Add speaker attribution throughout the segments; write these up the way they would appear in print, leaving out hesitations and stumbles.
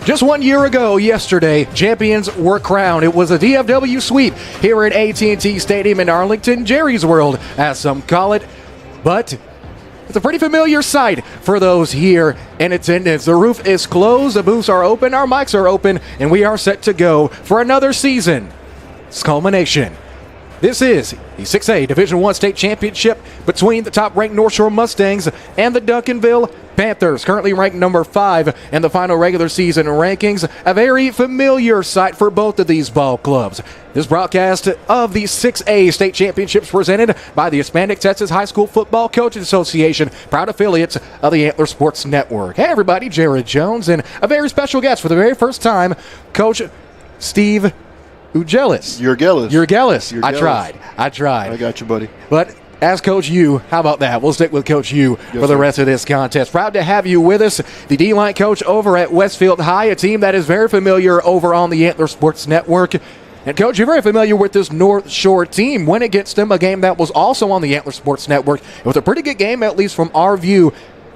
Speaker 1: Just 1 year ago yesterday, champions were crowned. It was a DFW sweep here at AT&T Stadium in Arlington, Jerry's World, as some call it. But it's a pretty familiar sight for those here in attendance. The roof is closed, the booths are open, our mics are open, and we are set to go for another season. It's culmination. This is the 6A Division I state championship between the top-ranked Northshore Mustangs and the Duncanville Panthers, currently ranked number 5 in the final regular season rankings. A very familiar sight for both of these ball clubs. This broadcast of the 6A state championships presented by the Hispanic Texas High School Football Coaches Association, proud affiliates of the Antler Sports Network. Hey everybody, Jared Jones, and a very special guest for the very first time, Coach Steve Ugelis. Urgelis. I tried.
Speaker 2: I got you, buddy.
Speaker 1: But as Coach U, how about that? We'll stick with Coach U for the rest of this contest. Proud to have you with us, the D-line coach over at Westfield High, a team that is very familiar over on the Antler Sports Network. And, Coach, you're very familiar with this North Shore team. Went against them, a game that was also on the Antler Sports Network. It was a pretty good game, at least from our view.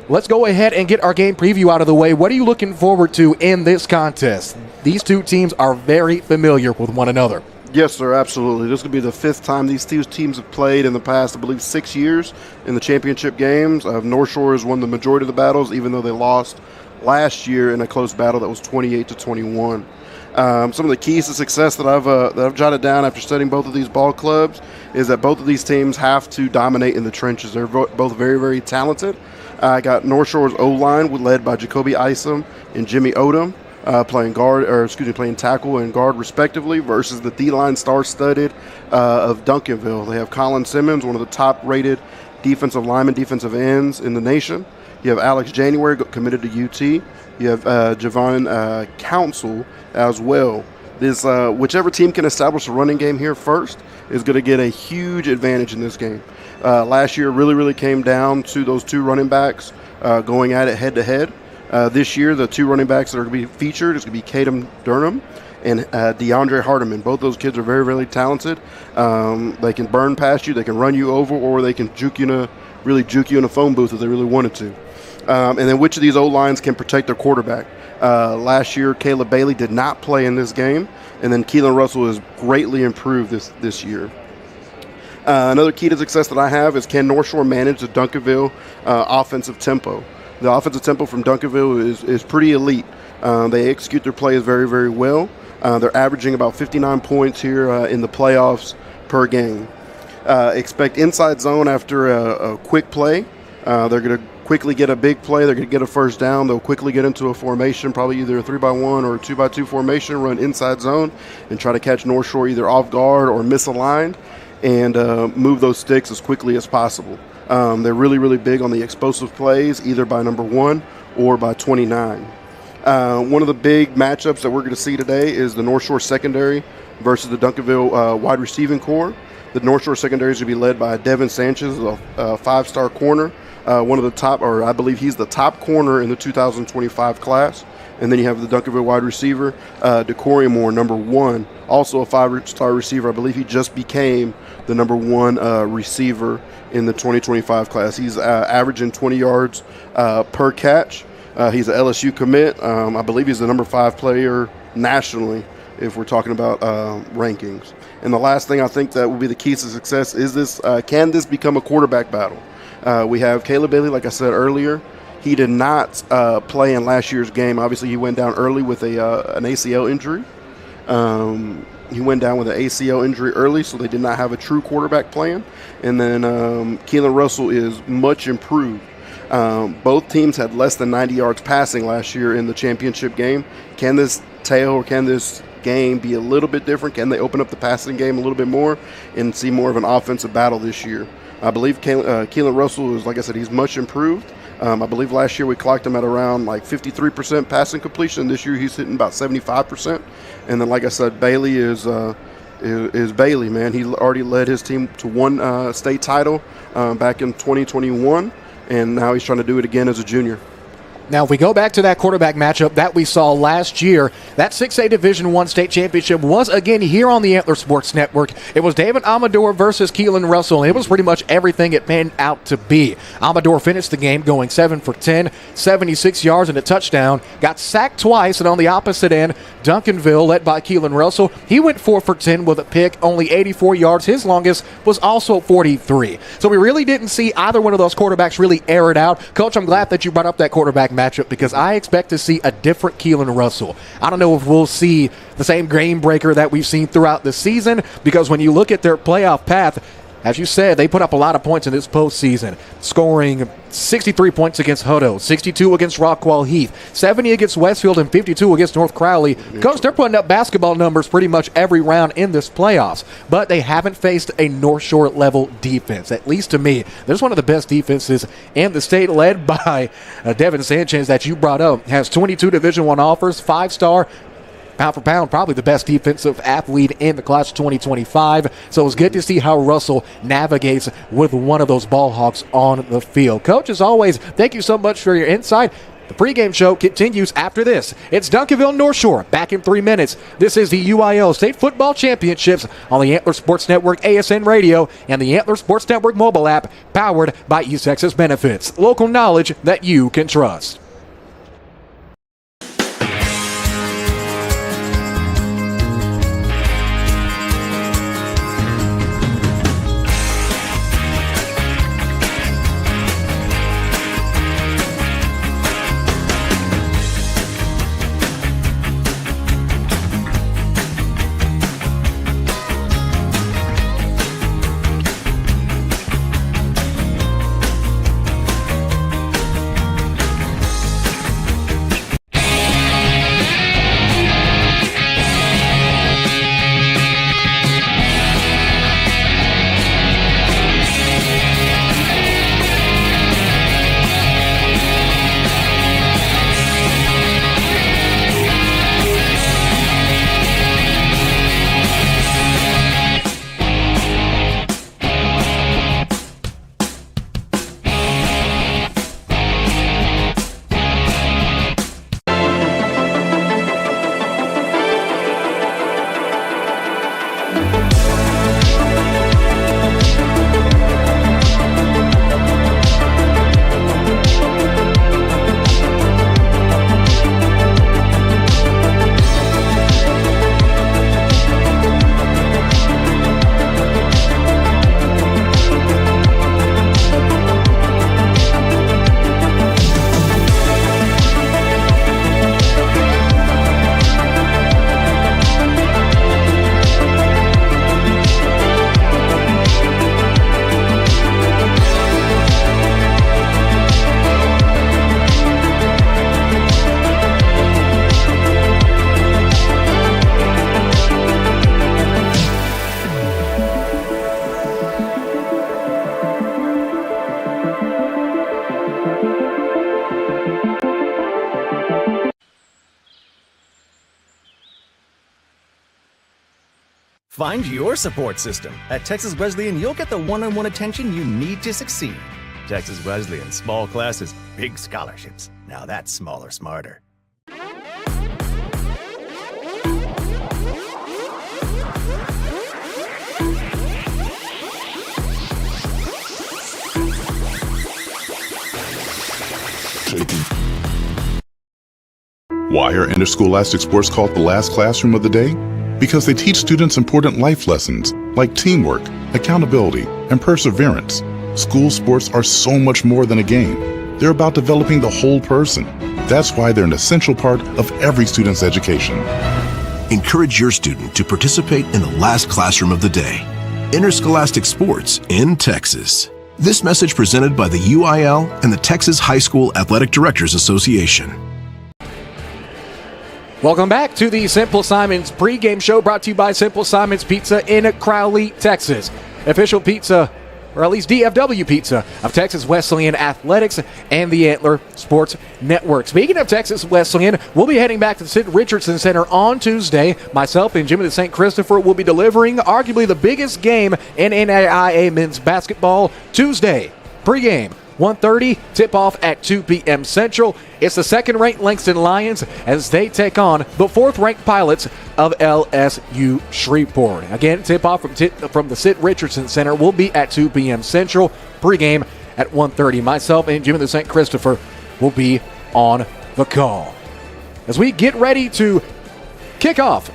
Speaker 1: Let's go ahead and get our game preview out of the way. What are you looking forward to in this contest? These two teams are very familiar with one another.
Speaker 2: Yes, sir, absolutely. This will be the 5th time these two teams have played in the past, I believe, 6 years in the championship games. North Shore has won the majority of the battles, even though they lost last year in a close battle that was 28-21. Some of the keys to success that I've jotted down after studying both of these ball clubs is that both of these teams have to dominate in the trenches. They're both very, very talented. I got North Shore's O-line led by Jacoby Isom and Jimmy Odom playing tackle and guard respectively, versus the D-line star-studded of Duncanville. They have Colin Simmons, one of the top-rated defensive ends in the nation. You have Alex January committed to UT. You have Javon Council as well. This whichever team can establish a running game here first is going to get a huge advantage in this game. Last year really came down to those two running backs going at it head-to-head. This year, the two running backs that are going to be featured is going to be Caden Durham and DeAndre Hardiman. Both those kids are very, very talented. They can burn past you, they can run you over, or they can juke you in a phone booth if they really wanted to. And then which of these O-lines can protect their quarterback? Last year, Caleb Bailey did not play in this game, and then Keelan Russell has greatly improved this year. Another key to success that I have is, can North Shore manage the Duncanville offensive tempo? The offensive tempo from Duncanville is pretty elite. They execute their plays very, very well. They're averaging about 59 points here in the playoffs per game. Expect inside zone after a quick play. They're going to quickly get a big play. They're going to get a first down. They'll quickly get into a formation, probably either a 3-by-1 or a 2-by-2 formation, run inside zone, and try to catch North Shore either off guard or misaligned, and move those sticks as quickly as possible. They're really big on the explosive plays, either by number 1 or by 29. One of the big matchups that we're going to see today is the North Shore secondary versus the Duncanville wide receiving core. The North Shore secondary is going to be led by Devin Sanchez, a 5-star corner, one of the top, or I believe he's the top corner in the 2025 class. And then you have the Duncanville wide receiver, Decory Moore, number 1, also a 5-star receiver. I believe he just became the number 1 receiver in the 2025 class. He's averaging 20 yards per catch. He's an LSU commit. I believe he's the number 5 player nationally if we're talking about rankings. And the last thing I think that will be the key to success is this: can this become a quarterback battle? We have Caleb Bailey, like I said earlier. He did not play in last year's game. Obviously, he went down early with an ACL injury. He went down with an ACL injury early, so they did not have a true quarterback playing. And then Keelan Russell is much improved. Both teams had less than 90 yards passing last year in the championship game. Can this game be a little bit different? Can they open up the passing game a little bit more and see more of an offensive battle this year? I believe Keelan Russell is, like I said, he's much improved. I believe last year we clocked him at around 53% passing completion. This year he's hitting about 75%. And then, like I said, Bailey is Bailey, man. He already led his team to one state title back in 2021, and now he's trying to do it again as a junior.
Speaker 1: Now, if we go back to that quarterback matchup that we saw last year, that 6A Division I state championship was again here on the Antler Sports Network. It was David Amador versus Keelan Russell, and it was pretty much everything it panned out to be. Amador finished the game going 7 for 10, 76 yards and a touchdown, got sacked twice, and on the opposite end, Duncanville, led by Keelan Russell, he went 4 for 10 with a pick, only 84 yards. His longest was also 43. So we really didn't see either one of those quarterbacks really air it out. Coach, I'm glad that you brought up that quarterback matchup because I expect to see a different Keelan Russell. I don't know if we'll see the same game breaker that we've seen throughout the season, because when you look at their playoff path, as you said, they put up a lot of points in this postseason, scoring 63 points against Hutto, 62 against Rockwall Heath, 70 against Westfield, and 52 against North Crowley. Coach, they're putting up basketball numbers pretty much every round in this playoffs, but they haven't faced a North Shore level defense. At least to me, there's one of the best defenses in the state, led by Devin Sanchez that you brought up. Has 22 Division I offers, 5-star. Pound for pound, probably the best defensive athlete in the class of 2025. So it was good to see how Russell navigates with one of those ball hawks on the field. Coach, as always, thank you so much for your insight. The pregame show continues after this. It's Duncanville North Shore, back in 3 minutes. This is the UIL State Football Championships on the Antler Sports Network ASN Radio and the Antler Sports Network mobile app, powered by East Texas Benefits. Local knowledge that you can trust.
Speaker 3: Find your support system. At Texas Wesleyan, you'll get the one-on-one attention you need to succeed. Texas Wesleyan, small classes, big scholarships. Now that's smaller, smarter.
Speaker 4: Why are interscholastic sports called the last classroom of the day? Because they teach students important life lessons like teamwork, accountability, and perseverance. School sports are so much more than a game. They're about developing the whole person. That's why they're an essential part of every student's education.
Speaker 5: Encourage your student to participate in the last classroom of the day. Interscholastic sports in Texas. This message presented by the UIL and the Texas High School Athletic Directors Association.
Speaker 1: Welcome back to the Simple Simons pregame show, brought to you by Simple Simons Pizza in Crowley, Texas. Official pizza, or at least DFW pizza, of Texas Wesleyan Athletics and the Antler Sports Network. Speaking of Texas Wesleyan, we'll be heading back to the Sid Richardson Center on Tuesday. Myself and Jimmy the St. Christopher will be delivering arguably the biggest game in NAIA men's basketball Tuesday. Pregame 1:30, tip-off at 2 p.m. Central. It's the second-ranked Langston Lions as they take on the fourth-ranked Pilots of LSU Shreveport. Again, tip-off from the Sid Richardson Center will be at 2 p.m. Central. Pregame at 1:30. Myself and Jimmy the St. Christopher will be on the call. As we get ready to kick off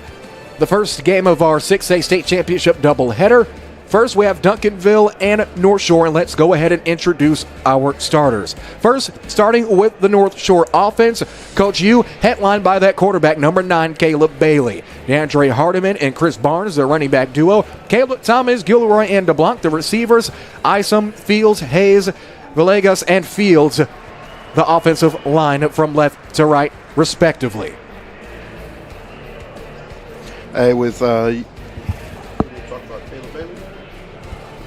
Speaker 1: the first game of our 6A state championship doubleheader, first, we have Duncanville and Northshore, and let's go ahead and introduce our starters. First, starting with the Northshore offense, Coach U, headlined by that quarterback, number 9, Caleb Bailey. DeAndre Hardiman and Chris Barnes, the running back duo. Caleb Thomas, Gilroy, and DeBlanc, the receivers. Isom, Fields, Hayes, Villegas, and Fields, the offensive line from left to right, respectively.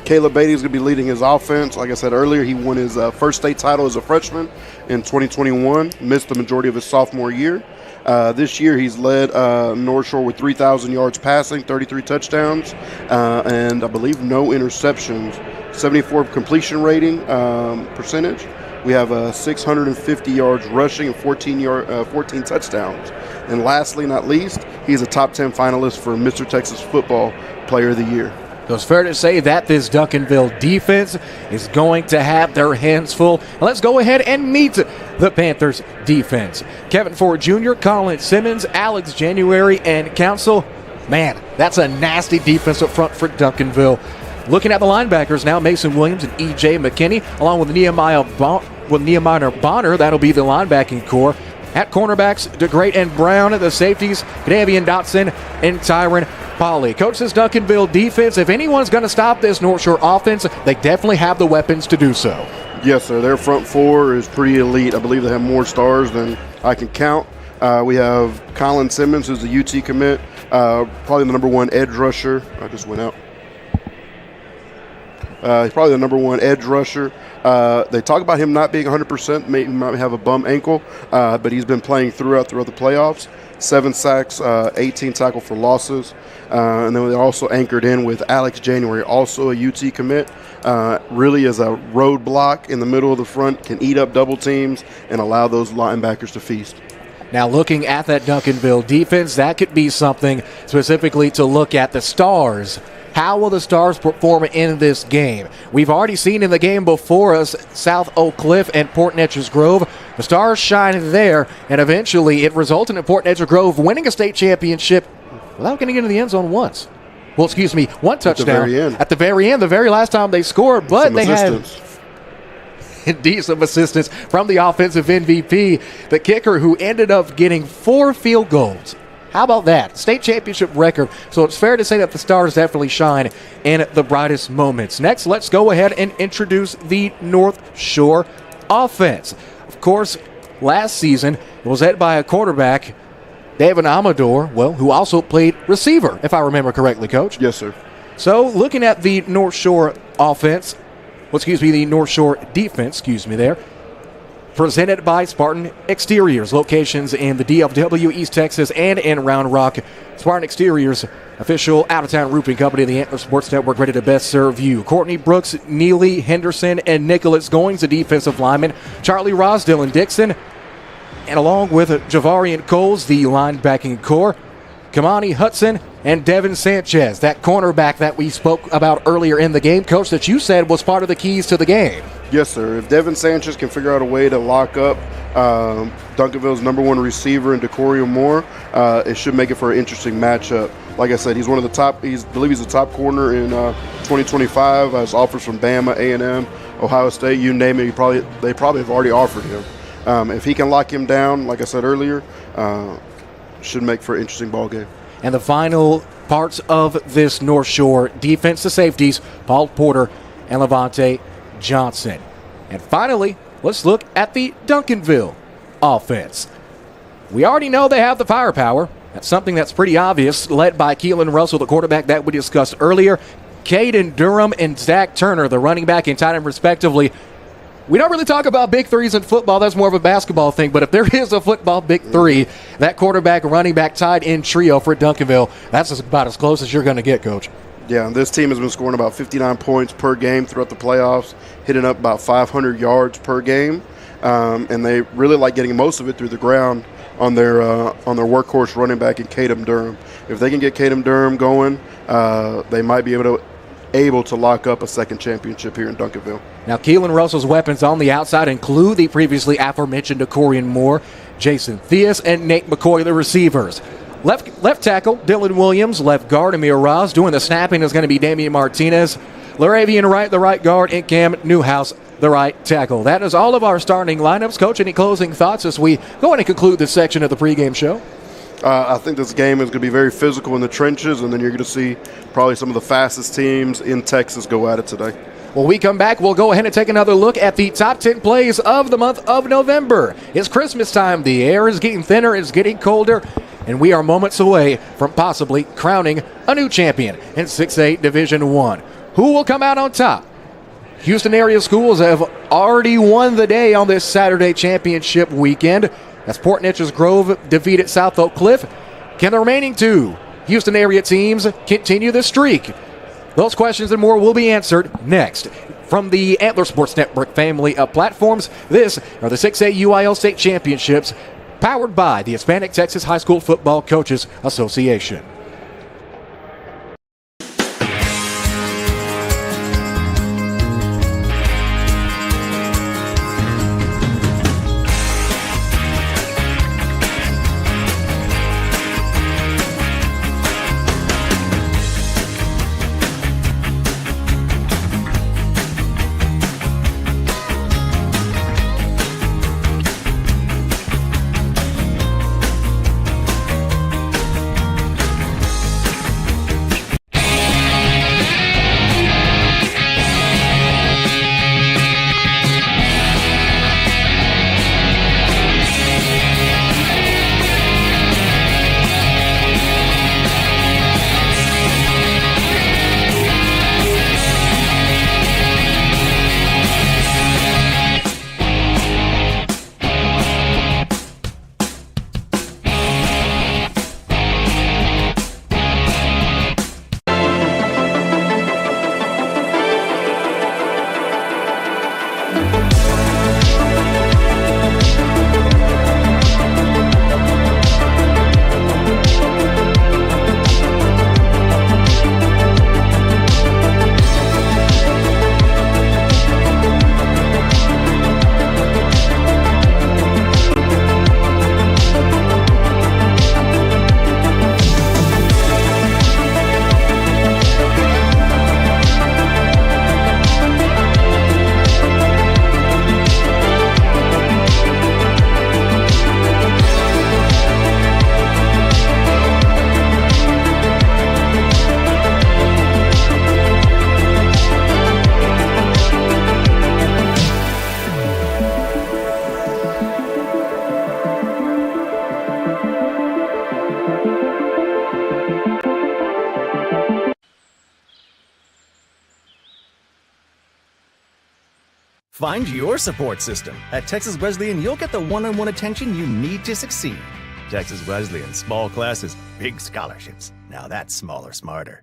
Speaker 2: Caleb Bailey is going to be leading his offense. Like I said earlier, he won his first state title as a freshman in 2021, missed the majority of his sophomore year. This year, he's led Northshore with 3,000 yards passing, 33 touchdowns, and I believe no interceptions. 74 completion rating percentage. We have 650 yards rushing and 14 touchdowns. And lastly, not least, he's a top 10 finalist for Mr. Texas Football Player of the Year.
Speaker 1: So it's fair to say that this Duncanville defense is going to have their hands full. Let's go ahead and meet the Panthers defense. Kevin Ford Jr., Colin Simmons, Alex January, and Council. Man, that's a nasty defense up front for Duncanville. Looking at the linebackers now, Mason Williams and E.J. McKinney, along with Nehemiah Bonner. That'll be the linebacking core. At cornerbacks, DeGreat and Brown. At the safeties, Davian Dotson and Tyron Polly. Coach says Duncanville defense, if anyone's going to stop this Northshore offense, they definitely have the weapons to do so.
Speaker 2: Yes, sir. Their front four is pretty elite. I believe they have more stars than I can count. We have Colin Simmons, who's a UT commit, probably the number one edge rusher. I just went out. He's probably the number one edge rusher. They talk about him not being 100%, maybe might have a bum ankle, but he's been playing throughout the playoffs. 7 sacks, 18 tackle for losses. And then they also anchored in with Alex January, also a UT commit. Really is a roadblock in the middle of the front, can eat up double teams and allow those linebackers to feast.
Speaker 1: Now, looking at that Duncanville defense, that could be something specifically to look at the Stars. How will the Stars perform in this game? We've already seen in the game before us, South Oak Cliff and Port Neches Grove. The Stars shine there, and eventually it resulted in Port Neches Grove winning a state championship without getting into the end zone once. Well, excuse me, one touchdown. At the very end, the very last time they scored, but they had indeed some assistance from the offensive MVP, the kicker, who ended up getting 4 field goals. How about that? State championship record. So it's fair to say that the Stars definitely shine in the brightest moments. Next, let's go ahead and introduce the North Shore offense. Of course, last season it was led by a quarterback, David Amador, who also played receiver, if I remember correctly, Coach.
Speaker 2: Yes, sir.
Speaker 1: So looking at the North Shore offense, the North Shore defense, there, presented by Spartan Exteriors, locations in the DFW, East Texas, and in Round Rock. Spartan Exteriors, official out-of-town roofing company of the Antler Sports Network, ready to best serve you. Courtney Brooks, Neely Henderson, and Nicholas Goings, the defensive lineman. Charlie Ross, Dylan Dixon, and along with Javarian Coles, the linebacking core. Kamani Hudson and Devin Sanchez, that cornerback that we spoke about earlier in the game, Coach, that you said was part of the keys to the game.
Speaker 2: Yes, sir. If Devin Sanchez can figure out a way to lock up Duncanville's number one receiver in Decorio Moore, it should make it for an interesting matchup. Like I said, he's one of the top. I believe he's the top corner in 2025. Has offers from Bama, A&M, Ohio State, you name it. They probably have already offered him. If he can lock him down, like I said earlier, should make for an interesting ball game.
Speaker 1: And the final parts of this North Shore defense, the safeties, Paul Porter and Levante Johnson. And finally, let's look at the Duncanville offense. We already know they have the firepower. That's something that's pretty obvious, led by Keelan Russell, the quarterback that we discussed earlier, Caden Durham and Zach Turner, the running back and tight end respectively. We don't really talk about big threes in football. That's more of a basketball thing. But if there is a football big three, that quarterback, running back, tight end trio for Duncanville, that's about as close as you're going to get, Coach.
Speaker 2: Yeah, this team has been scoring about 59 points per game throughout the playoffs, hitting up about 500 yards per game, and they really like getting most of it through the ground on their workhorse running back in Caden Durham. If they can get Caden Durham going, they might be able to lock up a second championship here in Duncanville.
Speaker 1: Now, Keelan Russell's weapons on the outside include the previously aforementioned Decorian Moore, Jason Theus, and Nate McCoy, the receivers. Left tackle, Dylan Williams. Left guard, Amir Ross. Doing the snapping is going to be Damian Martinez. Laravian Wright, the right guard, and Cam Newhouse, the right tackle. That is all of our starting lineups. Coach, any closing thoughts as we go on and conclude this section of the pregame show?
Speaker 2: I think this game is going to be very physical in the trenches, and then you're going to see probably some of the fastest teams in Texas go at it today.
Speaker 1: When we come back, we'll go ahead and take another look at the top 10 plays of the month of November. It's Christmas time. The air is getting thinner. It's getting colder. And we are moments away from possibly crowning a new champion in 6A Division I. Who will come out on top? Houston area schools have already won the day on this Saturday championship weekend as Port Neches Grove defeated South Oak Cliff. Can the remaining two Houston area teams continue the streak? Those questions and more will be answered next. From the Antler Sports Network family of platforms, this are the 6A UIL State Championships, powered by the Hispanic Texas High School Football Coaches Association.
Speaker 3: Find your support system. At Texas Wesleyan, you'll get the one-on-one attention you need to succeed. Texas Wesleyan, small classes, big scholarships. Now that's smaller, smarter.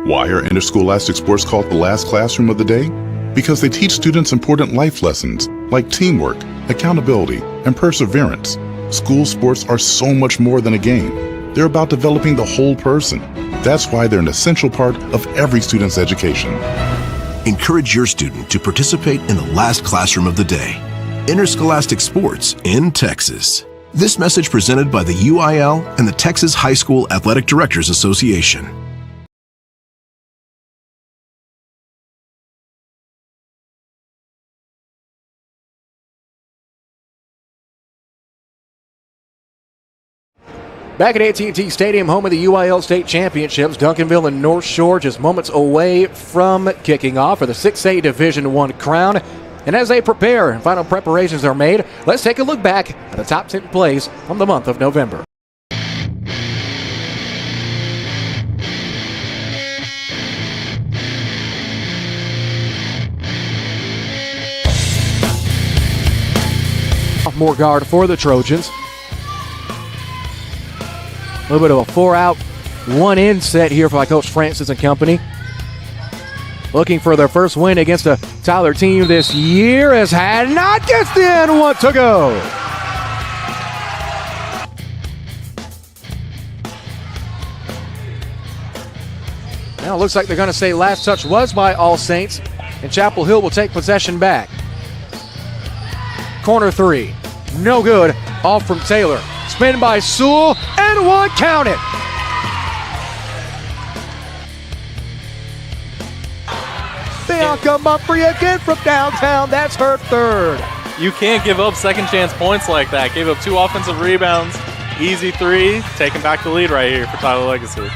Speaker 4: Why are interscholastic sports called the last classroom of the day? Because they teach students important life lessons like teamwork, accountability, and perseverance. School sports are so much more than a game. They're about developing the whole person. That's why they're an essential part of every student's education.
Speaker 5: Encourage your student to participate in the last classroom of the day. Interscholastic sports in Texas. This message presented by the UIL and the Texas High School Athletic Directors Association.
Speaker 1: Back at AT&T Stadium, home of the UIL State Championships, Duncanville and Northshore just moments away from kicking off for the 6A Division I crown. And as they prepare and final preparations are made, let's take a look back at the top 10 plays from the month of November. sophomore guard for the Trojans. A little bit of a 4-out, 1-in set here by Coach Francis and company. Looking for their first win against a Tyler team this year as Hadnot gets the and 1 to go. Now it looks like they're going to say last touch was by All Saints, and Chapel Hill will take possession back. Corner 3, no good, off from Taylor. Spin by Sewell, and 1, count it. Bianca Mumphrey again from downtown, that's her third.
Speaker 6: You can't give up second chance points like that. Gave up 2 offensive rebounds, easy 3, taking back the lead right here for Tyler Legacy.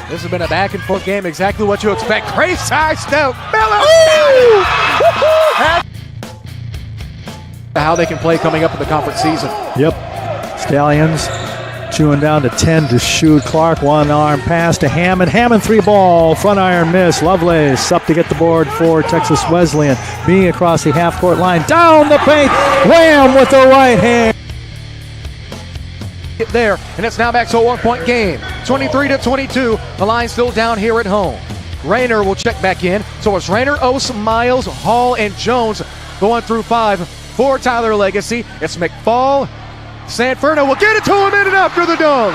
Speaker 1: This has been a back and forth game, exactly what you expect. Great side step, Miller! How they can play coming up in the conference season.
Speaker 7: Yep. Stallions chewing down to 10 to shoot. Clark, one arm pass to Hammond. Hammond 3-ball, front iron miss. Lovelace up to get the board for Texas Wesleyan. Being across the half-court line, down the paint, wham with the right hand.
Speaker 1: There, and it's now back to a 1-point game. 23-22, the line still down here at home. Rayner will check back in. So it's Rayner, Ose, Miles, Hall, and Jones, the 1 through 5 for Tyler Legacy. It's McFall. Sanferno will get it to him in and after the dunk.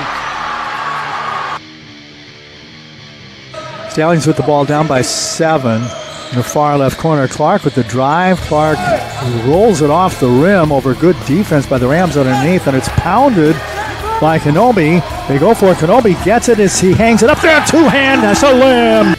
Speaker 7: Stallions with the ball down by 7. In the far left corner, Clark with the drive. Clark rolls it off the rim over good defense by the Rams underneath, and it's pounded by Kenobi. They go for it. Kenobi gets it as he hangs it up there. 2-hand. That's a limb.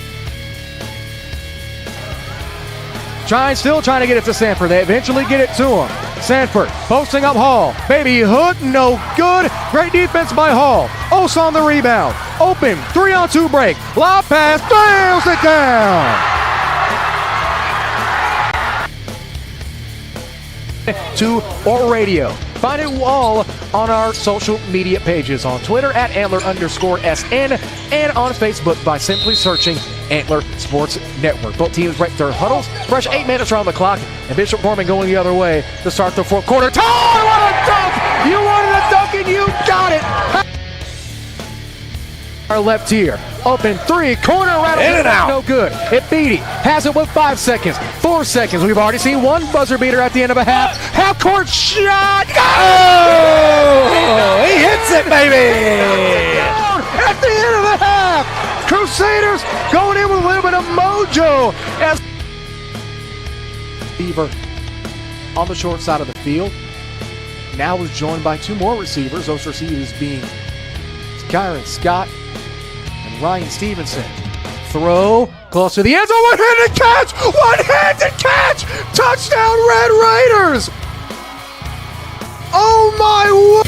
Speaker 1: Still trying to get it to Sanford. They eventually get it to him. Sanford posting up Hall. Baby hook, no good. Great defense by Hall. Ose on the rebound. Open, 3-on-2 break. Lob pass, nails it down. To or radio. Find it all on our social media pages on Twitter at Antler_SN and on Facebook by simply searching Antler Sports Network. Both teams break their huddles. Fresh 8 minutes around the clock, and Bishop Gorman going the other way to start the fourth quarter. Oh, what a dunk! You wanted a dunk and you got it! Our left here. Open 3, corner rattle.
Speaker 3: In and out.
Speaker 1: No good. It Beatty has it with 5 seconds. 4 seconds. We've already seen one buzzer beater at the end of a half. Half court shot.
Speaker 3: Oh! He hits it, baby!
Speaker 1: At the end of the half. Crusaders going in with a little bit of mojo as Beaver on the short side of the field. Now is joined by 2 more receivers. Those receivers being Kyron Scott and Ryan Stevenson. Throw close to the end zone. One-handed catch! One-handed catch! Touchdown, Red Raiders! Oh my word!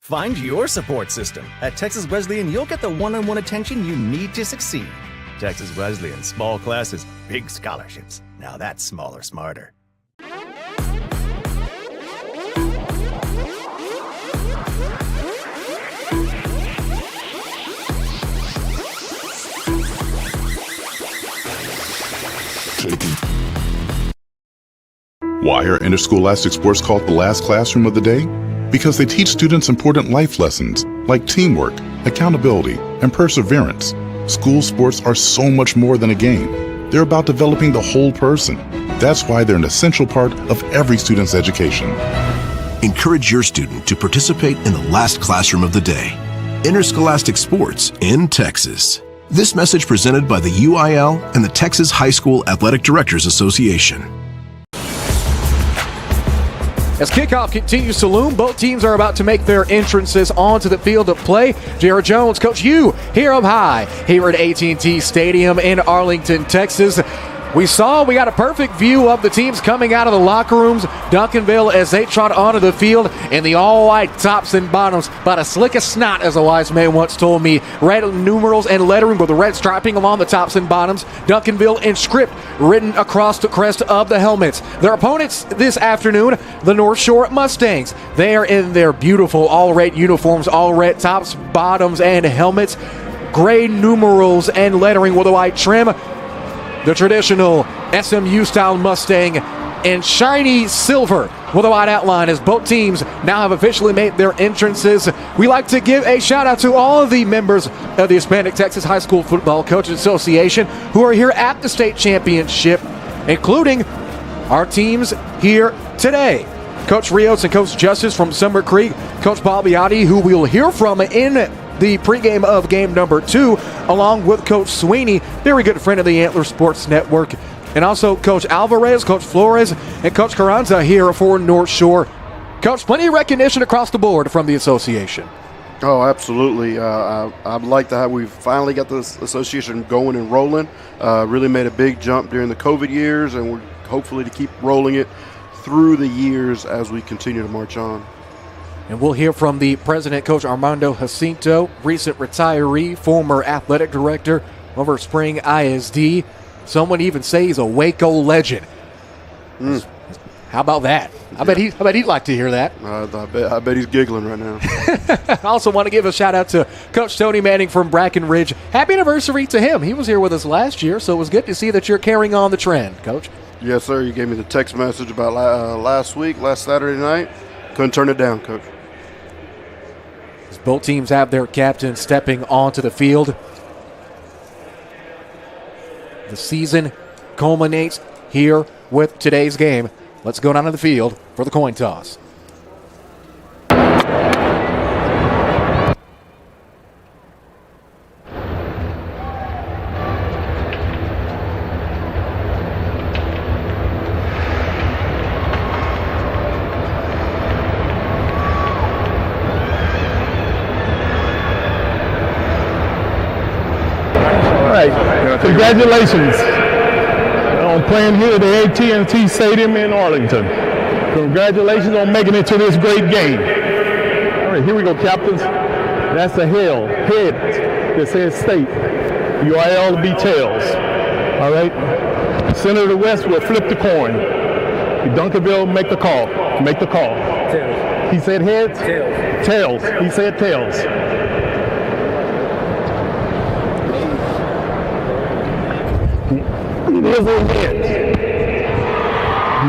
Speaker 3: Find your support system. At Texas Wesleyan, you'll get the one-on-one attention you need to succeed. Texas Wesleyan, small classes, big scholarships. Now that's smaller, smarter.
Speaker 4: Why are interscholastic sports called the last classroom of the day? Because they teach students important life lessons like teamwork, accountability, and perseverance. School sports are so much more than a game. They're about developing the whole person. That's why they're an essential part of every student's education.
Speaker 5: Encourage your student to participate in the last classroom of the day. Interscholastic sports in Texas. This message presented by the UIL and the Texas High School Athletic Directors Association.
Speaker 1: As kickoff continues to loom, both teams are about to make their entrances onto the field of play. Jared Jones, Coach U, here up high, here at AT&T Stadium in Arlington, Texas. We got a perfect view of the teams coming out of the locker rooms. Duncanville as they trot onto the field in the all-white tops and bottoms, about as slick as snot, as a wise man once told me. Red numerals and lettering with the red striping along the tops and bottoms. Duncanville in script written across the crest of the helmets. Their opponents this afternoon, the Northshore Mustangs. They are in their beautiful all-red uniforms, all red tops, bottoms, and helmets. Gray numerals and lettering with a white trim. The traditional SMU-style Mustang in shiny silver with a white outline, as both teams now have officially made their entrances. We like to give a shout-out to all of the members of the Hispanic Texas High School Football Coaches Association who are here at the state championship, including our teams here today. Coach Rios and Coach Justice from Summer Creek, Coach Balbiotti, who we'll hear from in the pregame of game number 2, along with Coach Sweeney, very good friend of the Antler Sports Network, and also Coach Alvarez, Coach Flores, and Coach Carranza here for Northshore. Coach, plenty of recognition across the board from the association.
Speaker 2: Oh, absolutely. I'd like to have, we've finally got this association going and rolling. Really made a big jump during the COVID years, and we're hopefully to keep rolling it through the years as we continue to march on.
Speaker 1: And we'll hear from the president, Coach Armando Jacinto, recent retiree, former athletic director over Spring ISD. Someone even say he's a Waco legend. How about that? I bet he'd like to hear that.
Speaker 2: I bet he's giggling right now.
Speaker 1: I also want to give a shout out to Coach Tony Manning from Brackenridge. Happy anniversary to him. He was here with us last year, so it was good to see that you're carrying on the trend, Coach.
Speaker 2: Yes, sir. You gave me the text message about last Saturday night. Couldn't turn it down, Coach.
Speaker 1: As both teams have their captains stepping onto the field. The season culminates here with today's game. Let's go down to the field for the coin toss.
Speaker 8: Congratulations on playing here at the AT&T Stadium in Arlington. Congratulations on making it to this great game. All right, here we go, captains. That's the head that says state. UIL will be tails. All right. Center to the west will flip the coin. Duncanville make the call. Make the call. Tails. He said heads? Tails. Tails. He said tails.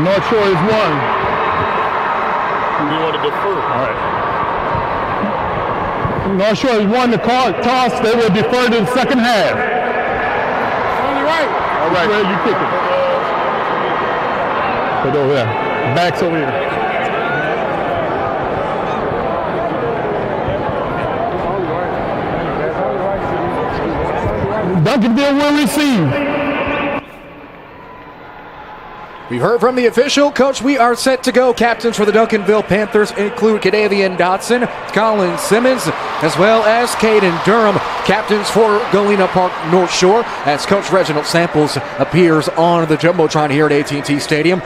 Speaker 8: Northshore is one. You want to defer? All right. Northshore is one. The toss. They will defer to the second half. On the right. All right. Where you kicking? Put over there. Backs over here. Duncanville will receive.
Speaker 1: We've heard from the official. Coach, we are set to go. Captains for the Duncanville Panthers include Cadavian Dotson, Colin Simmons, as well as Caden Durham. Captains for Galena Park Northshore, as Coach Reginald Samples appears on the Jumbotron here at AT&T Stadium.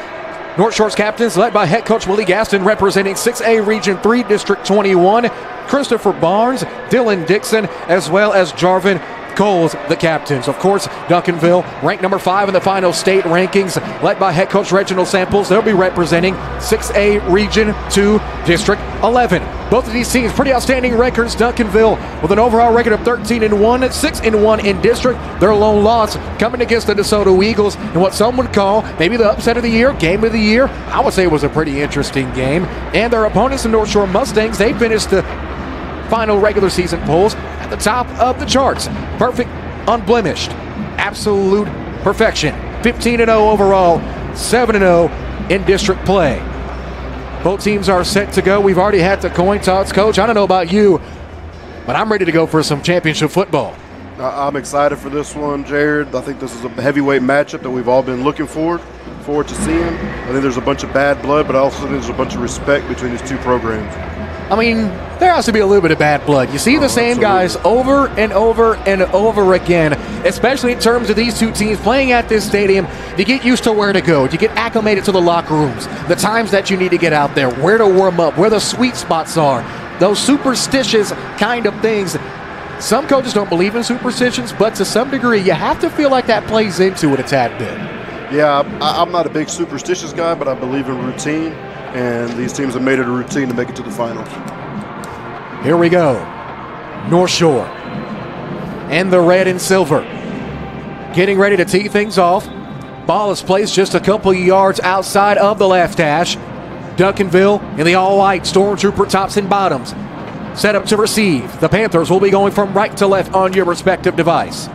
Speaker 1: North Shore's captains led by head coach Willie Gaston, representing 6A Region 3 District 21. Christopher Barnes, Dylan Dixon, as well as Jarvin Coles, the captains. Of course, Duncanville, ranked number 5 in the final state rankings, led by head coach Reginald Samples. They'll be representing 6A Region 2 District 11. Both of these teams, pretty outstanding records. Duncanville with an overall record of 13-1, 6-1 in district. Their lone loss coming against the DeSoto Eagles in what some would call maybe the upset of the year, game of the year. I would say it was a pretty interesting game. And their opponents, the North Shore Mustangs, they finished the final regular season polls at the top of the charts. Perfect, unblemished, absolute perfection. 15-0 overall, 7-0 in district play. Both teams are set to go. We've already had the coin toss. Coach, I don't know about you, but I'm ready to go for some championship football.
Speaker 2: I'm excited for this one, Jared. I think this is a heavyweight matchup that we've all been looking forward to seeing. I think there's a bunch of bad blood, but I also think there's a bunch of respect between these two programs.
Speaker 1: I mean, there has to be a little bit of bad blood. You see the same guys over and over and over again, especially in terms of these two teams playing at this stadium. You get used to where to go. You get acclimated to the locker rooms, the times that you need to get out there, where to warm up, where the sweet spots are, those superstitious kind of things. Some coaches don't believe in superstitions, but to some degree, you have to feel like that plays into it a tad bit.
Speaker 2: Yeah, I'm not a big superstitious guy, but I believe in routine. And these teams have made it a routine to make it to the finals.
Speaker 1: Here we go. North Shore and the red and silver getting ready to tee things off. Ball is placed just a couple of yards outside of the left hash. Duncanville in the all-white Stormtrooper tops and bottoms. Set up to receive. The Panthers will be going from right to left on your respective device.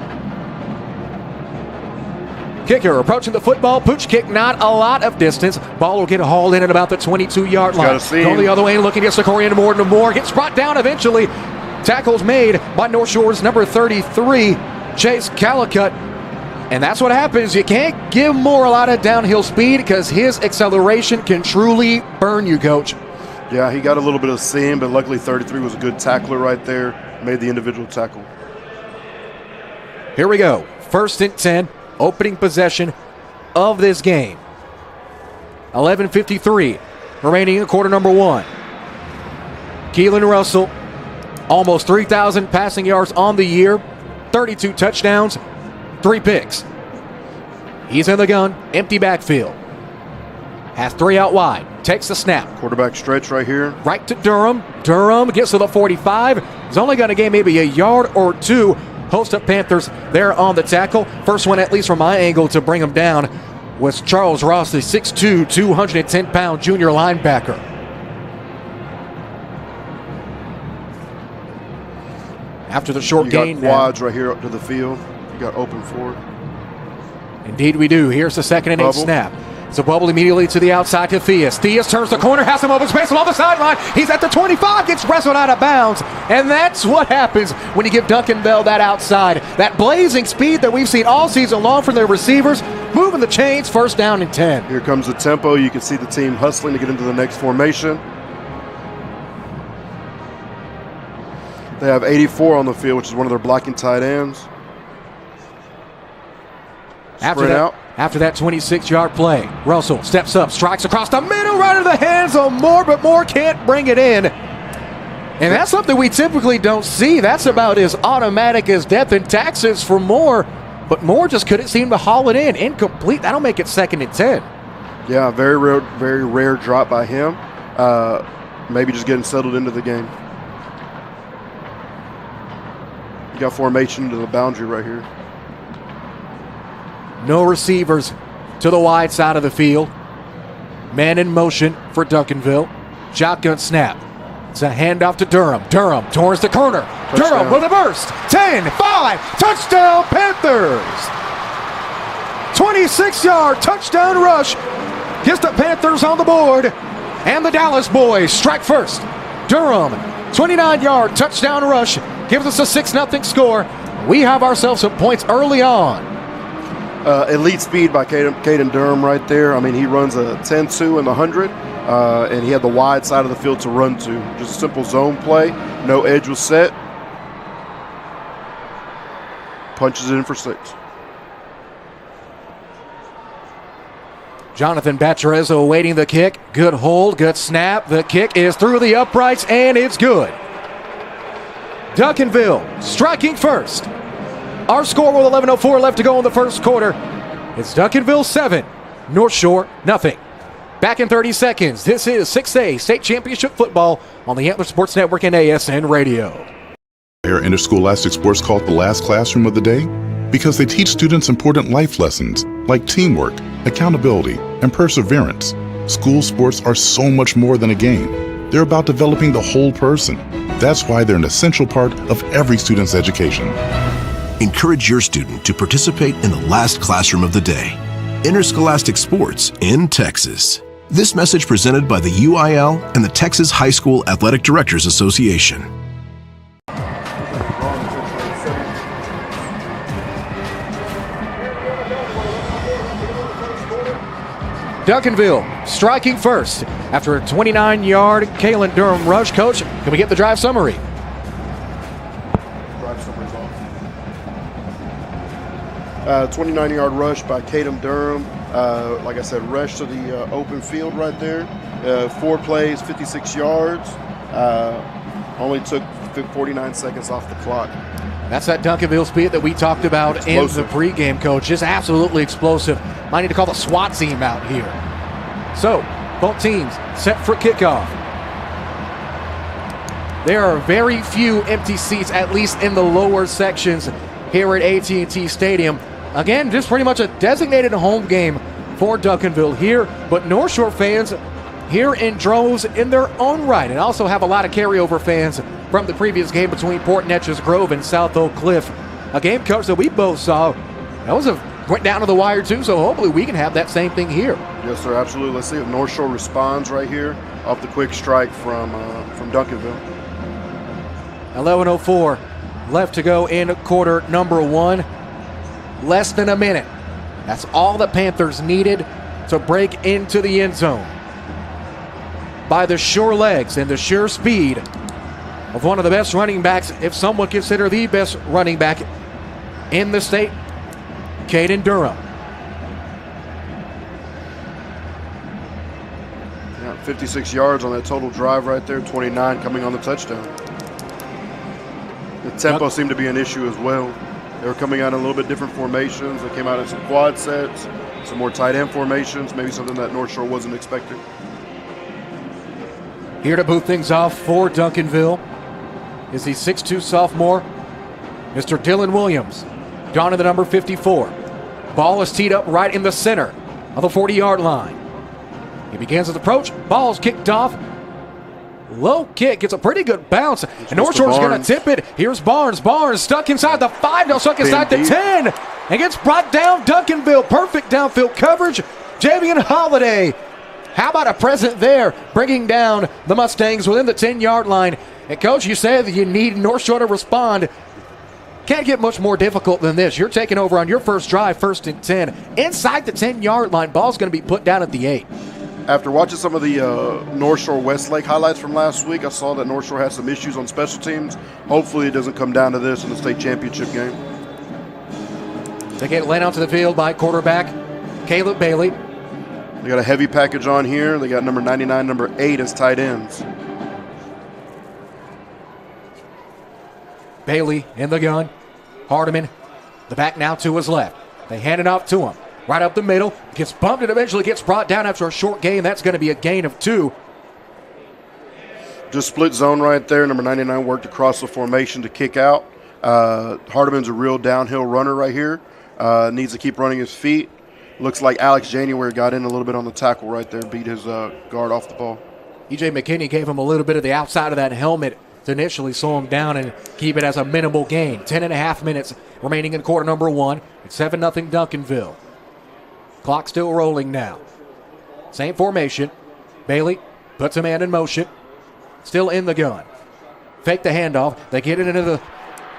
Speaker 1: Kicker approaching the football. Pooch kick, not a lot of distance. Ball will get hauled in at about the 22-yard line. Going the other way and looking at Sicorian Moore. Gets brought down eventually. Tackles made by North Shore's number 33, Chase Calicut. And that's what happens. You can't give Moore a lot of downhill speed because his acceleration can truly burn you, Coach.
Speaker 2: Yeah, he got a little bit of seam, but luckily 33 was a good tackler right there. Made the individual tackle.
Speaker 1: Here we go. 1st and 10. Opening possession of this game. 11:53 remaining in quarter number 1. Keelan Russell, almost 3,000 passing yards on the year, 32 touchdowns, 3 picks. He's in the gun, empty backfield. Has 3 out wide, takes the snap.
Speaker 2: Quarterback stretch right here.
Speaker 1: Right to Durham. Durham gets to the 45. He's only going to gain maybe a yard or 2. Host up Panthers there on the tackle. First one, at least from my angle, to bring him down was Charles Ross, the 6'2", 210-pound junior linebacker. After the short gain.
Speaker 2: You got quads right here up to the field. You got open for it.
Speaker 1: Indeed we do. Here's the 2nd and 8 snap. It's a bubble immediately to the outside to Theus. Theus turns the corner, has some open space along the sideline. He's at the 25, gets wrestled out of bounds. And that's what happens when you give Duncanville that outside. That blazing speed that we've seen all season long from their receivers, moving the chains, 1st down and 10.
Speaker 2: Here comes the tempo. You can see the team hustling to get into the next formation. They have 84 on the field, which is one of their blocking tight ends.
Speaker 1: After that 26-yard play, Russell steps up, strikes across the middle, right into the hands of Moore, but Moore can't bring it in. And that's something we typically don't see. That's about as automatic as death and taxes for Moore. But Moore just couldn't seem to haul it in. Incomplete. That'll make it 2nd and 10.
Speaker 2: Yeah, very rare drop by him. Maybe just getting settled into the game. You got formation to the boundary right here.
Speaker 1: No receivers to the wide side of the field. Man in motion for Duncanville. Shotgun snap. It's a handoff to Durham. Durham towards the corner. Touchdown. Durham with a burst. 10-5. Touchdown Panthers. 26-yard touchdown rush. Gets the Panthers on the board. And the Dallas boys strike first. Durham, 29-yard touchdown rush. Gives us a 6-0 score. We have ourselves some points early on.
Speaker 2: Elite speed by Caden Durham right there. I mean, he runs a 10-2 in the 100, and he had the wide side of the field to run to. Just a simple zone play. No edge was set. Punches it in for 6.
Speaker 1: Jonathan Bacherezo awaiting the kick. Good hold, good snap. The kick is through the uprights, and it's good. Duncanville striking first. Our score with 11:04 left to go in the first quarter. It's Duncanville 7, Northshore nothing. Back in 30 seconds. This is 6A State Championship Football on the Antler Sports Network and ASN Radio.
Speaker 4: Why are interscholastic sports called the last classroom of the day? Because they teach students important life lessons like teamwork, accountability, and perseverance. School sports are so much more than a game. They're about developing the whole person. That's why they're an essential part of every student's education.
Speaker 5: Encourage your student to participate in the last classroom of the day. Interscholastic sports in Texas. This message presented by the UIL and the Texas High School Athletic Directors Association.
Speaker 1: Duncanville striking first after a 29-yard Kalen Durham rush. Coach, can we get the drive summary?
Speaker 2: Drive summary's off. 29-yard rush by Caden Durham. Like I said, rush to the open field right there. 4 plays, 56 yards. Only took 49 seconds off the clock.
Speaker 1: That's that Duncanville speed that we talked about in the pregame, Coach. Just absolutely explosive. Might need to call the SWAT team out here. So, both teams set for kickoff. There are very few empty seats, at least in the lower sections here at AT&T Stadium. Again, just pretty much a designated home game for Duncanville here, but Northshore fans here in droves in their own right, and also have a lot of carryover fans from the previous game between Port Neches Grove and South Oak Cliff. A game, Coach, that we both saw. That went down to the wire too, so hopefully we can have that same thing here.
Speaker 2: Yes, sir, absolutely. Let's see if Northshore responds right here off the quick strike from Duncanville.
Speaker 1: 11:04 left to go in quarter number 1. Less than a minute. That's all the Panthers needed to break into the end zone. By the sure legs and the sure speed of one of the best running backs, if some would consider the best running back in the state, Caden Durham.
Speaker 2: Yeah, 56 yards on that total drive right there, 29 coming on the touchdown. The tempo seemed to be an issue as well. They were coming out in a little bit different formations. They came out in some quad sets, some more tight end formations, maybe something that Northshore wasn't expecting.
Speaker 1: Here to boot things off for Duncanville is the 6'2 sophomore, Mr. Dylan Williams, down to the number 54. Ball is teed up right in the center of the 40-yard line. He begins his approach. Ball's kicked off. Low kick. Gets a pretty good bounce. And Northshore's going to tip it. Here's Barnes. Barnes stuck inside the 5. Now stuck inside the 10. And gets brought down. Duncanville. Perfect downfield coverage. Javian Holiday. How about a present there, bringing down the Mustangs within the 10-yard line. And, Coach, you said that you need Northshore to respond. Can't get much more difficult than this. You're taking over on your first drive, 1st and 10. Inside the 10-yard line, ball's going to be put down at the 8.
Speaker 2: After watching some of the Northshore Westlake highlights from last week, I saw that Northshore had some issues on special teams. Hopefully it doesn't come down to this in the state championship game.
Speaker 1: They get led out to the field by quarterback Caleb Bailey.
Speaker 2: They got a heavy package on here. They got number 99, number 8 as tight ends.
Speaker 1: Bailey in the gun. Hardiman, the back now to his left. They hand it off to him. Right up the middle. Gets bumped and eventually gets brought down after a short gain. That's going to be a gain of 2.
Speaker 2: Just split zone right there. Number 99 worked across the formation to kick out. Hardiman's a real downhill runner right here. Needs to keep running his feet. Looks like Alex January got in a little bit on the tackle right there, beat his guard off the ball.
Speaker 1: E.J. McKinney gave him a little bit of the outside of that helmet to initially slow him down and keep it as a minimal gain. 10.5 minutes remaining in quarter number 1. It's 7-0 Duncanville. Clock still rolling now. Same formation. Bailey puts a man in motion. Still in the gun. Fake the handoff. They get it into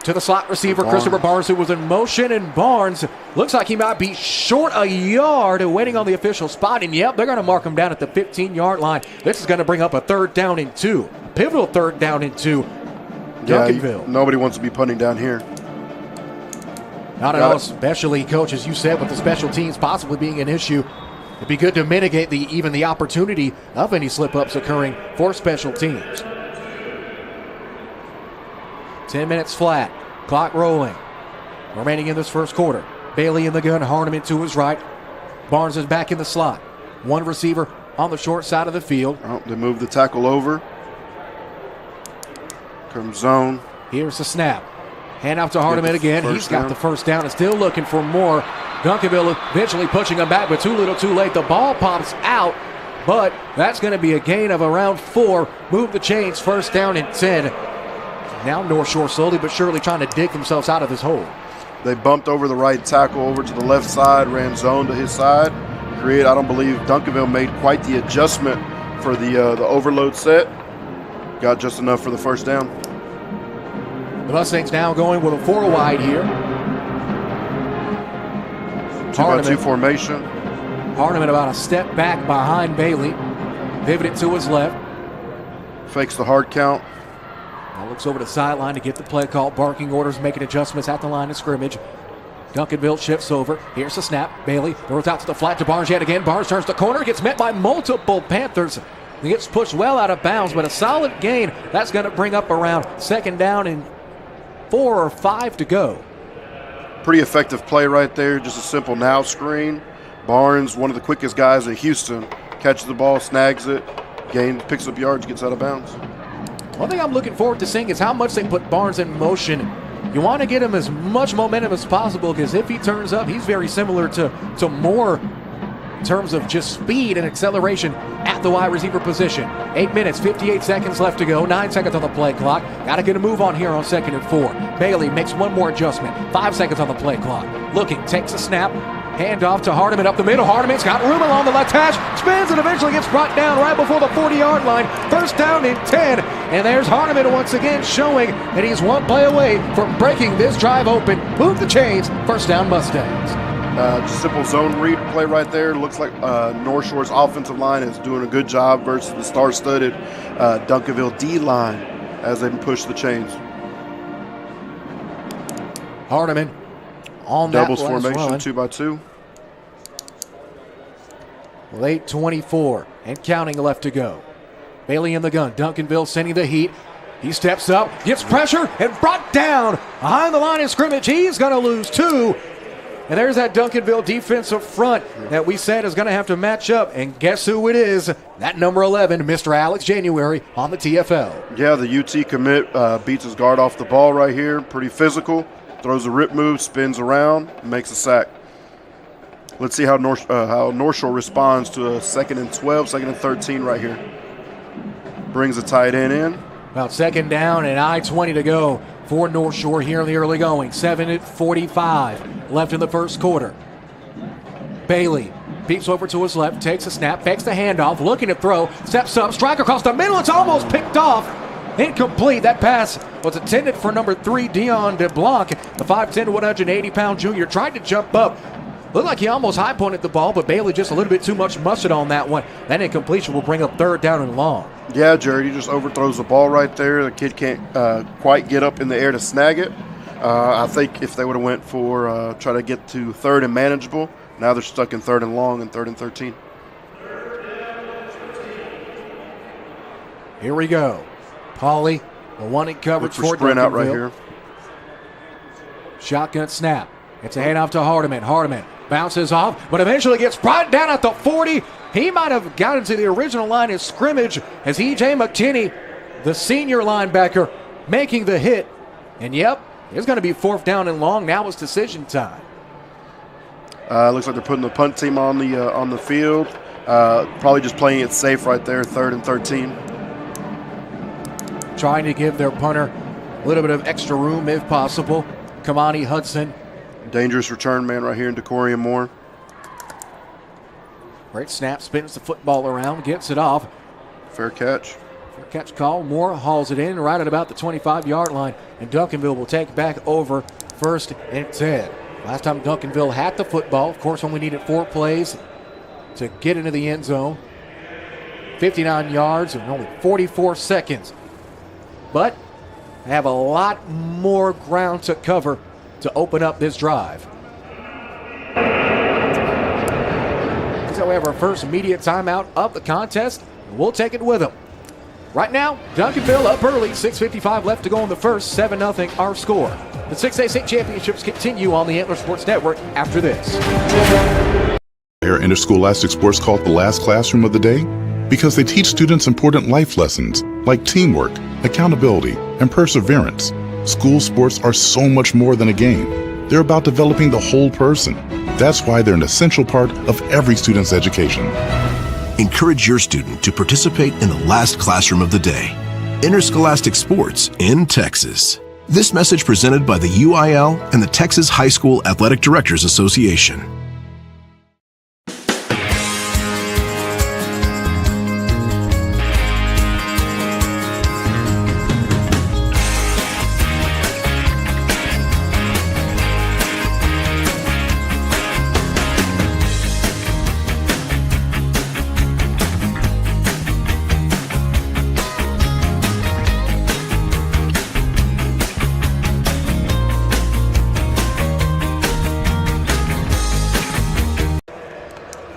Speaker 1: the slot receiver, Christopher Barnes, who was in motion, and Barnes looks like he might be short a yard waiting on the official spot, and yep, they're going to mark him down at the 15-yard line. This is going to bring up a 3rd down and 2. A pivotal 3rd down and 2. Duncanville.
Speaker 2: Nobody wants to be punting down here.
Speaker 1: Not at all, especially, Coach, as you said, with the special teams possibly being an issue. It'd be good to mitigate even the opportunity of any slip-ups occurring for special teams. 10 minutes flat. Clock rolling. Remaining in this first quarter. Bailey in the gun. Hardeman to his right. Barnes is back in the slot. One receiver on the short side of the field.
Speaker 2: Oh, they move the tackle over. Comes zone.
Speaker 1: Here's the snap. Hand off to Hardeman again. He's got the first down and still looking for more. Duncanville eventually pushing him back, but too little too late. The ball pops out, but that's going to be a gain of around 4. Move the chains. First down and 10. Now Northshore slowly but surely trying to dig themselves out of this hole.
Speaker 2: They bumped over the right tackle over to the left side, ran zone to his side. I don't believe Duncanville made quite the adjustment for the overload set. Got just enough for the first down.
Speaker 1: The Mustangs now going with a 4 wide here.
Speaker 2: 2-by-2 formation.
Speaker 1: Hardeman about a step back behind Bailey. Pivoted to his left.
Speaker 2: Fakes the hard count.
Speaker 1: Now looks over the sideline to get the play call. Barking orders, making adjustments at the line of scrimmage. Duncanville shifts over. Here's the snap. Bailey throws out to the flat to Barnes yet again. Barnes turns the corner, gets met by multiple Panthers. He gets pushed well out of bounds, but a solid gain. That's going to bring up around second down and 4 or 5 to go.
Speaker 2: Pretty effective play right there. Just a simple now screen. Barnes, one of the quickest guys in Houston, catches the ball, snags it, picks up yards, gets out of bounds.
Speaker 1: One thing I'm looking forward to seeing is how much they put Barnes in motion. You want to get him as much momentum as possible, because if he turns up, he's very similar to Moore in terms of just speed and acceleration at the wide receiver position. 8 minutes, 58 seconds left to go. 9 seconds on the play clock. Got to get a move on here on 2nd and 4. Bailey makes one more adjustment. 5 seconds on the play clock. Looking, takes a snap. Hand off to Hardeman up the middle. Hardeman's got room along the left hash. Spins and eventually gets brought down right before the 40-yard line. First down and 10. And there's Hardeman once again showing that he's one play away from breaking this drive open. Move the chains. First down Mustangs.
Speaker 2: Just simple zone read play right there. Looks like North Shore's offensive line is doing a good job versus the star-studded Duncanville D-line as they push the chains.
Speaker 1: Hardeman on
Speaker 2: doubles
Speaker 1: that
Speaker 2: formation,
Speaker 1: run.
Speaker 2: 2-by-2.
Speaker 1: Late 24 and counting left to go. Bailey in the gun. Duncanville sending the heat. He steps up, gets pressure, and brought down behind the line of scrimmage. He's going to lose 2. And there's that Duncanville defensive front that we said is going to have to match up. And guess who it is? That number 11, Mr. Alex January on the TFL.
Speaker 2: Yeah, the UT commit beats his guard off the ball right here. Pretty physical. Throws a rip move, spins around, makes a sack. Let's see how North Shore responds to a 2nd and 12, 2nd and 13 right here. Brings a tight end in.
Speaker 1: About 2nd down and I-20 to go for North Shore here in the early going. 7:45 left in the first quarter. Bailey peeps over to his left, takes a snap, fakes the handoff, looking to throw, steps up, strike across the middle. It's almost picked off. Incomplete. That pass was intended for number 3, Dion DeBlanc, the 5'10", 180-pound junior. Tried to jump up. Looked like he almost high-pointed the ball, but Bailey just a little bit too much mustard on that one. That incompletion will bring up 3rd down and long.
Speaker 2: Yeah, Jared, he just overthrows the ball right there. The kid can't quite get up in the air to snag it. I think if they would have went for try to get to 3rd and manageable, now they're stuck in 3rd and long and 3rd and 13.
Speaker 1: Here we go. Pauly, the one in coverage for
Speaker 2: sprint out right
Speaker 1: Duncanville.
Speaker 2: here.
Speaker 1: Shotgun snap. It's a handoff to Hardeman. Hardeman bounces off, but eventually gets brought down at the 40. He might have gotten to the original line of scrimmage as E.J. McKinney, the senior linebacker, making the hit. And yep, it's going to be 4th down and long. Now it's decision time.
Speaker 2: Looks like they're putting the punt team on the field. Probably just playing it safe right there, 3rd and 13.
Speaker 1: Trying to give their punter a little bit of extra room if possible. Kamani Hudson.
Speaker 2: Dangerous return man right here in Decorium Moore.
Speaker 1: Great snap, spins the football around, gets it off.
Speaker 2: Fair catch.
Speaker 1: Fair catch call. Moore hauls it in right at about the 25-yard line, and Duncanville will take back over 1st and 10. Last time Duncanville had the football, of course, only needed 4 plays to get into the end zone. 59 yards and only 44 seconds. But they have a lot more ground to cover to open up this drive. So we have our first media timeout of the contest. We'll take it with them. Right now, Duncanville up early, 6:55 left to go in the first, 7-0 our score. The 6A state championships continue on the Antler Sports Network after this.
Speaker 4: Why are interscholastic sports called the last classroom of the day? Because they teach students important life lessons like teamwork, accountability, and perseverance. School sports are so much more than a game. They're about developing the whole person. That's why they're an essential part of every student's education.
Speaker 5: Encourage your student to participate in the last classroom of the day. Interscholastic sports in Texas. This message presented by the UIL and the Texas High School Athletic Directors Association.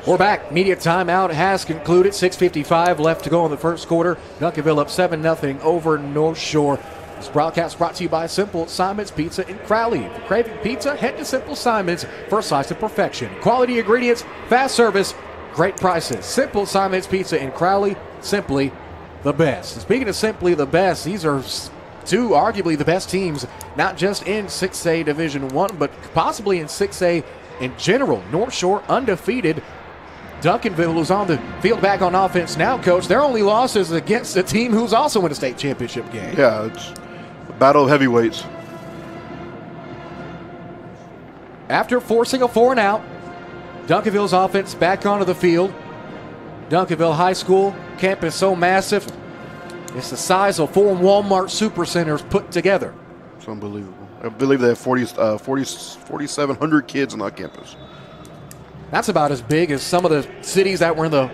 Speaker 1: We're back. Media timeout has concluded. 6:55 left to go in the first quarter. Duncanville up 7-0 over Northshore. This broadcast brought to you by Simple Simon's Pizza in Crowley. If you're craving pizza, head to Simple Simon's for a slice of perfection. Quality ingredients, fast service, great prices. Simple Simon's Pizza in Crowley, simply the best. And speaking of simply the best, these are two arguably the best teams, not just in 6A Division I, but possibly in 6A in general. Northshore undefeated. Duncanville, who's on the field back on offense now, Coach, their only loss is against a team who's also in a state championship game.
Speaker 2: Yeah, it's a battle of heavyweights.
Speaker 1: After forcing a 4-and-out, Duncanville's offense back onto the field. Duncanville High School campus so massive, it's the size of 4 Walmart supercenters put together.
Speaker 2: It's unbelievable. I believe they have 4,700 kids on that campus.
Speaker 1: That's about as big as some of the cities that were in the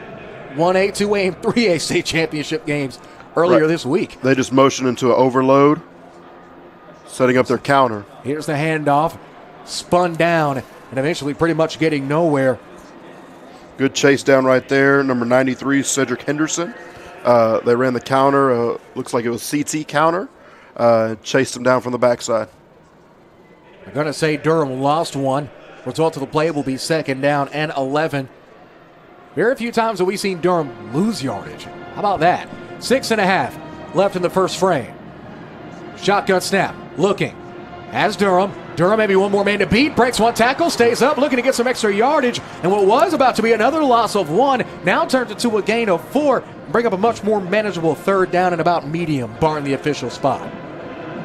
Speaker 1: 1A, 2A, and 3A state championship games earlier this week.
Speaker 2: They just motioned into an overload, setting up their counter.
Speaker 1: Here's the handoff, spun down, and eventually pretty much getting nowhere.
Speaker 2: Good chase down right there. Number 93, Cedric Henderson. They ran the counter. Looks like it was CT counter. Chased him down from the backside.
Speaker 1: I'm going to say Durham lost one. Result of the play will be 2nd down and 11. Very few times have we seen Durham lose yardage. How about that? 6.5 left in the first frame. Shotgun snap. Looking. Has Durham. Durham maybe one more man to beat. Breaks one tackle. Stays up. Looking to get some extra yardage. And what was about to be another loss of 1 now turns into a gain of 4. Bring up a much more manageable 3rd down and about medium, barring the official spot.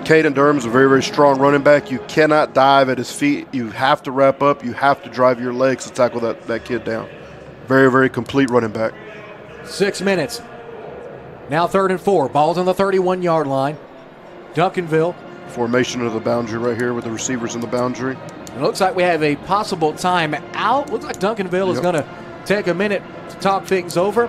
Speaker 2: Caden Durham's a very, very strong running back. You cannot dive at his feet. You have to wrap up. You have to drive your legs to tackle that kid down. Very, very complete running back.
Speaker 1: 6 minutes. Now 3rd and 4. Ball's on the 31-yard line. Duncanville.
Speaker 2: Formation of the boundary right here with the receivers in the boundary.
Speaker 1: It looks like we have a possible timeout. Looks like Duncanville is going to take a minute to talk things over.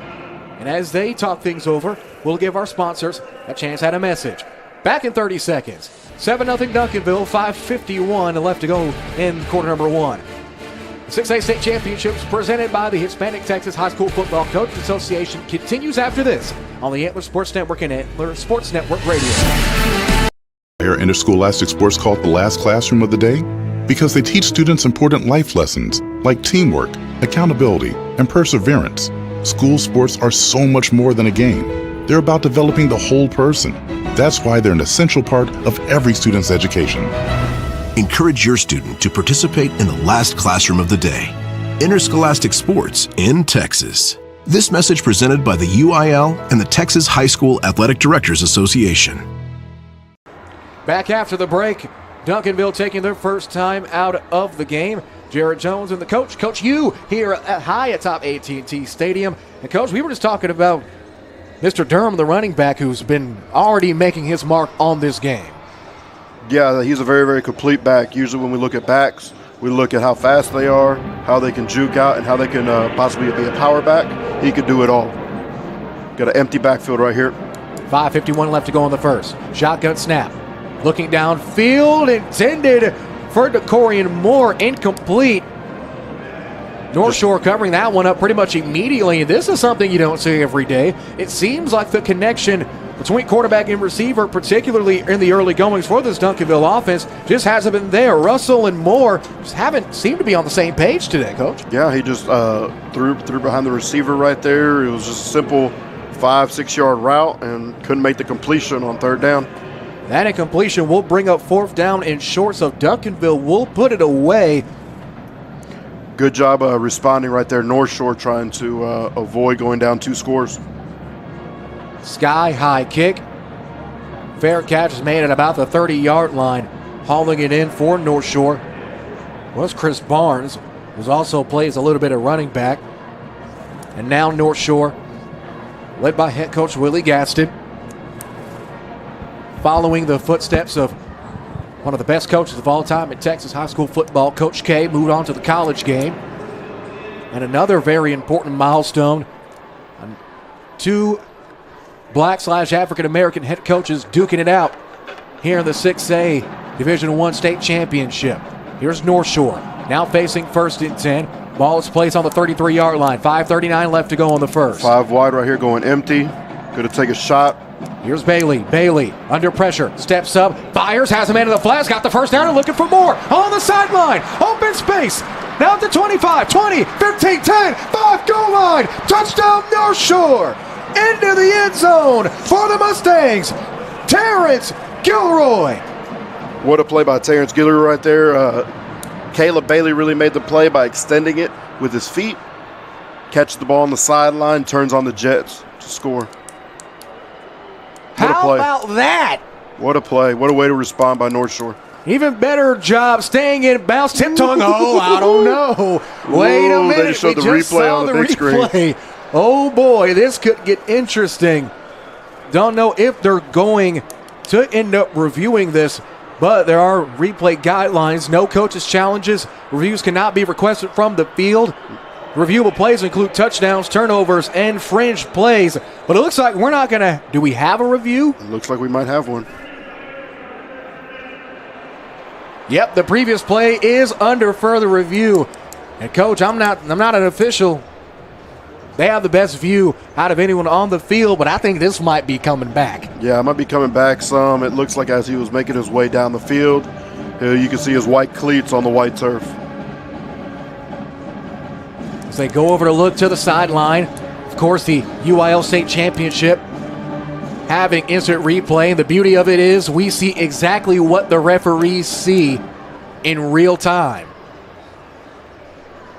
Speaker 1: And as they talk things over, we'll give our sponsors a chance at a message. Back in 30 seconds. 7-0 Duncanville, 5:51 left to go in quarter number 1. 6A State Championships presented by the Hispanic Texas High School Football Coaches Association continues after this on the Antler Sports Network and Antler Sports Network Radio.
Speaker 4: Why are interscholastic sports called the last classroom of the day? Because they teach students important life lessons like teamwork, accountability, and perseverance. School sports are so much more than a game. They're about developing the whole person. That's why they're an essential part of every student's education.
Speaker 5: Encourage your student to participate in the last classroom of the day. Interscholastic sports in Texas. This message presented by the UIL and the Texas High School Athletic Directors Association.
Speaker 1: Back after the break, Duncanville taking their first time out of the game. Jared Jones and the coach, Coach U, here high atop AT&T Stadium. And Coach, we were just talking about Mr. Durham, the running back, who's been already making his mark on this game.
Speaker 2: Yeah, he's a very, very complete back. Usually when we look at backs, we look at how fast they are, how they can juke out, and how they can possibly be a power back. He could do it all. Got an empty backfield right here.
Speaker 1: 5:51 left to go in the first. Shotgun snap. Looking downfield, intended for DeCorian Moore, incomplete. North Shore covering that one up pretty much immediately. This is something you don't see every day. It seems like the connection between quarterback and receiver, particularly in the early goings for this Duncanville offense, just hasn't been there. Russell and Moore just haven't seemed to be on the same page today, Coach.
Speaker 2: Yeah, he just threw behind the receiver right there. It was just a simple 5-6 yard route and couldn't make the completion on third down.
Speaker 1: That incompletion will bring up fourth down and short, so Duncanville will put it away.
Speaker 2: Good job responding right there. North Shore trying to avoid going down 2 scores.
Speaker 1: Sky high kick. Fair catch is made at about the 30-yard line. Hauling it in for North Shore was Chris Barnes, who also plays a little bit of running back. And now North Shore, led by head coach Willie Gaston, following the footsteps of one of the best coaches of all time in Texas high school football, Coach K, moved on to the college game. And another very important milestone, 2 Black/African-American head coaches duking it out here in the 6A Division I State Championship. Here's North Shore, now facing 1st and 10. Ball is placed on the 33-yard line. 5:39 left to go on the first.
Speaker 2: 5 wide right here going empty. Going to take a shot.
Speaker 1: Here's Bailey. Bailey under pressure. Steps up. Fires. Has a man in the flats. Got the first down and looking for more. On the sideline. Open space. Now at the 25, 20, 15, 10. 5 goal line. Touchdown North Shore. Into the end zone for the Mustangs. Terrence Gilroy.
Speaker 2: What a play by Terrence Gilroy right there. Caleb Bailey really made the play by extending it with his feet. Catches the ball on the sideline. Turns on the Jets to score.
Speaker 1: How about that?
Speaker 2: What a play. What a way to respond by North Shore.
Speaker 1: Even better job staying in bounds, tiptoeing. Oh, I don't know. Wait a minute.
Speaker 2: They showed the replay on the big screen.
Speaker 1: Oh, boy, this could get interesting. Don't know if they're going to end up reviewing this, but there are replay guidelines. No coaches' challenges. Reviews cannot be requested from the field. Reviewable plays include touchdowns, turnovers, and fringe plays. But it looks like we're not going to. Do we have a review?
Speaker 2: It looks like we might have one.
Speaker 1: Yep, the previous play is under further review. And Coach, I'm not an official. They have the best view out of anyone on the field, but I think this might be coming back.
Speaker 2: Yeah, it might be coming back some. It looks like as he was making his way down the field, you can see his white cleats on the white turf.
Speaker 1: As they go over to look to the sideline, of course, the UIL State Championship having instant replay. And the beauty of it is we see exactly what the referees see in real time.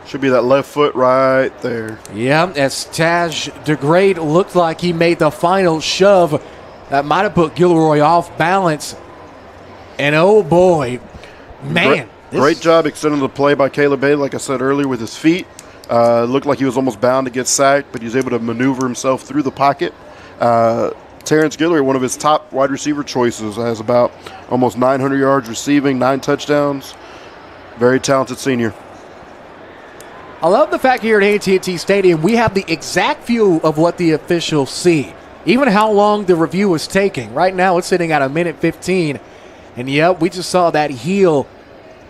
Speaker 2: Should be that left foot right there.
Speaker 1: Yeah, as Taj DeGrade looked like he made the final shove. That might have put Gilroy off balance. And oh boy, man.
Speaker 2: Great job extending the play by Caleb Bailey, like I said earlier, with his feet. Looked like he was almost bound to get sacked, but he was able to maneuver himself through the pocket. Terrence Gilroy, one of his top wide receiver choices, has about almost 900 yards receiving, 9 touchdowns. Very talented senior.
Speaker 1: I love the fact here at AT&T Stadium we have the exact view of what the officials see, even how long the review is taking. Right now it's sitting at 1:15, and yep, we just saw that heel.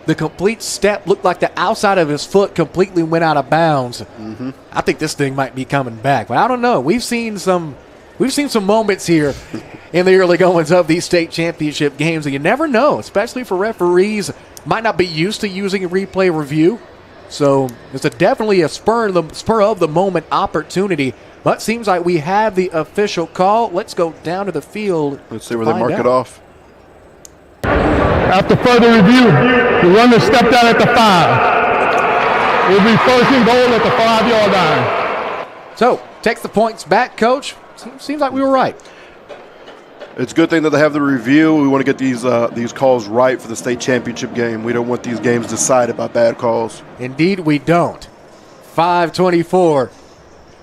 Speaker 1: The complete step looked like the outside of his foot completely went out of bounds. Mm-hmm. I think this thing might be coming back, but I don't know. We've seen some moments here in the early goings of these state championship games, and you never know, especially for referees. Might not be used to using a replay review. So it's definitely a spur of the moment opportunity, but seems like we have the official call. Let's go down to the field.
Speaker 2: Let's see where they mark it off.
Speaker 8: After further review, the runner stepped out at the 5. It will be 1st and goal at the 5-yard line.
Speaker 1: So takes the points back, Coach. Seems like we were right.
Speaker 2: It's a good thing that they have the review. We want to get these calls right for the state championship game. We don't want these games decided by bad calls.
Speaker 1: Indeed, we don't. 5:24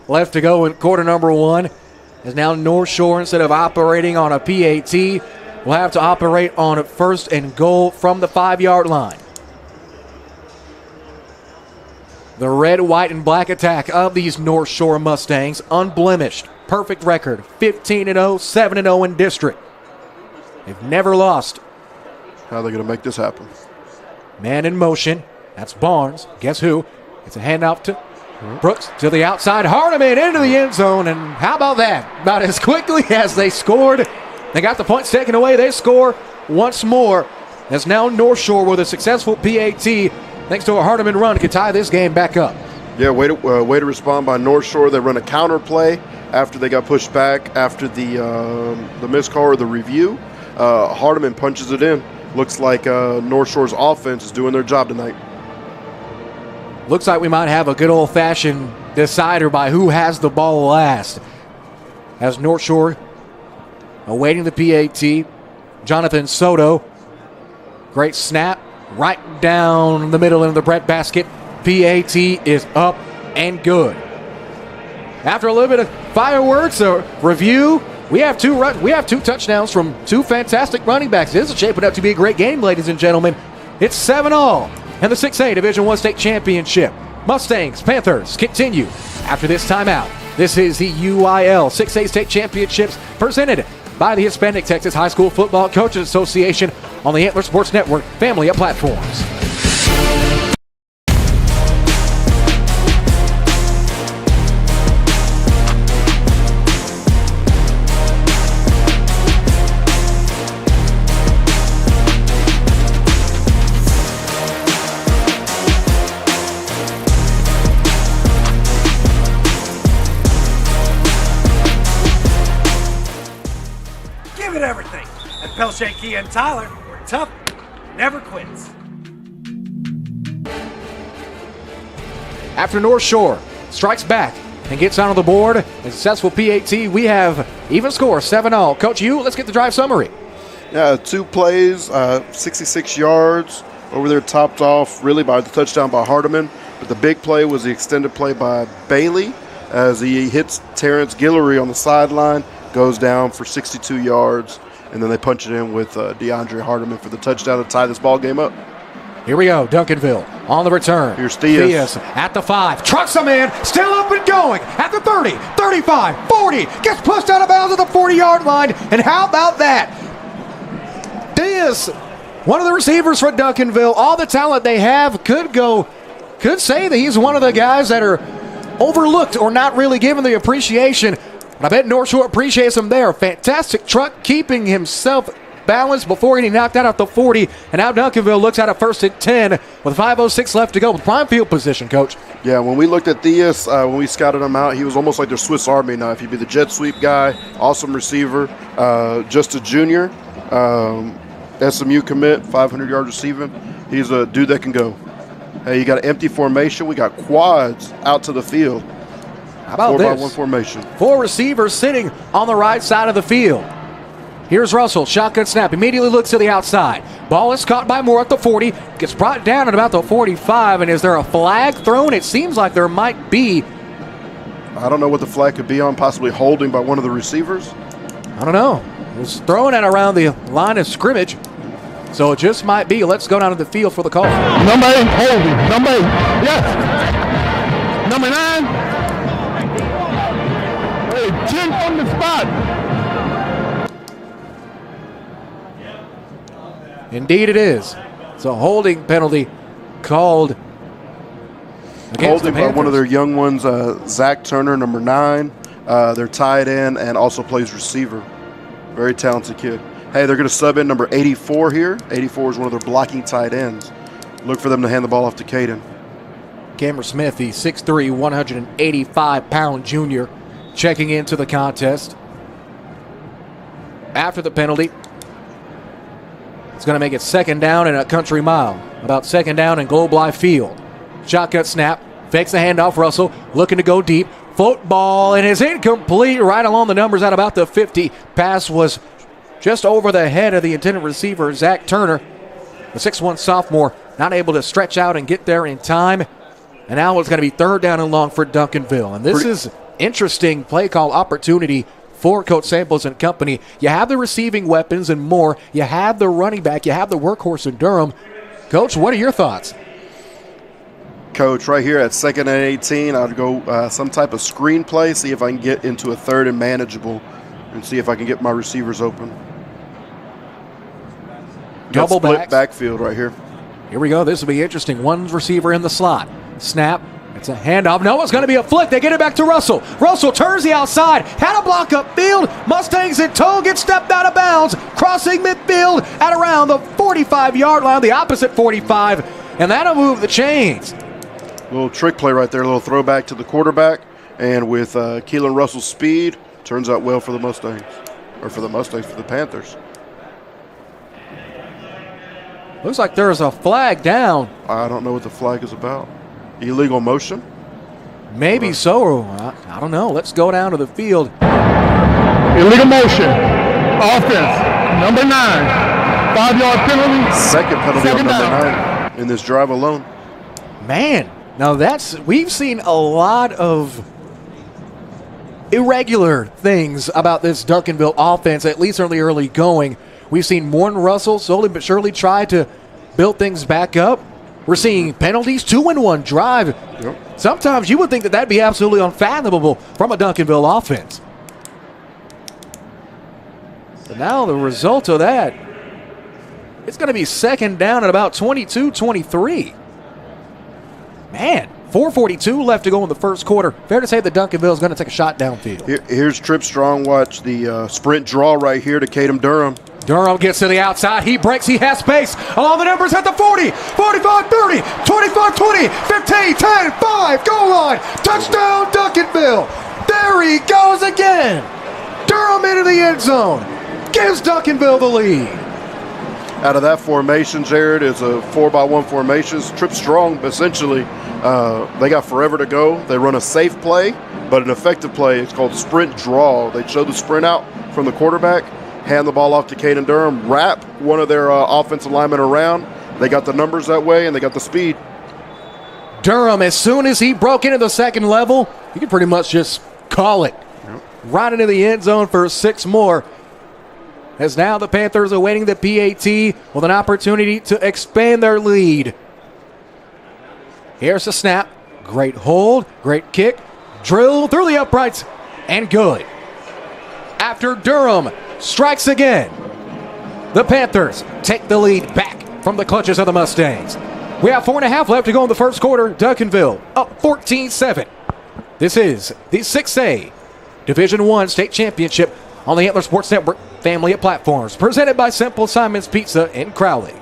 Speaker 1: left to go in quarter number 1. As now North Shore, instead of operating on a PAT, will have to operate on 1st and goal from the 5-yard line. The red, white, and black attack of these North Shore Mustangs, unblemished. Perfect record, 15-0, 7-0 in district. They've never lost.
Speaker 2: How are they going to make this happen?
Speaker 1: Man in motion. That's Barnes. Guess who? It's a handoff to Brooks to the outside. Hardiman into the end zone. And how about that? About as quickly as they scored. They got the points taken away. They score once more. As now Northshore with a successful PAT thanks to a Hardiman run can tie this game back up.
Speaker 2: Yeah, way to respond by Northshore. They run a counter play after they got pushed back after the missed call or the review. Hardiman punches it in. Looks like Northshore's offense is doing their job tonight.
Speaker 1: Looks like we might have a good old-fashioned decider by who has the ball last. As Northshore awaiting the PAT, Jonathan Soto. Great snap right down the middle of the breadbasket. PAT is up and good. After a little bit of fireworks, a review, we have two touchdowns from two fantastic running backs. This is shaping up to be a great game, ladies and gentlemen. It's 7-all in the 6A Division I State Championship. Mustangs, Panthers continue after this timeout. This is the UIL 6A State Championships presented by the Hispanic Texas High School Football Coaches Association on the Antler Sports Network family of platforms.
Speaker 9: Pelshake and Tyler, we're tough, never quits.
Speaker 1: After Northshore strikes back and gets onto the board, a successful PAT, we have even score, 7-all. Coach Hugh, let's get the drive summary.
Speaker 2: Yeah, 2 plays, 66 yards over there, topped off really by the touchdown by Hardiman. But the big play was the extended play by Bailey as he hits Terrence Guillory on the sideline, goes down for 62 yards. And then they punch it in with DeAndre Hardiman for the touchdown to tie this ball game up.
Speaker 1: Here we go, Duncanville on the return.
Speaker 2: Here's Theus
Speaker 1: at the 5, trucks him in, still up and going at the 30, 35, 40, gets pushed out of bounds at the 40-yard line. And how about that? Theus, one of the receivers for Duncanville, all the talent they have, could say that he's one of the guys that are overlooked or not really given the appreciation. I bet Northshore appreciates him there. Fantastic truck, keeping himself balanced before getting knocked out at the 40. And now Duncanville looks at a 1st and 10 with 5:06 left to go with prime field position, Coach.
Speaker 2: Yeah, when we looked at Theus, when we scouted him out, he was almost like their Swiss Army knife. He'd be the jet sweep guy, awesome receiver, just a junior, SMU commit, 500-yard receiving. He's a dude that can go. Hey, you got an empty formation. We got quads out to the field.
Speaker 1: How about
Speaker 2: 4-by-1 formation.
Speaker 1: 4 receivers sitting on the right side of the field. Here's Russell, shotgun snap, immediately looks to the outside. Ball is caught by Moore at the 40, gets brought down at about the 45, and is there a flag thrown? It seems like there might be.
Speaker 2: I don't know what the flag could be on, possibly holding by one of the receivers.
Speaker 1: I don't know. It was thrown at around the line of scrimmage, so it just might be. Let's go down to the field for the call.
Speaker 8: Number 8, holding. Number 8, yes. Number 9. 10 on the spot.
Speaker 1: Indeed it is. It's a holding penalty called against
Speaker 2: holding by one of their young ones, Zach Turner, number 9. They're tied in and also plays receiver. Very talented kid. Hey, they're going to sub in number 84 here. 84 is one of their blocking tight ends. Look for them to hand the ball off to Caden.
Speaker 1: Cameron Smith, the 6'3", 185-pound junior, checking into the contest. After the penalty, it's going to make it 2nd down and a country mile. About 2nd down and Globe Life Field. Shotgun snap, fakes the handoff. Russell looking to go deep. Football, and is incomplete right along the numbers at about the 50. Pass was just over the head of the intended receiver, Zach Turner. The 6'1 sophomore not able to stretch out and get there in time. And now it's going to be 3rd down and long for Duncanville. And this is interesting play call opportunity for Coach Samples and company. You have the receiving weapons and more. You have the running back. You have the workhorse in Durham. Coach, what are your thoughts?
Speaker 2: Coach, right here at 2nd and 18, I'd go some type of screen play, see if I can get into a 3rd and manageable, and see if I can get my receivers open.
Speaker 1: Double
Speaker 2: split
Speaker 1: backs.
Speaker 2: Backfield right here.
Speaker 1: Here we go. This will be interesting. One receiver in the slot. Snap. It's a handoff. No, it's going to be a flick. They get it back to Russell. Russell turns the outside. Had a block upfield. Mustangs in tow. Get stepped out of bounds. Crossing midfield at around the 45-yard line, the opposite 45. And that'll move the chains.
Speaker 2: Little trick play right there. A little throwback to the quarterback. And with Keelan Russell's speed, turns out well for the Mustangs. Or for the Panthers.
Speaker 1: Looks like there's a flag down.
Speaker 2: I don't know what the flag is about. Illegal motion?
Speaker 1: Maybe so. I don't know. Let's go down to the field.
Speaker 8: Illegal motion. Offense. Number 9. 5-yard penalty.
Speaker 2: Second penalty on
Speaker 8: Second
Speaker 2: number
Speaker 8: down.
Speaker 2: 9 in this drive alone.
Speaker 1: Man, now we've seen a lot of irregular things about this Duncanville offense, at least early going. We've seen Morton Russell slowly but surely try to build things back up. We're seeing penalties, 2-in-1 drive.
Speaker 2: Yep.
Speaker 1: Sometimes you would think that that'd be absolutely unfathomable from a Duncanville offense. But now the result of that, it's going to be second down at about 22-23. Man, 4:42 left to go in the first quarter. Fair to say that Duncanville is going to take a shot downfield.
Speaker 2: Here's Tripp Strong. Watch the sprint draw right here to Caden Durham.
Speaker 1: Durham gets to the outside. He breaks. He has space. Along the numbers at the 40, 45, 30, 25, 20, 15, 10, 5. Goal line. Touchdown, Duncanville. There he goes again. Durham into the end zone. Gives Duncanville the lead.
Speaker 2: Out of that formation, Jared, is a 4x1 formation. Tripp Strong, essentially, they got forever to go. They run a safe play, but an effective play. It's called sprint draw. They show the sprint out from the quarterback, hand the ball off to Caden Durham, wrap one of their offensive linemen around. They got the numbers that way, and they got the speed.
Speaker 1: Durham, as soon as he broke into the second level, you could pretty much just call it.
Speaker 2: Yep.
Speaker 1: Right into the end zone for 6 more. As now the Panthers awaiting the PAT with an opportunity to expand their lead. Here's the snap. Great hold, great kick, drill through the uprights, and good. After Durham strikes again, the Panthers take the lead back from the clutches of the Mustangs. We have 4.5 left to go in the first quarter. Duncanville up 14-7. This is the 6A Division I State Championship on the Antler Sports Network family of platforms, presented by Simple Simon's Pizza in Crowley.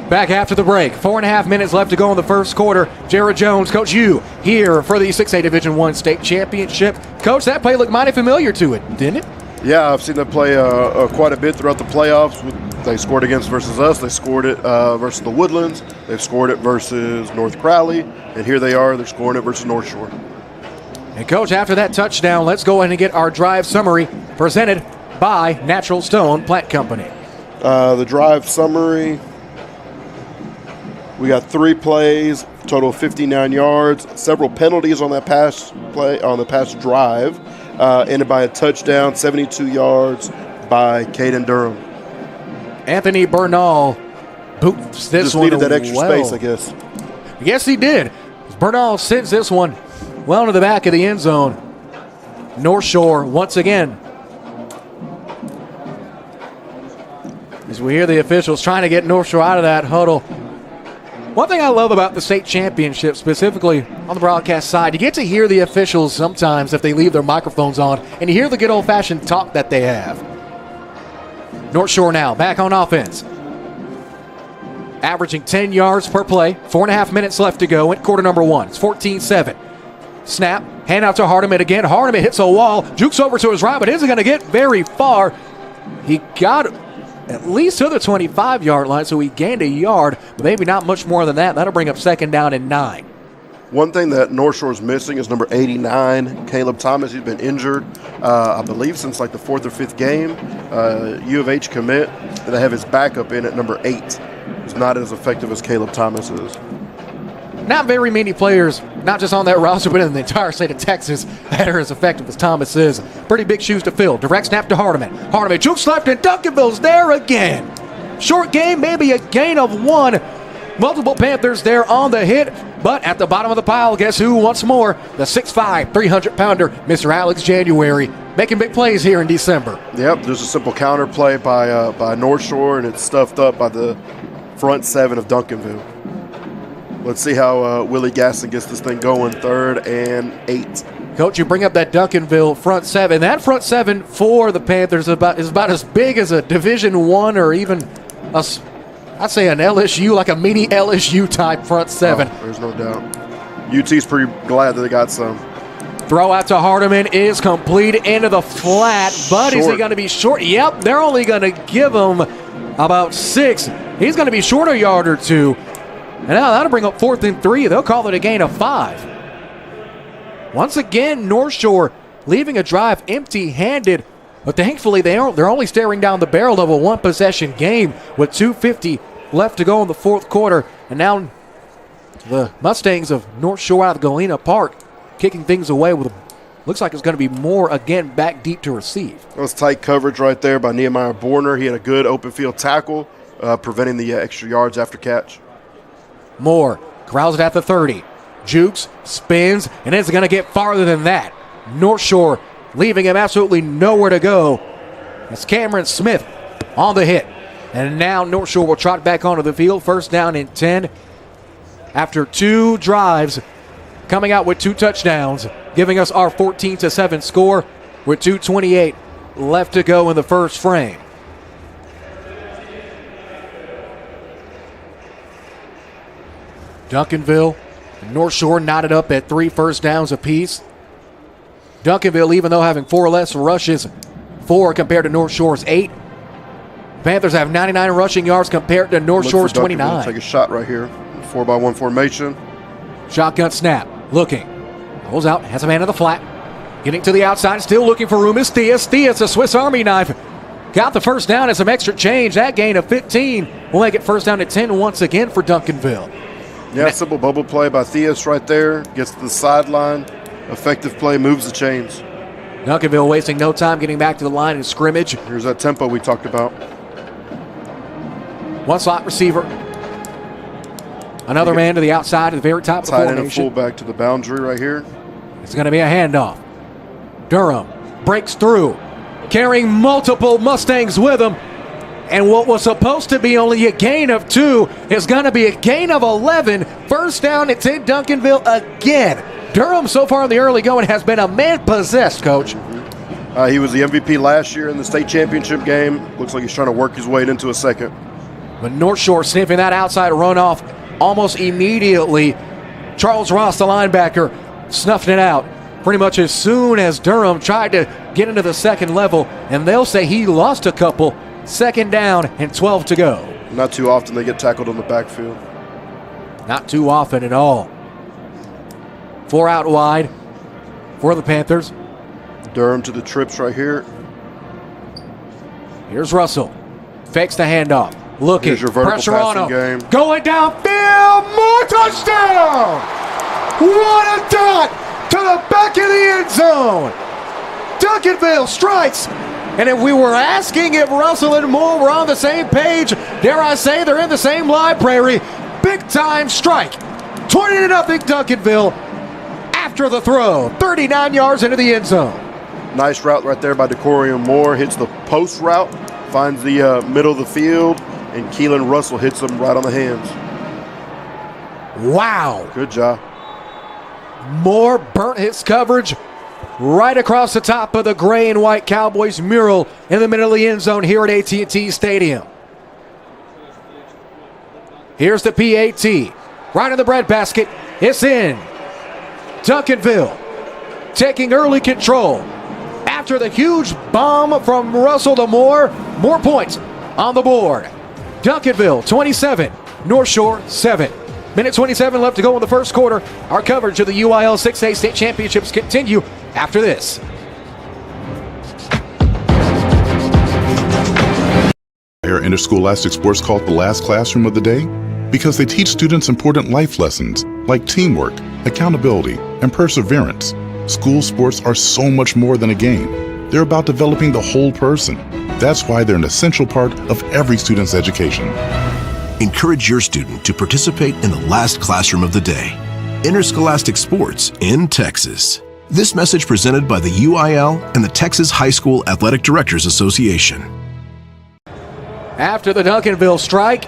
Speaker 1: Back after the break. 4.5 minutes left to go in the first quarter. Jared Jones, Coach U, here for the 6A Division I State Championship. Coach, that play looked mighty familiar to it, didn't it?
Speaker 2: Yeah, I've seen them play quite a bit throughout the playoffs. They scored against versus us. They scored it versus the Woodlands. They've scored it versus North Crowley. And here they are. They're scoring it versus Northshore.
Speaker 1: And, Coach, after that touchdown, let's go ahead and get our drive summary presented by Natural Stone Plant Company.
Speaker 2: The drive summary. We got 3 plays, total of 59 yards, several penalties on that pass play, on the pass drive, ended by a touchdown, 72 yards by Caden Durham.
Speaker 1: Anthony Bernal boots this
Speaker 2: Just
Speaker 1: one
Speaker 2: needed that extra
Speaker 1: well.
Speaker 2: space, I guess.
Speaker 1: Yes, he did. Bernal sends this one well into the back of the end zone. Northshore once again. As we hear the officials trying to get Northshore out of that huddle. One thing I love about the state championship, specifically on the broadcast side, you get to hear the officials sometimes if they leave their microphones on, and you hear the good old-fashioned talk that they have. Northshore now back on offense. Averaging 10 yards per play. 4.5 minutes left to go in quarter number 1. It's 14-7. Snap, hand out to Hardeman again. Hardeman hits a wall, jukes over to his right, but isn't going to get very far. He got at least to the 25-yard line, so he gained a yard, but maybe not much more than that. That'll bring up second down and 9.
Speaker 2: One thing that Northshore is missing is number 89, Caleb Thomas. He's been injured, I believe, since like the 4th or 5th game. U of H commit, and they have his backup in at number 8. He's not as effective as Caleb Thomas is.
Speaker 1: not very many players, not just on that roster, but in the entire state of Texas, that are as effective as Thomas is. Pretty big shoes to fill. Direct snap to Hardiman. Hardiman jukes left, and Duncanville's there again. Short game, maybe a gain of 1. Multiple Panthers there on the hit, but at the bottom of the pile, guess who once more? The 6'5", 300-pounder, Mr. Alex January, making big plays here in December.
Speaker 2: Yep, there's a simple counter play by Northshore, and it's stuffed up by the front 7 of Duncanville. Let's see how Willie Gaston gets this thing going, 3rd and 8.
Speaker 1: Coach, you bring up that Duncanville front 7. That front 7 for the Panthers is about as big as a Division I or even I'd say an LSU, like a mini LSU type front 7.
Speaker 2: Oh, there's no doubt. UT's pretty glad that they got some.
Speaker 1: Throw out to Hardiman is complete into the flat, but is he going to be short? Yep, they're only going to give him about 6. He's going to be short a yard or 2. And now that'll bring up 4th and 3. They'll call it a gain of 5. Once again, Northshore leaving a drive empty-handed, but thankfully they're only staring down the barrel of a one-possession game with 2:50 left to go in the 4th quarter. And now the Mustangs of Northshore out of Galena Park kicking things away with looks like it's going to be more again back deep to receive.
Speaker 2: That was tight coverage right there by Nehemiah Borner. He had a good open field tackle, preventing the extra yards after catch.
Speaker 1: Moore corrals it at the 30. Jukes, spins, and it's going to get farther than that. Northshore leaving him absolutely nowhere to go. It's Cameron Smith on the hit. And now Northshore will trot back onto the field. 1st down and 10. After 2 drives, coming out with 2 touchdowns, giving us our 14-7 score with 2:28 left to go in the first frame. Duncanville and Northshore knotted up at 3 first downs apiece. Duncanville, even though having 4 less rushes, 4 compared to Northshore's 8. Panthers have 99 rushing yards compared to Northshore's 29.
Speaker 2: Take a shot right here. 4-by-1 formation.
Speaker 1: Shotgun snap. Looking. Rolls out. Has a man in the flat. Getting to the outside. Still looking for room is Theus. Theus, a Swiss Army knife. Got the first down as some extra change. That gain of 15 will make it 1st down and 10 once again for Duncanville.
Speaker 2: Yeah, simple bubble play by Theus right there. Gets to the sideline. Effective play, moves the chains.
Speaker 1: Duncanville wasting no time getting back to the line of scrimmage.
Speaker 2: Here's that tempo we talked about.
Speaker 1: 1 slot receiver. Another man to the outside at the very top of the
Speaker 2: formation. Tight end and fullback to the boundary right here.
Speaker 1: It's going to be a handoff. Durham breaks through, carrying multiple Mustangs with him. And what was supposed to be only a gain of 2 is going to be a gain of 11. 1st down, it's in Duncanville again. Durham, so far in the early going, has been a man-possessed, Coach.
Speaker 2: He was the MVP last year in the state championship game. Looks like he's trying to work his way into a 2nd.
Speaker 1: But Northshore sniffing that outside runoff almost immediately. Charles Ross, the linebacker, snuffed it out pretty much as soon as Durham tried to get into the 2nd level. And they'll say he lost a couple. 2nd down and 12 to go.
Speaker 2: Not too often they get tackled on the backfield.
Speaker 1: Not too often at all. 4 out wide for the Panthers.
Speaker 2: Durham to the trips right here.
Speaker 1: Here's Russell. Fakes the handoff. Looking.
Speaker 2: Here's your vertical
Speaker 1: pressure on him.
Speaker 2: Game.
Speaker 1: Going downfield. More touchdown. What a dot to the back of the end zone. Duncanville strikes. And if we were asking if Russell and Moore were on the same page, dare I say they're in the same library. Big time strike. 20-0 Duncanville after the throw. 39 yards into the end zone.
Speaker 2: Nice route right there by Decorium Moore. Hits the post route, finds the middle of the field, and Keelan Russell hits him right on the hands.
Speaker 1: Wow.
Speaker 2: Good job.
Speaker 1: Moore burnt his coverage right across the top of the gray and white Cowboys mural in the middle of the end zone here at AT&T Stadium. Here's the PAT. Right in the breadbasket. It's in. Duncanville taking early control. After the huge bomb from Russell to Moore, more points on the board. Duncanville 27, Northshore 7. Minute 27 left to go in the first quarter. Our coverage of the UIL 6A State Championships continue after this.
Speaker 4: Why are interscholastic sports called the last classroom of the day? Because they teach students important life lessons, like teamwork, accountability, and perseverance. School sports are so much more than a game. They're about developing the whole person. That's why they're an essential part of every student's education.
Speaker 5: Encourage your student to participate in the last classroom of the day. Interscholastic sports in Texas. This message presented by the UIL and the Texas High School Athletic Directors Association.
Speaker 1: After the Duncanville strike,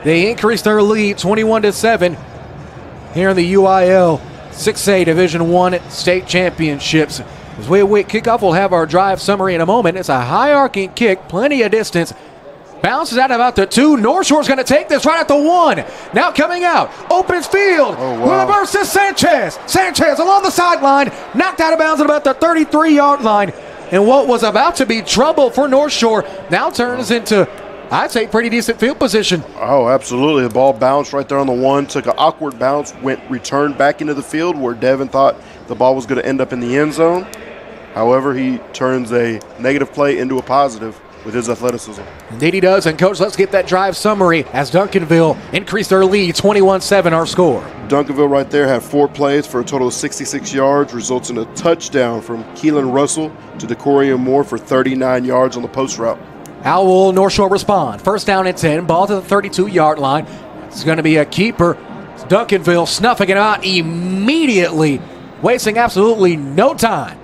Speaker 1: they increased their lead 21-7 here in the UIL 6A Division I state championships. As we await kickoff, we'll have our drive summary in a moment. It's a high arcing kick, plenty of distance. Bounces out about the 2. Northshore's going to take this right at the 1. Now coming out. Opens field. Versus Sanchez. Sanchez along the sideline. Knocked out of bounds at about the 33-yard line. And what was about to be trouble for Northshore now turns into, I'd say, pretty decent field position.
Speaker 2: Oh, absolutely. The ball bounced right there on the 1. Took an awkward bounce. Returned back into the field where Devin thought the ball was going to end up in the end zone. However, he turns a negative play into a positive with his athleticism.
Speaker 1: Indeed he does. And, Coach, let's get that drive summary as Duncanville increased their lead 21-7, our score.
Speaker 2: Duncanville right there had 4 plays for a total of 66 yards, results in a touchdown from Keelan Russell to Decorian Moore for 39 yards on the post route.
Speaker 1: How will Northshore respond? First down and 10, ball to the 32-yard line. It's going to be a keeper. It's Duncanville snuffing it out immediately, wasting absolutely no time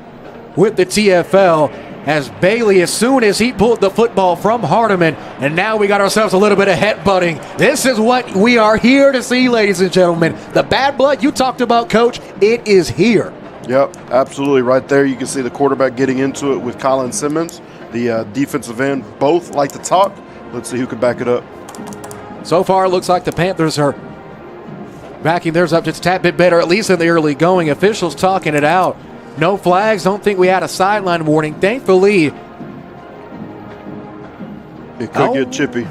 Speaker 1: with the TFL. As Bailey, as soon as he pulled the football from Hardiman, and now we got ourselves a little bit of headbutting. This is what we are here to see, ladies and gentlemen. The bad blood you talked about, Coach, it is here.
Speaker 2: Yep, absolutely. Right there, you can see the quarterback getting into it with Colin Simmons. The defensive end both like to talk. Let's see who can back it up.
Speaker 1: So far, it looks like the Panthers are backing theirs up just a tad bit better, at least in the early going. Officials talking it out. No flags. Don't think we had a sideline warning. Thankfully,
Speaker 2: it could get chippy. See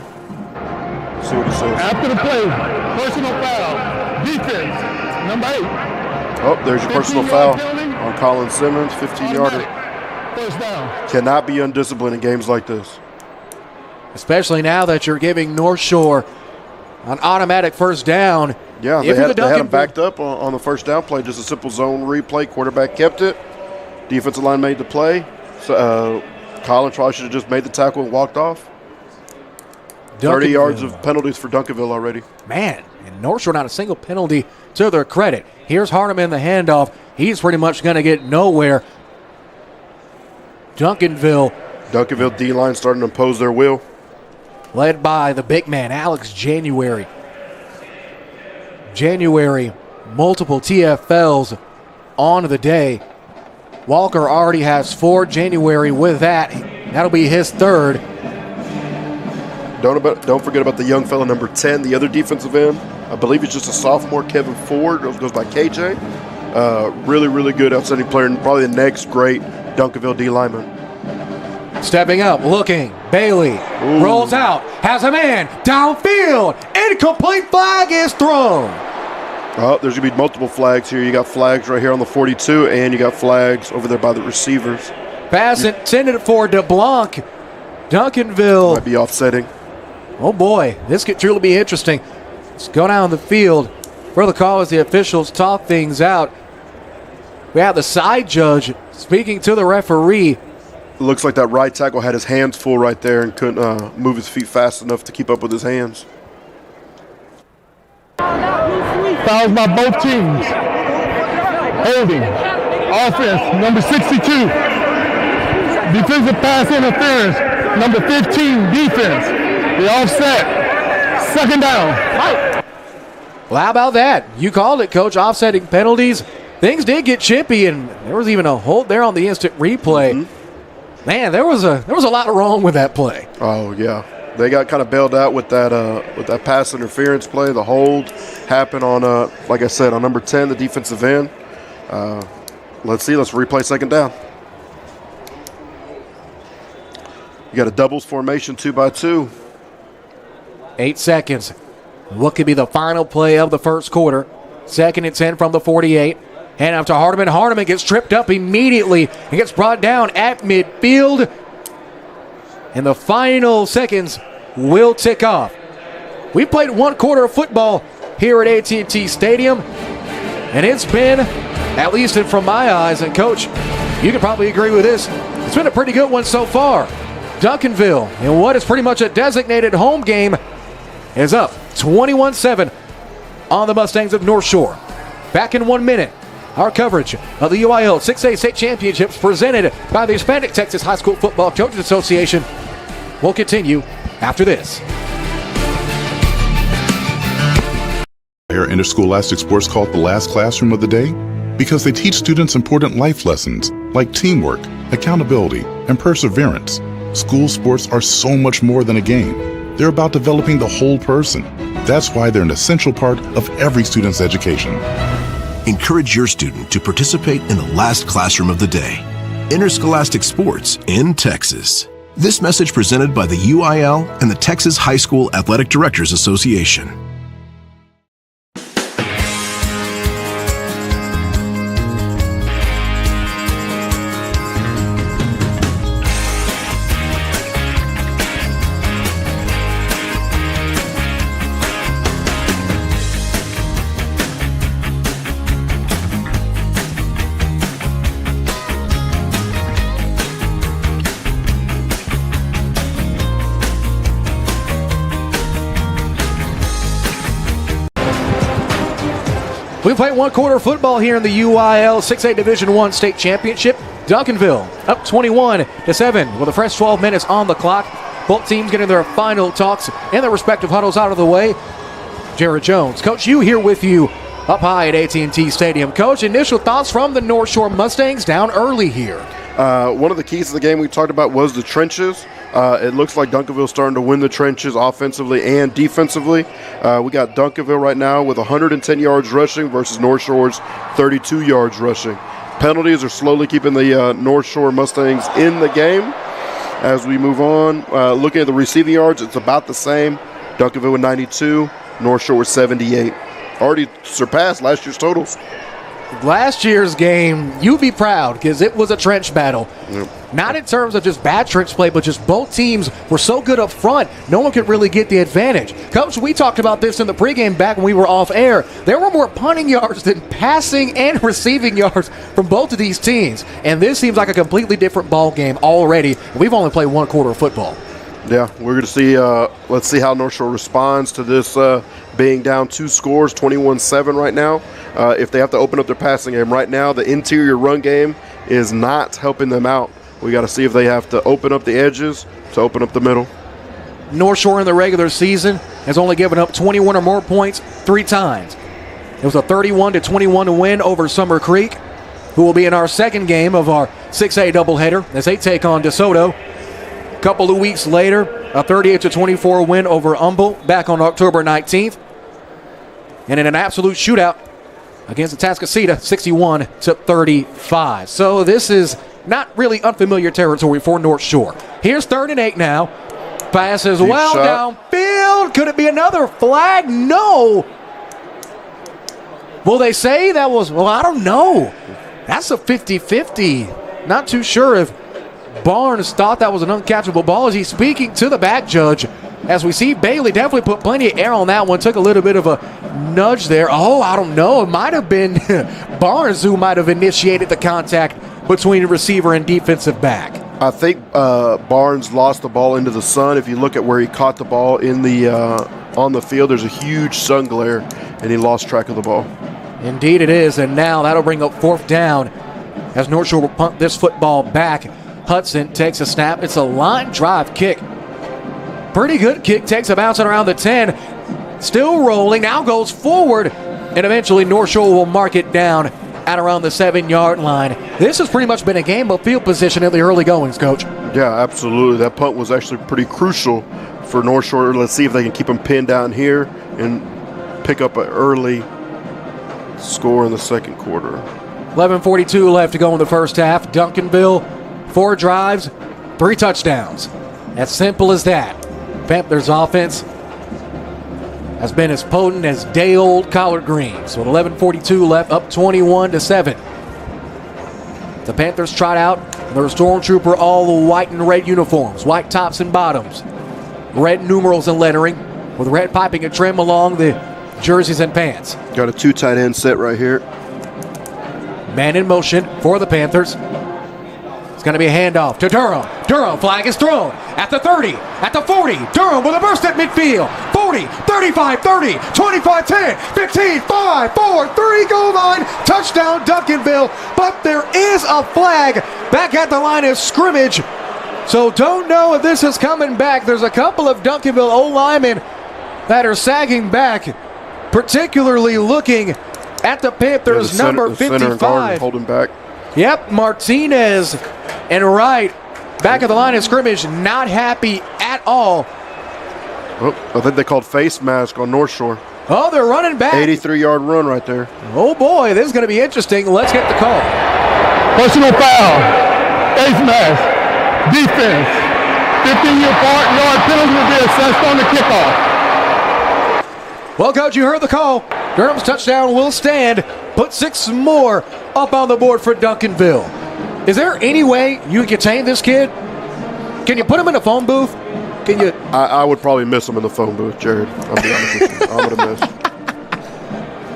Speaker 2: what it says.
Speaker 8: After the play, personal foul, defense, number 8.
Speaker 2: Oh, there's your personal foul on Colin Simmons, 15-yarder.
Speaker 8: First down.
Speaker 2: Cannot be undisciplined in games like this.
Speaker 1: Especially now that you're giving Northshore an automatic first down.
Speaker 2: Yeah, they had him backed up on the first down play. Just a simple zone replay. Quarterback kept it. Defensive line made the play. So Colin probably should have just made the tackle and walked off. 30 yards of penalties for Duncanville already.
Speaker 1: Man, and Northshore not a single penalty to their credit. Here's Hardiman, the handoff. He's pretty much going to get nowhere. Duncanville
Speaker 2: D-line starting to impose their will.
Speaker 1: Led by the big man, Alex January. Multiple TFLs on the day. Walker already has 4. January with that. That'll be his 3rd.
Speaker 2: Don't forget about the young fella, number 10, the other defensive end. I believe he's just a sophomore, Kevin Ford. Goes by KJ. Really, really good outstanding player, and probably the next great Duncanville D lineman.
Speaker 1: Stepping up, looking. Bailey rolls out, has a man downfield. Incomplete, flag is thrown.
Speaker 2: Oh, there's going to be multiple flags here. You got flags right here on the 42, and you got flags over there by the receivers.
Speaker 1: Pass intended for DeBlanc. Duncanville
Speaker 2: might be offsetting.
Speaker 1: Oh boy, this could truly be interesting. Let's go down the field. For the call as the officials talk things out. We have the side judge speaking to the referee.
Speaker 2: It looks like that right tackle had his hands full right there and couldn't move his feet fast enough to keep up with his hands.
Speaker 8: Fouls by both teams. Holding. Offense, number 62. Defensive pass interference, number 15, defense. The offset. Second down.
Speaker 1: Well, how about that? You called it, Coach. Offsetting penalties. Things did get chippy, and there was even a hold there on the instant replay. Mm-hmm. Man, there was a lot wrong with that play.
Speaker 2: Oh, yeah. They got kind of bailed out with that pass interference play. The hold happened on, like I said, on number 10, the defensive end. Let's see. Let's replay second down. You got a doubles formation, 2-by-2.
Speaker 1: 8 seconds. What could be the final play of the first quarter? 2nd and 10 from the 48. Hand off to Hardiman. Hardiman gets tripped up immediately and gets brought down at midfield. And the final seconds will tick off. We've played one quarter of football. here at AT&T Stadium. And it's been, at least from my eyes, and Coach, you can probably agree with this, it's been a pretty good one so far. Duncanville, in what is pretty much a designated home game, is up 21-7 on the Mustangs of Northshore. Back in 1 minute, our coverage of the UIL 6A State Championships presented by the Hispanic Texas High School Football Coaches Association will continue after this.
Speaker 4: Why are interscholastic sports called the last classroom of the day? Because they teach students important life lessons like teamwork, accountability, and perseverance. School sports are so much more than a game. They're about developing the whole person. That's why they're an essential part of every student's education.
Speaker 5: Encourage your student to participate in the last classroom of the day. Interscholastic sports in Texas. This message presented by the UIL and the Texas High School Athletic Directors Association.
Speaker 1: We play one quarter football here in the UIL 6A Division I State Championship. Duncanville up 21-7 with a fresh 12 minutes on the clock. Both teams getting their final talks in their respective huddles out of the way. Jared Jones, Coach, you here with you up high at AT&T Stadium. Coach, initial thoughts from the North Shore Mustangs down early here.
Speaker 2: One of the keys to the game we talked about was the trenches. It looks like Duncanville's starting to win the trenches offensively and defensively. We got Duncanville right now with 110 yards rushing versus North Shore's 32 yards rushing. Penalties are slowly keeping the North Shore Mustangs in the game. As we move on, looking at the receiving yards, it's about the same. Duncanville with 92, North Shore with 78. Already surpassed last year's totals.
Speaker 1: Last year's game, you'd be proud because it was a trench battle.
Speaker 2: Yep.
Speaker 1: Not in terms of just bad trench play, but just both teams were so good up front, no one could really get the advantage. Coach, we talked about this in the pregame back when we were off air. There were more punting yards than passing and receiving yards from both of these teams. And this seems like a completely different ball game already. We've only played one quarter of football.
Speaker 2: Yeah, we're going to see, let's see how North Shore responds to this being down 2 scores, 21-7 right now. If they have to open up their passing game right now, the interior run game is not helping them out. We got to see if they have to open up the edges to open up the middle.
Speaker 1: North Shore in the regular season has only given up 21 or more points 3 times. It was a 31-21 win over Summer Creek, who will be in our second game of our 6A doubleheader as they take on DeSoto. A couple of weeks later, a 38-24 win over Humboldt back on October 19th. And in an absolute shootout against Atascocita, 61-35. So this is not really unfamiliar territory for North Shore. Here's 3rd and 8 now. Pass as well downfield. Could it be another flag? No. Will they say that was, well, I don't know. That's a 50-50. Not too sure if Barnes thought that was an uncatchable ball as he's speaking to the back judge. As we see, Bailey definitely put plenty of air on that one. Took a little bit of a nudge there. Oh, I don't know. It might have been Barnes who might have initiated the contact between receiver and defensive back.
Speaker 2: I think Barnes lost the ball into the sun. If you look at where he caught the ball in the on the field, there's a huge sun glare, and he lost track of the ball.
Speaker 1: Indeed it is, and now that'll bring up 4th down as North Shore will punt this football back. Hudson takes a snap. It's a line drive kick. Pretty good kick. Takes a bounce around the 10. Still rolling. Now goes forward. And eventually North Shore will mark it down at around the 7-yard line. This has pretty much been a game of field position in the early goings, Coach.
Speaker 2: Yeah, absolutely. That punt was actually pretty crucial for North Shore. Let's see if they can keep them pinned down here and pick up an early score in the second quarter.
Speaker 1: 11:42 left to go in the first half. Duncanville, 4 drives, 3 touchdowns. As simple as that. Panthers offense has been as potent as day-old collard greens. With 11:42 left, up 21-7. The Panthers trot out their Stormtrooper all white and red uniforms, white tops and bottoms, red numerals and lettering, with red piping and trim along the jerseys and pants.
Speaker 2: Got a 2 tight end set right here.
Speaker 1: Man in motion for the Panthers. It's going to be a handoff to Durham. Durham, flag is thrown at the 30, at the 40. Durham with a burst at midfield. 40, 35, 30, 25, 10, 15, 5, 4, 3, goal line. Touchdown, Duncanville. But there is a flag back at the line of scrimmage. So don't know if this is coming back. There's a couple of Duncanville O-linemen that are sagging back, particularly looking at the Panthers, number 55.
Speaker 2: Holding back.
Speaker 1: Yep, Martinez and Wright back at the line of scrimmage, not happy at all.
Speaker 2: Oh, I think they called face mask on Northshore.
Speaker 1: Oh, they're running back.
Speaker 2: 83-yard run right there.
Speaker 1: Oh, boy, this is going to be interesting. Let's get the call.
Speaker 8: Personal foul. Face mask. Defense. 15-yard penalty will be assessed on the kickoff.
Speaker 1: Well, Coach, you heard the call. Durham's touchdown will stand. Put 6 more up on the board for Duncanville. Is there any way you can contain this kid? Can you put him in a phone booth? Can you?
Speaker 2: I would probably miss him in the phone booth, Jared. I'll be honest with you. I would have missed.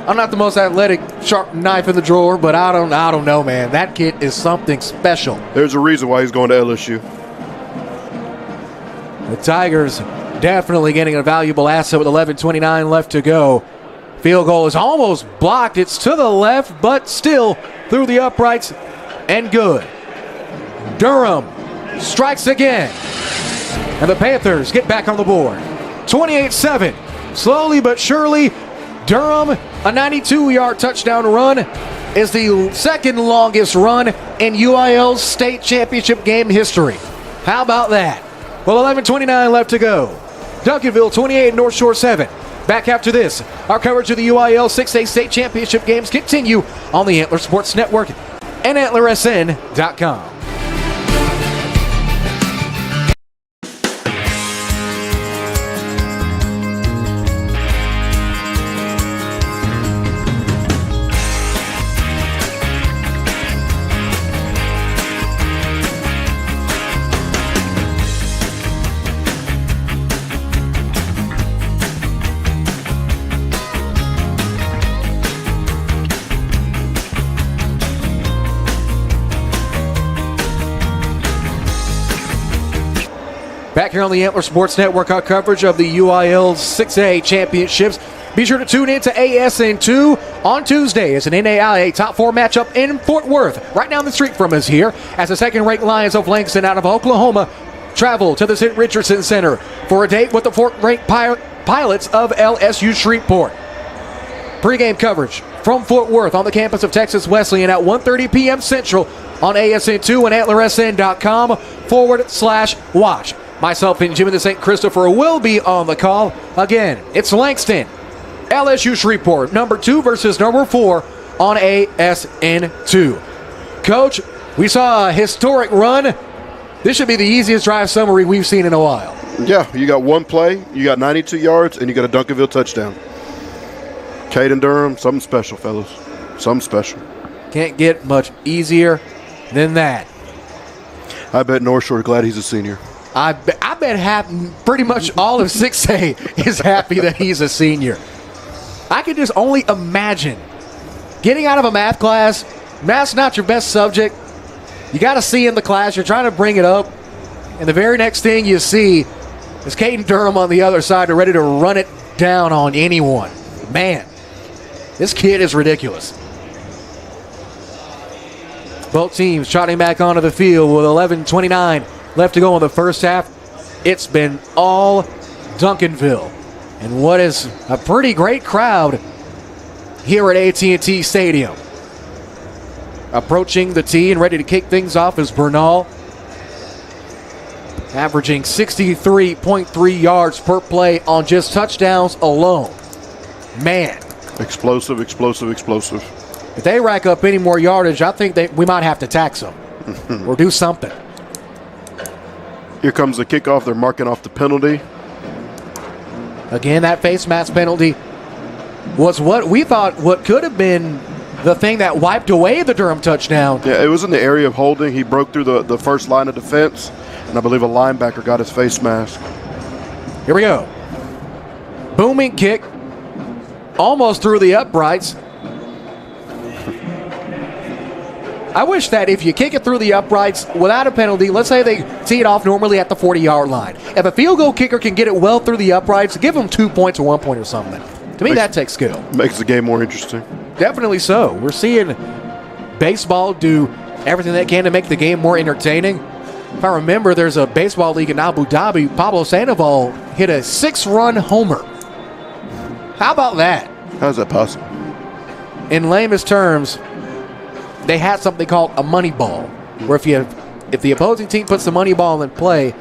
Speaker 1: I'm not the most athletic, sharp knife in the drawer, but I don't know, man. That kid is something special.
Speaker 2: There's a reason why he's going to LSU.
Speaker 1: The Tigers definitely getting a valuable asset with 11:29 left to go. Field goal is almost blocked. It's to the left, but still through the uprights and good. Durham strikes again. And the Panthers get back on the board. 28-7. Slowly but surely, Durham, a 92-yard touchdown run, is the second longest run in UIL's state championship game history. How about that? Well, 11:29 left to go. Duncanville 28, Northshore 7. Back after this, our coverage of the UIL 6A state championship games continue on the Antler Sports Network and AntlerSN.com. Back here on the Antler Sports Network, our coverage of the UIL 6A championships. Be sure to tune in to ASN2 on Tuesday. It's an NAIA Top 4 matchup in Fort Worth, right down the street from us here, as the second-ranked Lions of Langston out of Oklahoma travel to the St. Richardson Center for a date with the fourth-ranked pilots of LSU Shreveport. Pre-game coverage from Fort Worth on the campus of Texas Wesleyan at 1:30 p.m. Central on ASN2 and AntlerSN.com/watch. Myself and Jimmy the St. Christopher will be on the call. Again, it's Langston, LSU Shreveport, number 2 versus number 4 on ASN2. Coach, we saw a historic run. This should be the easiest drive summary we've seen in a while.
Speaker 2: Yeah, you got one play, you got 92 yards, and you got a Duncanville touchdown. Caden Durham, something special, fellas. Something special.
Speaker 1: Can't get much easier than that.
Speaker 2: I bet Northshore glad he's a senior.
Speaker 1: I bet pretty much all of 6A is happy that he's a senior. I can just only imagine getting out of a math class. Math's not your best subject. You got a C in the class. You're trying to bring it up. And the very next thing you see is Caden Durham on the other side ready to run it down on anyone. Man, this kid is ridiculous. Both teams trotting back onto the field with 11:29 left to go in the first half. It's been all Duncanville. And what is a pretty great crowd here at AT&T Stadium. Approaching the tee and ready to kick things off is Bernal. Averaging 63.3 yards per play on just touchdowns alone. Man.
Speaker 2: Explosive, explosive, explosive.
Speaker 1: If they rack up any more yardage, I think we might have to tax them or do something.
Speaker 2: Here comes the kickoff. They're marking off the penalty.
Speaker 1: Again, that face mask penalty was what we thought what could have been the thing that wiped away the Durham touchdown.
Speaker 2: Yeah, it was in the area of holding. He broke through the first line of defense, and I believe a linebacker got his face mask.
Speaker 1: Here we go. Booming kick almost through the uprights. I wish that if you kick it through the uprights without a penalty, let's say they tee it off normally at the 40-yard line. If a field goal kicker can get it well through the uprights, give them 2 points or 1 point or something. To me, that takes skill.
Speaker 2: Makes the game more interesting.
Speaker 1: Definitely so. We're seeing baseball do everything they can to make the game more entertaining. If I remember, there's a baseball league in Abu Dhabi. Pablo Sandoval hit a 6-run homer. How about that?
Speaker 2: How's that possible?
Speaker 1: In lamest terms, they had something called a money ball, where if the opposing team puts the money ball in play,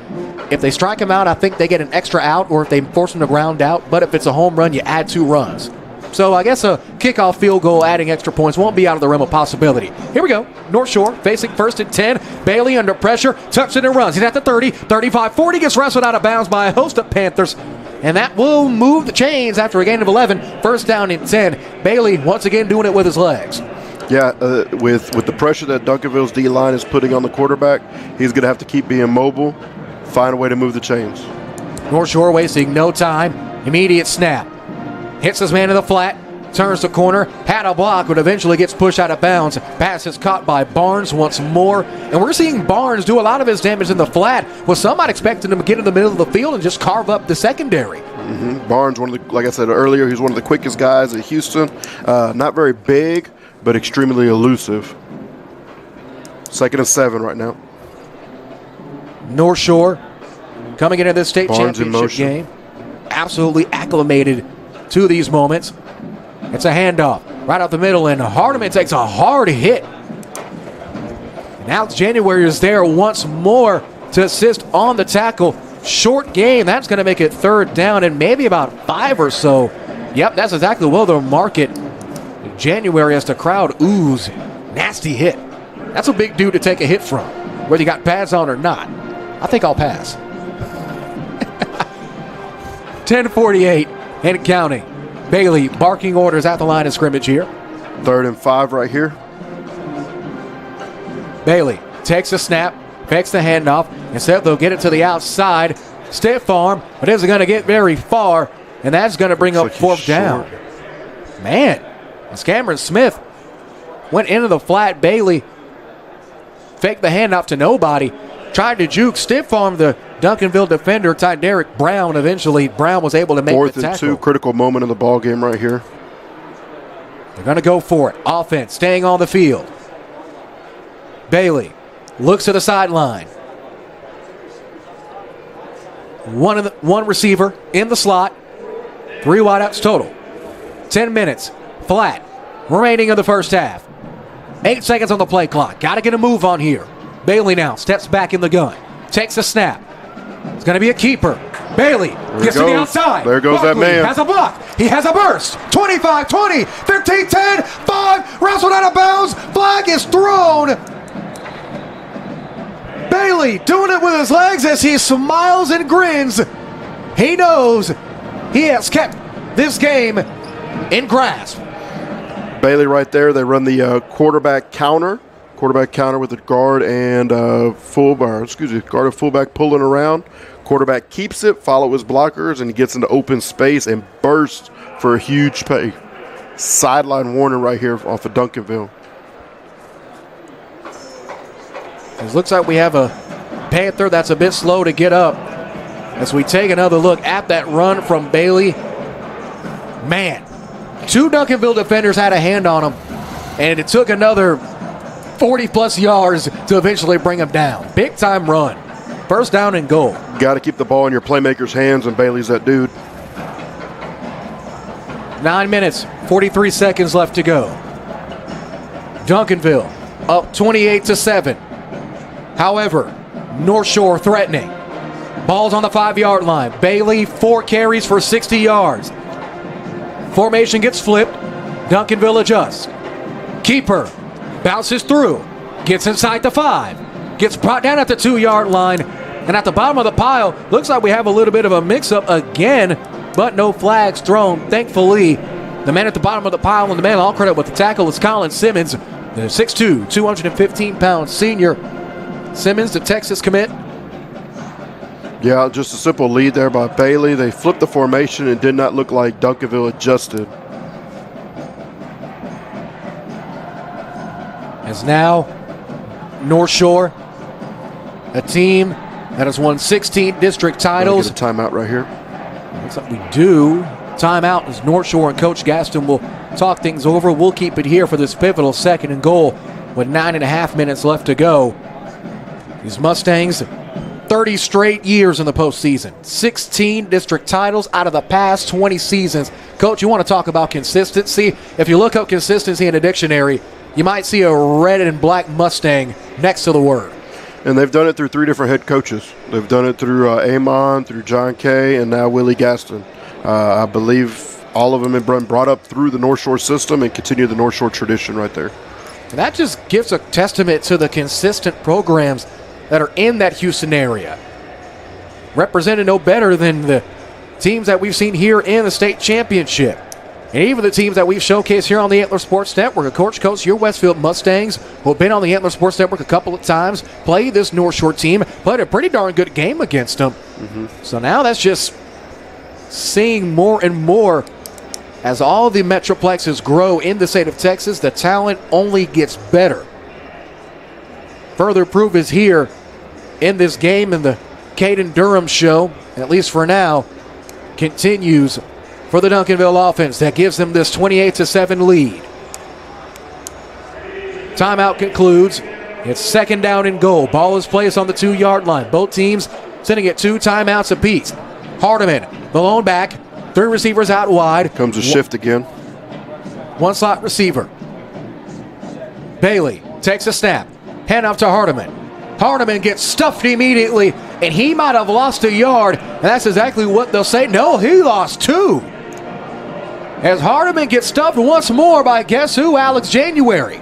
Speaker 1: if they strike them out, I think they get an extra out, or if they force them to ground out. But if it's a home run, you add 2 runs. So I guess a kickoff field goal adding extra points won't be out of the realm of possibility. Here we go. North Shore facing 1st and 10. Bailey under pressure, tucks it and runs. He's at the 30, 35, 40, gets wrestled out of bounds by a host of Panthers. And that will move the chains after a gain of 11. 1st down and 10. Bailey once again doing it with his legs.
Speaker 2: Yeah, with the pressure that Duncanville's D-line is putting on the quarterback, he's going to have to keep being mobile, find a way to move the chains.
Speaker 1: North Shore wasting no time. Immediate snap. Hits his man in the flat. Turns the corner. Had a block, but eventually gets pushed out of bounds. Pass is caught by Barnes once more. And we're seeing Barnes do a lot of his damage in the flat. Well, some might expect him to get in the middle of the field and just carve up the secondary.
Speaker 2: Mm-hmm. Barnes, like I said earlier, he's one of the quickest guys at Houston. Not very big, but extremely elusive. 2nd and 7 right now.
Speaker 1: North Shore coming into this state
Speaker 2: Barnes
Speaker 1: championship game. Absolutely acclimated to these moments. It's a handoff right up the middle, and Hardiman takes a hard hit. And Alex January is there once more to assist on the tackle. Short game. That's going to make it 3rd down and maybe about 5 or so. Yep, that's exactly where they'll mark it. January as the crowd oohs. Nasty hit. That's a big dude to take a hit from, whether you got pads on or not. I think I'll pass. 10:48 and counting. Bailey barking orders at the line of scrimmage here.
Speaker 2: 3rd and 5 right here.
Speaker 1: Bailey takes a snap, fakes the handoff. Instead, they'll get it to the outside. Stiff arm, but isn't going to get very far, and that's going to bring up 4th down. Man, as Cameron Smith went into the flat, Bailey faked the handoff to nobody. Tried to juke, stiff arm the Duncanville defender, Derek Brown. Eventually, Brown was able to make the tackle.
Speaker 2: 4th and 2, critical moment in the ball game right here.
Speaker 1: They're going to go for it. Offense staying on the field. Bailey looks to the sideline. One receiver in the slot. 3 wideouts total. 10 minutes flat remaining of the first half. 8 seconds on the play clock. Got to get a move on here. Bailey now steps back in the gun. Takes a snap. It's going to be a keeper. Bailey gets to the outside.
Speaker 2: There goes
Speaker 1: Buckley
Speaker 2: that man.
Speaker 1: has a block. He has a burst. 25, 20, 15, 10, 5. Wrestled out of bounds. Flag is thrown. Bailey doing it with his legs as he smiles and grins. He knows he has kept this game in grasp.
Speaker 2: Bailey right there. They run the quarterback counter. Quarterback counter with the guard and guard and fullback pulling around. Quarterback keeps it, follow his blockers, and he gets into open space and bursts for a huge play. Sideline warning right here off of Duncanville.
Speaker 1: It looks like we have a Panther that's a bit slow to get up. As we take another look at that run from Bailey. Man, 2 Duncanville defenders had a hand on him, and it took another 40-plus yards to eventually bring him down. Big-time run. 1st down and goal.
Speaker 2: Got to keep the ball in your playmaker's hands, and Bailey's that dude.
Speaker 1: 9 minutes, 43 seconds left to go. Duncanville up 28-7. However, North Shore threatening. Ball's on the 5-yard line. Bailey, 4 carries for 60 yards. Formation gets flipped. Duncanville adjusts. Keeper bounces through. Gets inside the 5. Gets brought down at the 2-yard line. And at the bottom of the pile, looks like we have a little bit of a mix-up again, but no flags thrown. Thankfully, the man at the bottom of the pile and the man all credit with the tackle is Colin Simmons, the 6'2", 215-pound senior. Simmons, the Texas commit.
Speaker 2: Yeah, just a simple lead there by Bailey. They flipped the formation and did not look like Duncanville adjusted.
Speaker 1: As now, Northshore, a team that has won 16 district titles.
Speaker 2: Get a timeout right here.
Speaker 1: That's what we do. Timeout as Northshore and Coach Gaston will talk things over. We'll keep it here for this pivotal 2nd and goal with 9.5 minutes left to go. These Mustangs, 30 straight years in the postseason. 16 district titles out of the past 20 seasons. Coach, you want to talk about consistency? If you look up consistency in a dictionary, you might see a red and black Mustang next to the word.
Speaker 2: And they've done it through 3 different head coaches. They've done it through Amon, through John Kay, and now Willie Gaston. I believe all of them have been brought up through the North Shore system and continue the North Shore tradition right there.
Speaker 1: And that just gives a testament to the consistent programs that are in that Houston area. Represented no better than the teams that we've seen here in the state championship. And even the teams that we've showcased here on the Antler Sports Network. Of course, your Westfield Mustangs, who have been on the Antler Sports Network a couple of times, played this North Shore team, played a pretty darn good game against them. So now that's just seeing more and more as all the metroplexes grow in the state of Texas. The talent only gets better. Further proof is here in this game, and the Caden Durham show, at least for now, continues for the Duncanville offense that gives them this 28-7 lead. Timeout concludes. It's 2nd down and goal. Ball is placed on the 2-yard line. Both teams sitting at 2 timeouts apiece. Hardiman, the lone back, 3 receivers out wide.
Speaker 2: Comes a shift again.
Speaker 1: 1 slot receiver. Bailey takes a snap. Hand off to Hardiman. Hardiman gets stuffed immediately, and he might have lost a yard. And that's exactly what they'll say. No, he lost 2. As Hardiman gets stuffed once more by guess who? Alex January.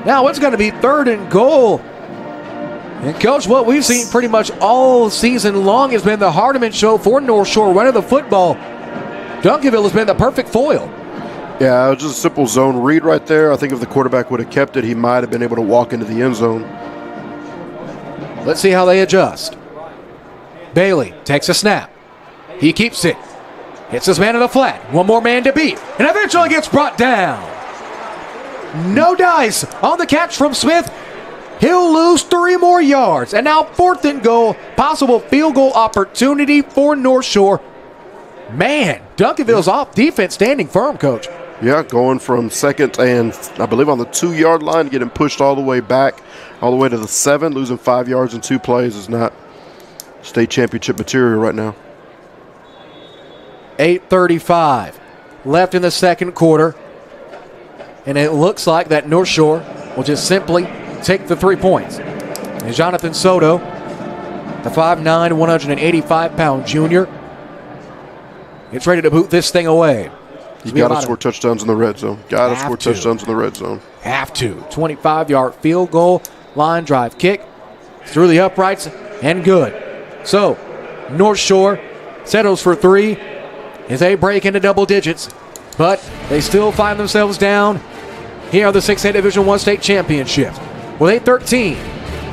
Speaker 1: Now it's going to be 3rd and goal. And, Coach, what we've seen pretty much all season long has been the Hardiman show for North Shore running the football. Duncanville has been the perfect foil.
Speaker 2: Yeah, it was just a simple zone read right there. I think if the quarterback would have kept it, he might have been able to walk into the end zone.
Speaker 1: Let's see how they adjust. Bailey takes a snap. He keeps it. Hits his man in the flat. One more man to beat. And eventually gets brought down. No dice on the catch from Smith. He'll lose 3 more yards. And now 4th and goal. Possible field goal opportunity for North Shore. Man, Duncanville's off defense standing firm, Coach.
Speaker 2: Yeah, going from 2nd and I believe on the 2-yard line, getting pushed all the way back, all the way to the 7, losing 5 yards in 2 plays is not state championship material right now.
Speaker 1: 8:35 left in the 2nd quarter. And it looks like that North Shore will just simply take the 3 points. And Jonathan Soto, the 5'9", 185-pound junior, gets ready to boot this thing away.
Speaker 2: You got to score touchdowns in the red zone. Got to score touchdowns in the red zone.
Speaker 1: Have to. 25-yard field goal, line drive kick, through the uprights, and good. So, North Shore settles for 3 as they break into double digits, but they still find themselves down here on the 6A Division I state championship. With 8:13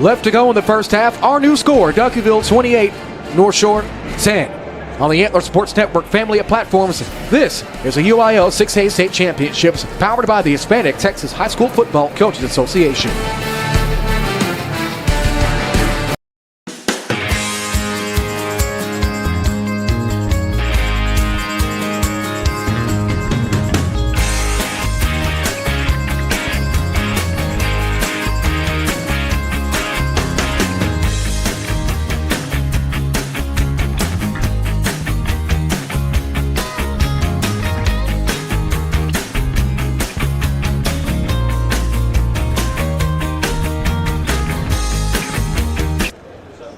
Speaker 1: left to go in the first half, our new score, Duncanville 28, North Shore 10. On the Antler Sports Network family of platforms, this is the UIL 6A State Championships powered by the Hispanic Texas High School Football Coaches Association.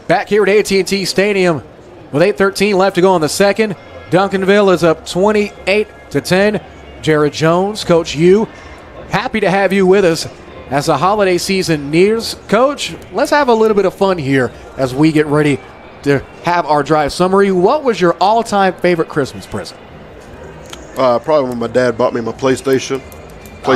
Speaker 1: Back here at AT&T Stadium with 8:13 left to go in the 2nd. Duncanville is up 28-10. Jared Jones, Coach U, happy to have you with us as the holiday season nears. Coach, let's have a little bit of fun here as we get ready to have our drive summary. What was your all-time favorite Christmas present?
Speaker 2: Probably when my dad bought me my PlayStation 1.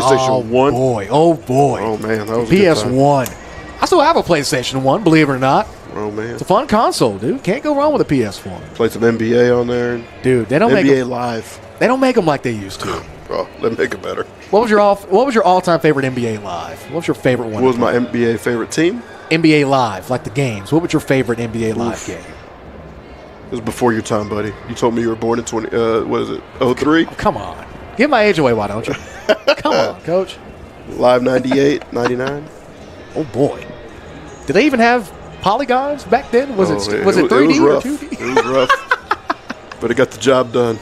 Speaker 1: Oh, boy.
Speaker 2: Oh, man, that was a good time.
Speaker 1: PS1. I still have a PlayStation 1, believe it or not.
Speaker 2: Oh, man.
Speaker 1: It's a fun console, dude. Can't go wrong with a PS1.
Speaker 2: Play some NBA on there.
Speaker 1: Dude, they don't make
Speaker 2: NBA
Speaker 1: them
Speaker 2: Live.
Speaker 1: They don't make them like they used to.
Speaker 2: Oh, they make it better.
Speaker 1: What was your all-time favorite NBA Live? What was your favorite one?
Speaker 2: What was my NBA favorite team?
Speaker 1: NBA Live, like the games. What was your favorite NBA Live game?
Speaker 2: It was before your time, buddy. You told me you were born in 03?
Speaker 1: Come on. Give my age away, why don't you? Come on, Coach.
Speaker 2: Live 98, 99.
Speaker 1: Oh, boy. Did they even have polygons back then? Was it 3D or 2D?
Speaker 2: It was rough. But it got the job done.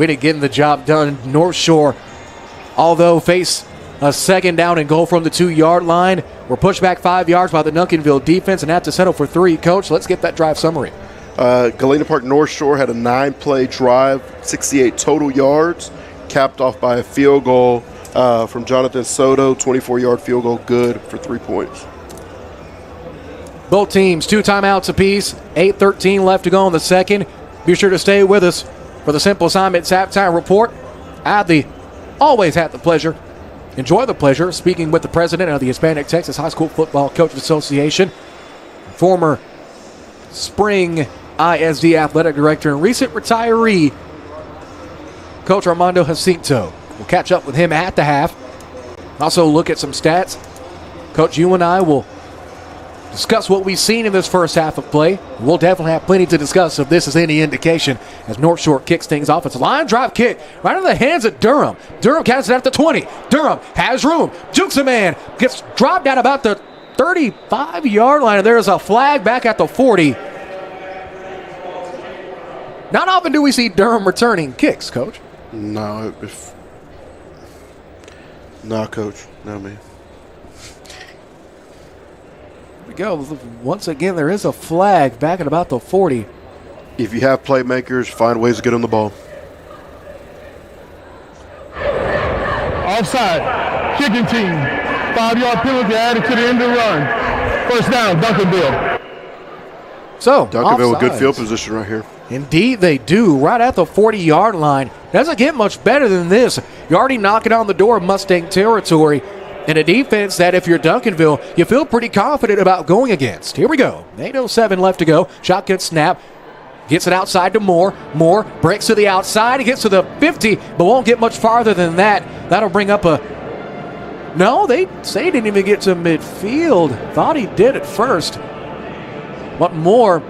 Speaker 1: We didn't get the job done. North Shore, although face a second down and goal from the 2-yard line, we're pushed back 5 yards by the Duncanville defense and have to settle for 3. Coach, let's get that drive summary.
Speaker 2: Galena Park North Shore had a 9-play drive, 68 total yards, capped off by a field goal from Jonathan Soto, 24-yard field goal, good for 3 points.
Speaker 1: Both teams, 2 timeouts apiece, 8:13 left to go in the second. Be sure to stay with us for the Simple Assignments halftime report. Always had the pleasure, enjoy the pleasure, speaking with the president of the Hispanic Texas High School Football Coaches Association, former spring ISD athletic director and recent retiree, Coach Armando Jacinto. We'll catch up with him at the half. Also look at some stats. Coach, you and I will discuss what we've seen in this first half of play. We'll definitely have plenty to discuss if this is any indication as North Shore kicks things off. It's a line drive kick right in the hands of Durham. Durham catches it at the 20. Durham has room. Jukes a man. Gets dropped down about the 35-yard line. And there's a flag back at the 40. Not often do we see Durham returning kicks, Coach.
Speaker 2: No, Coach. Not me.
Speaker 1: We go. Once again, there is a flag back at about the 40.
Speaker 2: If you have playmakers, find ways to get on the ball.
Speaker 8: Offside. Kicking team. 5-yard penalty added to the end of the run. First down, Duncanville.
Speaker 1: So,
Speaker 2: Duncanville with good
Speaker 1: offsides.
Speaker 2: field position right here.
Speaker 1: Indeed they do, right at the 40-yard line. Doesn't get much better than this. You're already knocking on the door of Mustang territory in a defense that if you're Duncanville, you feel pretty confident about going against. Here we go. 8:07 left to go. Shotgun snap. Gets it outside to Moore. Moore breaks to the outside. He gets to the 50, but won't get much farther than that. That'll bring up a... No, they say he didn't even get to midfield. Thought he did at first. But Moore,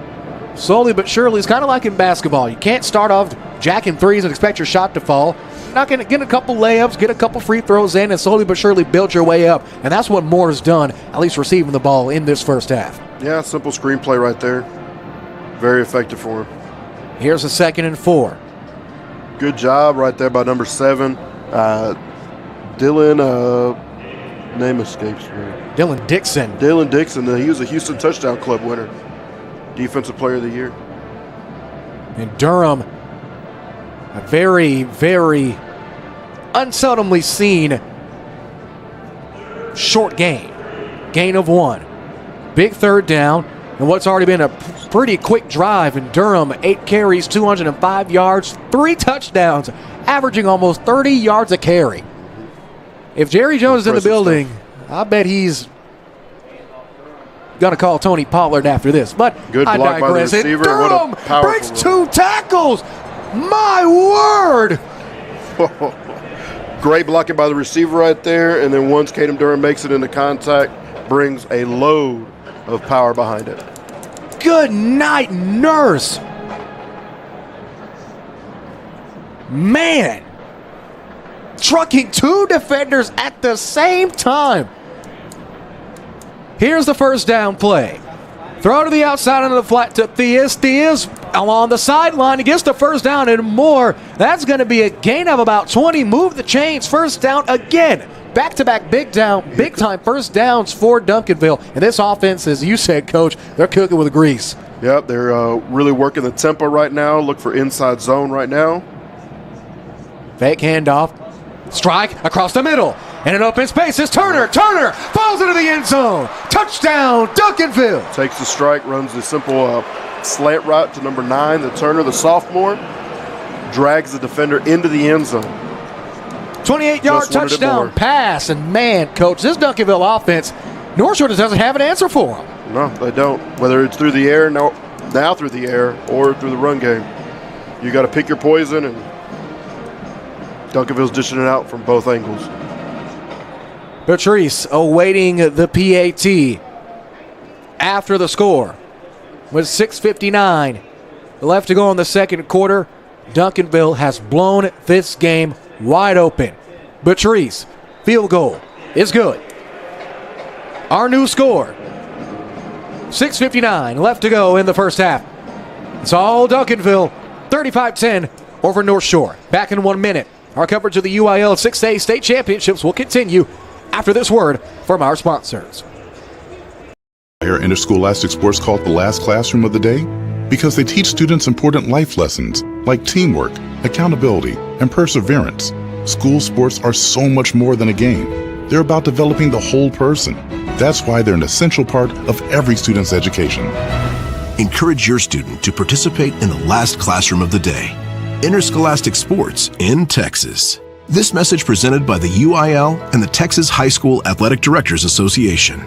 Speaker 1: slowly but surely, is kind of like in basketball. You can't start off jacking threes and expect your shot to fall. You're not going to get a couple layups, get a couple free throws in, and slowly but surely build your way up. And that's what Moore's done, at least receiving the ball in this first half.
Speaker 2: Yeah, simple screenplay right there. Very effective for him.
Speaker 1: Here's a 2nd and 4.
Speaker 2: Good job right there by number 7. Dylan, name escapes me.
Speaker 1: Dylan Dixon.
Speaker 2: Dylan Dixon, he was a Houston Touchdown Club winner. Defensive Player of the Year.
Speaker 1: And Durham, a very, very unseldomly seen short gain. Gain of 1. Big 3rd down. And what's already been a pretty quick drive in Durham. 8 carries, 205 yards, 3 touchdowns, averaging almost 30 yards a carry. If Jerry Jones is in the building, I bet he's going to call Tony Pollard after this. But
Speaker 2: good block
Speaker 1: I digress.
Speaker 2: by the receiver.
Speaker 1: Durham breaks 2 tackles. My word.
Speaker 2: Great blocking by the receiver right there. And then once Caden Durham makes it into contact, brings a load of power behind it.
Speaker 1: Good night, nurse. Man. Trucking 2 defenders at the same time. Here's the first down play. Throw to the outside into the flat to Theus. Theus along the sideline. He gets the first down and more. That's going to be a gain of about 20. Move the chains. First down again. Back-to-back big time first downs for Duncanville. And this offense, as you said, Coach, they're cooking with grease.
Speaker 2: Yep, they're really working the tempo right now. Look for inside zone right now.
Speaker 1: Fake handoff. Strike across the middle. And an open space is Turner. Turner falls into the end zone. Touchdown, Duncanville.
Speaker 2: Takes the strike, runs the simple slant route to number 9, the Turner, the sophomore. Drags the defender into the end zone.
Speaker 1: 28-yard touchdown pass. And man, Coach, this Duncanville offense, North Shore just doesn't have an answer for them.
Speaker 2: No, they don't. Whether it's through the air, now through the air, or through the run game. You got to pick your poison, and Duncanville's dishing it out from both angles.
Speaker 1: Patrice awaiting the PAT after the score with 6:59 left to go in the second quarter. Duncanville has blown this game wide open. Patrice, field goal is good. Our new score, 6:59 left to go in the first half. It's all Duncanville, 35-10 over Northshore. Back in 1 minute. Our coverage of the UIL 6A state championships will continue after this word from our sponsors.
Speaker 4: Why are interscholastic sports called the last classroom of the day? Because they teach students important life lessons like teamwork, accountability, and perseverance. School sports are so much more than a game. They're about developing the whole person. That's why they're an essential part of every student's education.
Speaker 5: Encourage your student to participate in the last classroom of the day. Interscholastic sports in Texas. This message presented by the UIL and the Texas High School Athletic Directors Association.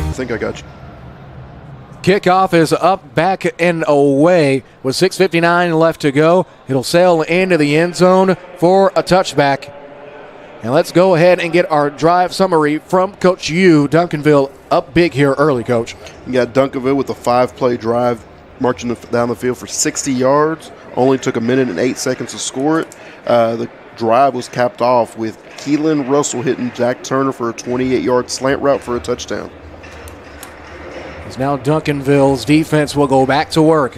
Speaker 2: I think I got you.
Speaker 1: Kickoff is up, back, and away with 6:59 left to go. It'll sail into the end zone for a touchback. And let's go ahead and get our drive summary from Coach Yu. Duncanville up big here early, Coach.
Speaker 2: You got Duncanville with a 5-play drive marching down the field for 60 yards. Only took 1 minute and 8 seconds to score it. The drive was capped off with Keelan Russell hitting Jack Turner for a 28-yard slant route for a touchdown.
Speaker 1: Now Duncanville's defense will go back to work.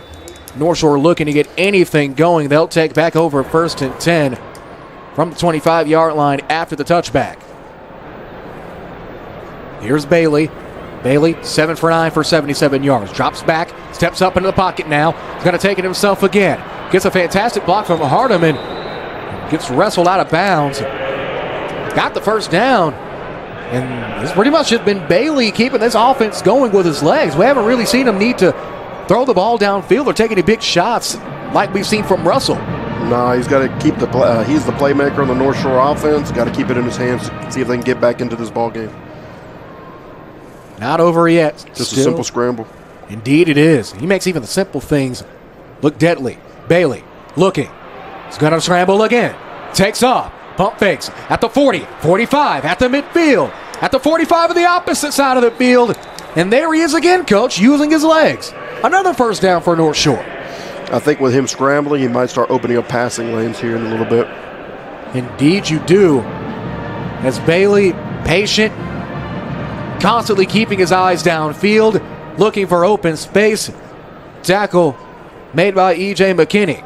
Speaker 1: Northshore looking to get anything going. They'll take back over 1st and 10 from the 25-yard line after the touchback. Here's Bailey. Bailey, 7 for 9 for 77 yards. Drops back, steps up into the pocket now. He's going to take it himself again. Gets a fantastic block from Hardeman. Gets wrestled out of bounds. Got the first down. And this pretty much has been Bailey keeping this offense going with his legs. We haven't really seen him need to throw the ball downfield or take any big shots like we've seen from Russell.
Speaker 2: No, he's got to keep he's the playmaker on the North Shore offense. Got to keep it in his hands, see if they can get back into this ball game.
Speaker 1: Not over yet.
Speaker 2: Just a simple scramble.
Speaker 1: Indeed it is. He makes even the simple things look deadly. Bailey looking. He's going to scramble again. Takes off. Pump fakes at the 40, 45, at the midfield, at the 45 of the opposite side of the field. And there he is again, Coach, using his legs. Another first down for North Shore.
Speaker 2: I think with him scrambling, he might start opening up passing lanes here in a little bit.
Speaker 1: Indeed you do. As Bailey, patient, constantly keeping his eyes downfield, looking for open space. Tackle made by E.J. McKinney.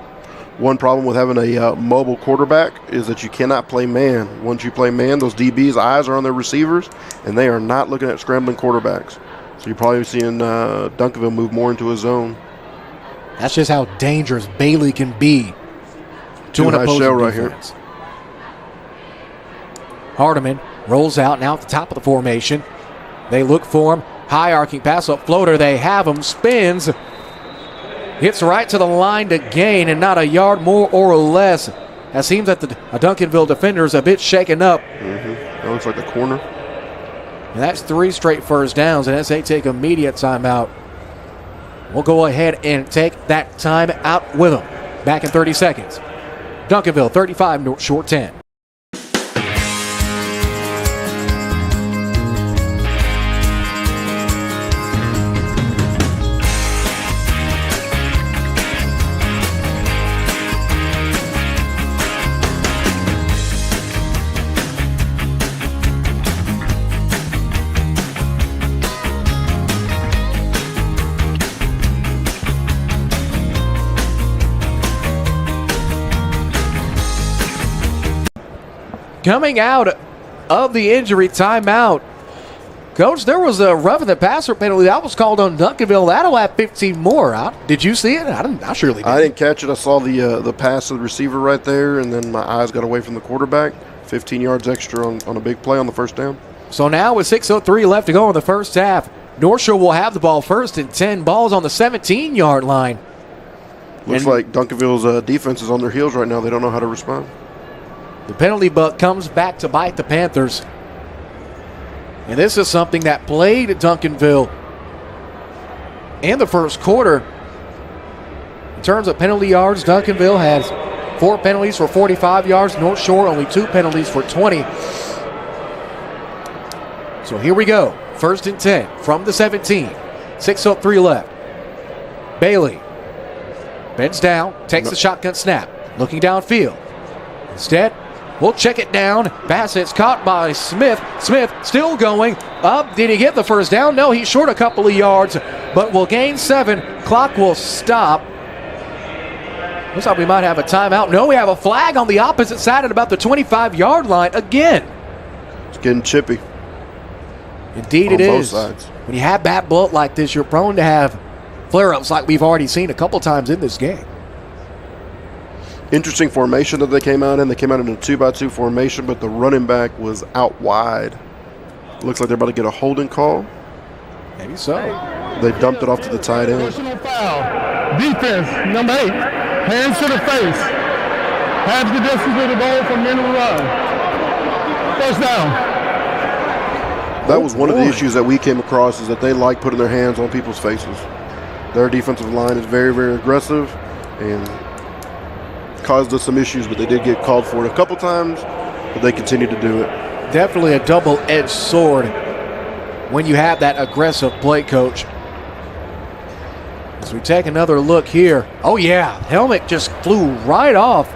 Speaker 2: One problem with having a mobile quarterback is that you cannot play man. Once you play man, those DBs' eyes are on their receivers, and they are not looking at scrambling quarterbacks. So you're probably seeing Duncanville move more into a zone.
Speaker 1: That's just how dangerous Bailey can be to an opposing
Speaker 2: right
Speaker 1: defense. Here. Hardeman rolls out now at the top of the formation. They look for him. High arcing pass up floater. They have him. Spins. Hits right to the line to gain, and not a yard more or less. It seems that the Duncanville defender is a bit shaken up.
Speaker 2: That looks like a corner.
Speaker 1: And that's 3 straight first downs, and as they take immediate timeout, we'll go ahead and take that time out with them. Back in 30 seconds. Duncanville 35, North Shore 10. Coming out of the injury timeout, Coach, there was a roughing the passer penalty that was called on Duncanville. That'll have 15 more. Did you see it? I surely didn't.
Speaker 2: I didn't catch it. I saw the pass to the receiver right there, and then my eyes got away from the quarterback. 15 yards extra on a big play on the first down.
Speaker 1: So now with 6:03 left to go in the first half, Northshore will have the ball first and 10. Balls on the 17-yard line.
Speaker 2: Looks like Duncanville's defense is on their heels right now. They don't know how to respond.
Speaker 1: The penalty buck comes back to bite the Panthers. And this is something that plagued Duncanville in the first quarter. In terms of penalty yards, Duncanville has 4 penalties for 45 yards. Northshore only 2 penalties for 20. So here we go. First and 10 from the 17. 6:03 left. Bailey bends down, takes the shotgun snap, looking downfield. Instead, we'll check it down. Pass is caught by Smith. Smith still going up. Did he get the first down? No, he's short a couple of yards, but will gain 7. Clock will stop. Looks like we might have a timeout. No, we have a flag on the opposite side at about the 25-yard line again.
Speaker 2: It's getting chippy.
Speaker 1: Indeed it is. Both sides. When you have bad blood like this, you're prone to have flare-ups like we've already seen a couple times in this game.
Speaker 2: Interesting formation that they came out in. They came out in a 2-by-2 formation, but the running back was out wide. Looks like they're about to get a holding call.
Speaker 1: Maybe so.
Speaker 2: They dumped it off to the tight end.
Speaker 8: Personal foul. Defense, number 8. Hands to the face. Half the distance to the goal from the end of the run. First down.
Speaker 2: That was one of the issues that we came across, is that they like putting their hands on people's faces. Their defensive line is very, very aggressive and caused us some issues, but they did get called for it a couple times, but they continue to do it.
Speaker 1: Definitely a double-edged sword when you have that aggressive play coach. As we take another look here. Oh, yeah. Helmet just flew right off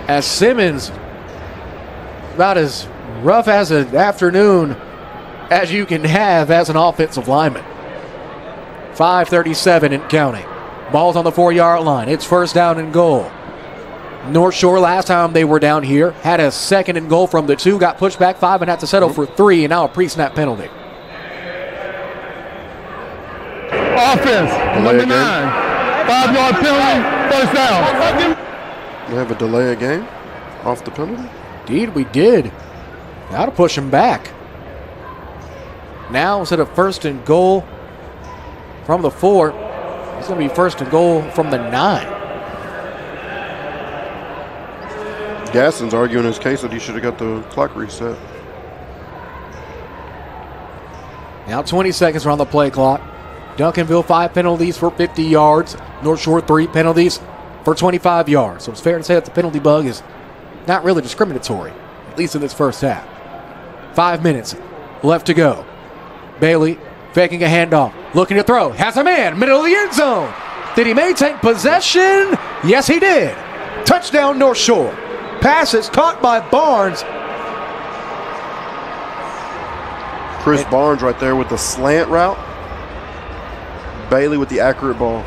Speaker 1: as Simmons, about as rough as an afternoon as you can have as an offensive lineman. 5:37 and counting. Ball's on the 4-yard line. It's first down and goal. Northshore, last time they were down here, had a second and goal from the 2, got pushed back 5 and had to settle for 3, and now a pre-snap penalty.
Speaker 8: Offense, number 9. 5-yard penalty, first down.
Speaker 2: We have a delay of game off the penalty?
Speaker 1: Indeed, we did. Now to push him back. Now instead of first and goal from the 4, it's going to be first and goal from the 9.
Speaker 2: Gasson's arguing his case that he should have got the clock reset.
Speaker 1: Now 20 seconds are on the play clock. Duncanville 5 penalties for 50 yards. Northshore 3 penalties for 25 yards. So it's fair to say that the penalty bug is not really discriminatory, at least in this first half. 5 minutes left to go. Bailey faking a handoff, looking to throw, has a man, middle of the end zone. Did he maintain possession? Yes, he did. Touchdown, Northshore. Pass is caught by Barnes.
Speaker 2: Chris Barnes right there with the slant route. Bailey with the accurate ball.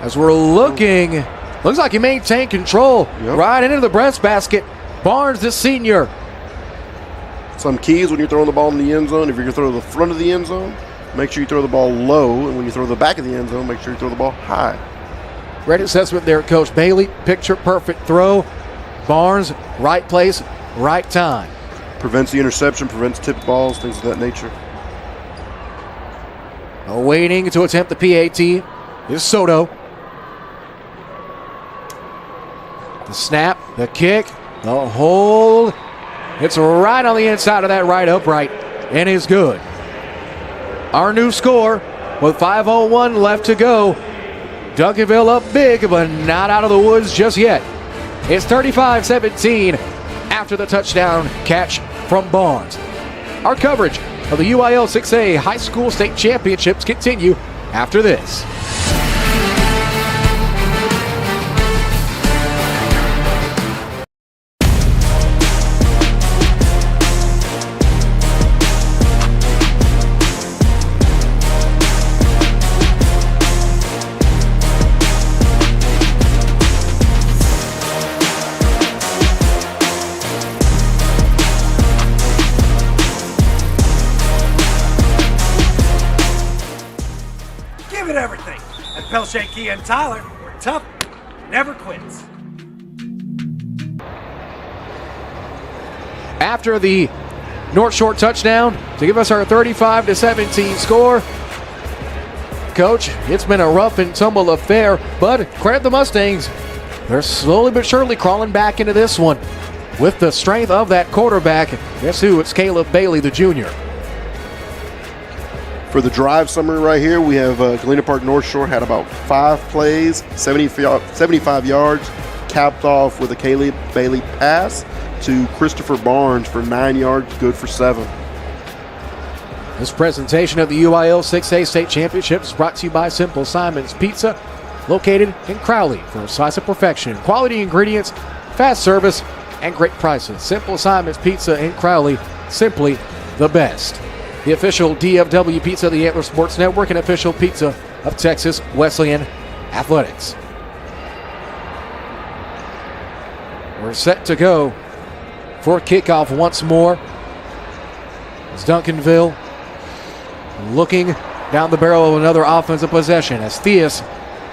Speaker 1: As we're looking, looks like he maintained control right into the breastbasket. Barnes, the senior.
Speaker 2: Some keys when you're throwing the ball in the end zone. If you're going to throw the front of the end zone, make sure you throw the ball low. And when you throw the back of the end zone, make sure you throw the ball high.
Speaker 1: Great assessment there, Coach Bailey. Picture perfect throw. Barnes, right place, right time.
Speaker 2: Prevents the interception, prevents tipped balls, things of that nature.
Speaker 1: Waiting to attempt the PAT is Soto. The snap, the kick, the hold. It's right on the inside of that right upright and is good. Our new score with 5:01 left to go. Duncanville up big, but not out of the woods just yet. It's 35-17 after the touchdown catch from Barnes. Our coverage of the UIL 6A High School State Championships continue after this.
Speaker 9: Everything. At Pelshanky and Tyler, we're tough, never quits.
Speaker 1: After the Northshore touchdown to give us our 35-17 score. Coach, it's been a rough and tumble affair, but credit the Mustangs. They're slowly but surely crawling back into this one with the strength of that quarterback. Guess who? It's Caleb Bailey, the junior.
Speaker 2: For the drive summary right here, we have Galena Park Northshore had about 5 plays, 75 yards, capped off with a Caleb Bailey pass to Christopher Barnes for 9 yards, good for 7.
Speaker 1: This presentation of the UIL 6A State Championship is brought to you by Simple Simon's Pizza, located in Crowley for a slice of perfection. Quality ingredients, fast service, and great prices. Simple Simon's Pizza in Crowley, simply the best. The official DFW pizza of the Antler Sports Network and official pizza of Texas Wesleyan Athletics. We're set to go for kickoff once more. It's Duncanville looking down the barrel of another offensive possession as Theus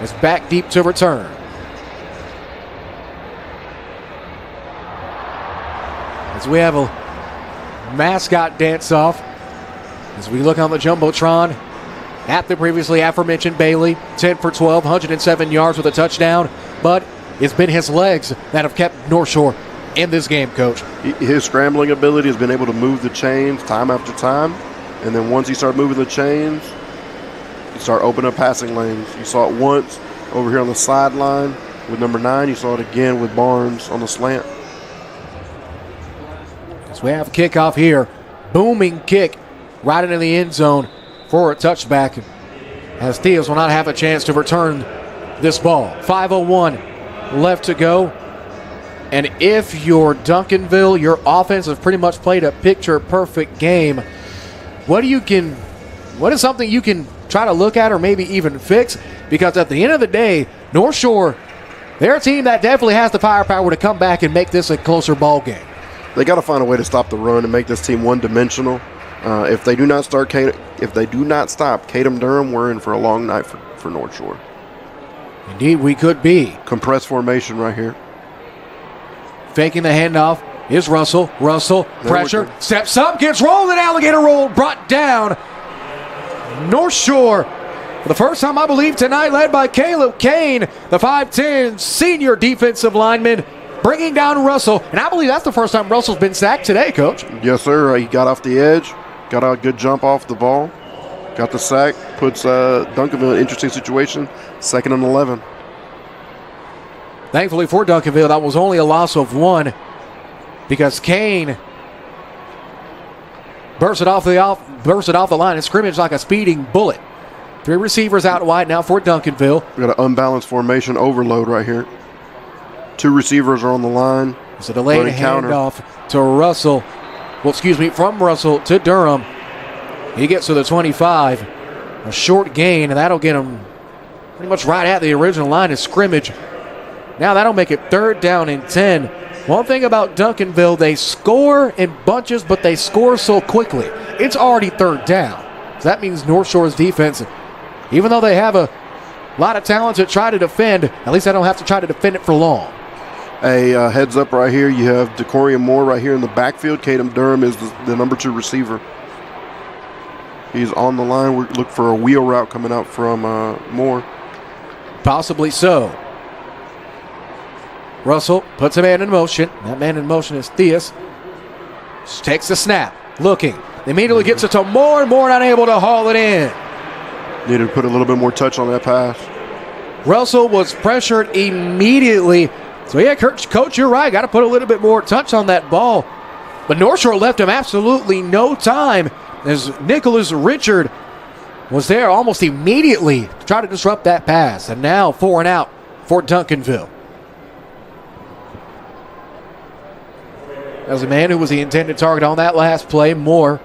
Speaker 1: is back deep to return. As we have a mascot dance-off as we look on the Jumbotron at the previously aforementioned Bailey. 10 for 12, 107 yards with a touchdown, but it's been his legs that have kept Northshore in this game, Coach.
Speaker 2: His scrambling ability has been able to move the chains time after time, and then once he started moving the chains, you start opening up passing lanes. You saw it once over here on the sideline with number 9. You saw it again with Barnes on the slant.
Speaker 1: As we have kickoff here, booming kick right into the end zone for a touchback, as Theus will not have a chance to return this ball. 5:01 left to go. And if you're Duncanville, your offense has pretty much played a picture-perfect game. What is something you can try to look at or maybe even fix? Because at the end of the day, Northshore, they're a team that definitely has the firepower to come back and make this a closer ball game.
Speaker 2: They got to find a way to stop the run and make this team one-dimensional. If they do not stop Kadam Durham, we're in for a long night for Northshore.
Speaker 1: Indeed, we could be.
Speaker 2: Compressed formation right here.
Speaker 1: Faking the handoff is Russell. Russell, pressure, steps up, gets rolled, and alligator roll brought down. Northshore, for the first time, I believe, tonight, led by Caleb Kane, the 5'10 senior defensive lineman, bringing down Russell. And I believe that's the first time Russell's been sacked today, Coach.
Speaker 2: Yes, sir. He got off the edge, got a good jump off the ball, got the sack, puts Duncanville in an interesting situation, 2nd and 11.
Speaker 1: Thankfully for Duncanville, that was only a loss of 1 because Kane bursted off the line of scrimmage like a speeding bullet. 3 receivers out wide now for Duncanville.
Speaker 2: We got an unbalanced formation overload right here. 2 receivers are on the line.
Speaker 1: It's a delayed handoff to Russell. From Russell to Durham. He gets to the 25. A short gain, and that'll get him pretty much right at the original line of scrimmage. Now that'll make it 3rd down and 10. One thing about Duncanville, they score in bunches, but they score so quickly. It's already 3rd down. So that means Northshore's defense, even though they have a lot of talent to try to defend, at least they don't have to try to defend it for long.
Speaker 2: A heads up right here, you have Decorian Moore right here in the backfield. Kadam Durham is the number 2 receiver. He's on the line. We look for a wheel route coming out from Moore.
Speaker 1: Possibly so. Russell puts a man in motion. That man in motion is Theus. Takes the snap. Looking. Immediately gets it to Moore. Moore not able to haul it in.
Speaker 2: Needed to put a little bit more touch on that pass.
Speaker 1: Russell was pressured immediately. So yeah, Coach, you're right. Got to put a little bit more touch on that ball. But Northshore left him absolutely no time as Nicholas Richard was there almost immediately to try to disrupt that pass. And now 4 and out for Duncanville. As a man who was the intended target on that last play, Moore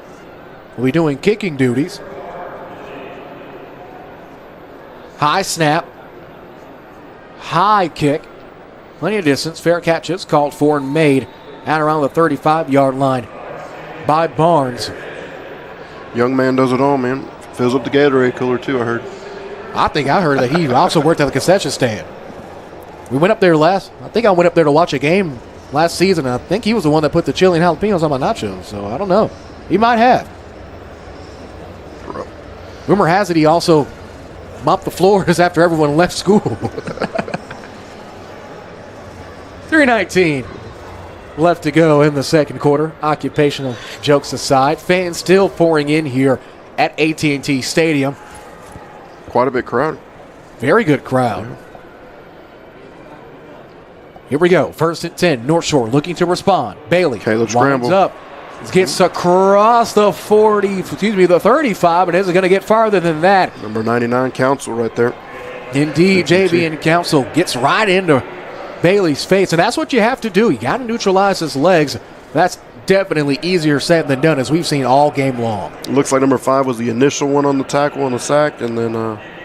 Speaker 1: will be doing kicking duties. High snap. High kick. Plenty of distance. Fair catches called for and made out around the 35-yard line by Barnes.
Speaker 2: Young man does it all, man. Fills up the Gatorade cooler, too, I heard.
Speaker 1: I heard that he also worked at the concession stand. We went up there I think I went up there to watch a game last season. I think he was the one that put the chili and jalapenos on my nachos, so I don't know. He might have. Rumor has it he also mopped the floors after everyone left school. 3:19 left to go in the second quarter. Occupational jokes aside, fans still pouring in here at AT&T Stadium.
Speaker 2: Quite a bit crowded.
Speaker 1: Very good crowd. Here we go. First and 10. Northshore looking to respond. Bailey
Speaker 2: Caleb
Speaker 1: winds
Speaker 2: scramble.
Speaker 1: up. Gets across the 35, and isn't going to get farther than that.
Speaker 2: Number 99, Council, right there.
Speaker 1: Indeed, JV and Council gets right into Bailey's face, and that's what you have to do. You got to neutralize his legs. That's definitely easier said than done, as we've seen all game long.
Speaker 2: Looks like number 5 was the initial one on the tackle on the sack, and then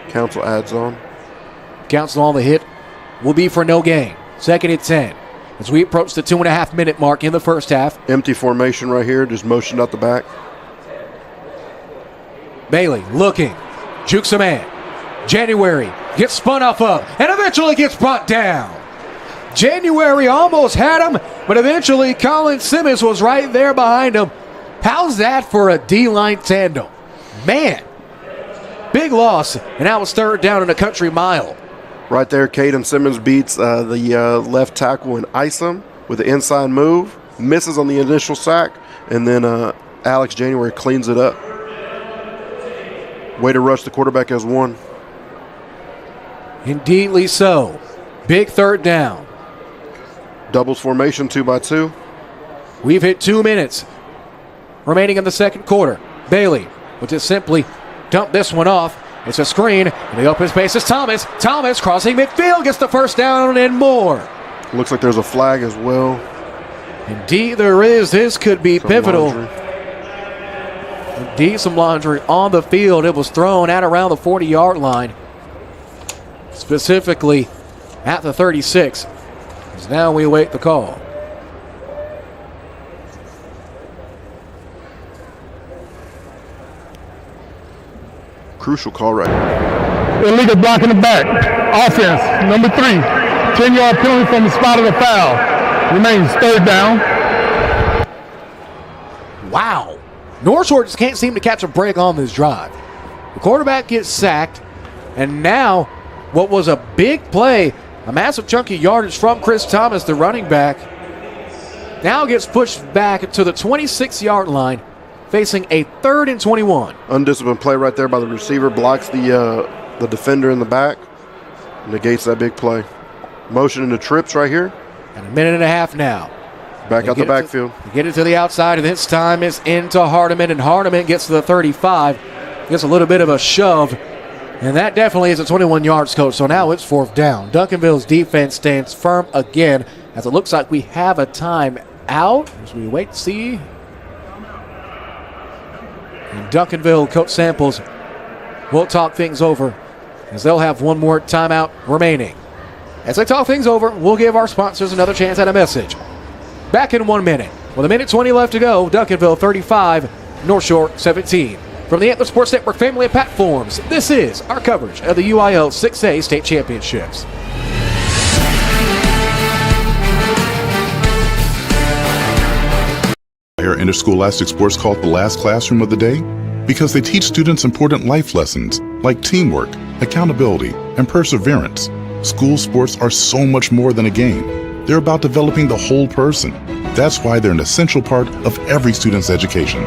Speaker 2: Council adds on.
Speaker 1: Council on the hit will be for no gain. Second and 10. As we approach the 2.5-minute mark in the first half.
Speaker 2: Empty formation right here, just motioned out the back.
Speaker 1: Bailey looking, jukes a man. January gets spun off of, and eventually gets brought down. January almost had him, but eventually Colin Simmons was right there behind him. How's that for a D-line tandem? Man, big loss, and now it's third down in a country mile.
Speaker 2: Right there, Caden Simmons beats the left tackle and ice him with the inside move. Misses on the initial sack, and then Alex January cleans it up. Way to rush the quarterback as one.
Speaker 1: Indeedly so. Big third down.
Speaker 2: Doubles formation, 2x2.
Speaker 1: We've hit 2 minutes remaining in the second quarter. Bailey will just simply dump this one off. It's a screen, and the open space is Thomas. Thomas crossing midfield, gets the first down and more.
Speaker 2: Looks like there's a flag as well.
Speaker 1: Indeed there is. This could be pivotal. Indeed, some laundry on the field. It was thrown at around the 40-yard line, specifically at the 36. As now we await the call.
Speaker 2: Crucial call right here.
Speaker 8: Illegal block in the back. Offense, number 3. 10-yard penalty from the spot of the foul. Remains third down.
Speaker 1: Wow. Northshore just can't seem to catch a break on this drive. The quarterback gets sacked, and now what was a big play, a massive chunky yardage from Chris Thomas, the running back, now gets pushed back to the 26-yard line, facing a 3rd and 21.
Speaker 2: Undisciplined play right there by the receiver. Blocks the defender in the back. Negates that big play. Motion into trips right here.
Speaker 1: And a minute and a half now.
Speaker 2: Back out the backfield.
Speaker 1: Get it to the outside, and this time it's into Hardiman, and Hardiman gets to the 35. Gets a little bit of a shove, and that definitely is a 21 yards, coach. So now it's 4th down. Duncanville's defense stands firm again, as it looks like we have a time out as we wait to see. And Duncanville, Coach Samples will talk things over, as they'll have one more timeout remaining. As they talk things over, we'll give our sponsors another chance at a message. Back in 1 minute. With a minute 20 left to go, Duncanville 35, Northshore 17. From the Antler Sports Network family of platforms, this is our coverage of the UIL 6A State Championships.
Speaker 4: Why are interscholastic sports called the last classroom of the day? Because they teach students important life lessons like teamwork, accountability, and perseverance. School sports are so much more than a game. They're about developing the whole person. That's why they're an essential part of every student's education.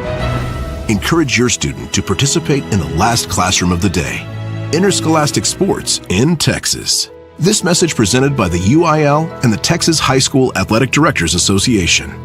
Speaker 5: Encourage your student to participate in the last classroom of the day. Interscholastic sports in Texas. This message presented by the UIL and the Texas High School Athletic Directors Association.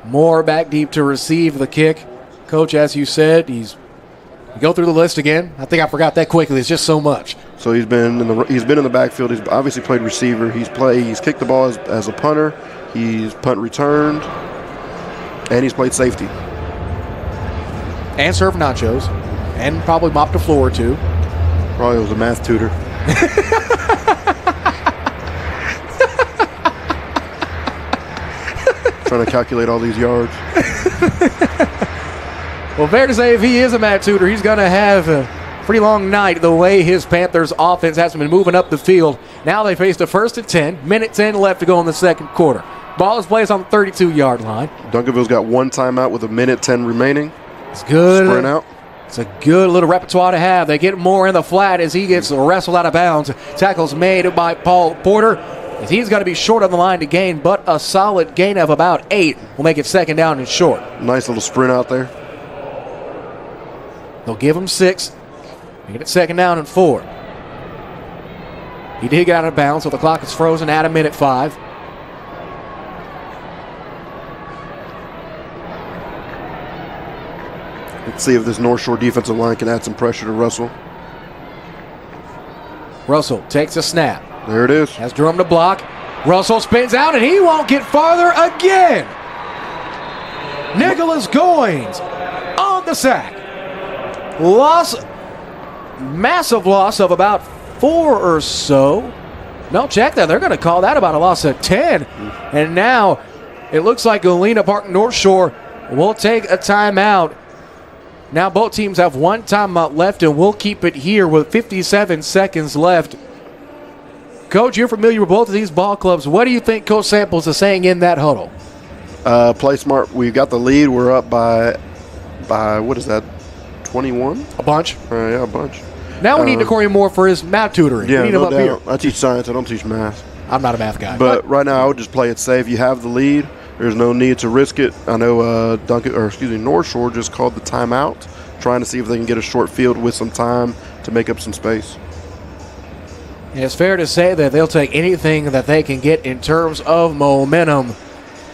Speaker 1: Moore back deep to receive the kick. Coach, as you said, you go through the list again. I think I forgot that quickly. It's just so much.
Speaker 2: So he's been in the backfield. He's obviously played receiver. He's kicked the ball as a punter. He's punt returned, And he's played safety.
Speaker 1: And served nachos. And probably mopped the floor, too.
Speaker 2: Probably was a math tutor. Trying to calculate all these yards.
Speaker 1: Well, fair to say, if he is a math tutor, he's going to have a pretty long night the way his Panthers offense has been moving up the field. Now they face the 1st and 10. Minute 10 left to go in the second quarter. Ball is placed on the 32-yard line.
Speaker 2: Duncanville's got one timeout with a minute 10 remaining.
Speaker 1: It's good.
Speaker 2: Sprint out.
Speaker 1: It's a good little repertoire to have. They get more in the flat as he gets wrestled out of bounds. Tackles made by Paul Porter. As he's going to be short on the line to gain, but a solid gain of about 8 will make it second down and short.
Speaker 2: Nice little sprint out there.
Speaker 1: They'll give him 6. Make it second down and 4. He did get out of bounds, so the clock is frozen at a minute 5.
Speaker 2: Let's see if this North Shore defensive line can add some pressure to Russell.
Speaker 1: Russell takes a snap.
Speaker 2: There it is.
Speaker 1: Has Durham to block. Russell spins out, and he won't get farther again. Nicholas Goins on the sack. Massive loss of about 4 or so. No, check that. They're going to call that about a loss of 10. And now it looks like Galena Park North Shore will take a timeout. Now both teams have one timeout left, and we'll keep it here with 57 seconds left. Coach, you're familiar with both of these ball clubs. What do you think Coach Samples is saying in that huddle?
Speaker 2: Play smart. We've got the lead. We're up by what is that, 21?
Speaker 1: A bunch.
Speaker 2: Yeah, a bunch.
Speaker 1: Now we need to Corey Moore for his math tutoring.
Speaker 2: Yeah,
Speaker 1: we need
Speaker 2: no
Speaker 1: him up here.
Speaker 2: doubt. I teach science. I don't teach math.
Speaker 1: I'm not a math guy.
Speaker 2: But right now, I would just play it safe. You have the lead. There's no need to risk it. I know North Shore just called the timeout, trying to see if they can get a short field with some time to make up some space.
Speaker 1: It's fair to say that they'll take anything that they can get in terms of momentum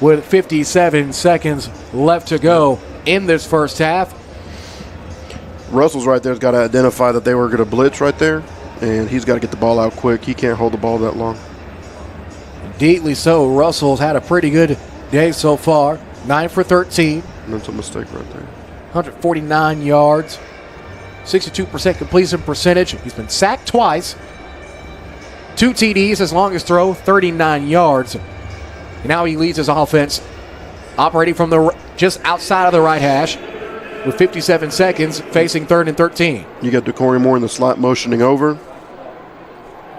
Speaker 1: with 57 seconds left to go in this first half.
Speaker 2: Russell's right there has got to identify that they were going to blitz right there, and he's got to get the ball out quick. He can't hold the ball that long.
Speaker 1: Indeedly so. Russell's had a pretty good day so far. 9 for 13.
Speaker 2: Mental mistake right there.
Speaker 1: 149 yards. 62% completion percentage. He's been sacked twice. 2 TDs, his longest throw, 39 yards. And now he leads his offense operating from just outside of the right hash with 57 seconds facing 3rd and 13.
Speaker 2: You got DeCorey Moore in the slot motioning over.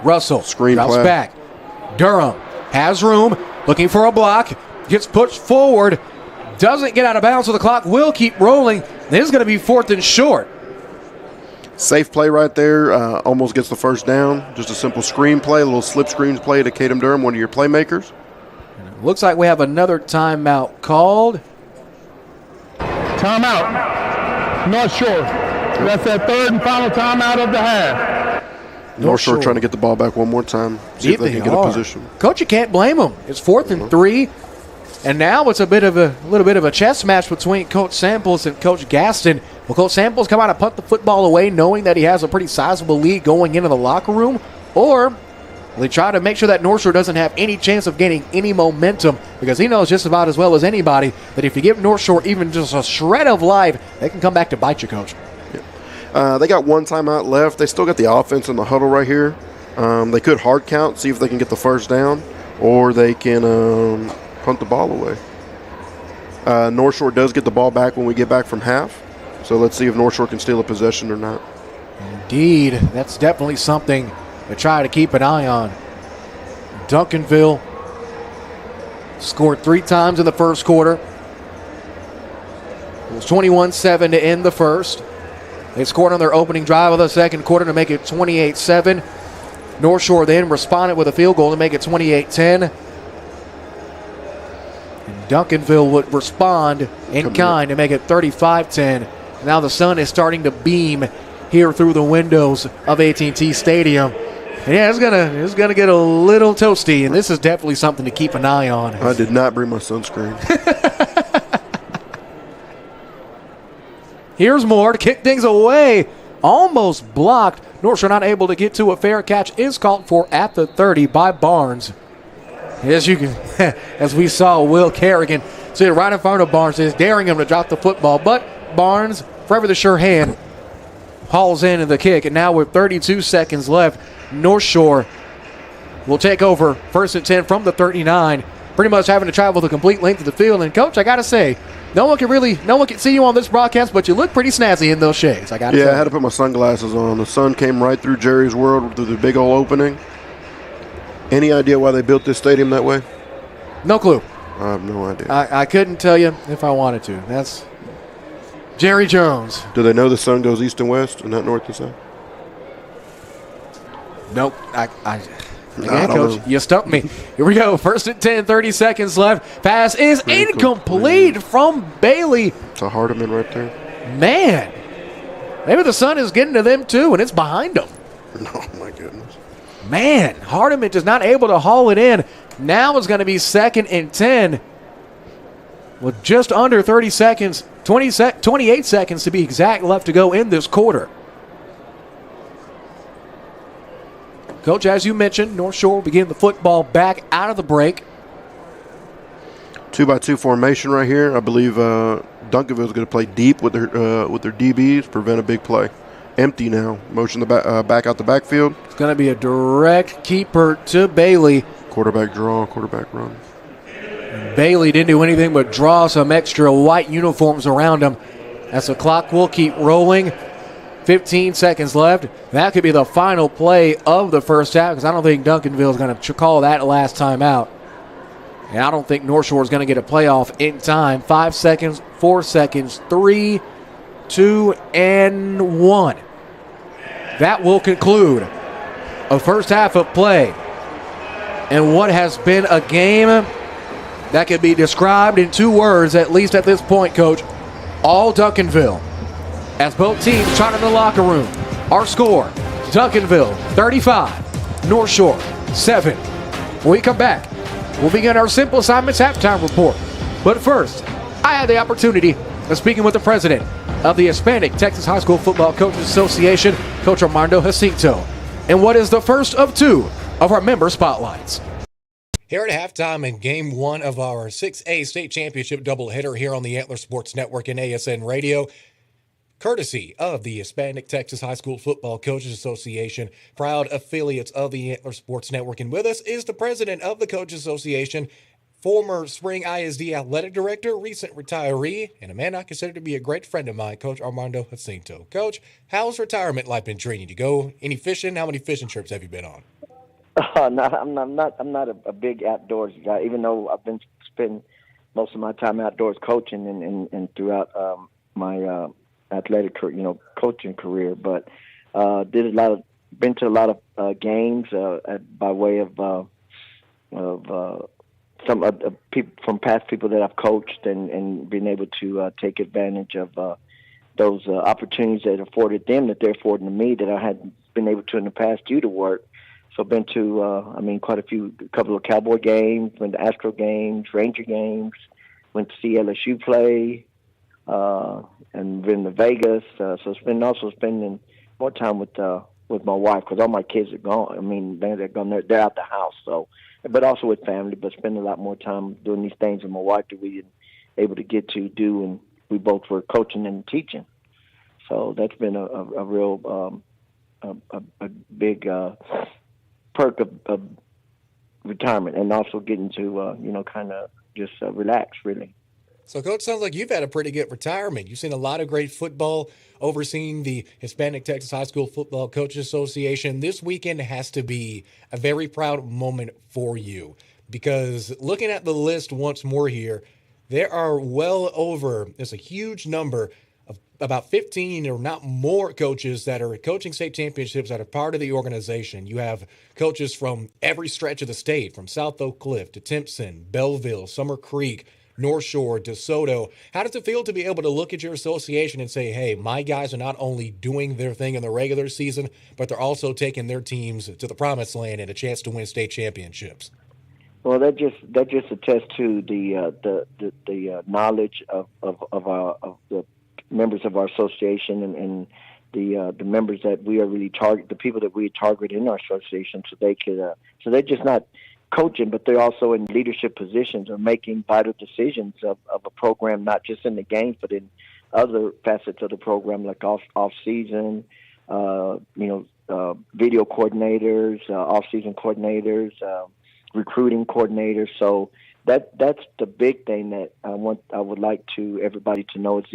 Speaker 1: Russell
Speaker 2: Screen
Speaker 1: drops
Speaker 2: play.
Speaker 1: back. Durham has room, looking for a block, gets pushed forward, doesn't get out of bounds, so the clock will keep rolling. This is going to be 4th and short.
Speaker 2: Safe play right there. Almost gets the first down. Just a simple screen play, a little slip screen play to Caden Durham, one of your playmakers.
Speaker 1: Looks like we have another timeout called.
Speaker 8: Timeout. North Shore. That's that 3rd and final timeout of the half.
Speaker 2: North Shore trying to get the ball back one more time. See if they can get a position.
Speaker 1: Coach, you can't blame them. It's 4th and 3. And now it's a little bit of a chess match between Coach Samples and Coach Gaston. Will Coach Samples come out and punt the football away knowing that he has a pretty sizable lead going into the locker room? Or will he try to make sure that North Shore doesn't have any chance of gaining any momentum? Because he knows just about as well as anybody that if you give North Shore even just a shred of life, they can come back to bite you, Coach.
Speaker 2: They got one timeout left. They still got the offense in the huddle right here. They could hard count, see if they can get the first down, or they can punt the ball away. North Shore does get the ball back when we get back from half. So let's see if North Shore can steal a possession or not.
Speaker 1: Indeed, that's definitely something to try to keep an eye on. Duncanville scored 3 times in the first quarter. It was 21-7 to end the first. They scored on their opening drive of the second quarter to make it 28-7. North Shore then responded with a field goal to make it 28-10. And Duncanville would respond in kind to make it 35-10. Now the sun is starting to beam here through the windows of AT&T Stadium. And yeah, it's gonna get a little toasty, and this is definitely something to keep an eye on.
Speaker 2: I did not bring my sunscreen.
Speaker 1: Here's Moore to kick things away. Almost blocked. North Shore not able to get to a fair catch is called for at the 30 by Barnes. As we saw Will Kerrigan sitting right in front of Barnes, is daring him to drop the football. But Barnes, forever the sure hand, hauls in the kick. And now with 32 seconds left, North Shore will take over 1st and 10 from the 39, pretty much having to travel the complete length of the field. And, Coach, I got to say, no one can see you on this broadcast, but you look pretty snazzy in those shades. I
Speaker 2: had to put my sunglasses on. The sun came right through Jerry's World through the big old opening. Any idea why they built this stadium that way?
Speaker 1: No clue.
Speaker 2: I have no idea.
Speaker 1: I couldn't tell you if I wanted to. That's Jerry Jones.
Speaker 2: Do they know the sun goes east and west and not north and south?
Speaker 1: Nope.
Speaker 2: Coach,
Speaker 1: know. You stumped me. Here we go. 1st and 10, 30 seconds left. Pass is incomplete from Bailey.
Speaker 2: It's a Hardiman right there.
Speaker 1: Man. Maybe the sun is getting to them too, and it's behind them.
Speaker 2: Oh, my goodness.
Speaker 1: Man, Hardiman is not able to haul it in. Now it's going to be 2nd and 10 with just under 30 seconds, 28 seconds to be exact left to go in this quarter. Coach, as you mentioned, North Shore will begin the football back out of the break.
Speaker 2: 2-by-2 formation right here. I believe Duncanville is going to play deep with their DBs, prevent a big play. Empty now. Motion the back out the backfield.
Speaker 1: It's going to be a direct keeper to Bailey.
Speaker 2: Quarterback draw, quarterback run.
Speaker 1: Bailey didn't do anything but draw some extra white uniforms around him. As the clock will keep rolling. 15 seconds left. That could be the final play of the first half because I don't think Duncanville is going to call that last time out. And I don't think North Shore is going to get a playoff in time. 5 seconds, 4 seconds, 3, 2, and 1. That will conclude a first half of play. And what has been a game that could be described in 2 words, at least at this point, Coach. All Duncanville. As both teams try in the locker room. Our score, Duncanville 35, North Shore 7. When we come back, we'll begin our Simple Assignments halftime report. But first, I had the opportunity of speaking with the president of the Hispanic Texas High School Football Coaches Association, Coach Armando Jacinto, and what is the first of 2 of our member spotlights. Here at halftime in Game 1 of our 6A State Championship doubleheader here on the Antler Sports Network and ASN Radio, courtesy of the Hispanic Texas High School Football Coaches Association, proud affiliates of the Antler Sports Network. And with us is the president of the Coaches Association, former Spring ISD athletic director, recent retiree, and a man I consider to be a great friend of mine, Coach Armando Jacinto. Coach, how's retirement life been treating you? Go any fishing? How many fishing trips have you been on?
Speaker 10: No, I'm not a big outdoors guy, even though I've been spending most of my time outdoors coaching and throughout my athletic, coaching career. But been to a lot of games by way of some people from past people that I've coached and been able to take advantage of those opportunities that afforded them that they're affording to me that I hadn't been able to in the past due to work. So I've been to, quite a couple of Cowboy games, went to Astro games, Ranger games, went to see LSU play, and been to Vegas. So spending more time with my wife because all my kids are gone. I mean, they're gone. They're out the house. So, but also with family. But spending a lot more time doing these things with my wife that we didn't able to get to do, and we both were coaching and teaching. So that's been a real a big perk of retirement, and also getting to kind of just relax really.
Speaker 1: So, Coach, sounds like you've had a pretty good retirement. You've seen a lot of great football, overseeing the Hispanic Texas High School Football Coaches Association. This weekend has to be a very proud moment for you because looking at the list once more here, there are there's a huge number of about 15 or not more coaches that are coaching state championships that are part of the organization. You have coaches from every stretch of the state, from South Oak Cliff to Timpson, Belleville, Summer Creek, North Shore, DeSoto. How does it feel to be able to look at your association and say, hey, my guys are not only doing their thing in the regular season, but they're also taking their teams to the promised land and a chance to win state championships?
Speaker 10: Well, that just attests to the knowledge of the members of our association and the members that we are really the people that we target in our association, so they could so they're just not coaching, but they're also in leadership positions or making vital decisions of a program, not just in the games, but in other facets of the program, like off season, video coordinators, off season coordinators, recruiting coordinators. So that's the big thing that I would like to everybody to know is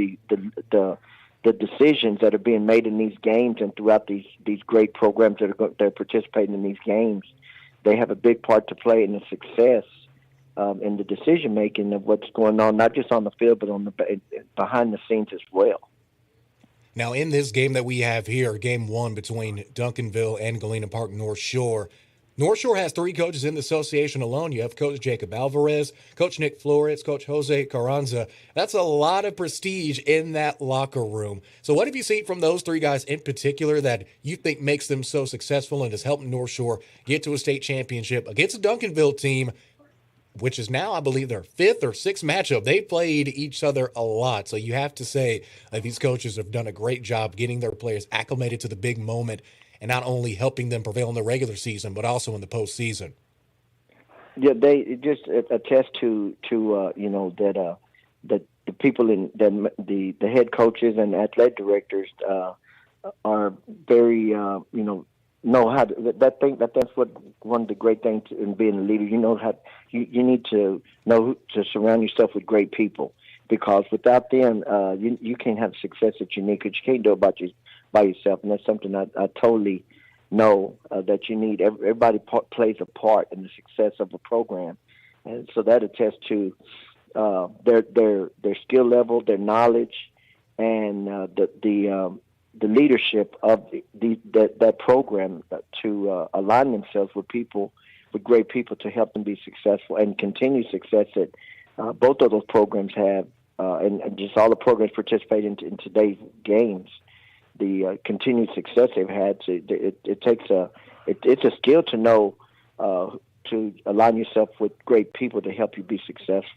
Speaker 10: the decisions that are being made in these games and throughout these great programs that are participating in these games. They have a big part to play in the success in the decision making of what's going on, not just on the field, but on the behind the scenes as well.
Speaker 1: Now, in this game that we have here, game one between Duncanville and Galena Park Northshore, Northshore has 3 coaches in the association alone. You have Coach Jacob Alvarez, Coach Nick Flores, Coach Jose Carranza. That's a lot of prestige in that locker room. So what have you seen from those 3 guys in particular that you think makes them so successful and has helped Northshore get to a state championship against a Duncanville team, which is now, I believe, their 5th or 6th matchup? They played each other a lot. So you have to say that these coaches have done a great job getting their players acclimated to the big moment and not only helping them prevail in the regular season, but also in the postseason.
Speaker 10: Yeah, they just attest to that the people in the head coaches and athletic directors are very know how to, that's what one of the great things in being a leader. You know how you need to know to surround yourself with great people, because without them, you can't have the success that you need, because you can't do it by yourself, and that's something I totally know that you need. Everybody plays a part in the success of a program, and so that attests to their skill level, their knowledge, and the leadership of that program to align themselves with great people to help them be successful and continue success that both of those programs have, and just all the programs participating in today's games. The continued success they've had, it's a skill to know to align yourself with great people to help you be successful.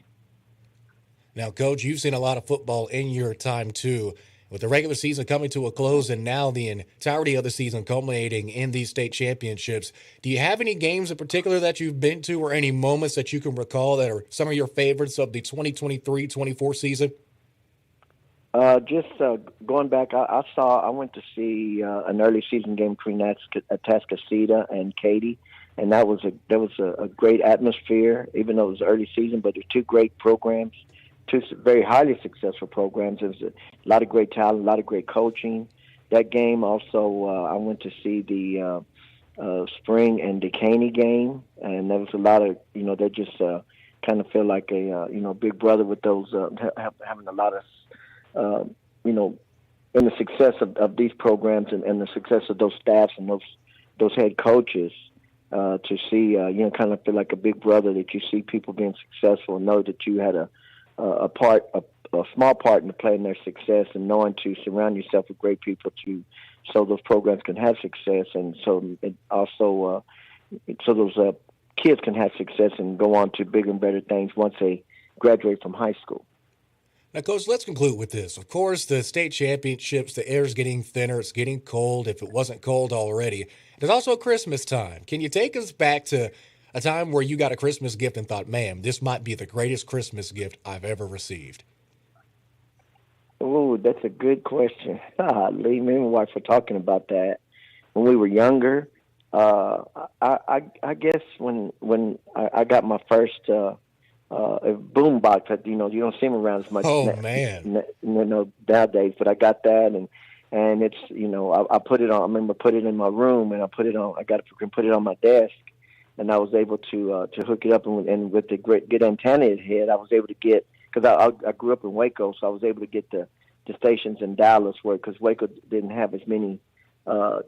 Speaker 1: Now, Coach, you've seen a lot of football in your time too. With the regular season coming to a close and now the entirety of the season culminating in these state championships, do you have any games in particular that you've been to or any moments that you can recall that are some of your favorites of the 2023-24 season?
Speaker 10: Just going back, I went to see an early season game between Atascocita and Katy, and that was a great atmosphere, even though it was early season. But they're 2 great programs, 2 very highly successful programs. There was a lot of great talent, a lot of great coaching. That game also, I went to see the Spring and Decaney game, and there was a lot of, they just kind of feel like a big brother with those having a lot of in the success of these programs and the success of those staffs and those head coaches, to see, kind of feel like a big brother, that you see people being successful and know that you had a small part in playing their success, and knowing to surround yourself with great people so those programs can have success, and so it also so those kids can have success and go on to bigger and better things once they graduate from high school.
Speaker 1: Now, Coach, let's conclude with this. Of course, the state championships, the air is getting thinner. It's getting cold if it wasn't cold already. It's also Christmas time. Can you take us back to a time where you got a Christmas gift and thought, man, this might be the greatest Christmas gift I've ever received?
Speaker 10: Oh, that's a good question. Lee, me and my wife were talking about that when we were younger. I guess when I got my first boom box, you don't see them around as much.
Speaker 1: Oh man!
Speaker 10: Nowadays, but I got that, and it's I put it on. I remember put it in my room, and I put it on. I put it on my desk, and I was able to hook it up, and with the good antenna it had, I was able to get, because I grew up in Waco, so I was able to get the stations in Dallas, because Waco didn't have as many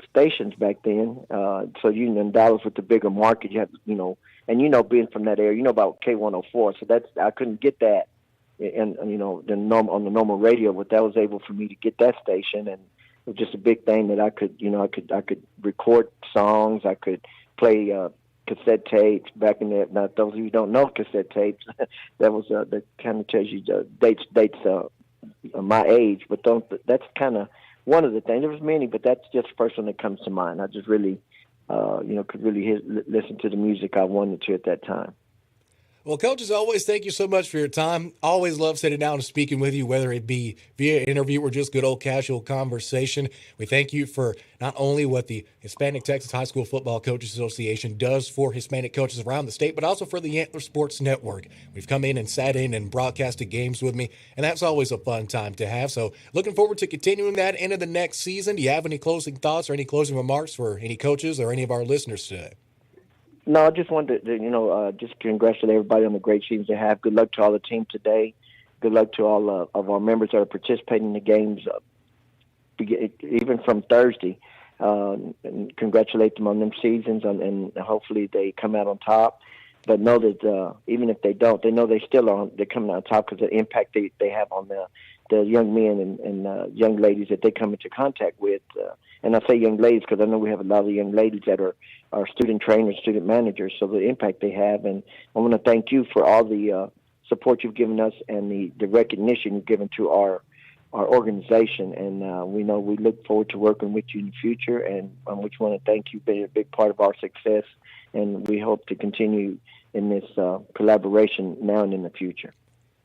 Speaker 10: stations back then. So in Dallas with the bigger market, you have and being from that area, about K104. So I couldn't get that, and on the normal radio, but that was able for me to get that station, and it was just a big thing that I could record songs, I could play cassette tapes back in there. Now, those of you who don't know cassette tapes, that was that kind of tells you dates my age, but that's kind of one of the things. There was many, but that's just the first one that comes to mind. I just really could really listen to the music I wanted to at that time.
Speaker 1: Well, Coach, as always, thank you so much for your time. Always love sitting down and speaking with you, whether it be via interview or just good old casual conversation. We thank you for not only what the Hispanic Texas High School Football Coaches Association does for Hispanic coaches around the state, but also for the Antler Sports Network. We've come in and sat in and broadcasted games with me, and that's always a fun time to have. So looking forward to continuing that into the next season. Do you have any closing thoughts or any closing remarks for any coaches or any of our listeners today?
Speaker 10: No, I just wanted to, just congratulate everybody on the great season they have. Good luck to all the team today. Good luck to all of our members that are participating in the games, even from Thursday. And congratulate them on them seasons, and hopefully they come out on top. But know that even if they don't, they know they're coming out on top because of the impact they have on the young men and young ladies that they come into contact with. And I say young ladies because I know we have a lot of young ladies that are student trainers, student managers, so the impact they have. And I want to thank you for all the support you've given us and the recognition you've given to our organization. And we know we look forward to working with you in the future, and we just want to thank you for being a big part of our success. And we hope to continue in this collaboration now and in the future.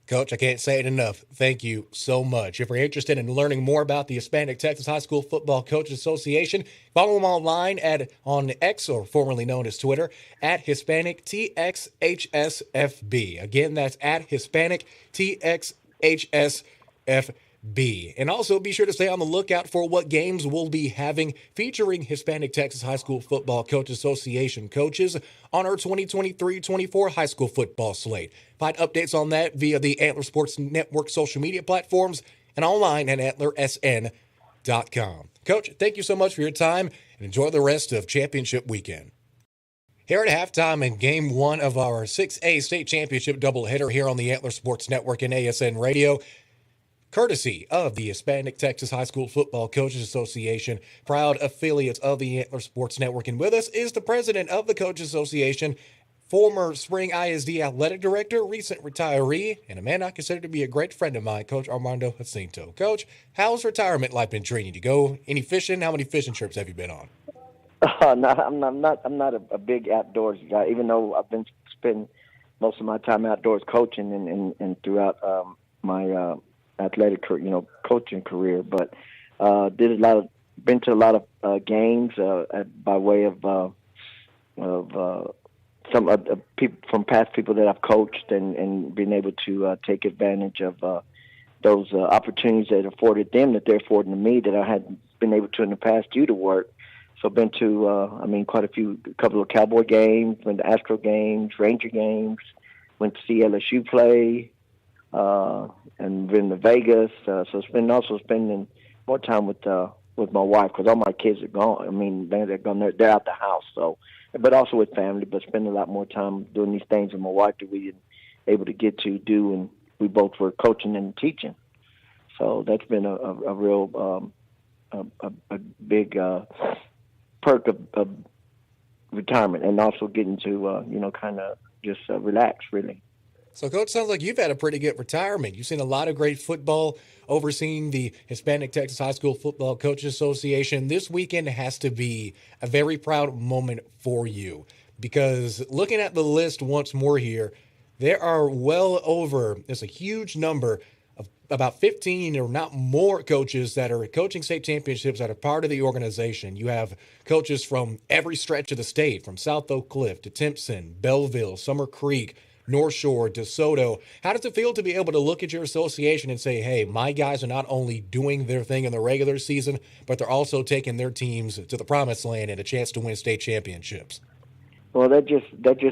Speaker 1: Coach, I can't say it enough. Thank you so much. If you're interested in learning more about the Hispanic Texas High School Football Coaches Association, follow them online on X, or formerly known as Twitter, at Hispanic TXHSFB. Again, that's at Hispanic TXHSFB. And also be sure to stay on the lookout for what games we'll be having featuring Hispanic Texas High School Football Coaches Association coaches on our 2023-24 high school football slate. Find updates on that via the Antler Sports Network social media platforms and online at antlersn.com. Coach, thank you so much for your time, and enjoy the rest of championship weekend. Here at halftime in Game 1 of our 6A state championship doubleheader here on the Antler Sports Network and ASN Radio, courtesy of the Hispanic Texas High School Football Coaches Association, proud affiliates of the Antler Sports Network. And with us is the president of the Coaches Association, former Spring ISD athletic director, recent retiree, and a man I consider to be a great friend of mine, Coach Armando Jacinto. Coach, how's retirement life been treating you? Go any fishing? How many fishing trips have you been on?
Speaker 10: No, I'm not a big outdoors guy, even though I've been spending most of my time outdoors coaching and throughout my athletic, coaching career, but been to a lot of games by way of some people from past people that I've coached, and been able to take advantage of those opportunities that afforded them that they're affording to me that I hadn't been able to in the past due to work. So I've been to quite a couple of Cowboy games, went to Astro games, Ranger games, went to see LSU play. And been to Vegas, so spending more time with my wife because all my kids are gone. I mean, they're gone. They're out the house. So, but also with family. But spending a lot more time doing these things with my wife that we didn't able to get to do, and we both were coaching and teaching. So that's been a real a big perk of retirement, and also getting to kind of just relax really.
Speaker 1: So, Coach, sounds like you've had a pretty good retirement. You've seen a lot of great football, overseeing the Hispanic Texas High School Football Coaches Association. This weekend has to be a very proud moment for you, because looking at the list once more here, there are there's a huge number of about 15 or not more coaches that are coaching state championships that are part of the organization. You have coaches from every stretch of the state, from South Oak Cliff to Timpson, Belleville, Summer Creek, Northshore, DeSoto. How does it feel to be able to look at your association and say, hey, my guys are not only doing their thing in the regular season, but they're also taking their teams to the promised land and a chance to win state championships?
Speaker 10: Well, that just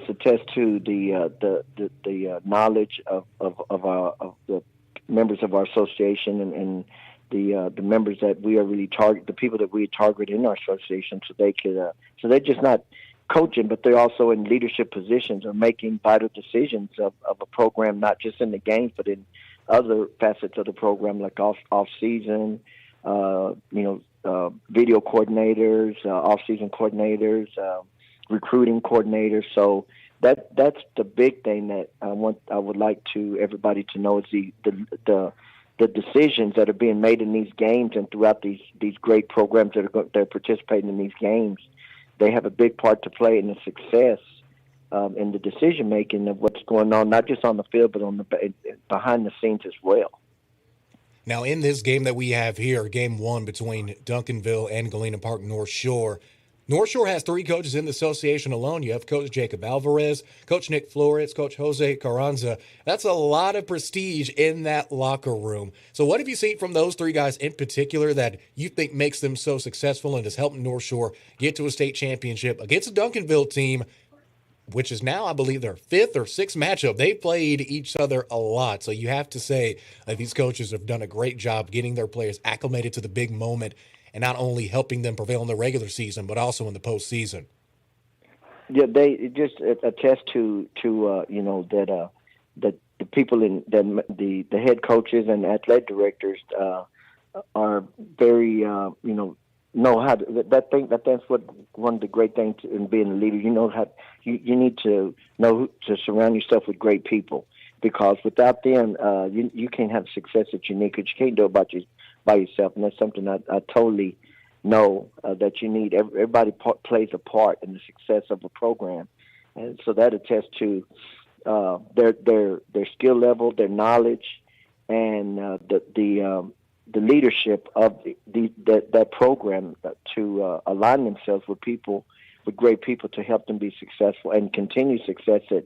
Speaker 10: attests to the knowledge of the members of our association and the members that we are really the people that we target in our association, so they're just not coaching, but they're also in leadership positions or making vital decisions of a program, not just in the games, but in other facets of the program, like off season, video coordinators, off season coordinators, recruiting coordinators. So that's the big thing that I would like to everybody to know is the decisions that are being made in these games and throughout these great programs that are participating in these games. they have a big part to play in the success in the decision making of what's going on, not just on the field, but on the behind the scenes as well.
Speaker 1: Now, in this game that we have here, game one between Duncanville and Galena Park Northshore, Northshore has 3 coaches in the association alone. You have Coach Jacob Alvarez, Coach Nick Flores, Coach Jose Carranza. That's a lot of prestige in that locker room. So what have you seen from those 3 guys in particular that you think makes them so successful and is helping Northshore get to a state championship against a Duncanville team, which is now, I believe, their 5th or 6th matchup? They played each other a lot. So you have to say that these coaches have done a great job getting their players acclimated to the big moment and not only helping them prevail in the regular season, but also in the postseason.
Speaker 10: Yeah, they just attest to that the people in the head coaches and athletic directors are very know how to, that's what one of the great things in being a leader. You know how you need to know to surround yourself with great people, because without them, you can't have the success that you need, because you can't do it by yourself. And that's something I totally know that you need. Everybody plays a part in the success of a program, and so that attests to their skill level, their knowledge, and the leadership of that program to align themselves with great people to help them be successful and continue success that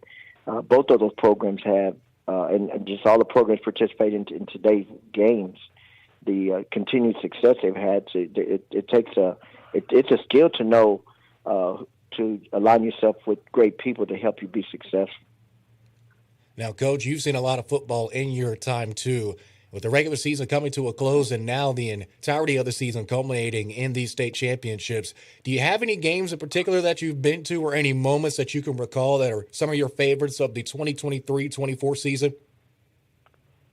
Speaker 10: both of those programs have, and just all the programs participate in today's games. The continued success they've had, it's a skill to know to align yourself with great people to help you be successful.
Speaker 1: Now, Coach, you've seen a lot of football in your time too. With the regular season coming to a close and now the entirety of the season culminating in these state championships, do you have any games in particular that you've been to or any moments that you can recall that are some of your favorites of the 2023-24 season?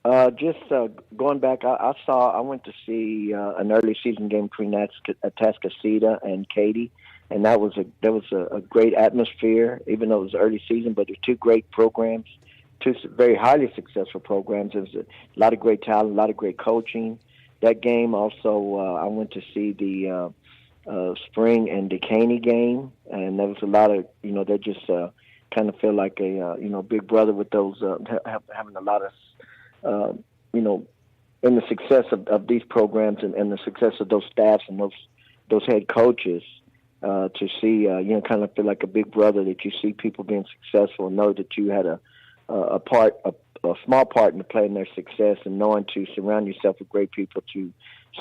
Speaker 1: Going back, I went to see an early season game between Atascocita and Katy, and that was a great atmosphere, even though it was early season. But there's 2 great programs, 2 very highly successful programs. There was a lot of great talent, a lot of great coaching. That game also, I went to see the Spring and Decaney game, and there was a lot of, they just kind of feel like a big brother with those having a lot of in the success of these programs and the success of those staffs and those head coaches, to see, kind of feel like a big brother, that you see people being successful and know that you had a small part in playing their success, and knowing to surround yourself with great people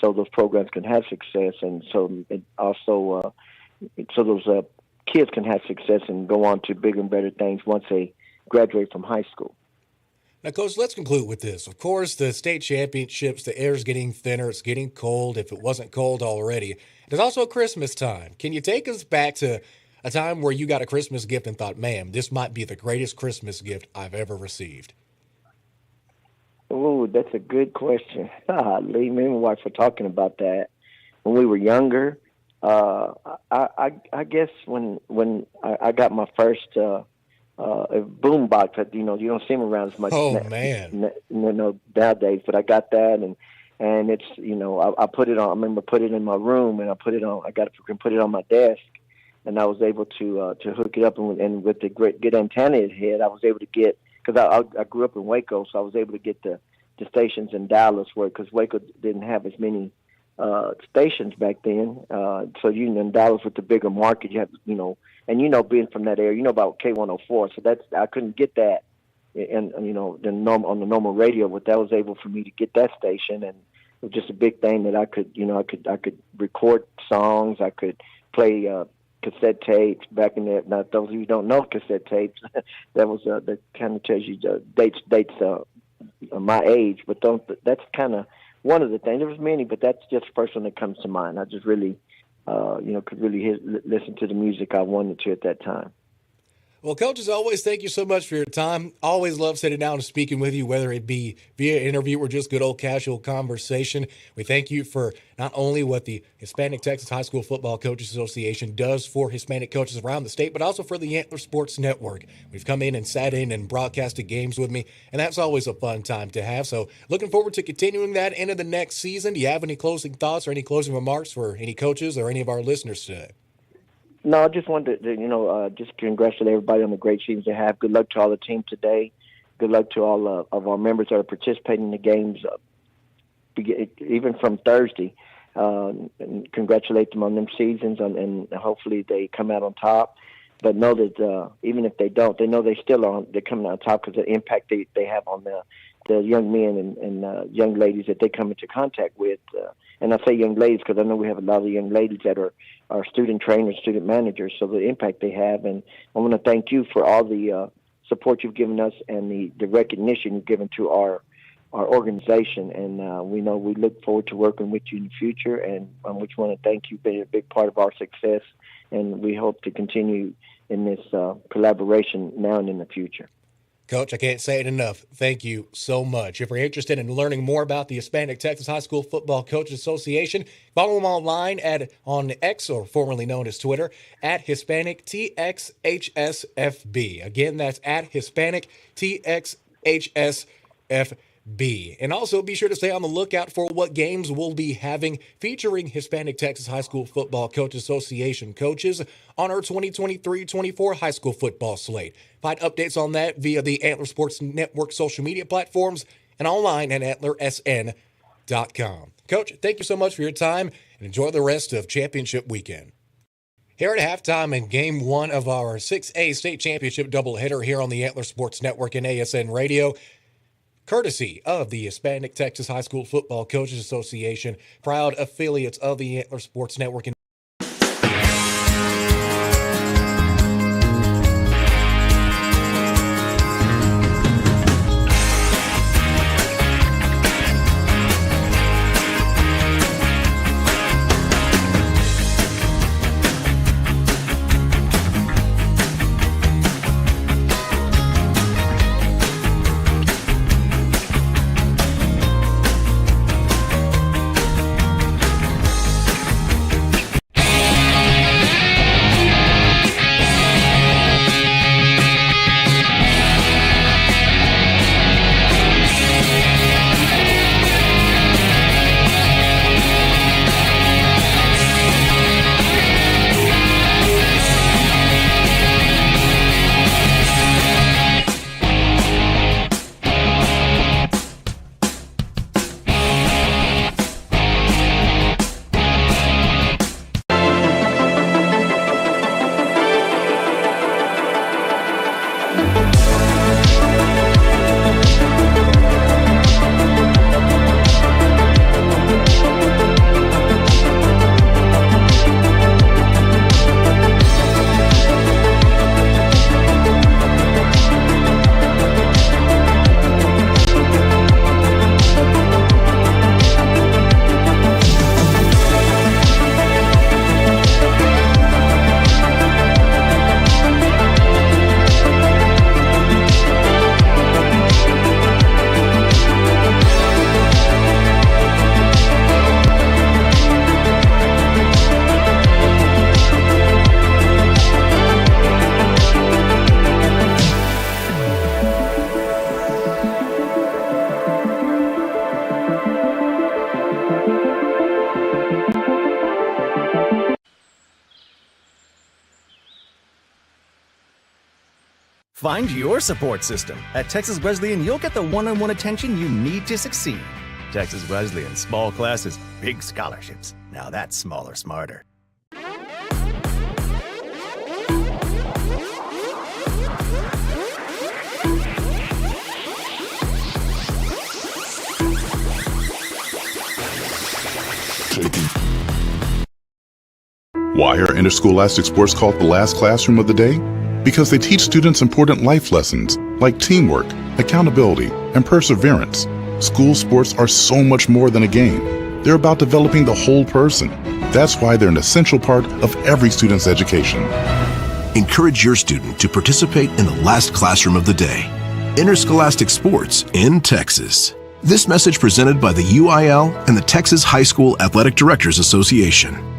Speaker 1: so those programs can have success, and so it also so those kids can have success and go on to bigger and better things once they graduate from high school. Now, Coach, let's conclude with this. Of course, the state championships, the air's getting thinner. It's getting cold if it wasn't cold already. It's also Christmas time. Can you take us back to a time where you got a Christmas gift and thought, man, this might be the greatest Christmas gift I've ever received?
Speaker 10: Oh, that's a good question. Me and my wife were talking about that when we were younger. I guess when I got my first boom box, you don't see them around as much.
Speaker 1: Oh man!
Speaker 10: Nowadays, but I got that, and it's I put it on. I remember put it in my room, and I put it on. I got it and put it on my desk, and I was able to hook it up, and with the good antenna it had, I was able to get, because I grew up in Waco, so I was able to get the stations in Dallas, because Waco didn't have as many stations back then. So in Dallas with the bigger market, you have and being from that area, about K104. So I couldn't get that, and on the normal radio. But that was able for me to get that station, and it was just a big thing that I could record songs. I could play cassette tapes back in there. Now, those of you who don't know cassette tapes, that was that kind of tells you dates my age. But that's kind of one of the things. There was many, but that's just the first one that comes to mind. I just really, could really listen to the music I wanted to at that time.
Speaker 1: Well, Coach, as always, thank you so much for your time. Always love sitting down and speaking with you, whether it be via interview or just good old casual conversation. We thank you for not only what the Hispanic Texas High School Football Coaches Association does for Hispanic coaches around the state, but also for the Antler Sports Network. We've come in and sat in and broadcasted games with me, and that's always a fun time to have. So looking forward to continuing that into the next season. Do you have any closing thoughts or any closing remarks for any coaches or any of our listeners today?
Speaker 10: No, I just wanted to, just congratulate everybody on the great seasons they have. Good luck to all the team today. Good luck to all of our members that are participating in the games, even from Thursday. And congratulate them on them seasons, and hopefully they come out on top. But know that even if they don't, they know they're coming out on top because of the impact they have on the young men and young ladies that they come into contact with. And I say young ladies because I know we have a lot of young ladies that are student trainers, student managers, so the impact they have. And I want to thank you for all the support you've given us and the recognition you've given to our organization. And we know we look forward to working with you in the future, and we just want to thank you for being a big part of our success. And we hope to continue in this collaboration now and in the future.
Speaker 1: Coach, I can't say it enough. Thank you so much. If you're interested in learning more about the Hispanic Texas High School Football Coaches Association, follow them online on X, or formerly known as Twitter, at Hispanic TXHSFB. Again, that's at Hispanic TXHSFB. And also be sure to stay on the lookout for what games we'll be having featuring Hispanic Texas High School Football Coaches Association coaches on our 2023-24 high school football slate. Find updates on that via the Antler Sports Network social media platforms and online at antlersn.com. Coach, thank you so much for your time, and enjoy the rest of championship weekend. Here at halftime in Game 1 of our 6A state championship doubleheader here on the Antler Sports Network and ASN Radio, courtesy of the Hispanic Texas High School Football Coaches Association, proud affiliates of the Antler Sports Network.
Speaker 3: Find your support system. At Texas Wesleyan, you'll get the one-on-one attention you need to succeed. Texas Wesleyan, small classes, big scholarships. Now that's smaller, smarter.
Speaker 4: Why are interscholastic sports called the last classroom of the day? Because they teach students important life lessons like teamwork, accountability, and perseverance. School sports are so much more than a game. They're about developing the whole person. That's why they're an essential part of every student's education.
Speaker 5: Encourage your student to participate in the last classroom of the day, interscholastic sports in Texas. This message presented by the UIL and the Texas High School Athletic Directors Association.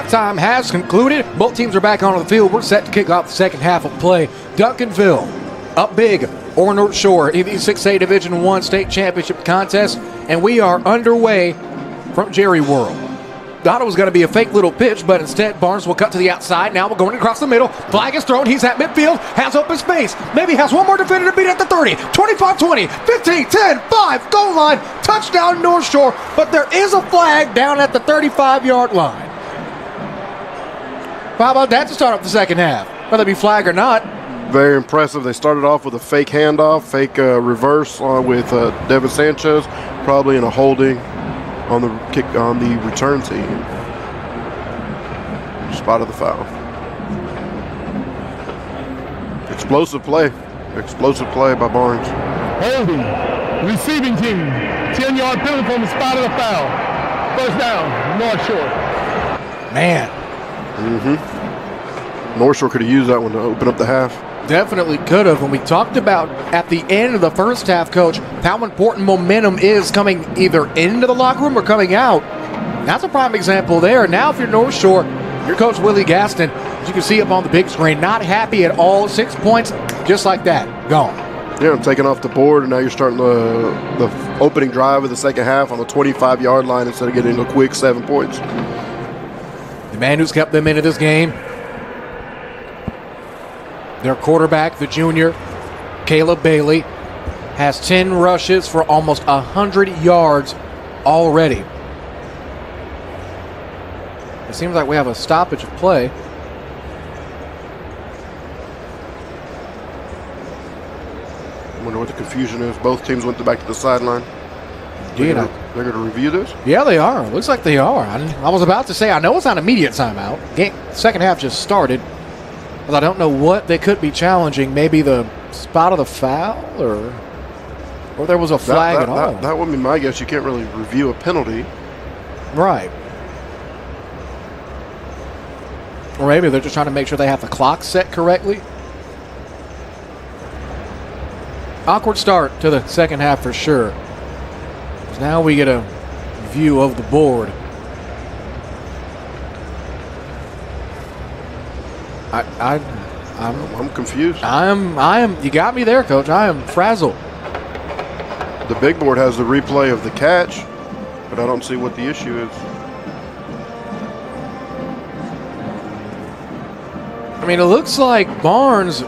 Speaker 1: Halftime has concluded. Both teams are back onto the field. We're set to kick off the second half of play. Duncanville up big over Northshore in the 6A Division I state championship contest, and we are underway from Jerry World. Thought it was going to be a fake little pitch, but instead Barnes will cut to the outside. Now we're going across the middle. Flag is thrown. He's at midfield. Has open space. Maybe has one more defender to beat at the 30. 25-20. 15, 10, 5. Goal line. Touchdown North Shore. But there is a flag down at the 35-yard line. How about that to start off the second half? Whether it be flag or not.
Speaker 2: Very impressive. They started off with a fake handoff, fake reverse with Devin Sanchez, probably in a holding on the kick on the return team. Spot of the foul. Explosive play by Barnes.
Speaker 8: Holding, receiving team, 10-yard penalty from the spot of the foul. First down, North Shore.
Speaker 1: Man.
Speaker 2: North Shore could have used that one to open up the half.
Speaker 1: Definitely could have. When we talked about at the end of the first half, Coach, how important momentum is coming either into the locker room or coming out. That's a prime example there. Now if you're North Shore, your coach Willie Gaston, as you can see up on the big screen, not happy at all. 6 points, just like that, gone.
Speaker 2: Yeah, I'm taking off the board, and now you're starting the opening drive of the second half on the 25-yard line instead of getting a quick 7 points.
Speaker 1: The man who's kept them into this game, their quarterback, the junior, Caleb Bailey, has 10 rushes for almost 100 yards already. It seems like we have a stoppage of play.
Speaker 2: I wonder what the confusion is. Both teams went back to the sideline.
Speaker 1: Indeed.
Speaker 2: They're going to review this?
Speaker 1: Yeah, they are. Looks like they are. I was about to say, I know it's not immediate timeout. Second half just started. But I don't know what they could be challenging. Maybe the spot of the foul, or there was a flag at all.
Speaker 2: That would be my guess. You can't really review a penalty.
Speaker 1: Right. Or maybe they're just trying to make sure they have the clock set correctly. Awkward start to the second half for sure. Now we get a view of the board.
Speaker 2: I'm confused.
Speaker 1: I am. You got me there, Coach. I am frazzled.
Speaker 2: The big board has the replay of the catch, but I don't see what the issue is.
Speaker 1: I mean, it looks like Barnes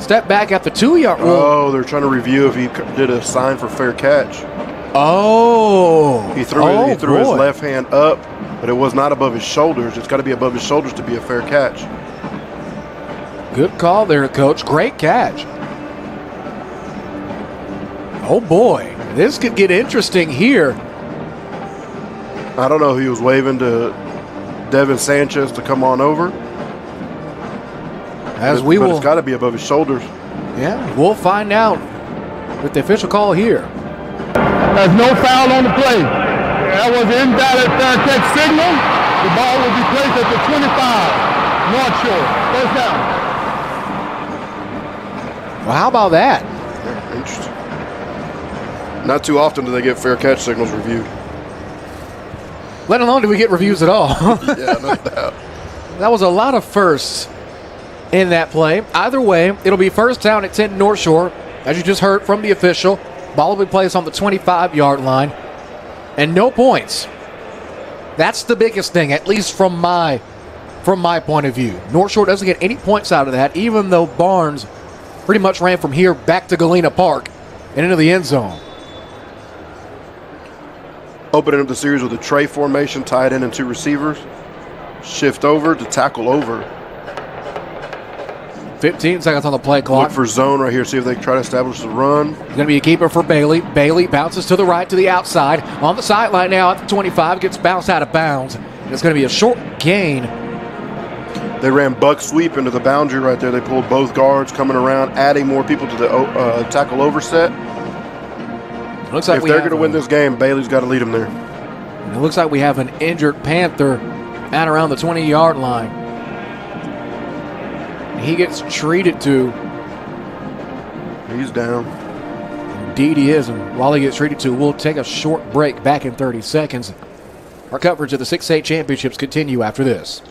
Speaker 1: stepped back at the 2-yard.
Speaker 2: Oh, they're trying to review if he did a sign for fair catch.
Speaker 1: Oh.
Speaker 2: He threw his left hand up, but it was not above his shoulders. It's got to be above his shoulders to be a fair catch.
Speaker 1: Good call there, Coach. Great catch. Oh, boy. This could get interesting here.
Speaker 2: I don't know. He was waving to Devin Sanchez to come on over. But it's got to be above his shoulders.
Speaker 1: Yeah, we'll find out with the official call here.
Speaker 8: There's no foul on the play. That was an invalid fair catch signal. The ball will be placed at the 25, North Shore. First down.
Speaker 1: Well, how about that?
Speaker 2: Yeah, interesting. Not too often do they get fair catch signals reviewed.
Speaker 1: Let alone do we get reviews at all.
Speaker 2: Yeah, no doubt.
Speaker 1: That was a lot of firsts in that play. Either way, it'll be first down at 10 North Shore. As you just heard from the official, ball will be placed on the 25-yard line. And no points. That's the biggest thing, at least from my point of view. North Shore doesn't get any points out of that, even though Barnes pretty much ran from here back to Galena Park and into the end zone.
Speaker 2: Opening up the series with a tray formation, tied in and 2 receivers. Shift over to tackle over.
Speaker 1: 15 seconds on the play clock.
Speaker 2: Look for zone right here, see if they can try to establish the run.
Speaker 1: Going to be a keeper for Bailey. Bailey bounces to the right, to the outside. On the sideline now at the 25, gets bounced out of bounds. It's going to be a short gain.
Speaker 2: They ran buck sweep into the boundary right there. They pulled both guards coming around, adding more people to the tackle over set.
Speaker 1: Looks like
Speaker 2: if they're going to win this game, Bailey's got to lead them there.
Speaker 1: It looks like we have an injured Panther at around the 20-yard line. He gets treated to.
Speaker 2: He's down.
Speaker 1: Indeed he is. And while he gets treated to, we'll take a short break back in 30 seconds. Our coverage of the 6A championships continue after this.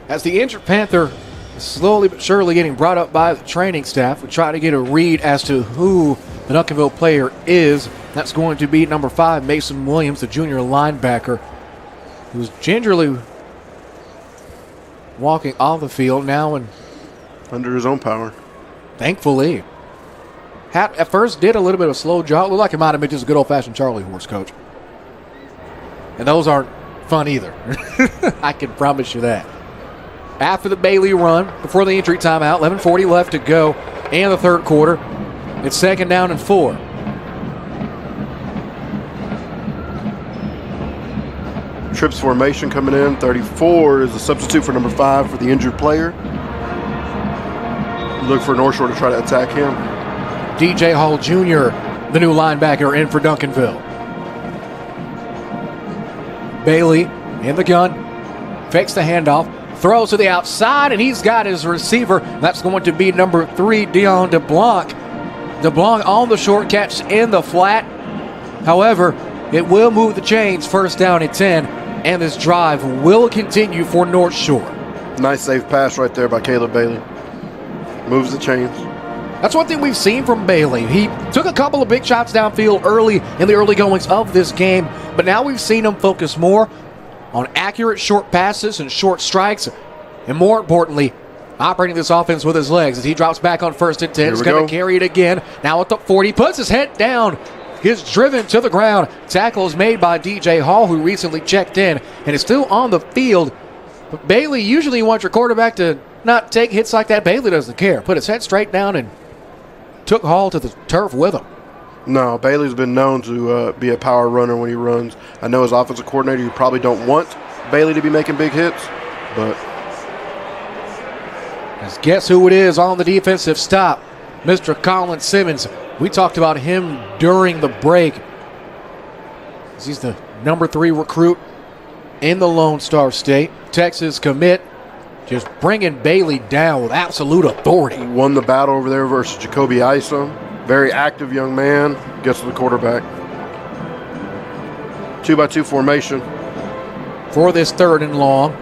Speaker 1: As the injured Panther is slowly but surely getting brought up by the training staff, we try to get a read as to who the Duncanville player is. That's going to be number 5, Mason Williams, the junior linebacker, who's gingerly walking off the field now and
Speaker 2: under his own power.
Speaker 1: Thankfully. At first did a little bit of a slow jog. Looked like it might have been just a good old-fashioned Charlie horse, Coach. And those aren't fun either. I can promise you that. After the Bailey run, before the injury timeout, 11:40 left to go in the third quarter. It's 2nd down and 4.
Speaker 2: Trips formation coming in. 34 is a substitute for number 5 for the injured player. Look for Northshore to try to attack him.
Speaker 1: DJ Hall Jr., the new linebacker, in for Duncanville. Bailey in the gun, fakes the handoff, throws to the outside, and he's got his receiver. That's going to be number 3, Dion DeBlanc. DeBlanc on the short catch in the flat. However, it will move the chains, 1st down and 10, and this drive will continue for North Shore.
Speaker 2: Nice safe pass right there by Caleb Bailey. Moves the chains.
Speaker 1: That's one thing we've seen from Bailey. He took a couple of big shots downfield early in the early goings of this game, but now we've seen him focus more on accurate short passes and short strikes, and more importantly, operating this offense with his legs as he drops back on 1st and 10. He's going to carry it again. Now at the 40, puts his head down, gets driven to the ground. Tackle is made by DJ Hall, who recently checked in and is still on the field. But Bailey, usually you want your quarterback to not take hits like that. Bailey doesn't care. Put his head straight down and took Hall to the turf with him.
Speaker 2: No, Bailey's been known to be a power runner when he runs. I know as offensive coordinator, you probably don't want Bailey to be making big hits, but
Speaker 1: guess who it is on the defensive stop? Mr. Colin Simmons. We talked about him during the break. He's the number 3 recruit in the Lone Star State. Texas commit, just bringing Bailey down with absolute authority.
Speaker 2: Won the battle over there versus Jacoby Isom. Very active young man. Gets to the quarterback. 2-by-2 formation.
Speaker 1: For this 3rd and long.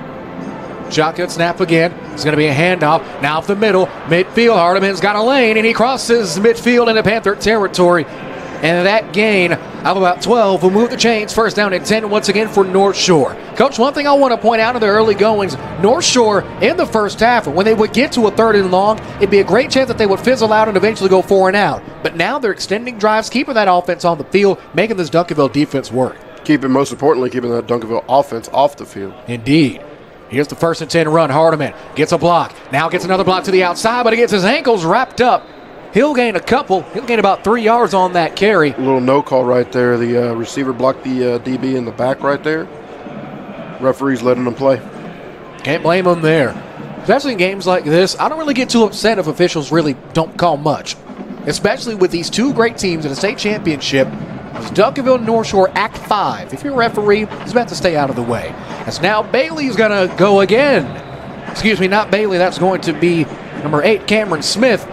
Speaker 1: Shotgun snap again. It's going to be a handoff. Now up the middle. Midfield. Hardiman's got a lane, and he crosses midfield into Panther territory. And that gain of about 12 will move the chains. 1st down and 10 once again for North Shore. Coach, one thing I want to point out in the early goings, North Shore in the first half, when they would get to a 3rd and long, it'd be a great chance that they would fizzle out and eventually go 4 and out. But now they're extending drives, keeping that offense on the field, making this Duncanville defense work.
Speaker 2: Most importantly, keeping that Duncanville offense off the field.
Speaker 1: Indeed. Here's the 1st and 10 run. Hardiman gets a block. Now gets another block to the outside, but he gets his ankles wrapped up. He'll gain a couple. He'll gain about 3 yards on that carry.
Speaker 2: A little no call right there. The receiver blocked the DB in the back right there. Referee's letting them play.
Speaker 1: Can't blame them there. Especially in games like this, I don't really get too upset if officials really don't call much. Especially with these 2 great teams in a state championship. It's Duncanville and North Shore Act 5. If you're a referee, he's about to stay out of the way. As now Bailey's going to go again. Excuse me, not Bailey. That's going to be number 8, Cameron Smith,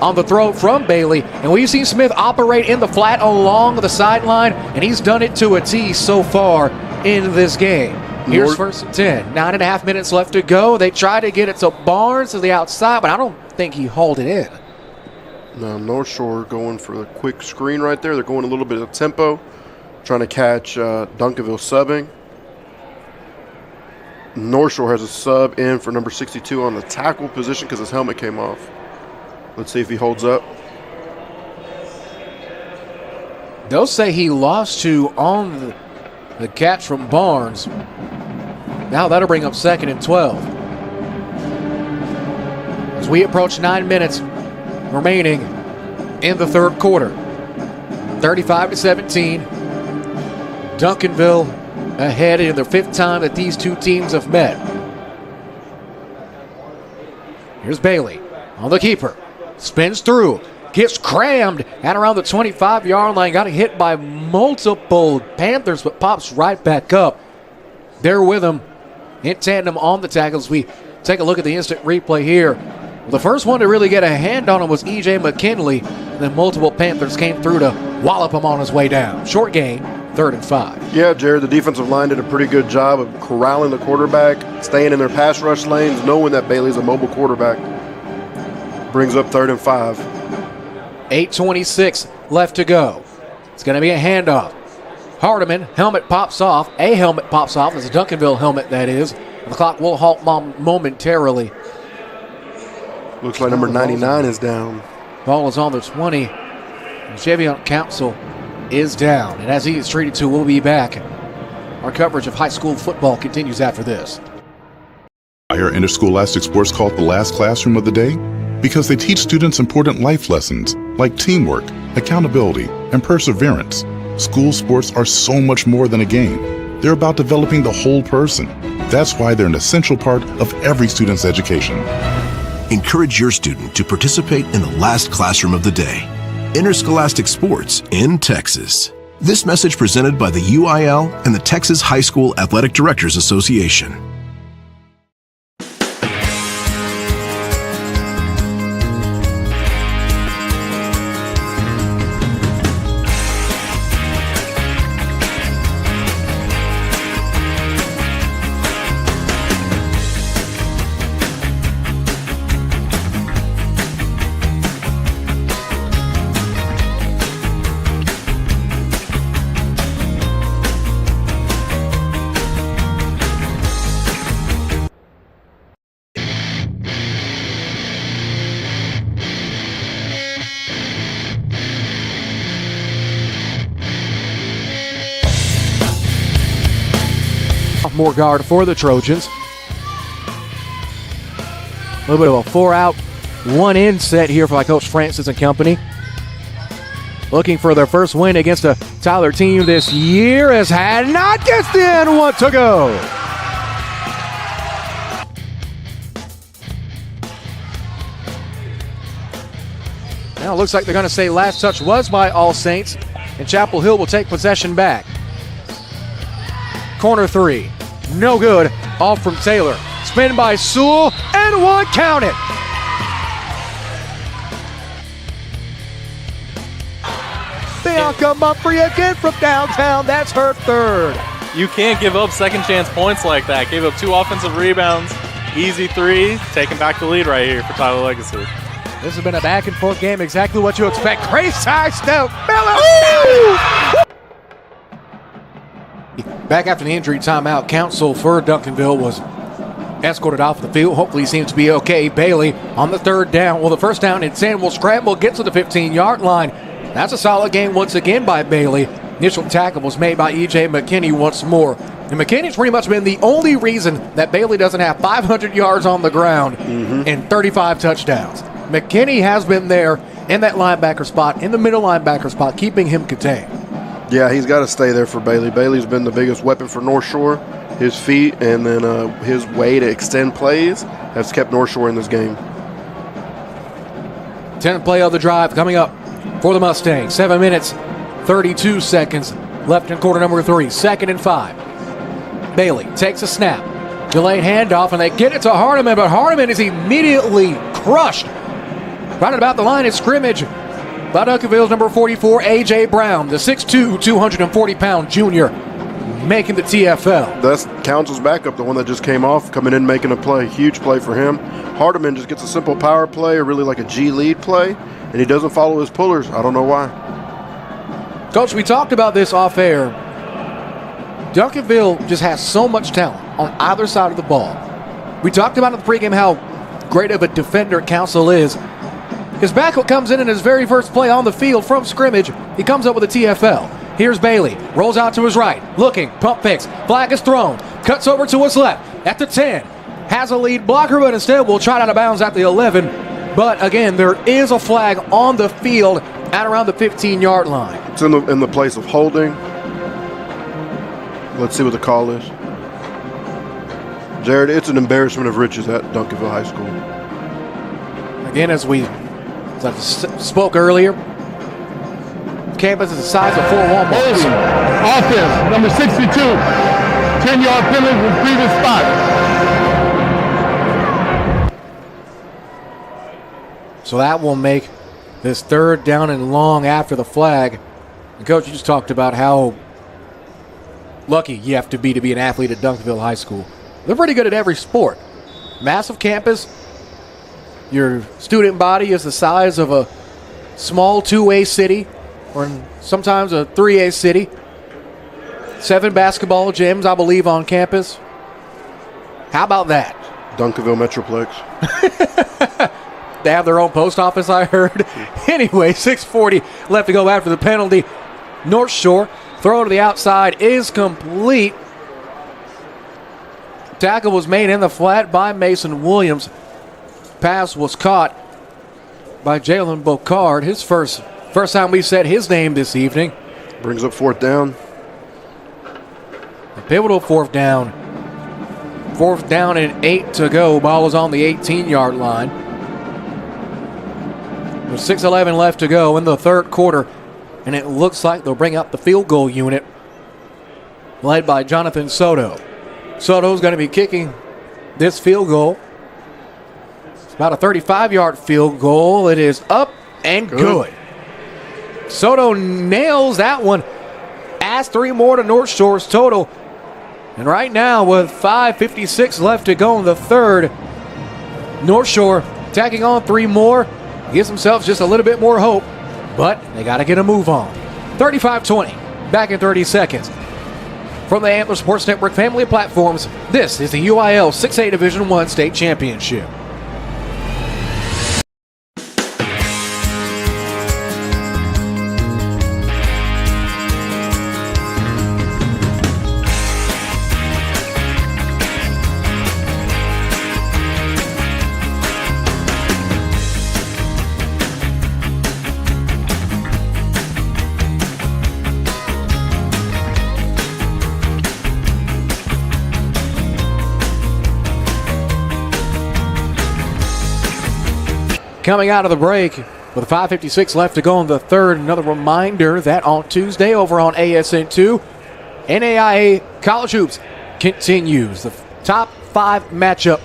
Speaker 1: on the throw from Bailey. And we've seen Smith operate in the flat along the sideline, and he's done it to a T so far in this game. Here's 1st and 10. 9.5 minutes left to go. They try to get it to Barnes to the outside, but I don't think he hauled it in.
Speaker 2: Now North Shore going for the quick screen right there. They're going a little bit of tempo, trying to catch Duncanville subbing. North Shore has a sub in for number 62 on the tackle position because his helmet came off. Let's see if he holds up.
Speaker 1: They'll say he lost 2 on the catch from Barnes. Now that'll bring up 2nd and 12. As we approach 9 minutes remaining in the 3rd quarter. 35-17. Duncanville ahead in their 5th time that these two teams have met. Here's Bailey on the keeper. Spins through. Gets crammed at around the 25-yard line. Got hit by multiple Panthers, but pops right back up. They're with him in tandem on the tackles. We take a look at the instant replay here. The first one to really get a hand on him was E.J. McKinley. And then multiple Panthers came through to wallop him on his way down. Short gain, 3rd and 5.
Speaker 2: Yeah, Jared, the defensive line did a pretty good job of corralling the quarterback, staying in their pass rush lanes, knowing that Bailey's a mobile quarterback. Brings up 3rd and 5.
Speaker 1: 8:26 left to go. It's going to be a handoff. Hardiman, helmet pops off. A helmet pops off. It's a Duncanville helmet, that is. The clock will halt momentarily.
Speaker 2: Looks like number 99 is down.
Speaker 1: Ball is on the 20. Javion Council is down. And as he is treated to, we'll be back. Our coverage of high school football continues after this.
Speaker 4: Why are interscholastic sports called the last classroom of the day? Because they teach students important life lessons like teamwork, accountability, and perseverance. School sports are so much more than a game. They're about developing the whole person. That's why they're an essential part of every student's education.
Speaker 5: Encourage your student to participate in the last classroom of the day. Interscholastic sports in Texas. This message presented by the UIL and the Texas High School Athletic Directors Association.
Speaker 1: More guard for the Trojans. A little bit of a 4-out, 1-in set here for Coach Francis and company. Looking for their first win against a Tyler team this year as Hadnot gets in. 1 to go. Now it looks like they're going to say last touch was by All Saints, and Chapel Hill will take possession back. Corner 3. No good. Off from Taylor. Spin by Sewell, and 1, count it. Bianca Mumphrey again from downtown. That's her 3rd.
Speaker 6: You can't give up second chance points like that. Gave up 2 offensive rebounds. Easy 3. Taking back the lead right here for Tyler Legacy.
Speaker 1: This has been a back and forth game. Exactly what you expect. Great side step. Miller. Back after the injury timeout, Council for Duncanville was escorted off the field. Hopefully he seems to be okay. Bailey on the 3rd down. Well, the first down and 10 will scramble, get to the 15-yard line. That's a solid game once again by Bailey. Initial tackle was made by E.J. McKinney once more. And McKinney's pretty much been the only reason that Bailey doesn't have 500 yards on the ground and 35 touchdowns. McKinney has been there in that linebacker spot, in the middle linebacker spot, keeping him contained.
Speaker 2: Yeah, he's got to stay there for Bailey. Bailey's been the biggest weapon for Northshore. His feet and then his way to extend plays has kept Northshore in this game.
Speaker 1: 10th play of the drive coming up for the Mustangs. 7 minutes, 32 seconds left in quarter number 3. 2nd and 5. Bailey takes a snap. Delayed handoff, and they get it to Hardiman, but Hardiman is immediately crushed right at about the line of scrimmage by Duncanville's number 44, A.J. Brown, the 6'2", 240-pound junior, making the TFL.
Speaker 2: That's Council's backup, the one that just came off, coming in making a play. Huge play for him. Hardiman just gets a simple power play or really like a G lead play, and he doesn't follow his pullers. I don't know why.
Speaker 1: Coach, we talked about this off air. Duncanville just has so much talent on either side of the ball. We talked about in the pregame how great of a defender Council is. His backup comes in his very first play on the field from scrimmage. He comes up with a TFL. Here's Bailey. Rolls out to his right. Looking. Pump fakes. Flag is thrown. Cuts over to his left. At the 10. Has a lead blocker, but instead will try out of bounds at the 11. But again, there is a flag on the field at around the 15-yard line.
Speaker 2: It's in the place of holding. Let's see what the call is. Jared, it's an embarrassment of riches at Duncanville High School.
Speaker 1: Again, as I spoke earlier, campus is the size of 4 Walmarts.
Speaker 8: Offense, number 62. 10-yard penalty from previous spot.
Speaker 1: So that will make this 3rd down and long after the flag. And Coach, you just talked about how lucky you have to be an athlete at Duncanville High School. They're pretty good at every sport. Massive campus. Your student body is the size of a small 2A city, or sometimes a 3A city. 7 basketball gyms, I believe, on campus. How about that?
Speaker 2: Duncanville Metroplex.
Speaker 1: They have their own post office, I heard. Anyway, 6:40 left to go after the penalty. Northshore, throw to the outside is complete. Tackle was made in the flat by Mason Williams. Pass was caught by Jalen Bocard. His first time we said his name this evening.
Speaker 2: Brings up 4th down.
Speaker 1: A pivotal 4th down. 4th down and 8 to go. Ball is on the 18-yard line. There's 6:11 left to go in the 3rd quarter, and it looks like they'll bring up the field goal unit, led by Jonathan Soto. Soto's going to be kicking this field goal. It's about a 35-yard field goal. It is up and good. Soto nails that one. Adds 3 more to North Shore's total. And right now, with 5:56 left to go in the 3rd, North Shore tacking on 3 more. Gives themselves just a little bit more hope, but they got to get a move on. 35-20, back in 30 seconds. From the Antler Sports Network family of platforms, this is the UIL 6A Division I State Championship. Coming out of the break with 5:56 left to go in the 3rd. Another reminder that on Tuesday over on ASN2, NAIA College Hoops continues. The top 5 matchup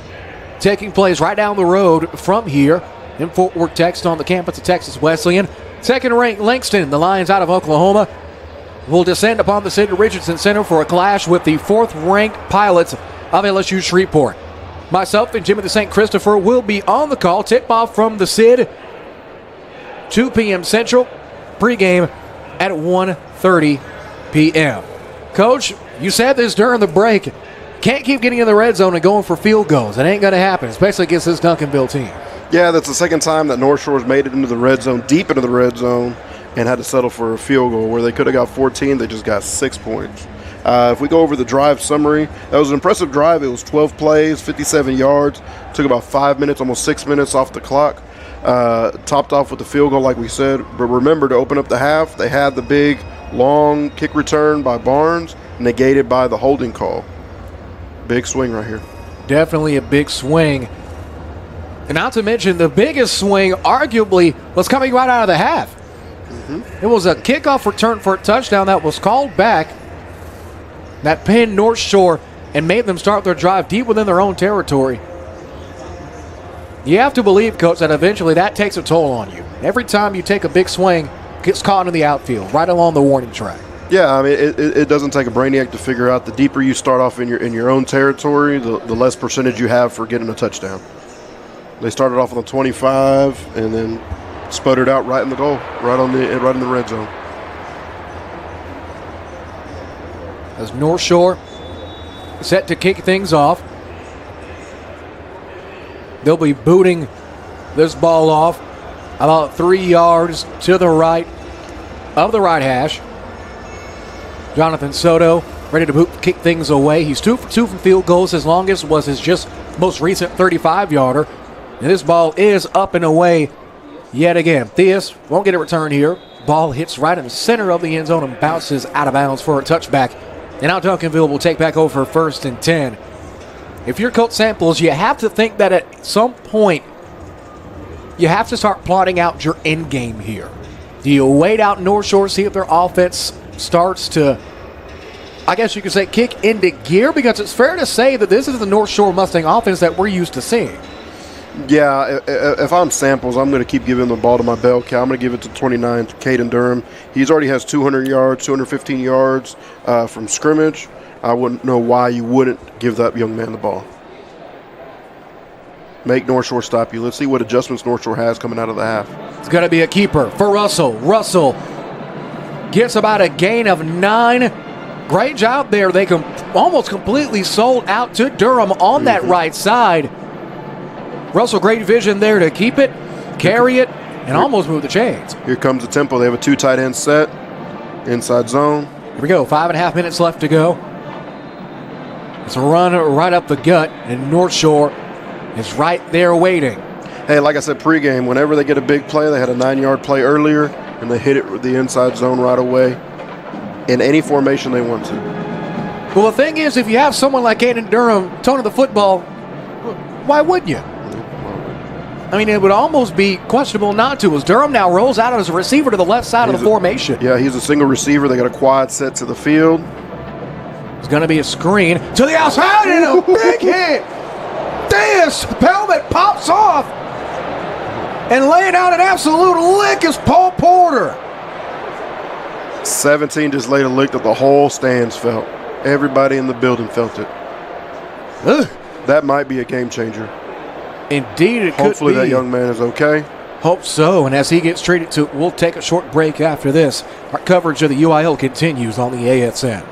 Speaker 1: taking place right down the road from here in Fort Worth, Texas, on the campus of Texas Wesleyan. 2nd-ranked Langston, the Lions out of Oklahoma, will descend upon the Sid Richardson Center for a clash with the 4th-ranked Pilots of LSU Shreveport. Myself and Jimmy the St. Christopher will be on the call. Tip-off from the Sid, 2 p.m. Central. Pregame at 1:30 p.m. Coach, you said this during the break. Can't keep getting in the red zone and going for field goals. It ain't going to happen, especially against this Duncanville team.
Speaker 2: Yeah, that's the 2nd time that North Shore's made it into the red zone, deep into the red zone, and had to settle for a field goal. Where they could have got 14, they just got 6 points. If we go over the drive summary, that was an impressive drive. It was 12 plays, 57 yards. Took about 5 minutes, almost 6 minutes off the clock. Topped off with the field goal, like we said. But remember, to open up the half, they had the big, long kick return by Barnes, negated by the holding call. Big swing right here.
Speaker 1: Definitely a big swing. And not to mention, the biggest swing, arguably, was coming right out of the half. It was a kickoff return for a touchdown that was called back. That pinned North Shore and made them start their drive deep within their own territory. You have to believe, Coach, that eventually that takes a toll on you. Every time you take a big swing, it gets caught in the outfield, right along the warning track.
Speaker 2: Yeah, I mean, it doesn't take a brainiac to figure out the deeper you start off in your own territory, the less percentage you have for getting a touchdown. They started off on the 25 and then sputtered out right in the goal, right in the red zone.
Speaker 1: As North Shore set to kick things off, they'll be booting this ball off about 3 yards to the right of the right hash. Jonathan Soto ready to kick things away. He's 2 for 2 from field goals. His longest was his just most recent 35-yarder. And this ball is up and away yet again. Theus won't get a return here. Ball hits right in the center of the end zone and bounces out of bounds for a touchback. And now Duncanville will take back over 1st and 10. If you're Coach Samples, you have to think that at some point you have to start plotting out your end game here. Do you wait out Northshore, see if their offense starts to, I guess you could say, kick into gear? Because it's fair to say that this is the Northshore Mustang offense that we're used to seeing.
Speaker 2: Yeah, if I'm Samples, I'm going to keep giving the ball to my bell cow. I'm going to give it to 29, Caden Durham. He's already has 200 yards, 215 yards from scrimmage. I wouldn't know why you wouldn't give that young man the ball. Make Northshore stop you. Let's see what adjustments Northshore has coming out of the half.
Speaker 1: It's going to be a keeper for Russell. Russell gets about a gain of 9. Great job there. They almost completely sold out to Durham on that right side. Russell, great vision there to keep it, carry it, and almost move the chains.
Speaker 2: Here comes the tempo. They have a 2 tight end set, inside zone.
Speaker 1: Here we go, 5.5 minutes left to go. It's a run right up the gut, and Northshore is right there waiting.
Speaker 2: Hey, like I said, pregame, whenever they get a big play, they had a 9-yard play earlier, and they hit it with the inside zone right away in any formation they want to.
Speaker 1: Well, the thing is, if you have someone like Caden Durham toting the football, why wouldn't you? I mean, it would almost be questionable not to, as Durham now rolls out as a receiver to the left side of the formation.
Speaker 2: Yeah, he's a single receiver. They got a quad set to the field.
Speaker 1: It's going to be a screen to the outside and a big hit. This helmet pops off and laying out an absolute lick is Paul Porter.
Speaker 2: 17 just laid a lick that the whole stands felt. Everybody in the building felt it.
Speaker 1: Ugh.
Speaker 2: That might be a game changer.
Speaker 1: Indeed, it could be.
Speaker 2: Hopefully that young man is okay.
Speaker 1: Hope so. And as he gets treated to, we'll take a short break after this. Our coverage of the UIL continues on the ASN.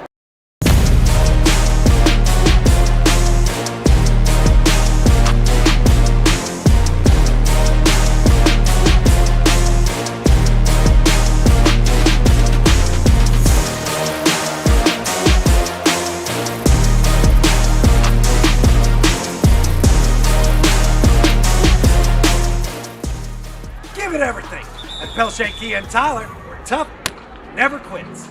Speaker 9: Everything. At Belshank Kia and Tyler, we're tough, never quits.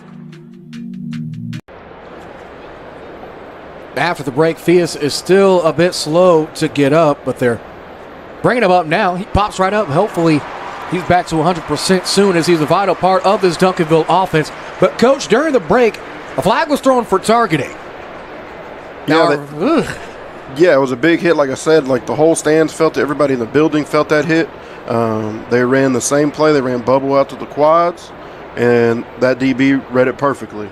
Speaker 1: After the break, Theus is still a bit slow to get up, but they're bringing him up now. He pops right up. Hopefully, he's back to 100% soon, as he's a vital part of this Duncanville offense. But, Coach, during the break, a flag was thrown for targeting.
Speaker 2: Yeah, it was a big hit. Like I said, like the whole stands felt it. Everybody in the building felt that hit. They ran the same play. They ran bubble out to the quads, and that DB read it perfectly.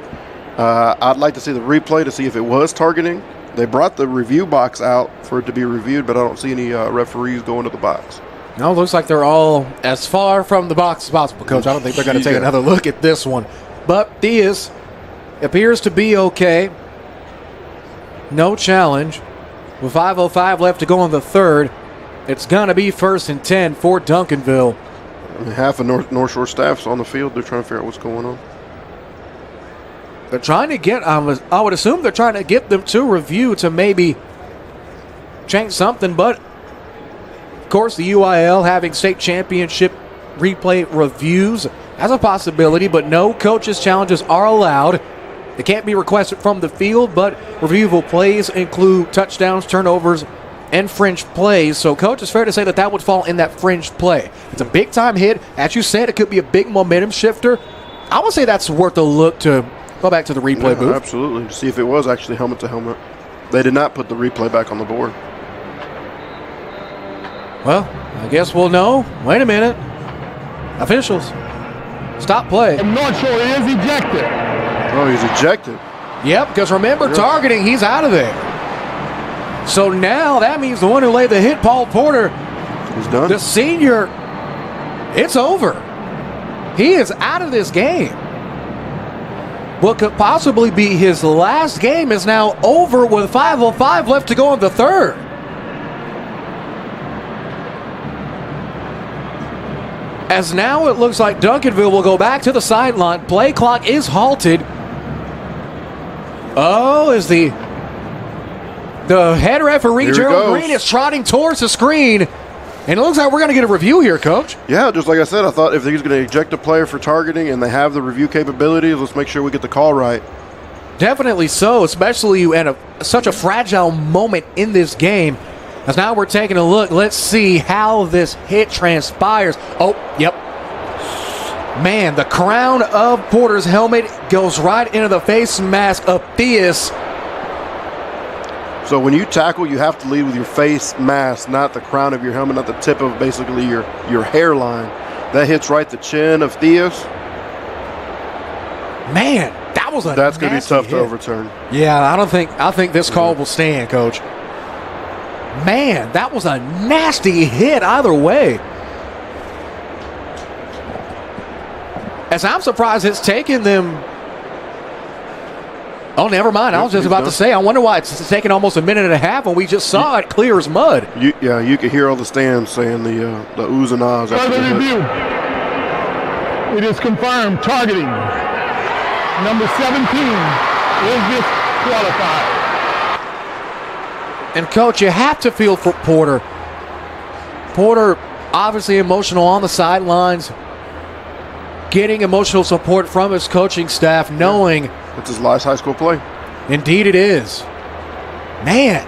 Speaker 2: I'd like to see the replay to see if it was targeting. They brought the review box out for it to be reviewed, but I don't see any referees going to the box.
Speaker 1: No, it looks like they're all as far from the box as possible, Coach. I don't think they're going to take another look at this one. But Theus appears to be okay. No challenge. With 5:05 left to go in the third, it's going to be 1st and 10 for Duncanville.
Speaker 2: I mean, half of Northshore staff's on the field. They're trying to figure out what's going on.
Speaker 1: They're trying to get, I would assume they're trying to get them to review to maybe change something. But, of course, the UIL having state championship replay reviews as a possibility, but no coaches' challenges are allowed. They can't be requested from the field, but reviewable plays include touchdowns, turnovers, and fringe plays. So, Coach, it's fair to say that that would fall in that fringe play. It's a big-time hit. As you said, it could be a big momentum shifter. I would say that's worth a look to go back to the replay booth.
Speaker 2: Absolutely. See if it was actually helmet to helmet. They did not put the replay back on the board.
Speaker 1: Well, I guess we'll know. Wait a minute. Officials, stop play.
Speaker 8: And Northshore is ejected.
Speaker 2: Oh, he's ejected.
Speaker 1: Yep, because remember, targeting, he's out of there. So now that means the one who laid the hit, Paul Porter,
Speaker 2: he's done.
Speaker 1: The senior, it's over. He is out of this game. What could possibly be his last game is now over with 5:05 left to go in the third. As now it looks like Duncanville will go back to the sideline. Play clock is halted. Oh, is the head referee, Gerald Green, is trotting towards the screen. And it looks like we're going to get a review here, Coach.
Speaker 2: Yeah, just like I said, I thought if he's going to eject a player for targeting and they have the review capabilities, let's make sure we get the call right.
Speaker 1: Definitely so, especially at such a fragile moment in this game. As now we're taking a look. Let's see how this hit transpires. Oh, yep. Man, the crown of Porter's helmet goes right into the face mask of Theus.
Speaker 2: So when you tackle, you have to lead with your face mask, not the crown of your helmet, not the tip of basically your hairline. That hits right the chin of Theus.
Speaker 1: Man, that was
Speaker 2: That's going to be tough
Speaker 1: hit
Speaker 2: to overturn.
Speaker 1: Yeah, I think this call will stand, Coach. Man, that was a nasty hit either way. As I'm surprised it's taken them. Oh, never mind. I was just about to say, I wonder why it's taken almost a minute and a half when we just saw it clear as mud.
Speaker 2: You could hear all the stands saying the oohs and ahs.
Speaker 8: Further review. It is confirmed targeting. Number 17 is disqualified.
Speaker 1: And, Coach, you have to feel for Porter. Porter, obviously emotional on the sidelines, getting emotional support from his coaching staff, knowing
Speaker 2: it's his last high school play.
Speaker 1: Indeed it is. Man,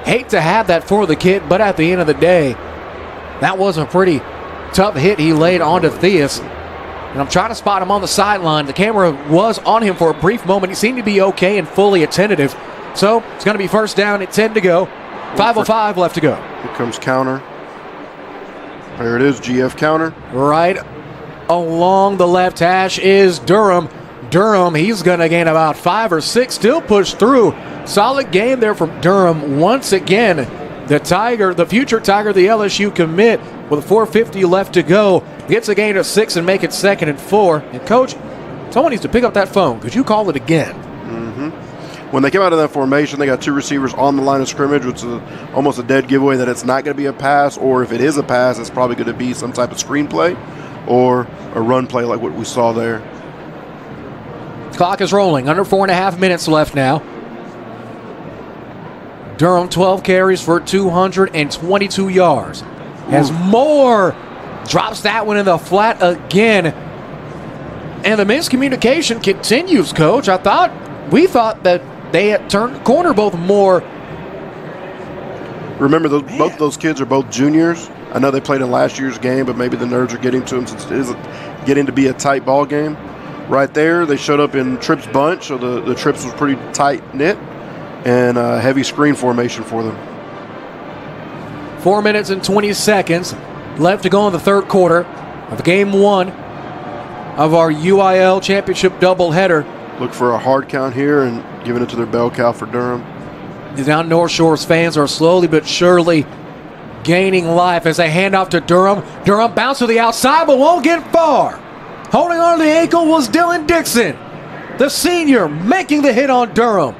Speaker 1: hate to have that for the kid, but at the end of the day, that was a pretty tough hit he laid onto Theus. And I'm trying to spot him on the sideline. The camera was on him for a brief moment. He seemed to be okay and fully attentive. So it's going to be first down at 10 to go. 5:05 left to go.
Speaker 2: Here comes counter. There it is, GF counter.
Speaker 1: Right along the left hash is Durham. Durham, he's going to gain about 5 or 6, still push through. Solid game there from Durham. Once again, the Tiger, the future Tiger, the LSU commit, with 4:50 left to go, gets a gain of 6 and make it 2nd and 4. And, Coach, someone needs to pick up that phone. Could you call it again?
Speaker 2: Mm-hmm. When they came out of that formation, they got 2 receivers on the line of scrimmage, which is almost a dead giveaway that it's not going to be a pass, or if it is a pass, it's probably going to be some type of screen play or a run play like what we saw there.
Speaker 1: Clock is rolling. Under 4.5 minutes left now. Durham, 12 carries for 222 yards. As Moore drops that one in the flat again. And the miscommunication continues, Coach. We thought that they had turned the corner, both Moore.
Speaker 2: Remember, both those kids are both juniors. I know they played in last year's game, but maybe the nerves are getting to them since it is getting to be a tight ball game. Right there, they showed up in Tripp's bunch, so the Trips was pretty tight-knit and a heavy screen formation for them.
Speaker 1: 4 minutes and 20 seconds left to go in the third quarter of game 1 of our UIL championship doubleheader.
Speaker 2: Look for a hard count here and giving it to their bell cow for Durham.
Speaker 1: Now Northshore's fans are slowly but surely gaining life as they hand off to Durham. Durham bounced to the outside but won't get far. Holding on to the ankle was Dylan Dixon, the senior, making the hit on Durham.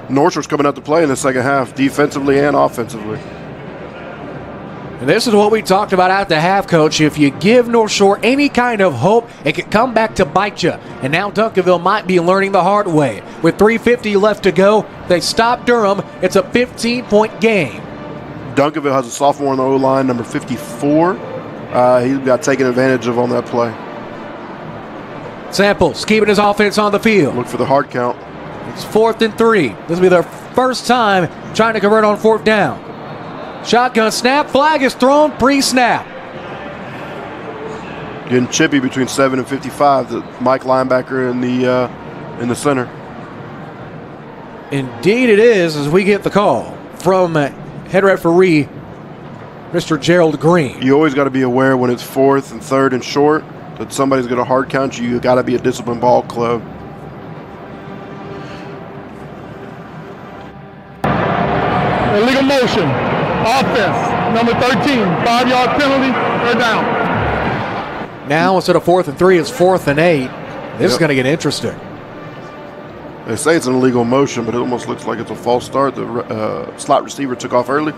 Speaker 2: Northshore's coming out to play in the second half, defensively and offensively.
Speaker 1: And this is what we talked about at the half, Coach. If you give Northshore any kind of hope, it could come back to bite you. And now Duncanville might be learning the hard way. With 3:50 left to go, they stop Durham. It's a 15-point game.
Speaker 2: Duncanville has a sophomore on the O-line, number 54. He got taken advantage of on that play.
Speaker 1: Samples keeping his offense on the field.
Speaker 2: Look for the hard count.
Speaker 1: It's 4th and 3. This will be their first time trying to convert on 4th down. Shotgun snap. Flag is thrown pre-snap.
Speaker 2: Getting chippy between 7 and 55. The Mike linebacker in the center.
Speaker 1: Indeed it is, as we get the call from head referee Mr. Gerald Green.
Speaker 2: You always got to be aware when it's 4th and 3rd and short that somebody's going to hard count you. You got to be a disciplined ball club.
Speaker 8: Illegal motion. Offense. Number 13. 5-yard penalty. They're down.
Speaker 1: Now instead of 4th and 3, it's 4th and 8. This is going to get interesting.
Speaker 2: They say it's an illegal motion, but it almost looks like it's a false start. The slot receiver took off early.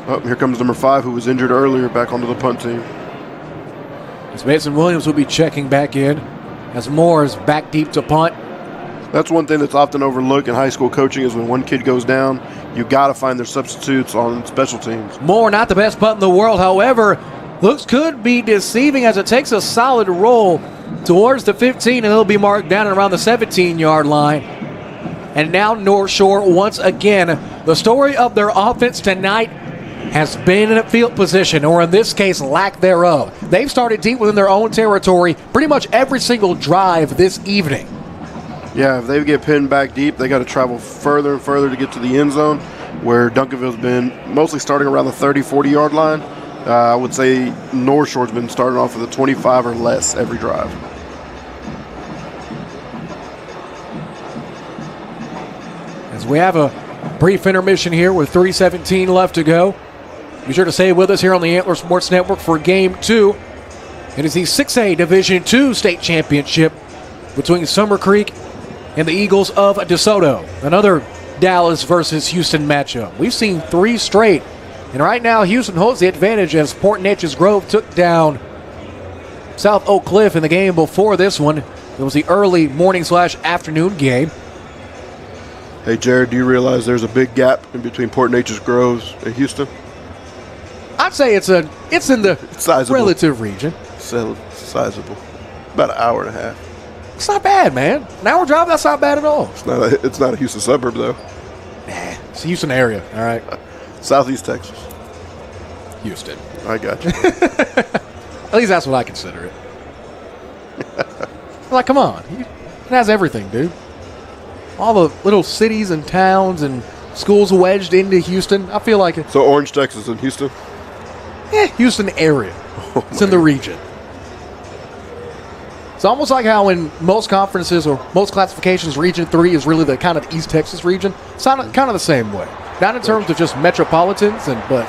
Speaker 2: Oh, here comes number 5, who was injured earlier, back onto the punt team.
Speaker 1: As Mason Williams will be checking back in as Moore is back deep to punt.
Speaker 2: That's one thing that's often overlooked in high school coaching is when one kid goes down, you got to find their substitutes on special teams.
Speaker 1: Moore, not the best punt in the world. However, looks could be deceiving as it takes a solid roll towards the 15, and it'll be marked down at around the 17-yard line. And now North Shore, once again, the story of their offense tonight has been in field position, or in this case, lack thereof. They've started deep within their own territory pretty much every single drive this evening.
Speaker 2: Yeah, if they get pinned back deep, they got to travel further and further to get to the end zone, where Duncanville's been mostly starting around the 30, 40-yard line. I would say North Shore's been starting off with a 25 or less every drive.
Speaker 1: As we have a brief intermission here with 3:17 left to go. Be sure to stay with us here on the Antler Sports Network for Game 2. It is the 6A Division II State Championship between Summer Creek and the Eagles of DeSoto. Another Dallas versus Houston matchup. We've seen 3 straight, and right now Houston holds the advantage as Port Neches Grove took down South Oak Cliff in the game before this one. It was the early morning/afternoon game.
Speaker 2: Hey, Jared, do you realize there's a big gap in between Port Neches Groves and Houston?
Speaker 1: I'd say it's in the
Speaker 2: sizable.
Speaker 1: relative region.
Speaker 2: Sizable. About an hour and a half.
Speaker 1: It's not bad, man. An hour drive, that's not bad at all.
Speaker 2: It's not a Houston suburb, though.
Speaker 1: Nah, it's a Houston area, all right?
Speaker 2: Southeast Texas.
Speaker 1: Houston.
Speaker 2: I got you.
Speaker 1: At least that's what I consider it. Like, come on. It has everything, dude. All the little cities and towns and schools wedged into Houston. I feel like it.
Speaker 2: So Orange, Texas and Houston?
Speaker 1: Houston area. It's in the region. It's almost like how in most conferences or most classifications, Region 3 is really the kind of East Texas region. It's kind of the same way. Not in terms of just metropolitans, but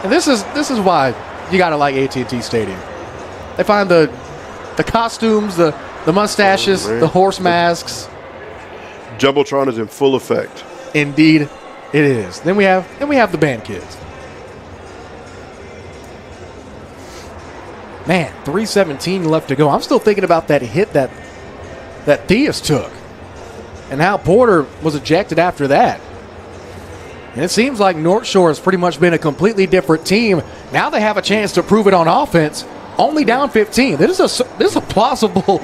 Speaker 1: this is why you got to like AT&T Stadium. They find the costumes, the mustaches, the horse masks.
Speaker 2: Jumbotron is in full effect.
Speaker 1: Indeed, it is. Then we have the band kids. Man, 3:17 left to go. I'm still thinking about that hit that Theus took and how Porter was ejected after that. And it seems like North Shore has pretty much been a completely different team. Now they have a chance to prove it on offense. Only down 15. This is a plausible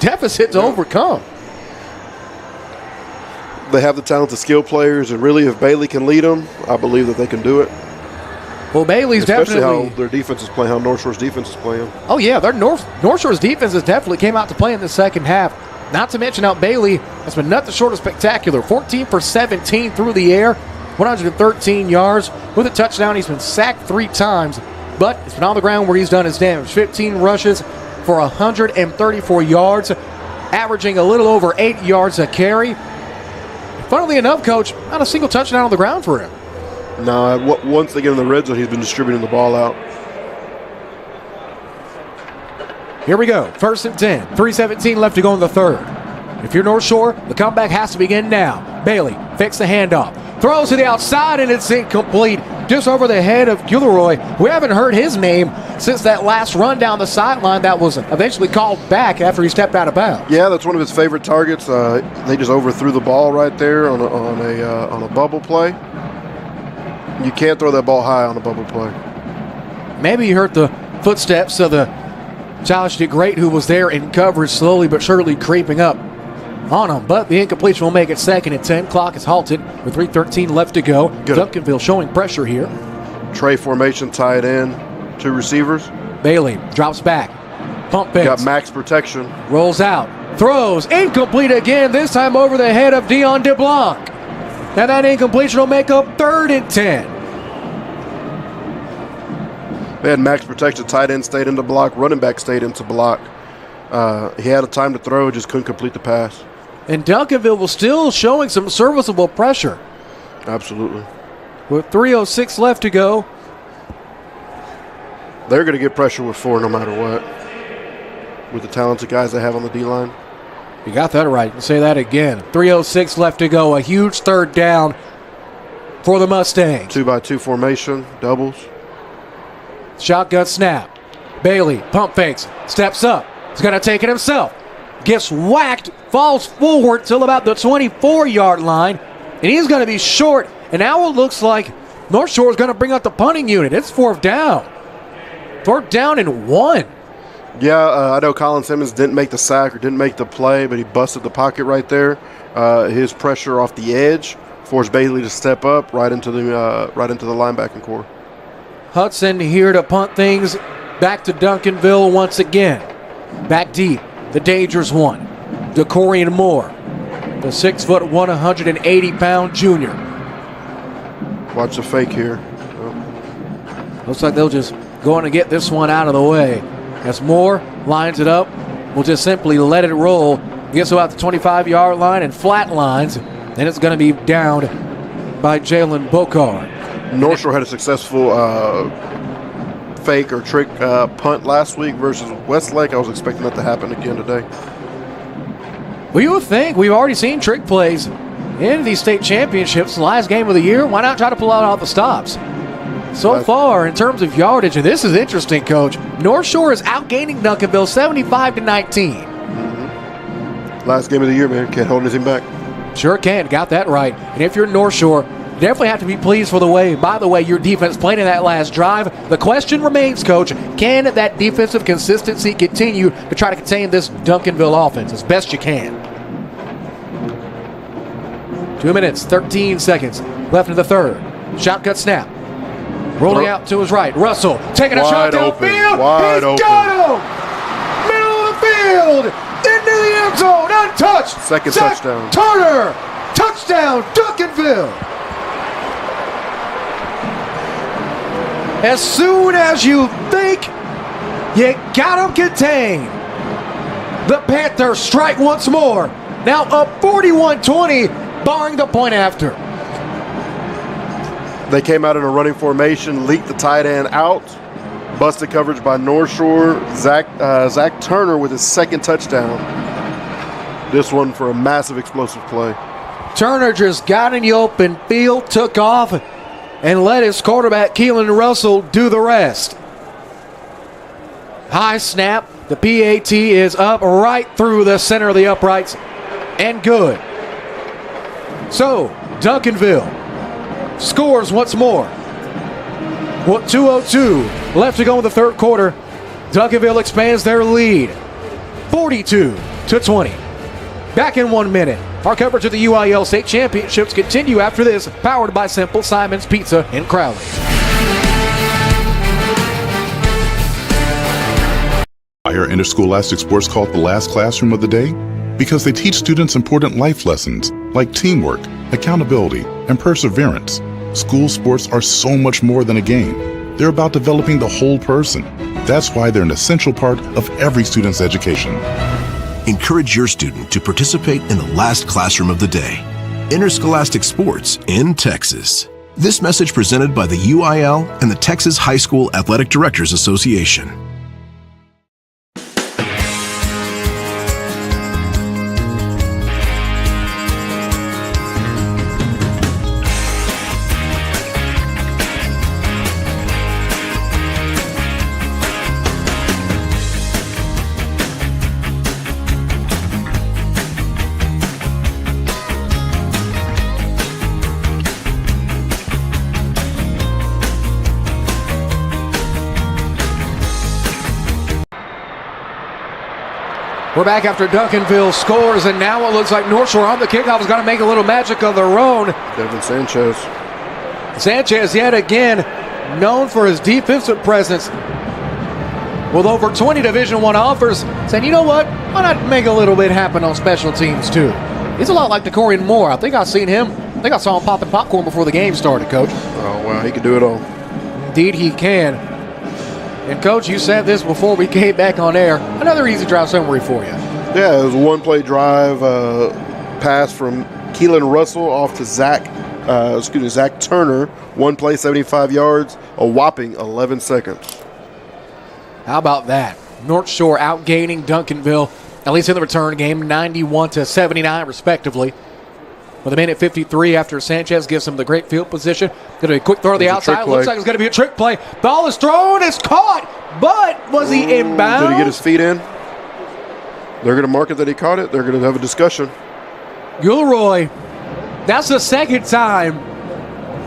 Speaker 1: deficit to overcome.
Speaker 2: They have the talented skill players, and really if Bailey can lead them, I believe that they can do it.
Speaker 1: Well, Bailey's
Speaker 2: especially
Speaker 1: definitely
Speaker 2: how their defense is playing, how North Shore's defense is playing.
Speaker 1: Oh, yeah, their North Shore's defense has definitely came out to play in the second half. Not to mention how Bailey has been nothing short of spectacular. 14 for 17 through the air, 113 yards. With a touchdown, he's been sacked 3 times, but it's been on the ground where he's done his damage. 15 rushes for 134 yards, averaging a little over 8 yards a carry. Funnily enough, Coach, not a single touchdown on the ground for him.
Speaker 2: No, once they get in the red zone, he's been distributing the ball out.
Speaker 1: Here we go. 1st and 10. 3:17 left to go in the third. If you're North Shore, the comeback has to begin now. Bailey fakes the handoff. Throws to the outside, and it's incomplete. Just over the head of Gilroy. We haven't heard his name since that last run down the sideline that was eventually called back after he stepped out of bounds.
Speaker 2: Yeah, that's one of his favorite targets. They just overthrew the ball right there on a bubble play. You can't throw that ball high on a bubble play.
Speaker 1: Maybe you heard the footsteps of the Josh DeGreat, who was there in coverage, slowly but surely creeping up on him. But the incompletion will make it 2nd and 10. Clock is halted with 3:13 left to go.
Speaker 2: Good.
Speaker 1: Duncanville showing pressure here.
Speaker 2: Tray formation, tight end, 2 receivers.
Speaker 1: Bailey drops back. Pump fakes.
Speaker 2: Got max protection.
Speaker 1: Rolls out. Throws. Incomplete again, this time over the head of Dion DeBlanc. Now that incompletion will make up 3rd and 10.
Speaker 2: They had max protection. Tight end stayed in the block. Running back stayed into block. He had a time to throw, just couldn't complete the pass.
Speaker 1: And Duncanville was still showing some serviceable pressure.
Speaker 2: Absolutely.
Speaker 1: With 3:06 left to go.
Speaker 2: They're going to get pressure with 4 no matter what. With the talented guys they have on the D-line.
Speaker 1: You got that right. Say that again. 3:06 left to go. A huge 3rd down for the Mustangs.
Speaker 2: 2-by-2 formation, doubles.
Speaker 1: Shotgun snap. Bailey pump fakes. Steps up. He's going to take it himself. gets whacked, falls forward till about the 24-yard line, and he's going to be short. And now it looks like Northshore is going to bring out the punting unit. It's 4th down. 4th down and 1.
Speaker 2: Yeah, I know Colin Simmons didn't make the sack or didn't make the play, but he busted the pocket right there. His pressure off the edge forced Bailey to step up right into the linebacking core. Hudson
Speaker 1: here to punt things back to Duncanville once again. Back deep, the dangerous one, DeCorian Moore, the 6'1", 180-pound junior.
Speaker 2: Watch the fake here.
Speaker 1: Looks like they'll just go on and get this one out of the way. As Moore lines it up, we'll just simply let it roll. Gets about the 25-yard line and flat lines. Then it's going to be downed by Jalen Bokar.
Speaker 2: Northshore had a successful fake or trick punt last week versus Westlake. I was expecting that to happen again today.
Speaker 1: Well, you would think we've already seen trick plays in these state championships. The last game of the year, why not try to pull out all the stops? So far, in terms of yardage, and this is interesting, Coach, Northshore is outgaining Duncanville 75-19.
Speaker 2: Last game of the year, man. Can't hold anything back.
Speaker 1: Sure can. Got that right. And if you're Northshore, you definitely have to be pleased for the way, by the way, your defense played in that last drive. The question remains, Coach, can that defensive consistency continue to try to contain this Duncanville offense as best you can? 2 minutes, 13 seconds left in the third. Shotgun snap. Rolling out to his right. Russell taking a shot downfield. He's got him! Middle of the field! Into the end zone, untouched!
Speaker 2: Second touchdown.
Speaker 1: Turner! Touchdown, Duncanville! As soon as you think you got him contained, the Panthers strike once more. Now up 41-20, barring the point after.
Speaker 2: They came out in a running formation, leaked the tight end out, busted coverage by Northshore. Zach Turner with his second touchdown. This one for a massive explosive play.
Speaker 1: Turner just got in the open field, took off, and let his quarterback Keelan Russell do the rest. High snap. The PAT is up right through the center of the uprights and good. So, Duncanville scores once more. 2:02 left to go in the third quarter. Duncanville expands their lead 42-20. Back in 1 minute. Our coverage of the UIL State Championships continue after this, powered by Simple Simon's Pizza in Crowley.
Speaker 4: Why are interscholastic sports called the last classroom of the day? Because they teach students important life lessons like teamwork, accountability, and perseverance. School sports are so much more than a game. They're about developing the whole person. That's why they're an essential part of every student's education.
Speaker 5: Encourage your student to participate in the last classroom of the day. Interscholastic sports in Texas. This message presented by the UIL and the Texas High School Athletic Directors Association.
Speaker 1: We're back after Duncanville scores, and now it looks like Northshore on the kickoff is going to make a little magic of their own.
Speaker 2: Devin Sanchez.
Speaker 1: Sanchez, yet again, known for his defensive presence. With over 20 Division I offers, saying, you know what, why not make a little bit happen on special teams too? He's a lot like DeCorian Moore. I think I saw him popping popcorn before the game started, Coach.
Speaker 2: Oh, wow, he can do it all.
Speaker 1: Indeed he can. And, Coach, you said this before we came back on air. Another easy drive summary for you.
Speaker 2: Yeah, it was a one-play drive pass from Keelan Russell off to Zach Turner. One play, 75 yards, a whopping 11 seconds.
Speaker 1: How about that? Northshore outgaining Duncanville, at least in the return game, 91-79 respectively. With a minute 53 after Sanchez gives him the great field position. Going to be a quick throw to the outside. Looks like it's going to be a trick play. Ball is thrown. It's caught. But was he inbound?
Speaker 2: Did he get his feet in? They're going to mark it that he caught it. They're going to have a discussion.
Speaker 1: Gilroy, that's the second time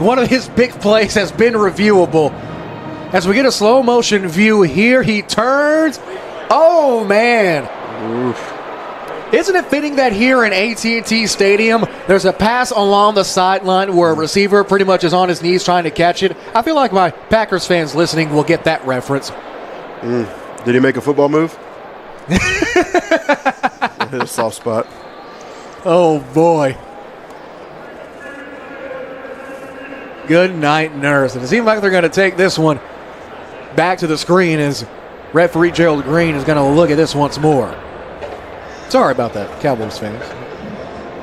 Speaker 1: one of his big plays has been reviewable. As we get a slow motion view here, he turns. Oh, man.
Speaker 2: Oof.
Speaker 1: Isn't it fitting that here in AT&T Stadium, there's a pass along the sideline where a receiver pretty much is on his knees trying to catch it? I feel like my Packers fans listening will get that reference.
Speaker 2: Did he make a football move? Hit a soft spot.
Speaker 1: Oh, boy. Good night, nurse. And it seems like they're going to take this one back to the screen as referee Gerald Green is going to look at this once more. Sorry about that, Cowboys fans.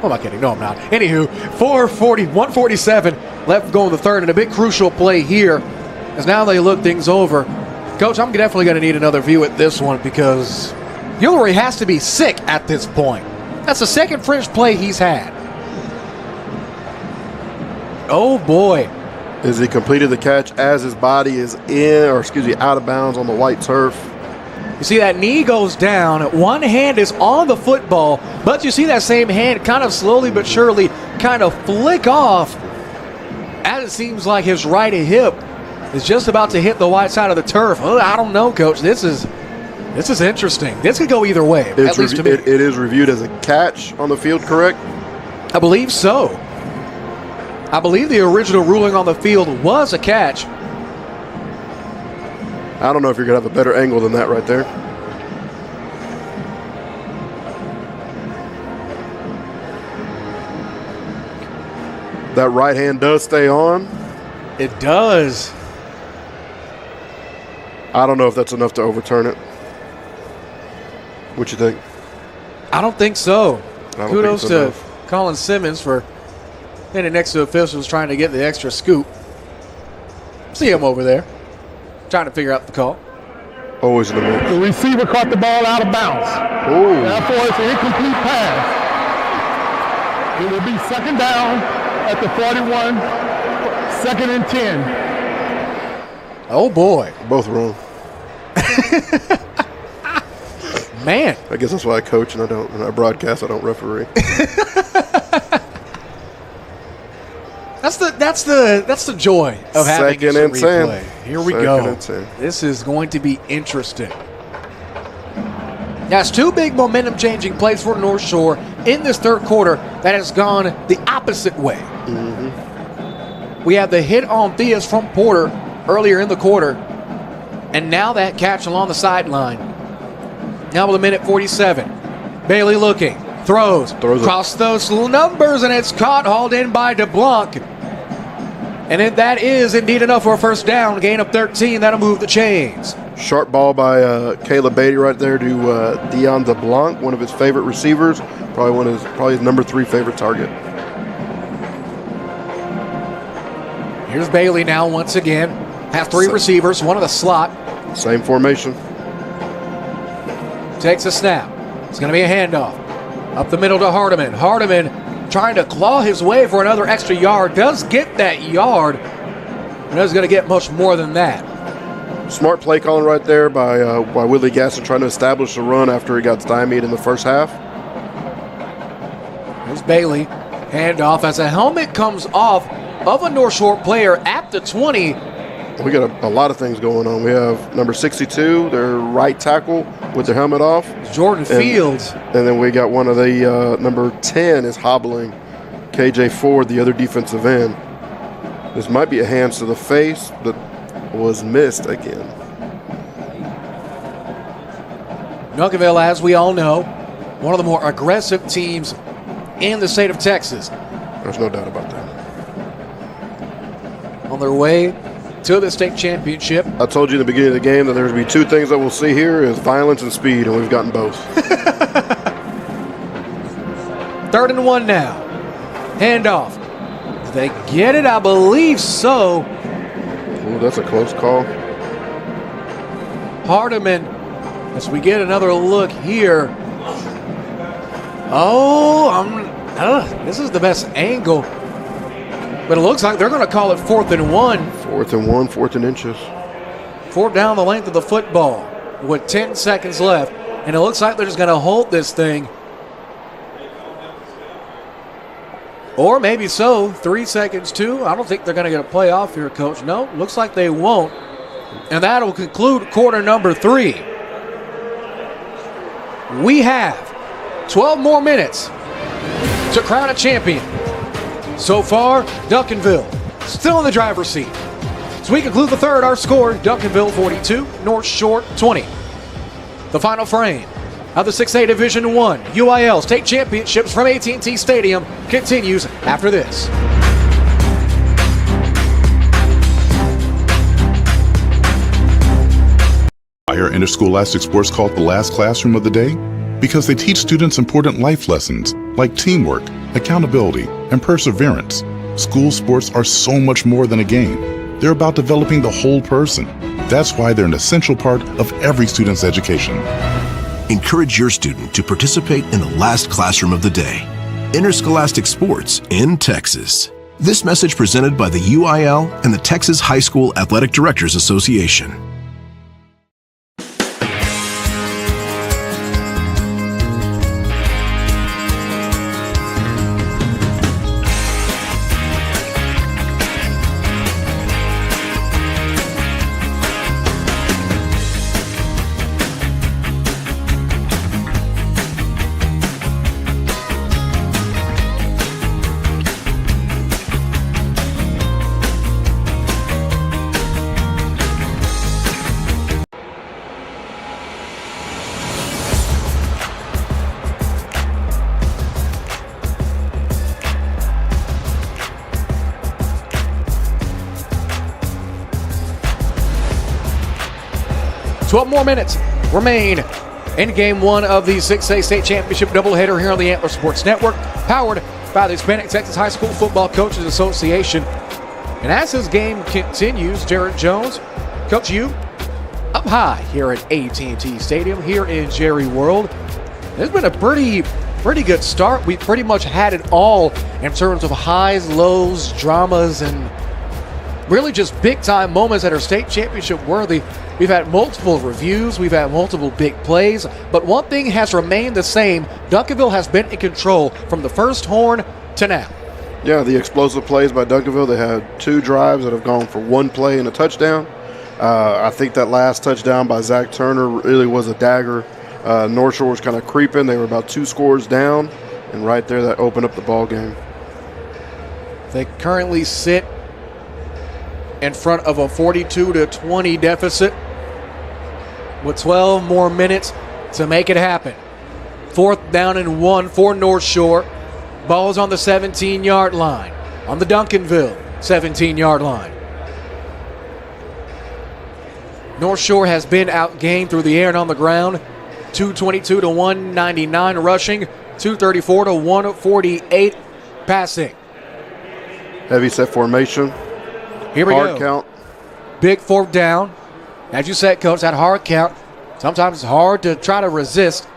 Speaker 1: Oh, am I kidding? No, I'm not. Anywho, 147 left going the third, and a big crucial play here as now they look things over. Coach, I'm definitely going to need another view at this one because Gilroy has to be sick at this point. That's the second French play he's had. Oh, boy.
Speaker 2: As he completed the catch as his body is out of bounds on the white turf.
Speaker 1: You see that knee goes down. One hand is on the football, but you see that same hand kind of slowly but surely kind of flick off as it seems like his right hip is just about to hit the white side of the turf. Oh, I don't know, Coach. This is interesting. This could go either way, at least to me.
Speaker 2: It is reviewed as a catch on the field, correct?
Speaker 1: I believe so. I believe the original ruling on the field was a catch.
Speaker 2: I don't know if you're going to have a better angle than that right there. That right hand does stay on.
Speaker 1: It does.
Speaker 2: I don't know if that's enough to overturn it. What you think?
Speaker 1: I don't think so. Kudos
Speaker 2: think
Speaker 1: to
Speaker 2: enough.
Speaker 1: Colin Simmons for standing next to officials trying to get the extra scoop. See him over there, trying to figure out the call.
Speaker 2: Always in the mix.
Speaker 8: The receiver caught the ball out of bounds.
Speaker 2: Ooh.
Speaker 8: Therefore, it's an incomplete pass. It will be second down at the 41, second and 10.
Speaker 1: Oh, boy.
Speaker 2: Both wrong.
Speaker 1: Man.
Speaker 2: I guess that's why I coach and I broadcast. I don't referee.
Speaker 1: That's the joy of having
Speaker 2: Second
Speaker 1: a
Speaker 2: and
Speaker 1: replay.
Speaker 2: 10.
Speaker 1: Here we
Speaker 2: Second
Speaker 1: go.
Speaker 2: and 10.
Speaker 1: This is going to be interesting. That's two big momentum-changing plays for Northshore in this third quarter that has gone the opposite way.
Speaker 2: Mm-hmm.
Speaker 1: We have the hit on Theus from Porter earlier in the quarter, and now that catch along the sideline. Now with a minute 47. Bailey looking, throws across those numbers, and it's caught, hauled in by DeBlanc. And then that is indeed enough for a first down, gain of 13. That'll move the chains.
Speaker 2: Sharp ball by Caleb Beatty right there to Deion DeBlanc, one of his favorite receivers, probably his number 3 favorite target.
Speaker 1: Here's Bailey now once again. Has 3 receivers, one in the slot.
Speaker 2: Same formation.
Speaker 1: Takes a snap. It's going to be a handoff. Up the middle to Hardiman. Hardiman trying to claw his way for another extra yard. Does get that yard. And is going to get much more than that.
Speaker 2: Smart play calling right there by Willie Gasson, trying to establish a run after he got stymied in the first half.
Speaker 1: Here's Bailey. Handoff as a helmet comes off of a North Shore player at the 20.
Speaker 2: We got a lot of things going on. We have number 62, their right tackle with their helmet off.
Speaker 1: Jordan Fields.
Speaker 2: And then we got one of the number 10 is hobbling. KJ Ford, the other defensive end. This might be a hands to the face, but was missed again.
Speaker 1: Duncanville, as we all know, one of the more aggressive teams in the state of Texas.
Speaker 2: There's no doubt about that.
Speaker 1: On their way to the state championship.
Speaker 2: I told you in the beginning of the game that there's going to be 2 things that we'll see here is violence and speed, and we've gotten both.
Speaker 1: 3rd and 1 now. Handoff. Did they get it? I believe so.
Speaker 2: Ooh, that's a close call.
Speaker 1: Hardiman, as we get another look here. This is the best angle. But it looks like they're going to call it 4th and 1.
Speaker 2: 4th and 1, 4th and inches.
Speaker 1: 4th down the length of the football with 10 seconds left. And it looks like they're just going to hold this thing. Or maybe so. 3 seconds, too. I don't think they're going to get a play off here, Coach. No, looks like they won't. And that'll conclude quarter number 3. We have 12 more minutes to crown a champion. So far, Duncanville still in the driver's seat. As we conclude the third, our score, Duncanville 42, Northshore 20. The final frame of the 6A Division 1 UIL State Championships from AT&T Stadium continues after this.
Speaker 4: Why are interscholastic sports called the last classroom of the day? Because they teach students important life lessons like teamwork, accountability, and perseverance. School sports are so much more than a game. They're about developing the whole person. That's why they're an essential part of every student's education.
Speaker 5: Encourage your student to participate in the last classroom of the day. Interscholastic sports in Texas. This message presented by the UIL and the Texas High School Athletic Directors Association.
Speaker 1: Twelve more minutes remain in Game 1 of the 6A State Championship doubleheader here on the Antler Sports Network, powered by the Hispanic Texas High School Football Coaches Association. And as this game continues, Jared Jones, Coach U, up high here at AT&T Stadium here in Jerry World. It's been a pretty good start. We pretty much had it all in terms of highs, lows, dramas, and really just big-time moments that are state championship worthy. We've had multiple reviews. We've had multiple big plays. But one thing has remained the same. Duncanville has been in control from the first horn to now.
Speaker 2: Yeah, the explosive plays by Duncanville. They had 2 drives that have gone for 1 play and a touchdown. I think that last touchdown by Zach Turner really was a dagger. Northshore was kind of creeping. They were about 2 scores down. And right there, that opened up the ball game.
Speaker 1: They currently sit in front of a 42-20 deficit with 12 more minutes to make it happen. 4th down and 1 for Northshore. Ball's on the 17-yard line, on the Duncanville 17-yard line. Northshore has been outgained through the air and on the ground. 222 to 199 rushing, 234 to 148 passing.
Speaker 2: Heavy set formation.
Speaker 1: Here we go.
Speaker 2: Hard count.
Speaker 1: Big 4th down. As you said, Coach, that hard count. Sometimes it's hard to try to resist.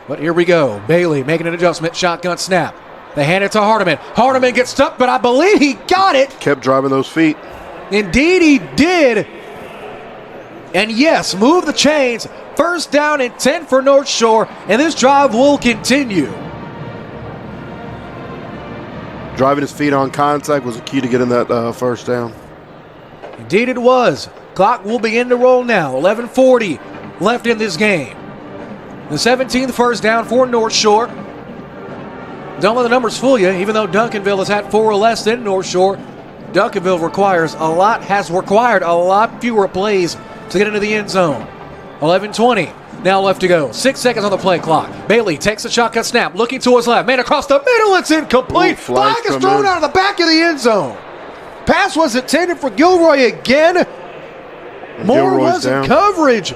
Speaker 1: But here we go. Bailey making an adjustment. Shotgun snap. They hand it to Hardiman. Hardiman gets stuck, but I believe he got it.
Speaker 2: Kept driving those feet.
Speaker 1: Indeed he did. And yes, move the chains. 1st down and 10 for Northshore. And this drive will continue.
Speaker 2: Driving his feet on contact was the key to getting that 1st down.
Speaker 1: Indeed it was. Clock will begin to roll now. 11:40 left in this game. The 17th 1st down for Northshore. Don't let the numbers fool you. Even though Duncanville has had 4 or less than Northshore, Duncanville has required a lot fewer plays to get into the end zone. 11:20 now left to go. 6 seconds on the play clock. Bailey takes a shotgun snap, looking to his left. Man across the middle, it's incomplete. Flag is thrown out of the back of the end zone. Pass was intended for Gilroy again. Moore was in coverage.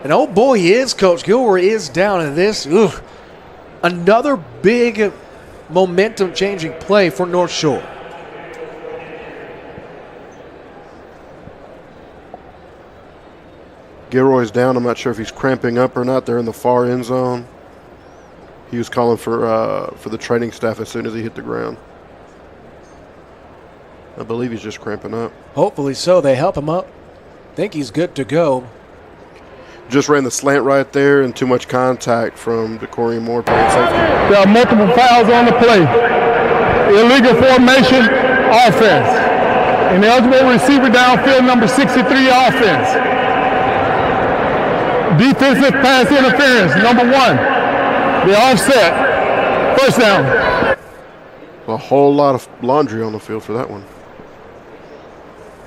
Speaker 1: And oh boy, he is, Coach. Gilroy is down in this. Another big momentum-changing play for Northshore.
Speaker 2: Gilroy's down. I'm not sure if he's cramping up or not. They're in the far end zone. He was calling for the training staff as soon as he hit the ground. I believe he's just cramping up.
Speaker 1: Hopefully so. They help him up. Think he's good to go.
Speaker 2: Just ran the slant right there and too much contact from Decoria Moore playing safety.
Speaker 8: There are multiple fouls on the play. Illegal formation, offense. Ineligible receiver downfield, number 63, offense. Defensive pass interference, number 1. The offset, first down.
Speaker 2: A whole lot of laundry on the field for that one.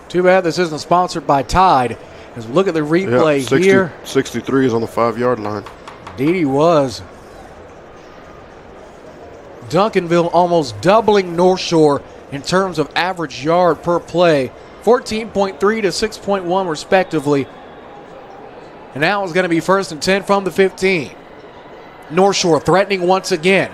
Speaker 1: Too bad this isn't sponsored by Tide. As we look at the replay here.
Speaker 2: 63 is on the 5-yard line.
Speaker 1: Indeed he was. Duncanville almost doubling Northshore in terms of average yard per play. 14.3 to 6.1 respectively. And now it's going to be 1st and 10 from the 15. Northshore threatening once again.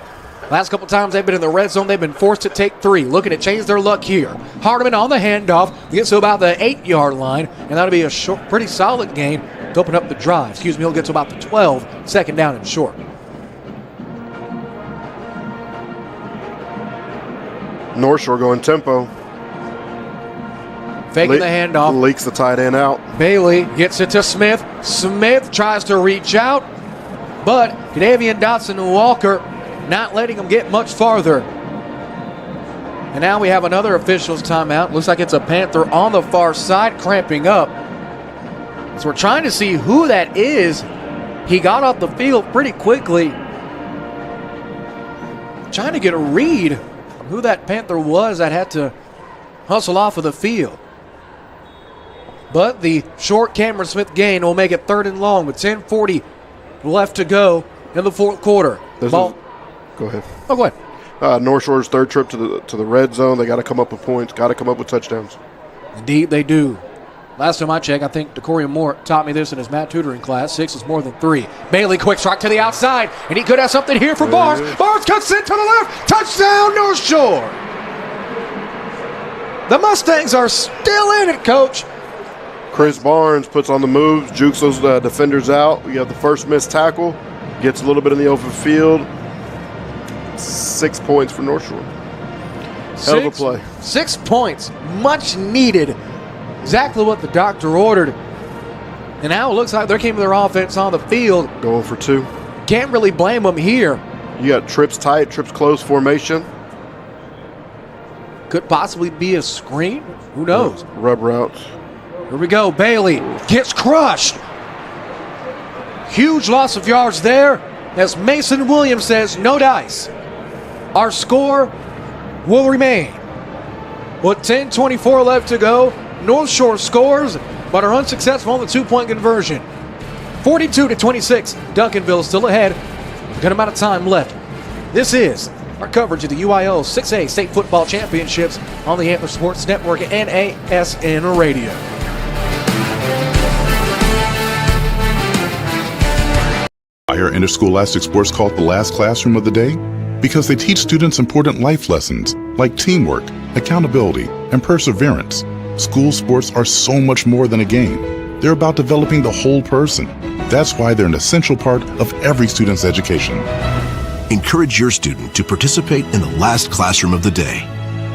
Speaker 1: Last couple times they've been in the red zone, they've been forced to take 3. Looking to change their luck here. Hardeman on the handoff, gets to about the 8-yard line, and that'll be a short, pretty solid gain to open up the drive. He'll get to about the 12, 2nd down and short.
Speaker 2: Northshore going tempo.
Speaker 1: Faking the handoff.
Speaker 2: Leaks the tight end out.
Speaker 1: Bailey gets it to Smith. Smith tries to reach out, but Cadavian Dotson and Walker not letting him get much farther. And now we have another official's timeout. Looks like it's a Panther on the far side cramping up. So we're trying to see who that is. He got off the field pretty quickly. Trying to get a read on who that Panther was that had to hustle off of the field. But the short Cameron Smith gain will make it 3rd and long with 10:40 left to go in the 4th quarter.
Speaker 2: Go ahead.
Speaker 1: Oh, go ahead.
Speaker 2: North Shore's 3rd trip to the red zone. They got to come up with points. Got to come up with touchdowns.
Speaker 1: Indeed, they do. Last time I checked, I think Decoria Moore taught me this in his math tutoring class. 6 is more than 3. Bailey, quick strike to the outside, and he could have something here for Barnes. Barnes cuts it to the left. Touchdown, North Shore. The Mustangs are still in it, Coach.
Speaker 2: Chris Barnes puts on the moves, jukes those defenders out. We have the first missed tackle, gets a little bit in the open field. 6 points for North Shore. Hell of a play.
Speaker 1: 6 points, much needed. Exactly what the doctor ordered. And now it looks like they're keeping their offense on the field.
Speaker 2: Going for 2.
Speaker 1: Can't really blame them here.
Speaker 2: You got trips tight, trips close formation.
Speaker 1: Could possibly be a screen. Who knows?
Speaker 2: Rub routes.
Speaker 1: Here we go. Bailey gets crushed. Huge loss of yards there as Mason Williams says no dice. Our score will remain. With 10:24 left to go, North Shore scores but are unsuccessful on the 2-point conversion. 42-26. Duncanville still ahead. A good amount of time left. This is our coverage of the UIL 6A State Football Championships on the Antler Sports Network and ASN Radio.
Speaker 4: Why are interscholastic sports called the last classroom of the day? Because they teach students important life lessons like teamwork, accountability, and perseverance. School sports are so much more than a game. They're about developing the whole person. That's why they're an essential part of every student's education.
Speaker 5: Encourage your student to participate in the last classroom of the day.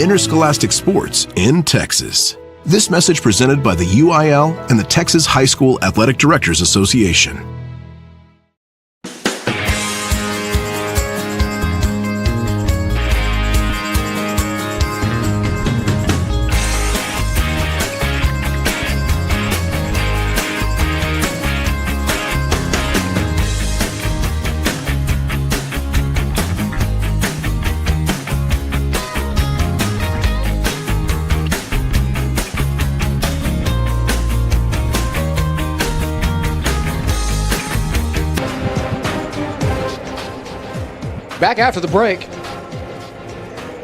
Speaker 5: Interscholastic sports in Texas. This message presented by the UIL and the Texas High School Athletic Directors Association.
Speaker 1: Back after the break.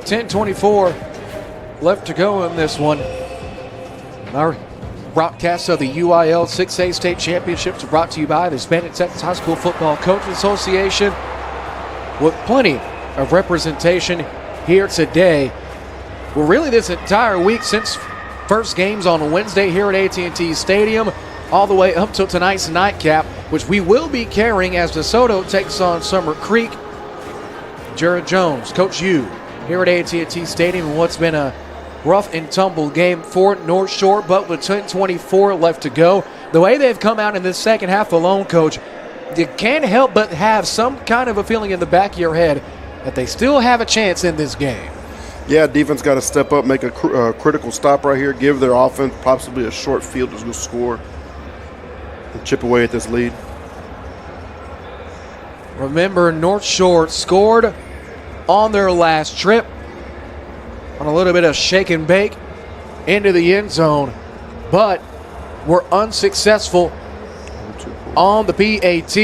Speaker 1: 10:24 left to go in this one. Our broadcast of the UIL 6A State Championships are brought to you by the Hispanic Texas High School Football Coaches Association, with plenty of representation here today. Well, really this entire week since first games on Wednesday here at AT&T Stadium, all the way up till tonight's nightcap, which we will be carrying as DeSoto takes on Summer Creek. Jared Jones, Coach U, here at AT&T Stadium in what's been a rough and tumble game for North Shore, but with 10:24 left to go, the way they've come out in this second half alone, Coach, you can't help but have some kind of a feeling in the back of your head that they still have a chance in this game.
Speaker 2: Yeah, defense got to step up, make a critical stop right here, give their offense possibly a short field to score and chip away at this lead.
Speaker 1: Remember, North Shore scored on their last trip on a little bit of shake and bake into the end zone, but were unsuccessful on the PAT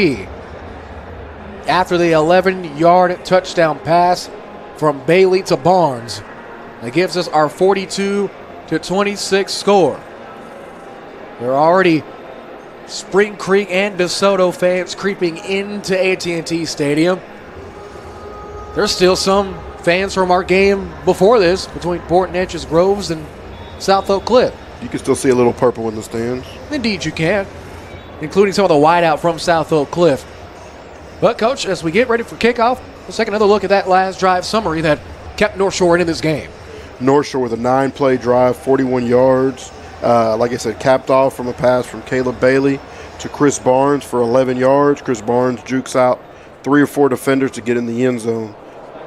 Speaker 1: after the 11-yard touchdown pass from Bailey to Barnes. That gives us our 42-26 score. There are already Spring Creek and DeSoto fans creeping into AT&T Stadium. There's still some fans from our game before this between Port Neches Groves and South Oak Cliff.
Speaker 2: You can still see a little purple in the stands.
Speaker 1: Indeed you can, including some of the whiteout from South Oak Cliff. But, Coach, as we get ready for kickoff, let's take another look at that last drive summary that kept North Shore in this game.
Speaker 2: North Shore with a 9-play drive, 41 yards. Like I said, capped off from a pass from Caleb Bailey to Chris Barnes for 11 yards. Chris Barnes jukes out 3 or 4 defenders to get in the end zone.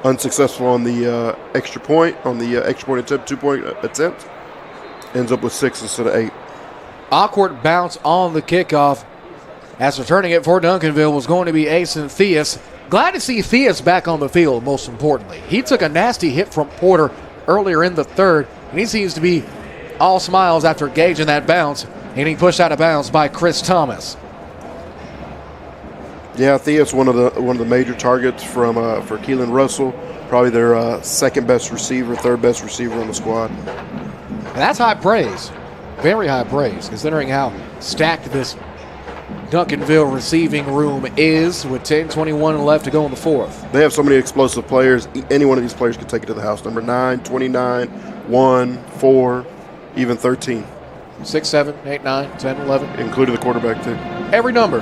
Speaker 2: Unsuccessful on the extra point attempt, 2-point attempt. Ends up with 6 instead of 8.
Speaker 1: Awkward bounce on the kickoff as returning it for Duncanville was going to be Asen Theus. Glad to see Theus back on the field, most importantly. He took a nasty hit from Porter earlier in the third, and he seems to be all smiles after gauging that bounce, and he pushed out of bounds by Chris Thomas.
Speaker 2: Yeah, Theus one of the major targets for Keelan Russell, probably their second best receiver, third best receiver on the squad.
Speaker 1: And that's high praise, very high praise, considering how stacked this Duncanville receiving room is with 10:21 left to go in the fourth.
Speaker 2: They have so many explosive players. Any one of these players could take it to the house. Number 9, 29, 1, 4, even 13.
Speaker 1: 6, 7, 8, 9, 10, 11.
Speaker 2: Including the quarterback, too.
Speaker 1: Every number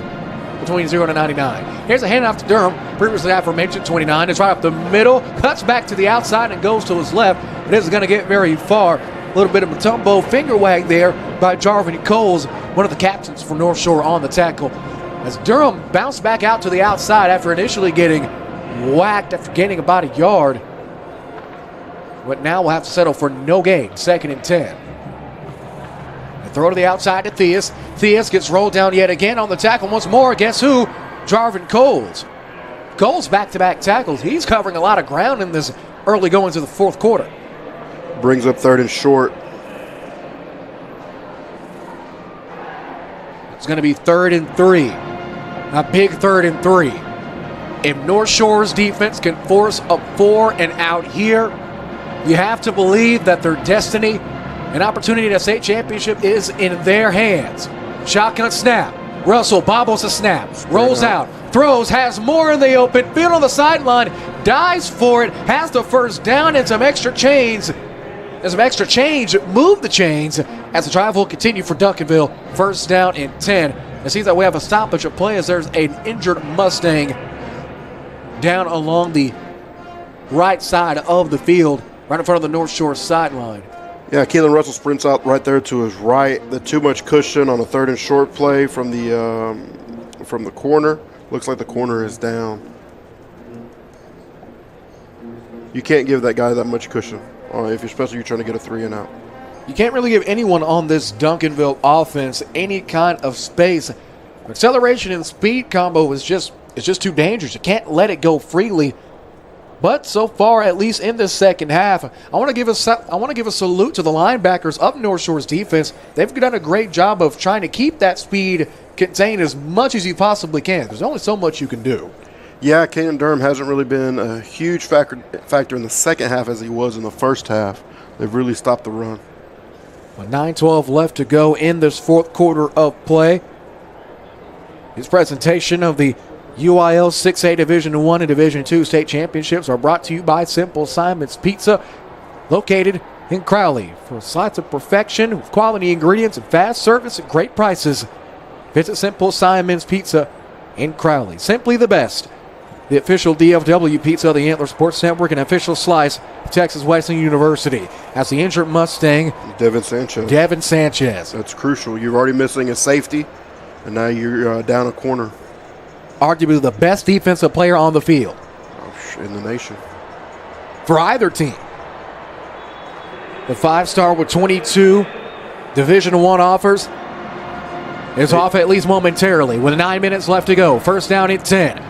Speaker 1: between 0 to 99. Here's a handoff to Durham. Previously aforementioned 29. It's right up the middle. Cuts back to the outside and goes to his left. It isn't going to get very far. A little bit of Matumbo finger wag there by Jarvin Coles, one of the captains for North Shore on the tackle. As Durham bounced back out to the outside after initially getting whacked after gaining about a yard. But now we'll have to settle for no gain. 2nd and 10. And throw to the outside to Theus. Theus gets rolled down yet again on the tackle once more. Guess who? Jarvin Coles. Coles back-to-back tackles. He's covering a lot of ground in this early going to the fourth quarter.
Speaker 2: Brings up 3rd and short.
Speaker 1: It's going to be 3rd and 3. A big 3rd and 3. If North Shore's defense can force a 4 and out here, you have to believe that their destiny and opportunity to state championship is in their hands. Shotgun snap. Russell bobbles a snap. Rolls out. Throws. Has more in the open field on the sideline. Dives for it. Has the first down and some extra chains. There's some extra change. Move the chains as the drive will continue for Duncanville. 1st down and 10. It seems that we have a stoppage of play as there's an injured Mustang down along the right side of the field, right in front of the North Shore sideline.
Speaker 2: Yeah, Keelan Russell sprints out right there to his right. The too much cushion on a 3rd and short play from the corner. Looks like the corner is down. You can't give that guy that much cushion, especially you're trying to get a 3 and out.
Speaker 1: You can't really give anyone on this Duncanville offense any kind of space. Acceleration and speed combo is just too dangerous. You can't let it go freely. But so far, at least in this second half, I want to give a salute to the linebackers of North Shore's defense. They've done a great job of trying to keep that speed contained as much as you possibly can. There's only so much you can do.
Speaker 2: Yeah, Caden Durham hasn't really been a huge factor in the second half as he was in the first half. They've really stopped the run.
Speaker 1: 9:12 left to go in this fourth quarter of play. His presentation of the UIL 6A Division I and Division II state championships are brought to you by Simple Simon's Pizza, located in Crowley. For slices of perfection with quality ingredients and fast service at great prices, visit Simple Simon's Pizza in Crowley. Simply the best. the official DFW pizza of the Antler Sports Network, and official slice of Texas Wesleyan University. As the injured Mustang,
Speaker 2: Devin Sanchez. That's crucial. You're already missing a safety, and now you're down a corner.
Speaker 1: Arguably the best defensive player on the field.
Speaker 2: In the nation.
Speaker 1: For either team. The 5-star with 22 Division I offers is off at least momentarily with 9 minutes left to go. First down at 10.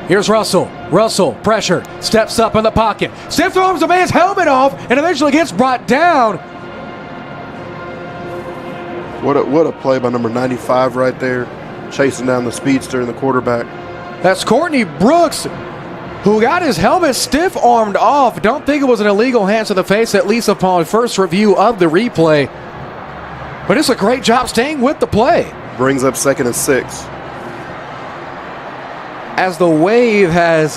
Speaker 1: Here's Russell. Russell, pressure, steps up in the pocket. Stiff arms a man's helmet off and eventually gets brought down.
Speaker 2: What a play by number 95 right there, chasing down the speedster and the quarterback.
Speaker 1: That's Courtney Brooks, who got his helmet stiff-armed off. Don't think it was an illegal hand to the face, at least upon first review of the replay. But it's a great job staying with the play.
Speaker 2: Brings up 2nd and 6.
Speaker 1: As the wave has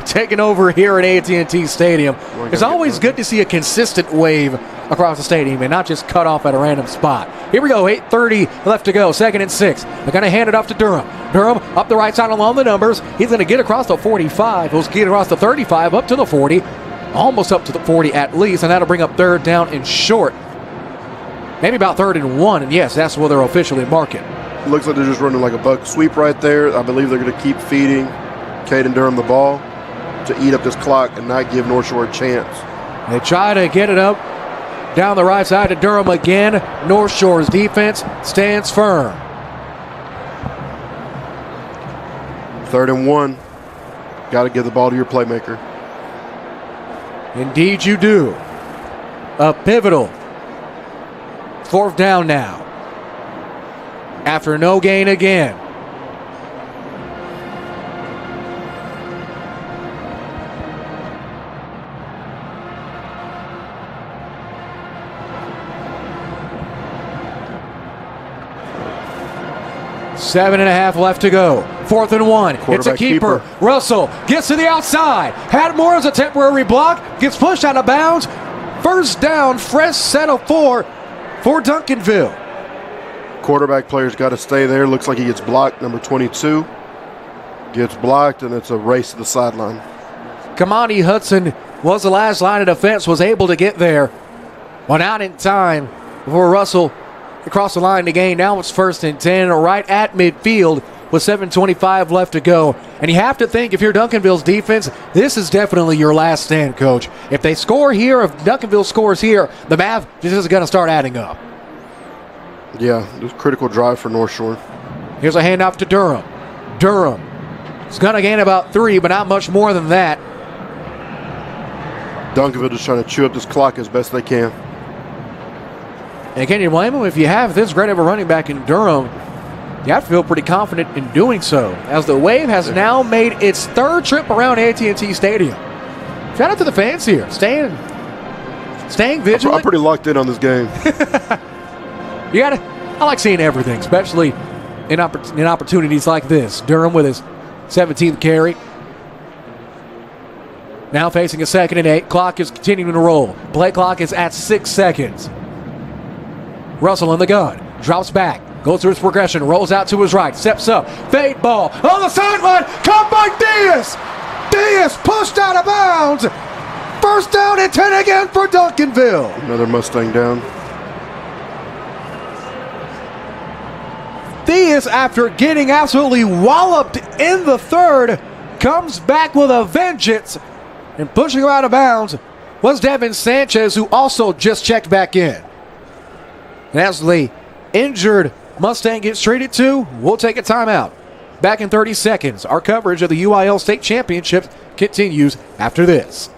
Speaker 1: taken over here at AT&T Stadium, it's always good to see a consistent wave across the stadium and not just cut off at a random spot. Here we go, 8:30 left to go, 2nd and 6. They're going to hand it off to Durham. Durham up the right side along the numbers. He's going to get across the 45. He'll get across the 35, up to the 40, almost up to the 40 at least, and that'll bring up 3rd down and short. Maybe about 3rd and 1, and yes, that's where they're officially marking.
Speaker 2: Looks like they're just running like a buck sweep right there. I believe they're going to keep feeding Caden Durham the ball to eat up this clock and not give Northshore a chance.
Speaker 1: They try to get it up down the right side to Durham again. Northshore's defense stands firm.
Speaker 2: 3rd and 1. Got to give the ball to your playmaker.
Speaker 1: Indeed you do. A pivotal 4th down now. After no gain again. Seven and a half left to go. 4th and 1. It's a keeper. Russell gets to the outside. Had more as a temporary block. Gets pushed out of bounds. First down, fresh set of 4 for Duncanville.
Speaker 2: Quarterback player's got to stay there. Looks like he gets blocked. Number 22 gets blocked, and it's a race to the sideline.
Speaker 1: Kamani Hudson was the last line of defense, was able to get there. Went out in time before Russell across the line to gain. Now it's 1st and 10, right at midfield with 7:25 left to go. And you have to think, if you're Duncanville's defense, this is definitely your last stand, Coach. If they score here, if Duncanville scores here, the math just is going to start adding up.
Speaker 2: Yeah, it was a critical drive for Northshore.
Speaker 1: Here's a handoff to Durham. Durham is going to gain about 3, but not much more than that.
Speaker 2: Duncanville just trying to chew up this clock as best they can.
Speaker 1: And can you blame them? If you have this great of a running back in Durham, you have to feel pretty confident in doing so, as the wave has now made its 3rd trip around AT&T Stadium. Shout out to the fans here, staying vigilant.
Speaker 2: I'm pretty locked in on this game.
Speaker 1: I like seeing everything, especially in opportunities like this. Durham with his 17th carry. Now facing a 2nd and 8. Clock is continuing to roll. Play clock is at 6 seconds. Russell in the gun. Drops back. Goes through his progression. Rolls out to his right. Steps up. Fade ball. On the sideline. Caught by Diaz. Diaz pushed out of bounds. First down and 10 again for Duncanville.
Speaker 2: Another Mustang down.
Speaker 1: Diaz, after getting absolutely walloped in the 3rd, comes back with a vengeance, and pushing him out of bounds was Devin Sanchez, who also just checked back in. And as the injured Mustang gets treated to, we'll take a timeout. Back in 30 seconds. Our coverage of the UIL State Championship continues after this.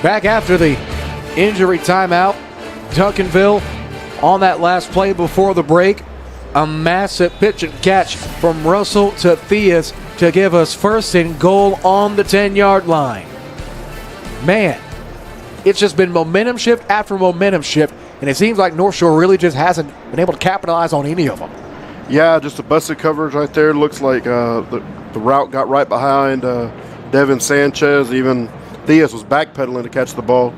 Speaker 1: Back after the injury timeout, Duncanville on that last play before the break A massive pitch and catch from Russell to Theus to give us first and goal on the 10-yard line. Man, it's just been momentum shift after momentum shift, and it seems like Northshore really just hasn't been able to capitalize on any of them.
Speaker 2: Yeah, just a busted coverage right there. Looks like the route got right behind Devin Sanchez. Even Theus was backpedaling to catch the ball.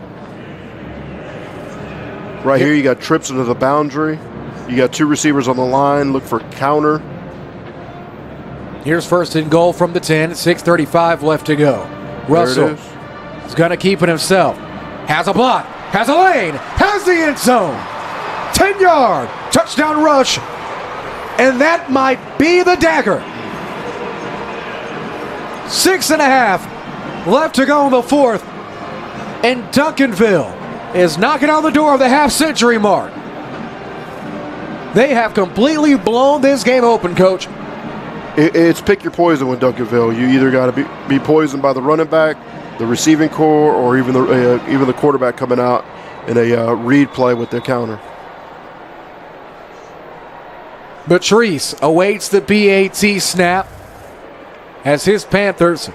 Speaker 2: Right here, you got trips into the boundary. You got two receivers on the line. Look for counter.
Speaker 1: Here's first and goal from the 10. 6:35 left to go. Russell is going to keep it himself. Has a block. Has a lane. Has the end zone. 10-yard touchdown rush. And that might be the dagger. 6.5 left to go in the fourth. And Duncanville is knocking on the door of the half-century mark. They have completely blown this game open, Coach.
Speaker 2: It's pick your poison with Duncanville. You either got to be poisoned by the running back, the receiving core, or even the quarterback coming out in a read play with their counter.
Speaker 1: Patrice awaits the PAT snap as his Panthers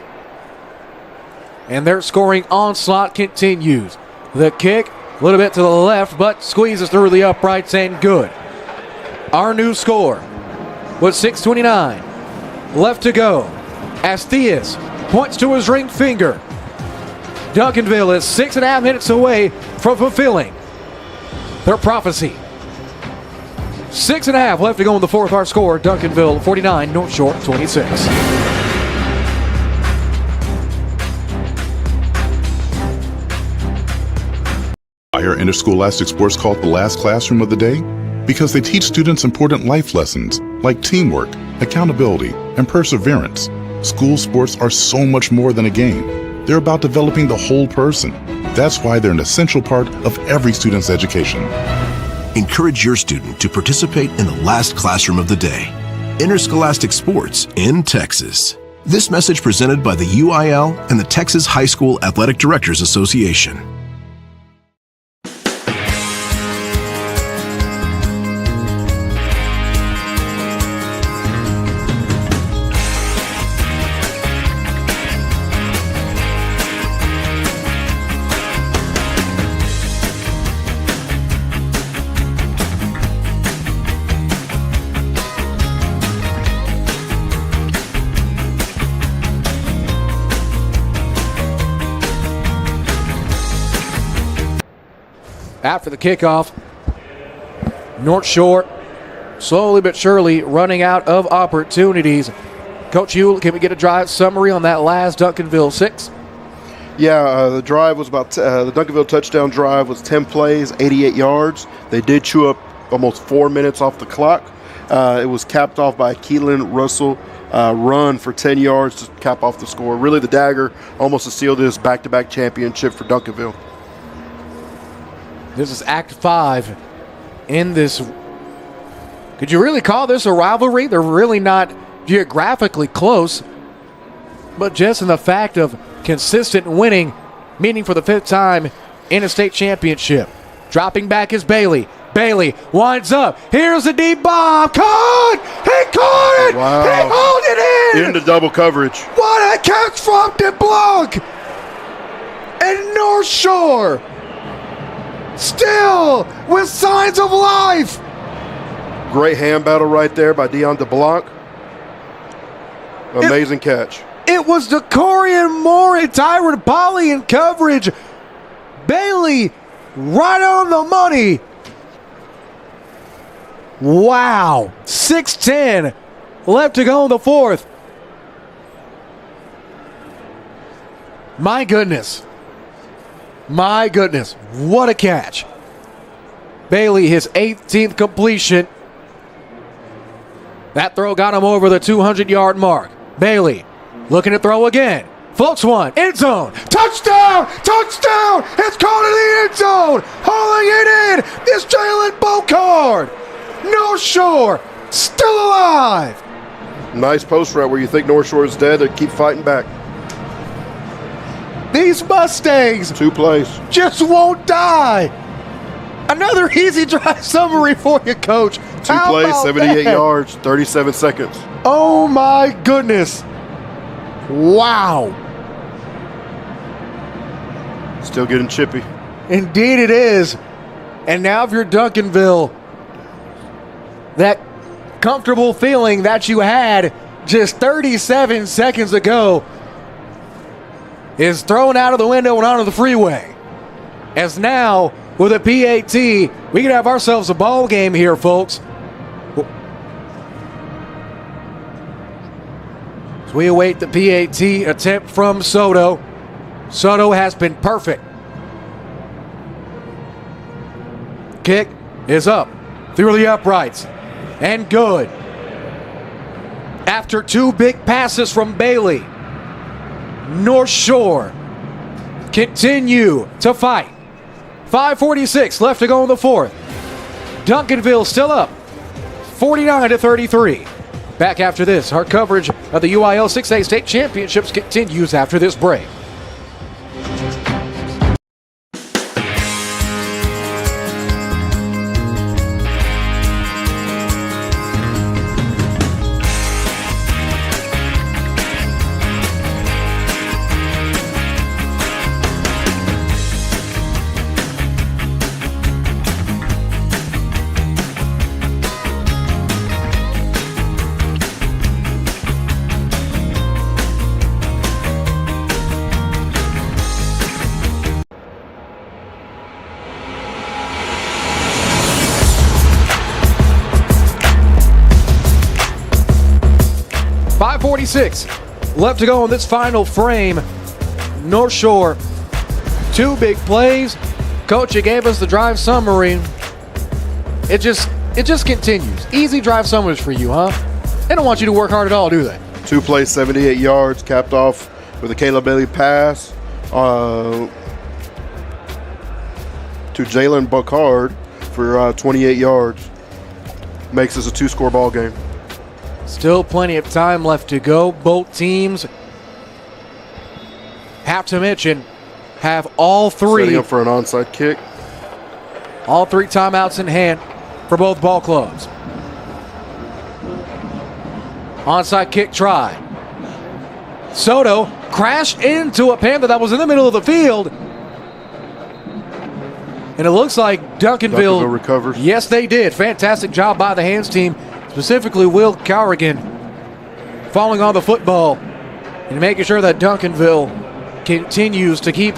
Speaker 1: and their scoring onslaught continues. The kick, a little bit to the left, but squeezes through the uprights and good. Our new score was 6:29 left to go as Theus points to his ring finger. Duncanville is 6.5 minutes away from fulfilling their prophecy. 6.5 left to go in the fourth. Our score, Duncanville 49, Northshore 26.
Speaker 4: Why are interscholastic sports called the last classroom of the day? Because they teach students important life lessons like teamwork, accountability, and perseverance. School sports are so much more than a game. They're about developing the whole person. That's why they're an essential part of every student's education.
Speaker 5: Encourage your student to participate in the last classroom of the day. Interscholastic sports in Texas. This message presented by the UIL and the Texas High School Athletic Directors Association.
Speaker 1: After the kickoff, Northshore slowly but surely running out of opportunities. Coach Hugh, can we get a drive summary on that last Duncanville 6?
Speaker 2: Yeah, the drive was about the Duncanville touchdown drive was 10 plays, 88 yards. They did chew up almost 4 minutes off the clock. It was capped off by a Keelan Russell run for 10 yards to cap off the score. Really the dagger almost to seal this back-to-back championship for Duncanville.
Speaker 1: This is Act 5 in this. Could you really call this a rivalry? They're really not geographically close, but just in the fact of consistent winning, meaning for the 5th time in a state championship. Dropping back is Bailey. Bailey winds up. Here's a deep bomb. Caught! He caught it!
Speaker 2: Wow.
Speaker 1: He hauled it in!
Speaker 2: Into double coverage.
Speaker 1: What a catch from DeBlanc! And Northshore still with signs of life.
Speaker 2: Great hand battle right there by Dion DeBlanc. Amazing catch.
Speaker 1: It was Decorian Moore and Tyron Polly in coverage. Bailey right on the money. Wow. 6:10 left to go in the fourth. My goodness. My goodness, what a catch. Bailey, his 18th completion. That throw got him over the 200-yard mark. Bailey looking to throw again. Floats one, end zone, touchdown, touchdown, it's caught in the end zone. Hauling it in is Jalen Bocard. Northshore still alive.
Speaker 2: Nice post route where you think Northshore is dead. They keep fighting back.
Speaker 1: These Mustangs
Speaker 2: 2 plays
Speaker 1: just won't die. Another easy drive summary for you, Coach.
Speaker 2: 2 plays, 78 yards, 37 seconds.
Speaker 1: Oh my goodness. Wow.
Speaker 2: Still getting chippy.
Speaker 1: Indeed it is. And now if you're Duncanville, that comfortable feeling that you had just 37 seconds ago is thrown out of the window and onto the freeway. As now, with a PAT, we can have ourselves a ball game here, folks. As we await the PAT attempt from Soto. Soto has been perfect. Kick is up through the uprights and good. After 2 big passes from Bailey, Northshore continue to fight. 5:46 left to go in the fourth. Duncanville still up, 49-33. Back after this, our coverage of the UIL 6A State Championships continues after this break. .46 left to go in this final frame. Northshore, 2 big plays. Coach, you gave us the drive summary. It just continues. Easy drive summaries for you, huh? They don't want you to work hard at all, do they?
Speaker 2: 2 plays, 78 yards, capped off with a Caleb Bailey pass to Jalen Buckard for 28 yards. Makes us a 2-score ball game.
Speaker 1: Still plenty of time left to go. Both teams, have to mention, have all 3.
Speaker 2: Setting up for an onside kick.
Speaker 1: All 3 timeouts in hand for both ball clubs. Onside kick try. Soto crashed into a Panther that was in the middle of the field. And it looks like Duncanville
Speaker 2: recovers.
Speaker 1: Yes, they did. Fantastic job by the hands team. Specifically, Will Cowrigan falling on the football and making sure that Duncanville continues to keep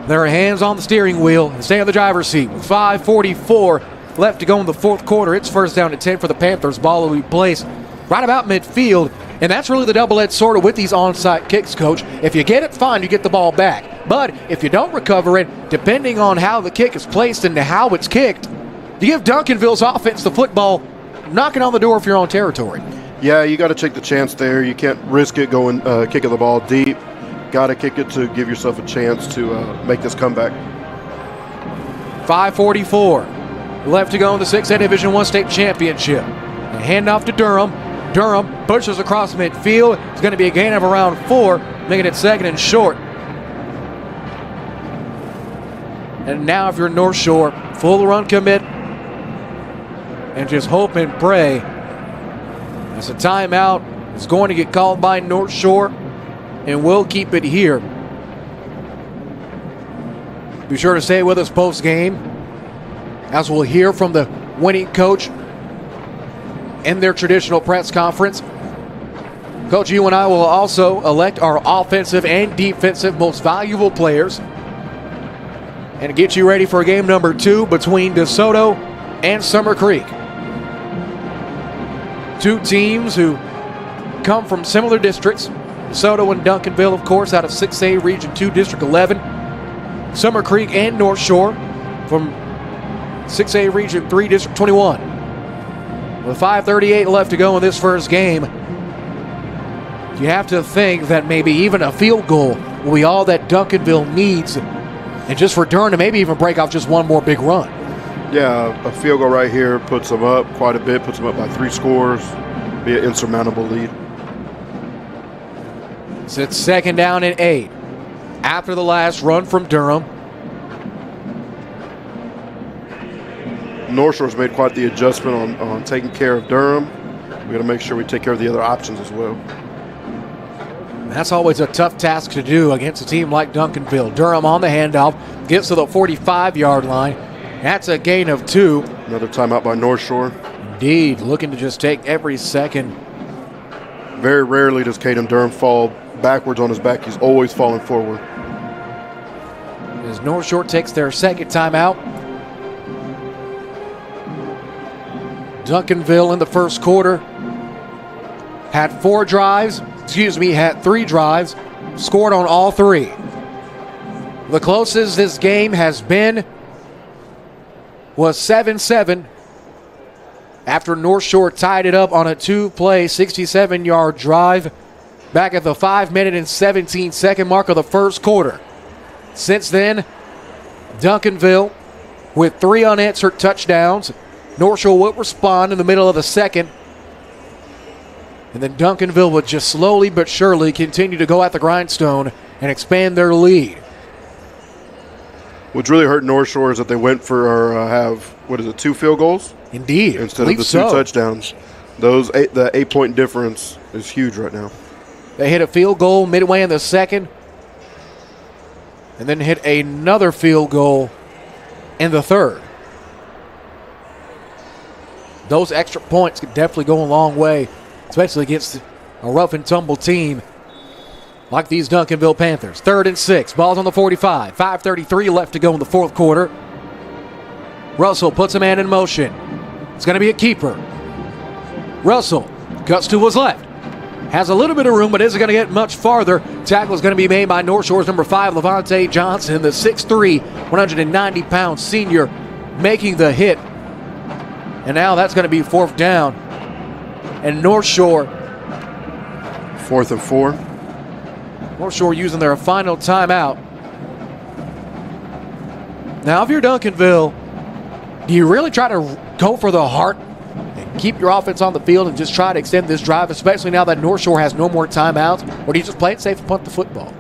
Speaker 1: their hands on the steering wheel and stay on the driver's seat. With 5:44 left to go in the fourth quarter, it's first down and 10 for the Panthers. Ball will be placed right about midfield, and that's really the double-edged sword with these onside kicks, Coach. If you get it, fine, you get the ball back. But if you don't recover it, depending on how the kick is placed and how it's kicked, you give Duncanville's offense the football knocking on the door of your own territory.
Speaker 2: Yeah, you got to take the chance there. You can't risk it going kicking the ball deep. Got to kick it to give yourself a chance to make this comeback.
Speaker 1: 5:44 left to go in the 6A Division I State Championship. A handoff to Durham. Durham pushes across midfield. It's going to be a gain of around 4, making it 2nd and short. And now if you're Northshore, full run commit and just hope and pray. As a timeout is going to get called by Northshore, and we'll keep it here. Be sure to stay with us post-game, as we'll hear from the winning coach in their traditional press conference. Coach, you and I will also elect our offensive and defensive most valuable players and get you ready for game number 2 between DeSoto and Summer Creek. 2 teams who come from similar districts. DeSoto and Duncanville, of course, out of 6A Region 2, District 11. Summer Creek and Northshore from 6A Region 3, District 21. With 5:38 left to go in this first game, you have to think that maybe even a field goal will be all that Duncanville needs, and just for Durham to maybe even break off just one more big run.
Speaker 2: Yeah, a field goal right here puts them up quite a bit, puts them up by 3 scores, be an insurmountable lead.
Speaker 1: So it's 2nd down and 8 after the last run from Durham.
Speaker 2: North Shore's made quite the adjustment on taking care of Durham. We got to make sure we take care of the other options as well.
Speaker 1: That's always a tough task to do against a team like Duncanville. Durham on the handoff, gets to the 45-yard line. That's a gain of 2.
Speaker 2: Another timeout by North Shore.
Speaker 1: Indeed, looking to just take every second.
Speaker 2: Very rarely does Caden Durham fall backwards on his back. He's always falling forward.
Speaker 1: As North Shore takes their second timeout. Duncanville in the first quarter had 3 drives, scored on all 3. The closest this game has been was 7-7 after North Shore tied it up on a 2-play, 67-yard drive back at the 5-minute and 17-second mark of the first quarter. Since then, Duncanville with 3 unanswered touchdowns. North Shore would respond in the middle of the second. And then Duncanville would just slowly but surely continue to go at the grindstone and expand their lead.
Speaker 2: What's really hurt North Shore is that they went for 2 field goals?
Speaker 1: Indeed.
Speaker 2: Instead of the 2 touchdowns. The 8-point difference is huge right now.
Speaker 1: They hit a field goal midway in the second and then hit another field goal in the third. Those extra points could definitely go a long way, especially against a rough and tumble team like these Duncanville Panthers. 3rd and 6, ball's on the 45. 5:33 left to go in the fourth quarter. Russell puts a man in motion. It's going to be a keeper. Russell cuts to his left. Has a little bit of room, but isn't going to get much farther. Tackle is going to be made by North Shore's number 5, Levante Johnson, the 6'3", 190-pound senior, making the hit. And now that's going to be 4th down. And North Shore.
Speaker 2: 4th and 4.
Speaker 1: North Shore using their final timeout. Now, if you're Duncanville, do you really try to go for the heart and keep your offense on the field and just try to extend this drive, especially now that North Shore has no more timeouts? Or do you just play it safe and punt the football?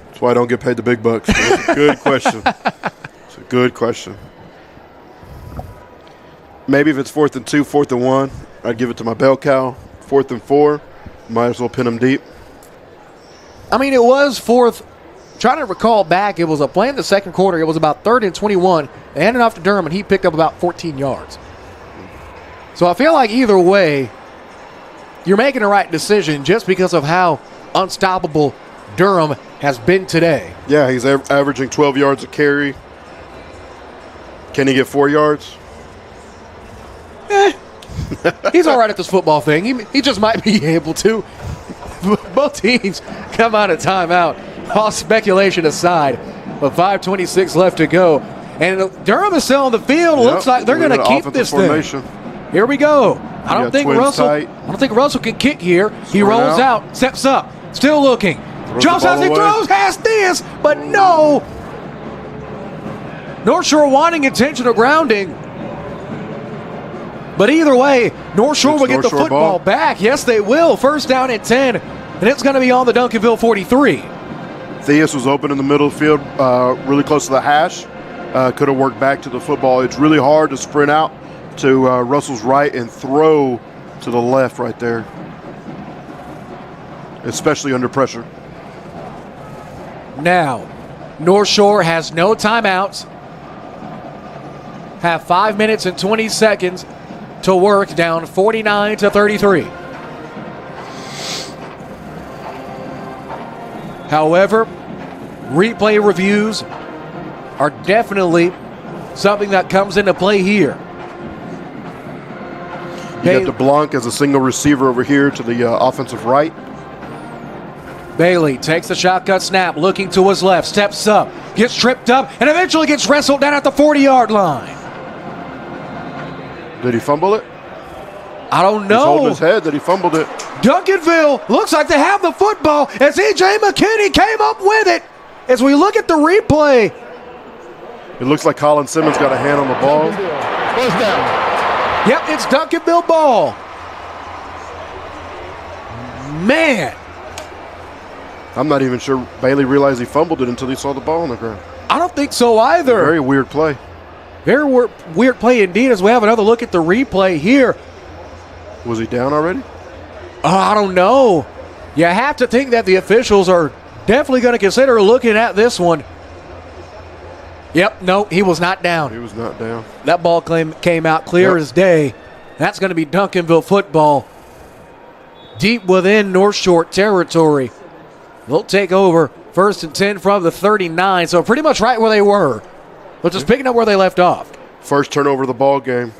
Speaker 2: That's why I don't get paid the big bucks. That's a good question. It's a good question. Maybe if it's 4th and 2, 4th and 1, I'd give it to my bell cow. 4th and 4, might as well pin them deep.
Speaker 1: I mean, it was 4th. Trying to recall back, it was a play in the second quarter. It was about 3rd and 21. They handed off to Durham, and he picked up about 14 yards. So I feel like either way, you're making the right decision just because of how unstoppable Durham has been today.
Speaker 2: Yeah, he's averaging 12 yards a carry. Can he get 4 yards?
Speaker 1: He's all right at this football thing. He just might be able to. Both teams come out of timeout. All speculation aside, but 5:26 left to go. And Durham is still on the field.
Speaker 2: Yep.
Speaker 1: Looks like they're going to keep this
Speaker 2: formation.
Speaker 1: thing. Here we go. I don't think Russell can kick here. He rolls out, steps up, still looking. Jumps as he throws, has this, but no. North Shore wanting intentional grounding. But either way, North Shore will get the football back. Yes, they will. 1st down and 10, and it's going to be on the Duncanville 43.
Speaker 2: Theus was open in the middle of the field, really close to the hash. Could have worked back to the football. It's really hard to sprint out to Russell's right and throw to the left right there, especially under pressure.
Speaker 1: Now, North Shore has no timeouts. Have 5 minutes and 20 seconds to work, down 49-33. However, replay reviews are definitely something that comes into play here.
Speaker 2: You got DeBlanc as a single receiver over here to the offensive right.
Speaker 1: Bailey takes the shotgun snap, looking to his left, steps up, gets tripped up, and eventually gets wrestled down at the 40-yard line.
Speaker 2: Did he fumble it?
Speaker 1: I don't know.
Speaker 2: He's holding his head that he fumbled it.
Speaker 1: Duncanville looks like they have the football as E.J. McKinney came up with it. As we look at the replay,
Speaker 2: it looks like Colin Simmons got a hand on the ball.
Speaker 8: 1st down.
Speaker 1: Yep, it's Duncanville ball. Man.
Speaker 2: I'm not even sure Bailey realized he fumbled it until he saw the ball on the ground.
Speaker 1: I don't think so either.
Speaker 2: Very weird play.
Speaker 1: Very weird play indeed as we have another look at the replay here.
Speaker 2: Was he down already?
Speaker 1: I don't know. You have to think that the officials are definitely going to consider looking at this one. Yep, no, he was not down.
Speaker 2: He was not down.
Speaker 1: That ball came out clear as day. That's going to be Duncanville football. Deep within North Shore territory. They'll take over 1st and 10 from the 39, so pretty much right where they were. But just picking up where they left off.
Speaker 2: First turnover of the ball game.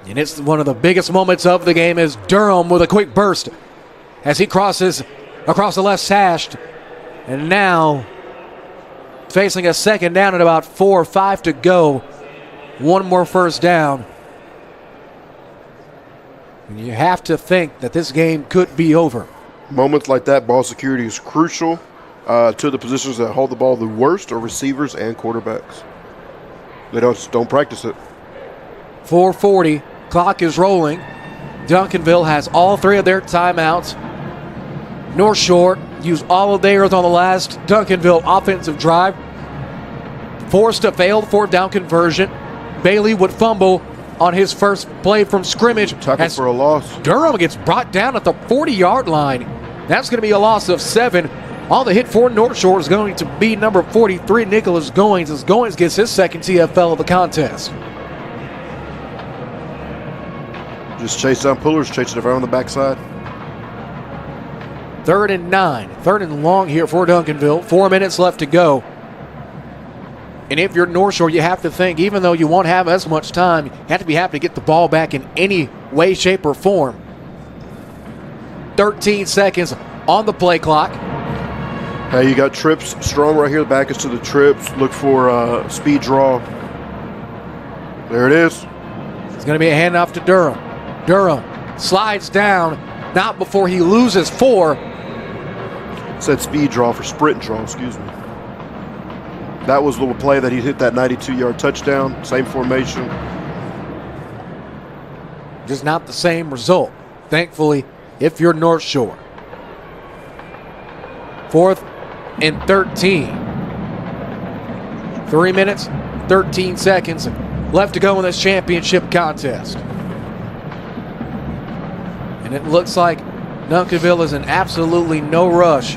Speaker 1: And it's one of the biggest moments of the game as Durham with a quick burst as he crosses across the left hash. And now facing a second down at about 4 or 5 to go. One more first down. And you have to think that this game could be over.
Speaker 2: Moments like that, ball security is crucial to the positions that hold the ball the worst are receivers and quarterbacks. They don't practice it.
Speaker 1: 4:40, clock is rolling. Duncanville has all 3 of their timeouts. North Shore used all of theirs on the last Duncanville offensive drive. Forced a failed 4th down conversion. Bailey would fumble on his first play from scrimmage.
Speaker 2: Tackle for a loss.
Speaker 1: Durham gets brought down at the 40-yard line. That's going to be a loss of 7. On the hit for North Shore is going to be number 43, Nicholas Goings, as Goings gets his second TFL of the contest.
Speaker 2: Just chase down pullers, chasing it around the backside.
Speaker 1: 3rd and 9. 3rd and long here for Duncanville. 4 minutes left to go. And if you're North Shore, you have to think, even though you won't have as much time, you have to be happy to get the ball back in any way, shape, or form. 13 seconds on the play clock.
Speaker 2: Hey, you got trips strong right here. The back is to the trips. Look for speed draw. There it is.
Speaker 1: It's going to be a handoff to Durham. Durham slides down, not before he loses 4.
Speaker 2: Said speed draw for sprint draw, excuse me. That was the little play that he hit that 92-yard touchdown. Same formation.
Speaker 1: Just not the same result, thankfully, if you're North Shore. 4th and 13. 3 minutes, 13 seconds left to go in this championship contest. And it looks like Duncanville is in absolutely no rush.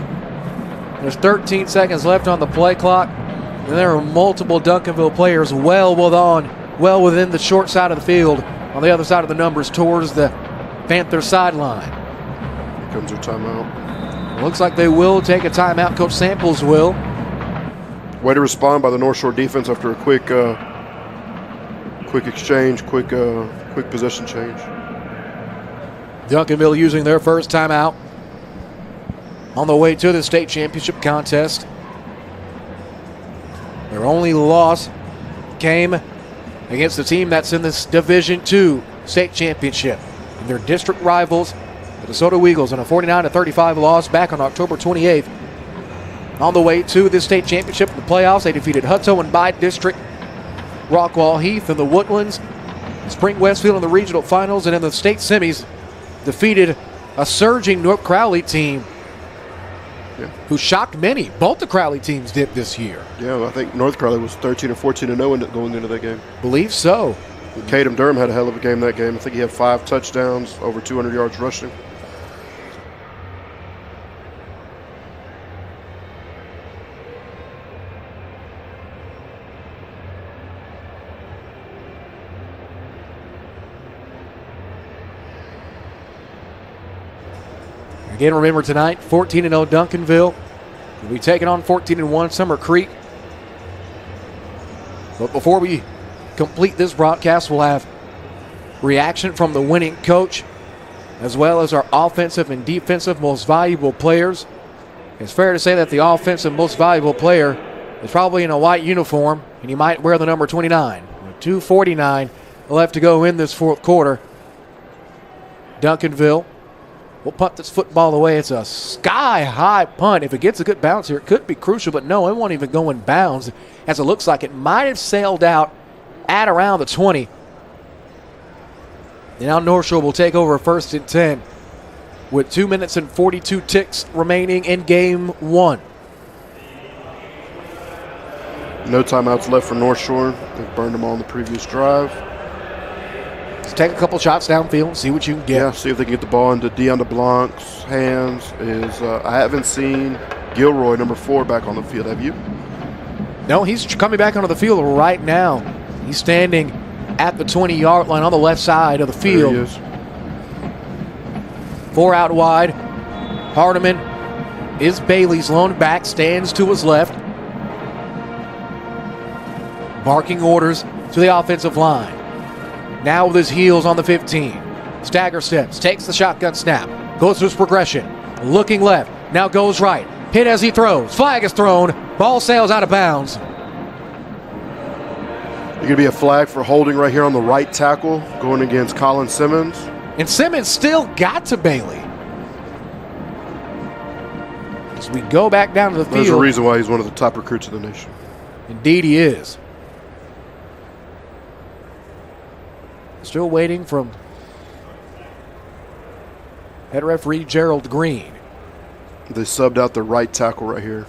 Speaker 1: There's 13 seconds left on the play clock. And there are multiple Duncanville players well within the short side of the field on the other side of the numbers towards the Panther sideline.
Speaker 2: Here comes their timeout.
Speaker 1: Looks like they will take a timeout. Coach Samples will.
Speaker 2: Way to respond by the North Shore defense after a quick exchange, quick possession change.
Speaker 1: Duncanville using their first timeout on the way to the state championship contest. Their only loss came against the team that's in this Division II state championship. And their district rivals, the DeSoto Eagles, in a 49-35 loss back on October 28th. On the way to the state championship, the playoffs, they defeated Hutto and By District, Rockwall Heath in the Woodlands, Spring Westfield in the regional finals, and in the state semis, defeated a surging North Crowley team who shocked many. Both the Crowley teams did this year.
Speaker 2: Yeah, I think North Crowley was 13 or 14-0 going into that game.
Speaker 1: Believe so.
Speaker 2: Caden Durham had a hell of a game that game. I think he had 5 touchdowns, over 200 yards rushing.
Speaker 1: Again, remember tonight, 14-0 Duncanville will be taking on 14-1 Summer Creek. But before we complete this broadcast, we'll have reaction from the winning coach, as well as our offensive and defensive most valuable players. It's fair to say that the offensive most valuable player is probably in a white uniform, and he might wear the number 29. 2:49 left to go in this fourth quarter. Duncanville will punt this football away. It's a sky-high punt. If it gets a good bounce here, it could be crucial, but no, it won't even go in bounds, as it looks like it might have sailed out at around the 20. And now North Shore will take over 1st and 10 with 2 minutes and 42 ticks remaining in game 1.
Speaker 2: No timeouts left for North Shore. They've burned them all on the previous drive.
Speaker 1: Let's take a couple shots downfield, see what you can get.
Speaker 2: Yeah, see if they can get the ball into Deon DeBlanc's hands. I haven't seen Gilroy, number 4, back on the field. Have you?
Speaker 1: No, he's coming back onto the field right now. He's standing at the 20-yard line on the left side of the field.
Speaker 2: There he is.
Speaker 1: 4 out wide. Hardiman is Bailey's lone back, stands to his left. Barking orders to the offensive line. Now with his heels on the 15. Stagger steps, takes the shotgun snap, goes through his progression, looking left, now goes right. Hit as he throws. Flag is thrown. Ball sails out of bounds.
Speaker 2: There's going to be a flag for holding right here on the right tackle going against Colin Simmons.
Speaker 1: And Simmons still got to Bailey. As we go back down to the field.
Speaker 2: There's a reason why he's one of the top recruits in the nation.
Speaker 1: Indeed he is. Still waiting from head referee Gerald Green.
Speaker 2: They subbed out the right tackle right here.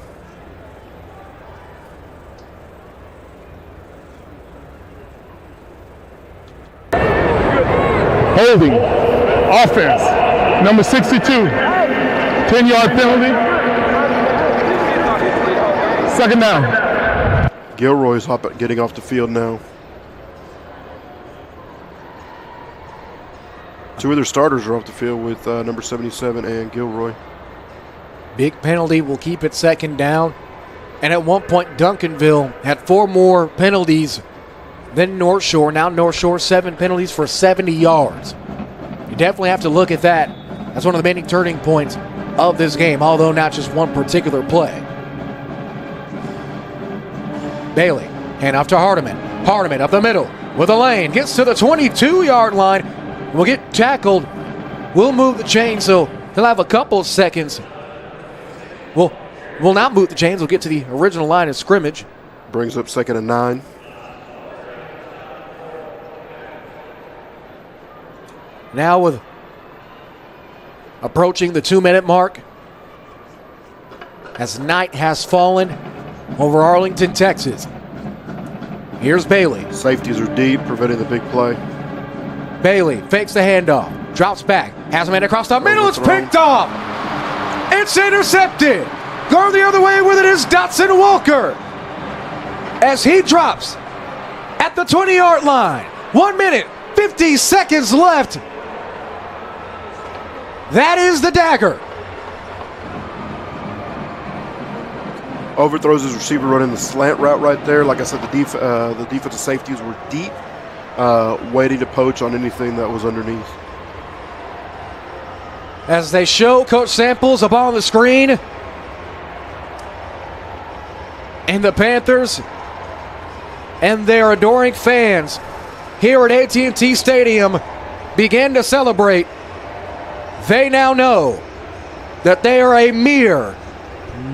Speaker 8: Holding. Offense. Number 62. 10-yard penalty. Second down.
Speaker 2: Gilroy's getting off the field now. 2 of their starters are off the field with number 77 and Gilroy.
Speaker 1: Big penalty will keep it second down. And at one point, Duncanville had 4 more penalties than North Shore. Now North Shore 7 penalties for 70 yards. You definitely have to look at that as one of the main turning points of this game, although not just one particular play. Bailey, hand off to Hardiman. Hardiman up the middle with a lane. Gets to the 22-yard line. Will get tackled. We'll move the chain, so he'll have a couple of seconds. We'll not move the chains. We'll get to the original line of scrimmage.
Speaker 2: Brings up 2nd and 9.
Speaker 1: Now with approaching the 2-minute mark as night has fallen over Arlington, Texas. Here's Bailey.
Speaker 2: Safeties are deep, preventing the big play.
Speaker 1: Bailey fakes the handoff, drops back, has a man across the middle. It's picked off. It's intercepted. Going the other way with it is Dotson Walker as he drops at the 20-yard line. 1 minute, 50 seconds left. That is the dagger.
Speaker 2: Overthrows his receiver running the slant route right there. Like I said, the defensive safeties were deep, waiting to poach on anything that was underneath.
Speaker 1: As they show Coach Samples up on the screen. And the Panthers and their adoring fans here at AT&T Stadium begin to celebrate. They now know that they are a mere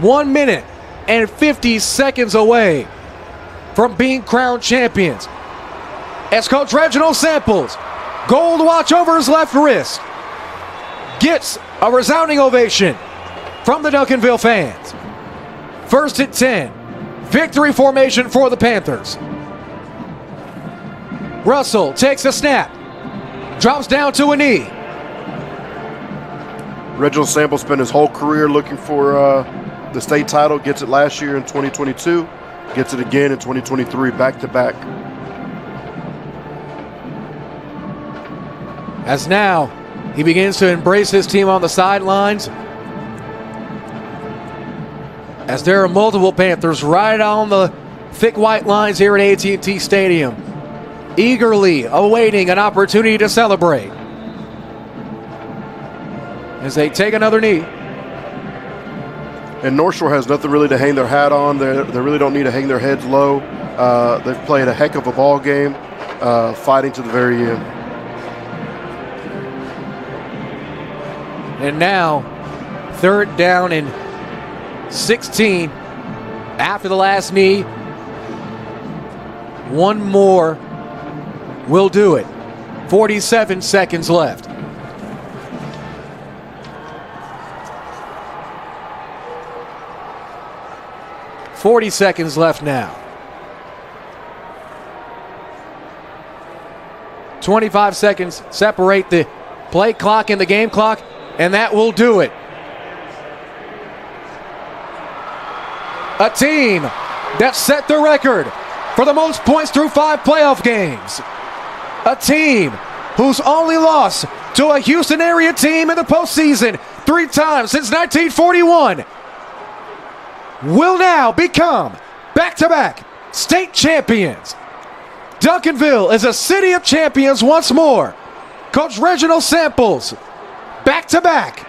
Speaker 1: 1 minute and 50 seconds away from being crowned champions. As Coach Reginald Samples, gold watch over his left wrist, gets a resounding ovation from the Duncanville fans. 1st and 10. Victory formation for the Panthers. Russell takes a snap, drops down to a knee.
Speaker 2: Reginald Samples spent his whole career looking for the state title, gets it last year in 2022, gets it again in 2023, back-to-back.
Speaker 1: As now he begins to embrace his team on the sidelines. As there are multiple Panthers right on the thick white lines here at AT&T Stadium, eagerly awaiting an opportunity to celebrate. As they take another knee.
Speaker 2: And North Shore has nothing really to hang their hat on. They really don't need to hang their heads low. They've played a heck of a ball game, fighting to the very end.
Speaker 1: And now, 3rd down and 16 after the last knee. One more will do it. 47 seconds left. Now. 25 seconds separate the play clock and the game clock, and that will do it. A team that set the record for the most points through 5 playoff games. A team whose only loss to a Houston area team in the postseason 3 times since 1941 will now become back-to-back state champions. Duncanville is a city of champions once more. Coach Reginald Samples, back-to-back,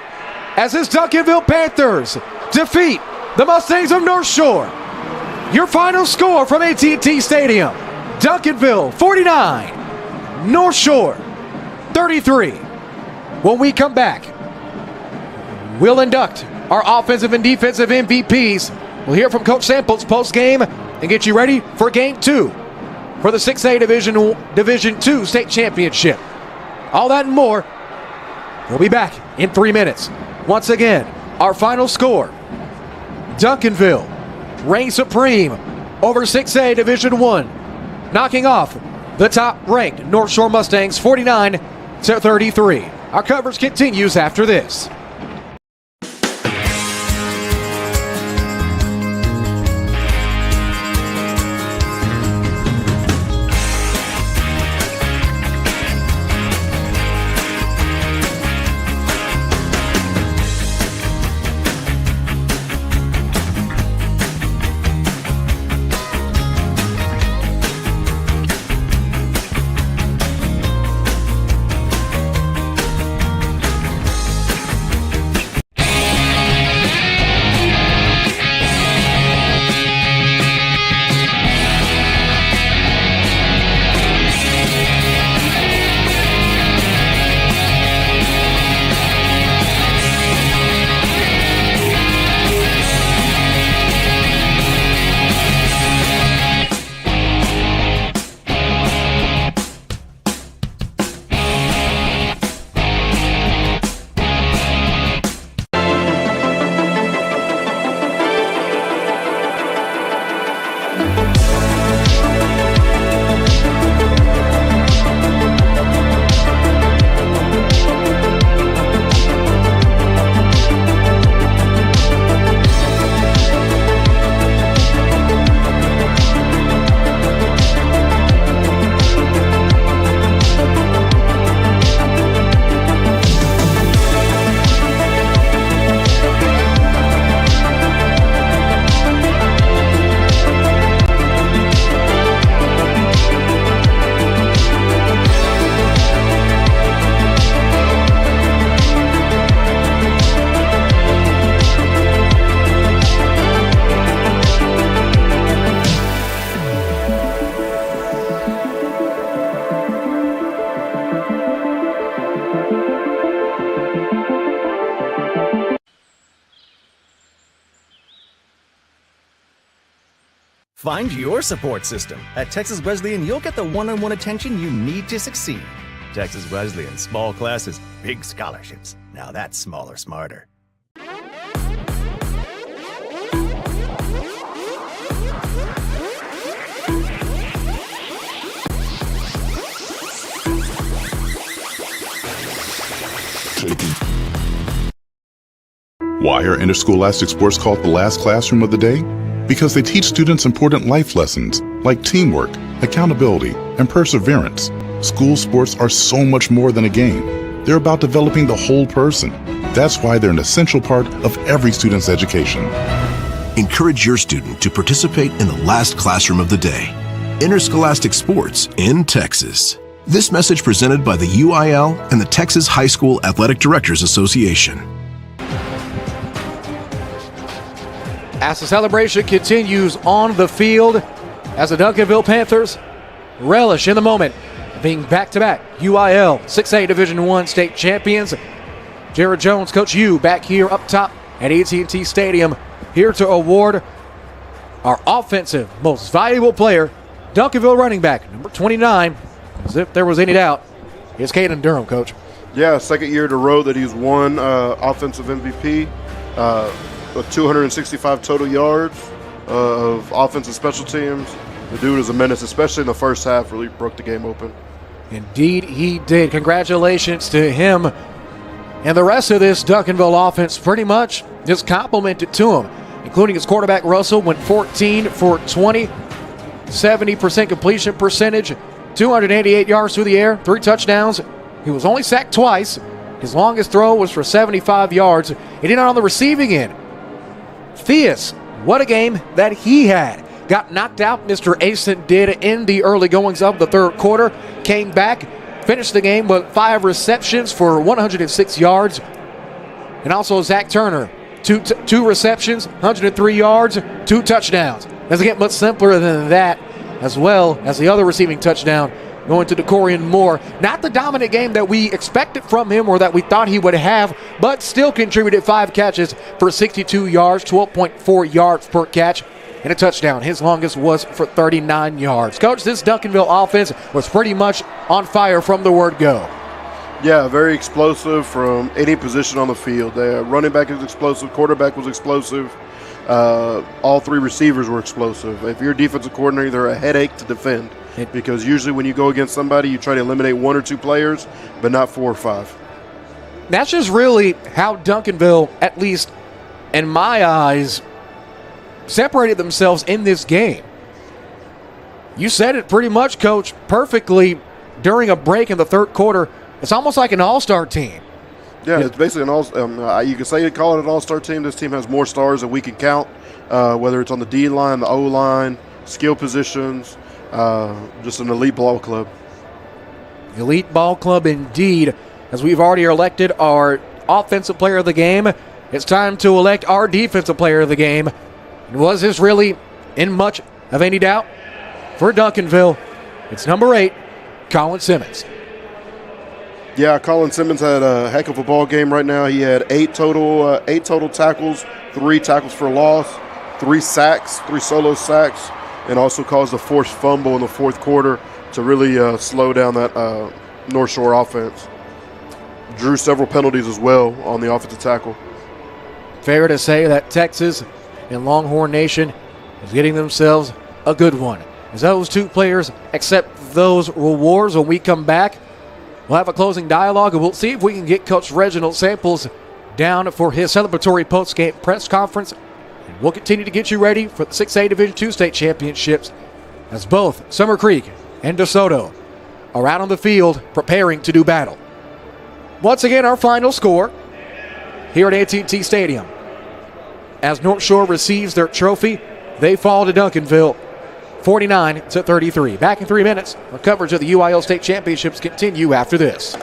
Speaker 1: as his Duncanville Panthers defeat the Mustangs of Northshore. Your final score from AT&T Stadium, Duncanville 49, Northshore 33. When we come back, we'll induct our offensive and defensive MVPs. We'll hear from Coach Samples post-game and get you ready for Game 2 for the 6A Division II State Championship. All that and more. We'll be back in 3 minutes. Once again, our final score. Duncanville reigns supreme over 6A Division I, knocking off the top-ranked Northshore Mustangs 49-33. Our coverage continues after this.
Speaker 3: Find your support system. At Texas Wesleyan, you'll get the one-on-one attention you need to succeed. Texas Wesleyan, small classes, big scholarships. Now that's smaller, smarter.
Speaker 4: Why are interscholastic sports called the last classroom of the day? Because they teach students important life lessons like teamwork, accountability, and perseverance. School sports are so much more than a game. They're about developing the whole person. That's why they're an essential part of every student's education.
Speaker 5: Encourage your student to participate in the last classroom of the day, interscholastic sports in Texas. This message presented by the UIL and the Texas High School Athletic Directors Association.
Speaker 1: As the celebration continues on the field, as the Duncanville Panthers relish in the moment of being back-to-back UIL 6A Division I state champions. Jared Jones, Coach U, back here up top at AT&T Stadium, here to award our offensive most valuable player, Duncanville running back, number 29, as if there was any doubt, is Caden Durham, Coach.
Speaker 2: Yeah, second year in a row that he's won offensive MVP. 265 total yards of offensive special teams. The dude is a menace, especially in the first half, really broke the game open.
Speaker 1: Indeed, he did. Congratulations to him. And the rest of this Duncanville offense pretty much just complimented to him, including his quarterback Russell, went 14 for 20, 70% completion percentage, 288 yards through the air, 3 touchdowns. He was only sacked twice. His longest throw was for 75 yards. He did it on the receiving end. Theus, what a game that he had. Got knocked out, Mr. Asen did, in the early goings of the third quarter. Came back, finished the game with 5 receptions for 106 yards. And also Zach Turner, two receptions, 103 yards, 2 touchdowns. Doesn't get much simpler than that, as well as the other receiving touchdown going to DeCorian Moore. Not the dominant game that we expected from him or that we thought he would have, but still contributed 5 catches for 62 yards, 12.4 yards per catch, and a touchdown. His longest was for 39 yards. Coach, this Duncanville offense was pretty much on fire from the word go.
Speaker 2: Yeah, very explosive from any position on the field. The running back is explosive, quarterback was explosive. All 3 receivers were explosive. If you're a defensive coordinator, they're a headache to defend because usually when you go against somebody, you try to eliminate 1 or 2 players, but not 4 or 5.
Speaker 1: That's just really how Duncanville, at least in my eyes, separated themselves in this game. You said it pretty much, Coach, perfectly during a break in the third quarter. It's almost like an all-star team.
Speaker 2: Yeah, it's basically an all. You can say you call it an all-star team. This team has more stars than we can count, whether it's on the D line, the O line, skill positions. Just an elite ball club.
Speaker 1: Elite ball club indeed. As we've already elected our offensive player of the game, it's time to elect our defensive player of the game. And was this really in much of any doubt? For Duncanville, it's number 8, Colin Simmons.
Speaker 2: Yeah, Colin Simmons had a heck of a ball game right now. He had 8 total tackles, 3 tackles for loss, 3 sacks, 3 solo sacks, and also caused a forced fumble in the fourth quarter to really slow down that Northshore offense. Drew several penalties as well on the offensive tackle.
Speaker 1: Fair to say that Texas and Longhorn Nation is getting themselves a good one. As those 2 players accept those rewards, when we come back, we'll have a closing dialogue, and we'll see if we can get Coach Reginald Samples down for his celebratory post-game press conference. And we'll continue to get you ready for the 6A Division II state championships as both Summer Creek and DeSoto are out on the field preparing to do battle. Once again, our final score here at AT&T Stadium. As Northshore receives their trophy, they fall to Duncanville 49-33. Back in 3 minutes. Our coverage of the UIL State Championships continue after this.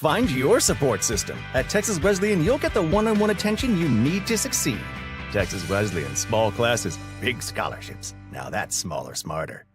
Speaker 3: Find your support system. At Texas Wesleyan, you'll get the one-on-one attention you need to succeed. Texas Wesleyan, small classes, big scholarships. Now that's smaller, smarter.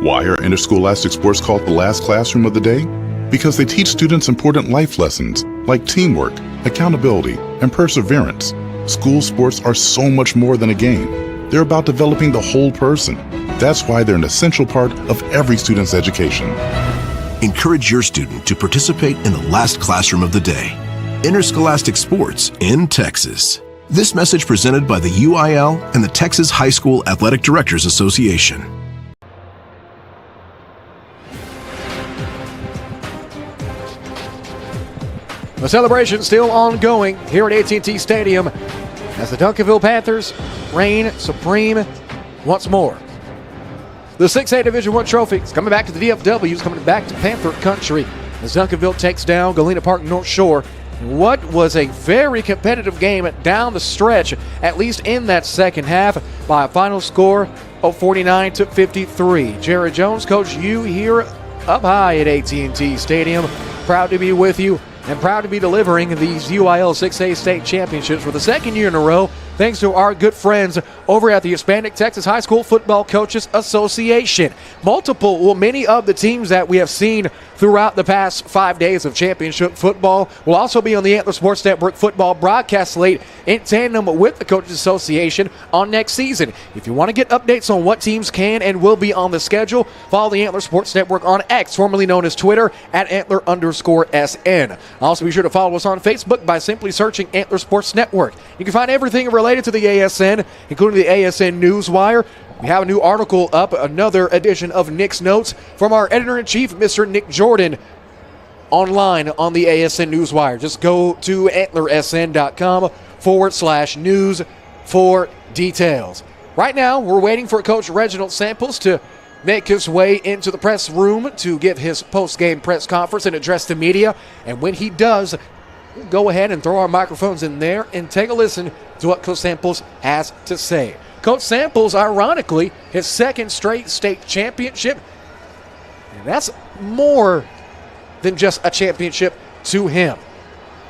Speaker 4: Why are interscholastic sports called the last classroom of the day? Because they teach students important life lessons like teamwork, accountability, and perseverance. School sports are so much more than a game. They're about developing the whole person. That's why they're an essential part of every student's education.
Speaker 5: Encourage your student to participate in the last classroom of the day. Interscholastic sports in Texas. This message presented by the UIL and the Texas High School Athletic Directors Association.
Speaker 1: The celebration still ongoing here at AT&T Stadium as the Duncanville Panthers reign supreme once more. The 6A Division I trophy is coming back to the DFWs, coming back to Panther country as Duncanville takes down Galena Park Northshore. What was a very competitive game down the stretch, at least in that second half, by a final score of 49-53. Jared Jones, Coach, you here up high at AT&T Stadium. Proud to be with you and proud to be delivering these UIL 6A state championships for the second year in a row, thanks to our good friends over at the Hispanic Texas High School Football Coaches Association. Many of the teams that we have seen throughout the past 5 days of championship football will also be on the Antler Sports Network football broadcast slate in tandem with the Coaches Association on next season. If you want to get updates on what teams can and will be on the schedule, follow the Antler Sports Network on X, formerly known as Twitter, at Antler_SN. Also, be sure to follow us on Facebook by simply searching Antler Sports Network. You can find everything related to the ASN, including the ASN Newswire. We have a new article up, another edition of Nick's Notes from our editor-in-chief, Mr. Nick Jordan, online on the ASN Newswire. Just go to antlersn.com/news for details. Right now, we're waiting for Coach Reginald Samples to make his way into the press room to give his post-game press conference and address the media. And when he does, we'll go ahead and throw our microphones in there and take a listen to what Coach Samples has to say. Coach Samples, ironically, his second straight state championship. And that's more than just a championship to him.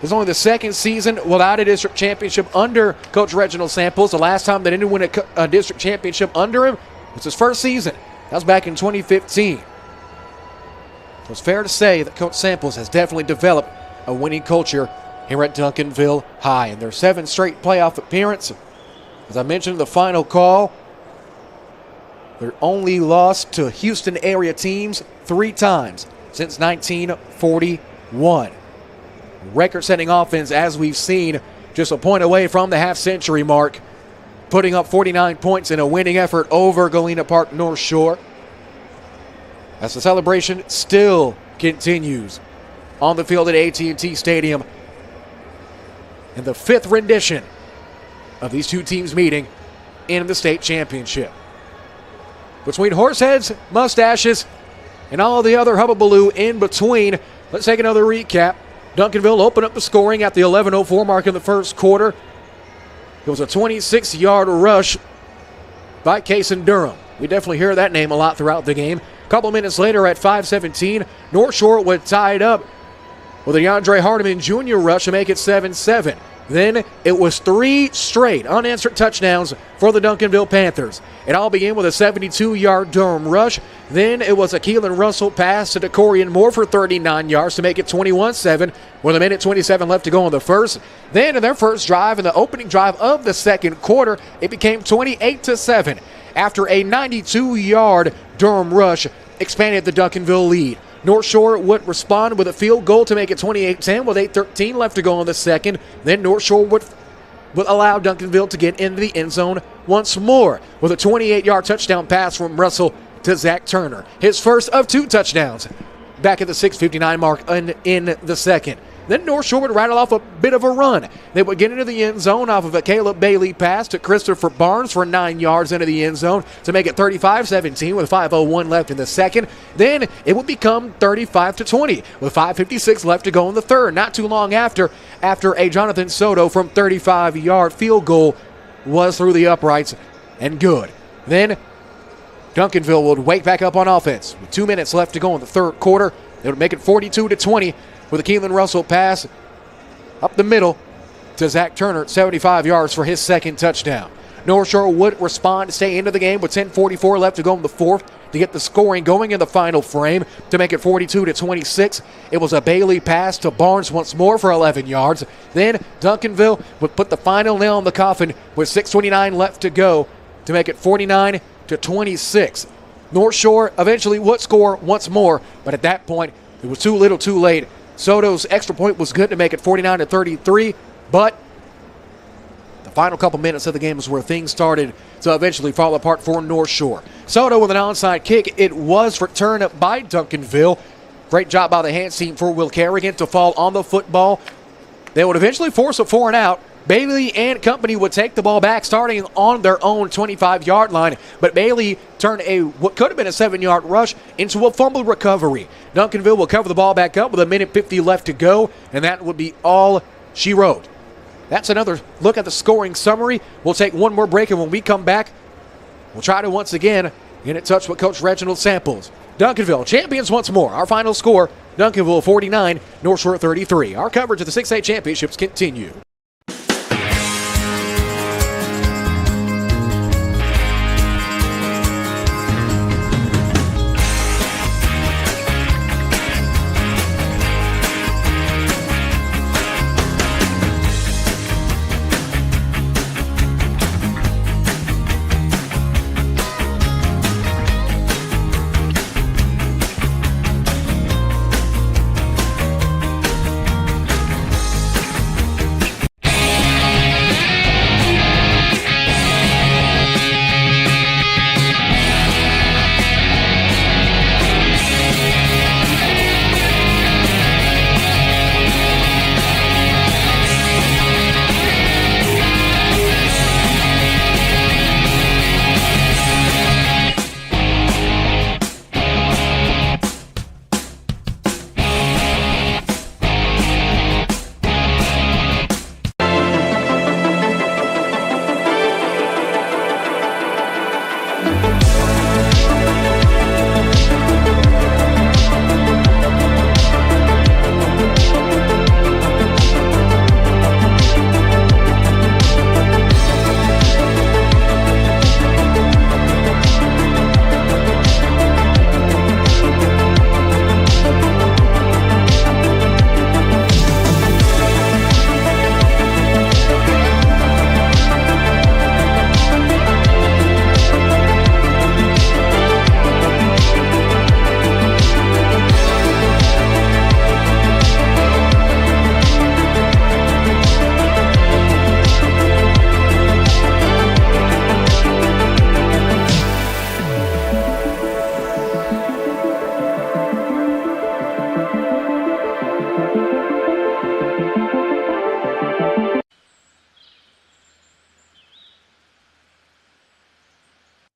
Speaker 1: It's only the second season without a district championship under Coach Reginald Samples. The last time that anyone won a district championship under him was his first season. That was back in 2015. So it's fair to say that Coach Samples has definitely developed a winning culture here at Duncanville High. In their 7th straight playoff appearance, as I mentioned in the final call, they're only lost to Houston area teams 3 times since 1941. Record-setting offense, as we've seen, just a point away from the half-century mark, putting up 49 points in a winning effort over Galena Park Northshore. As the celebration still continues on the field at AT&T Stadium in the 5th rendition of these two teams meeting in the state championship. Between horse heads, mustaches, and all the other hubbubaloo in between, let's take another recap. Duncanville opened up the scoring at the 11:04 mark in the first quarter. It was a 26-yard rush by Cason Durham. We definitely hear that name a lot throughout the game. A couple minutes later at 5:17, Northshore would tie it up with a DeAndre Hardiman Jr. rush to make it 7-7. Then it was 3 straight unanswered touchdowns for the Duncanville Panthers. It all began with a 72-yard Durham rush. Then it was a Keelan Russell pass to DeCorian Moore for 39 yards to make it 21-7 with a minute 27 left to go in the first. Then in their first drive, in the opening drive of the second quarter, it became 28-7 after a 92-yard Durham rush expanded the Duncanville lead. Northshore would respond with a field goal to make it 28-10 with 8:13 left to go in the second. Then Northshore would allow Duncanville to get into the end zone once more with a 28-yard touchdown pass from Russell to Zach Turner. His first of 2 touchdowns back at the 6:59 mark in the second. Then Northshore would rattle off a bit of a run. They would get into the end zone off of a Caleb Bailey pass to Christopher Barnes for 9 yards into the end zone to make it 35-17 with 5:01 left in the second. Then it would become 35-20 with 5:56 left to go in the third. Not too long after a Jonathan Soto from 35-yard field goal was through the uprights and good. Then Duncanville would wake back up on offense with 2 minutes left to go in the third quarter. They would make it 42-20 with a Keelan Russell pass up the middle to Zach Turner at 75 yards for his second touchdown. Northshore would respond to stay into the game with 10:44 left to go in the fourth to get the scoring going in the final frame to make it 42-26. It was a Bailey pass to Barnes once more for 11 yards. Then Duncanville would put the final nail in the coffin with 6:29 left to go to make it 49-26. Northshore eventually would score once more, but at that point, it was too little too late. Soto's extra point was good to make it 49-33, but the final couple minutes of the game is where things started to eventually fall apart for Northshore. Soto with an onside kick. It was returned by Duncanville. Great job by the hands team for Will Kerrigan to fall on the football. They would eventually force a 4 and out. Bailey and company would take the ball back starting on their own 25-yard line, but Bailey turned what could have been a 7-yard rush into a fumble recovery. Duncanville will cover the ball back up with 1:50 left to go, and that would be all she wrote. That's another look at the scoring summary. We'll take one more break, and when we come back, we'll try to once again get in touch with Coach Reginald Samples. Duncanville, champions once more. Our final score, Duncanville 49, Northshore 33. Our coverage of the 6A championships continue.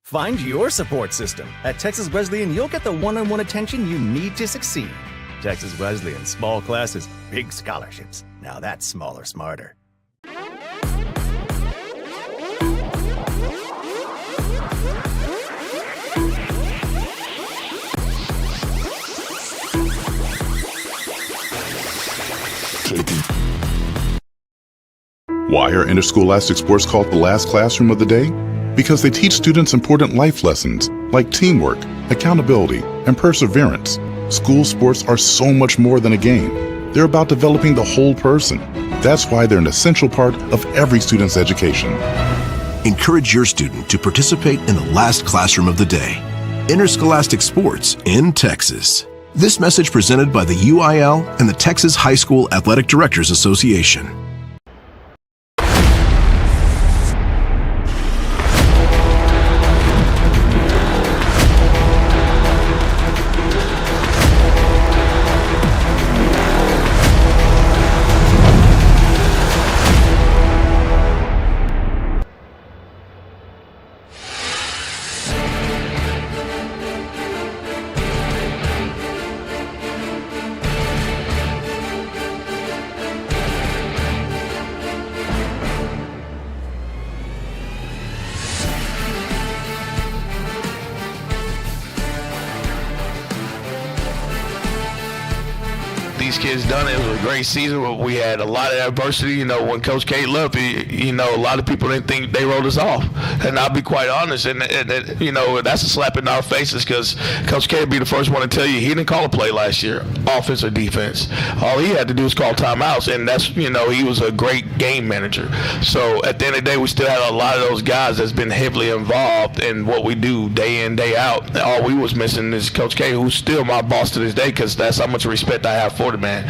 Speaker 3: Find your support system. At Texas Wesleyan, you'll get the one-on-one attention you need to succeed. Texas Wesleyan, small classes, big scholarships. Now that's smaller, smarter.
Speaker 4: Why are interscholastic sports called the last classroom of the day? Because they teach students important life lessons like teamwork, accountability, and perseverance. School sports are so much more than a game. They're about developing the whole person. That's why they're an essential part of every student's education.
Speaker 5: Encourage your student to participate in the last classroom of the day. Interscholastic sports in Texas. This message presented by the UIL and the Texas High School Athletic Directors Association.
Speaker 11: these kids done. It was a great season. We had a lot of adversity. You know, when Coach K left, you know, a lot of people didn't think they wrote us off. And I'll be quite honest, and you know, that's a slap in our faces because Coach K would be the first one to tell you he didn't call a play last year, offense or defense. All he had to do was call timeouts, and that's, you know, he was a great game manager. So at the end of the day, we still had a lot of those guys that's been heavily involved in what we do day in, day out. All we was missing is Coach K, who's still my boss to this day, because that's how much respect I have for the man.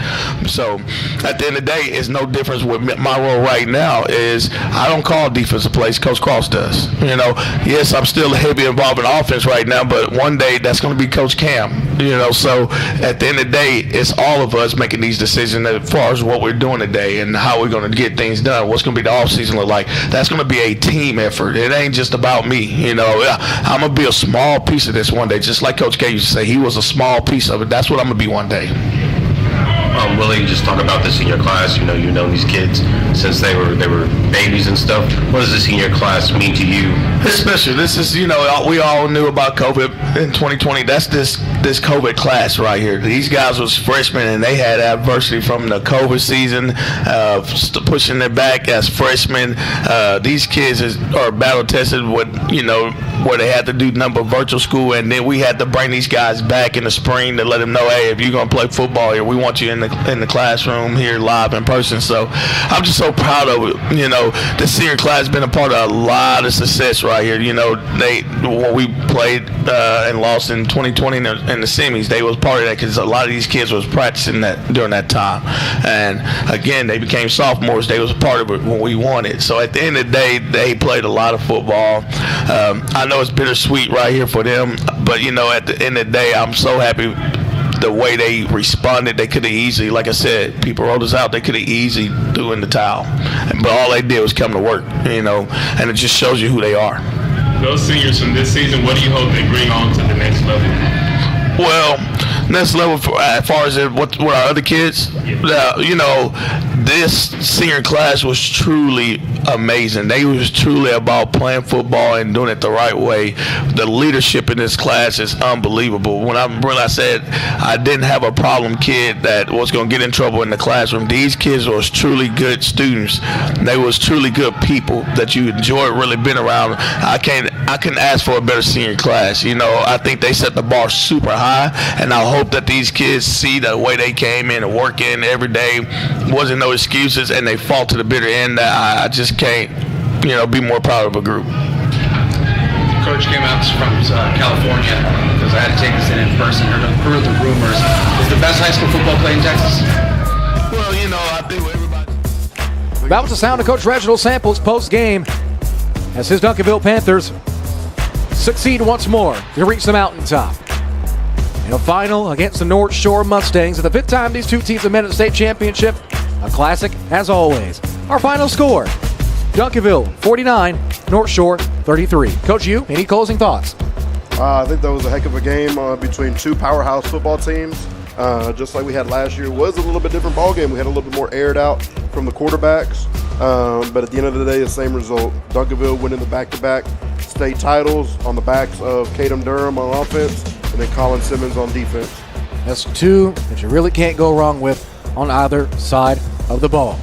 Speaker 11: So at the end of the day, it's no difference with my role right now. Is I don't call defensive plays, Coach Cross does. You know, yes, I'm still heavy involved in offense right now, but one day that's going to be Coach Cam. You know, so at the end of the day, it's all of us making these decisions as far as what we're doing today and how we're going to get things done. What's going to be the offseason look like? That's going to be a team effort. It ain't just about me. You know, I'm going to be a small piece of this one day, just like Coach K used to say. He was a small piece of it. That's what I'm going to be one day.
Speaker 12: Willie, just talk about the senior class. You know, you've known these kids since they were babies and stuff. What does the senior class mean to you?
Speaker 11: It's special. This is, you know, we all knew about COVID in 2020. That's this COVID class right here. These guys was freshmen, and they had adversity from the COVID season, pushing it back as freshmen. These kids are battle tested with, you know, where they had to do number virtual school, and then we had to bring these guys back in the spring to let them know, hey, if you're gonna play football here, we want you in the classroom here live in person. So I'm just so proud of it. You know, the senior class has been a part of a lot of success right here. You know, when we played and lost in 2020 in the semis, they was part of that because a lot of these kids was practicing that during that time. And again, they became sophomores. They was a part of it when we won it. So at the end of the day, they played a lot of football. I know it's bittersweet right here for them, but you know, at the end of the day, I'm so happy the way they responded. They could have easily, like I said, people wrote us out. They could have easily threw in the towel, but all they did was come to work, you know, and it just shows you who they are.
Speaker 13: Those seniors from this season, what do you hope they bring on to the next level?
Speaker 11: Well, next level as far as what our other kids, you know, this senior class was truly amazing. They was truly about playing football and doing it the right way. The leadership in this class is unbelievable. When I said I didn't have a problem kid that was going to get in trouble in the classroom, these kids was truly good students. They was truly good people that you enjoy really being around. I couldn't ask for a better senior class. You know, I think they set the bar super high, and I hope that these kids see the way they came in and work in every day. Wasn't no excuses, and they fought to the bitter end. That I just can't, you know, be more proud of a group.
Speaker 14: Coach came out from California because I had to take this in person. Heard the rumors. Is the best high school football play in Texas?
Speaker 11: Well, you know, I think everybody.
Speaker 1: That was the sound of Coach Reginald Samples post-game as his Duncanville Panthers succeed once more to reach the mountaintop. In a final against the Northshore Mustangs, the fifth time these two teams have met at the state championship. A classic, as always. Our final score, Duncanville 49, Northshore 33. Coach, you, any closing thoughts?
Speaker 2: I think that was a heck of a game between two powerhouse football teams. Just like we had last year. It was a little bit different ball game. We had a little bit more aired out from the quarterbacks. But at the end of the day, the same result. Duncanville winning the back-to-back state titles on the backs of Caden Durham on offense and then Colin Simmons on defense.
Speaker 1: That's two that you really can't go wrong with on either side of the ball.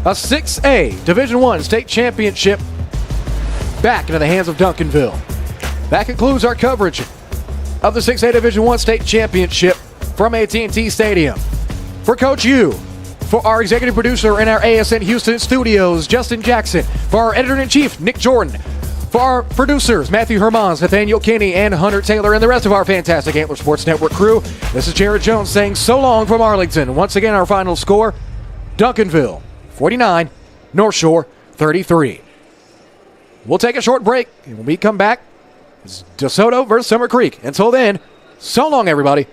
Speaker 1: A 6A Division I state championship back into the hands of Duncanville. That concludes our coverage of the 6A Division I state championship from AT&T Stadium. For Coach U, for our executive producer in our ASN Houston studios, Justin Jackson, for our editor-in-chief, Nick Jordan, for our producers, Matthew Hermans, Nathaniel Kinney, and Hunter Taylor, and the rest of our fantastic Antler Sports Network crew, this is Jared Jones saying so long from Arlington. Once again, our final score, Duncanville 49, Northshore 33. We'll take a short break, and when we come back, it's DeSoto versus Summer Creek. Until then, so long, everybody.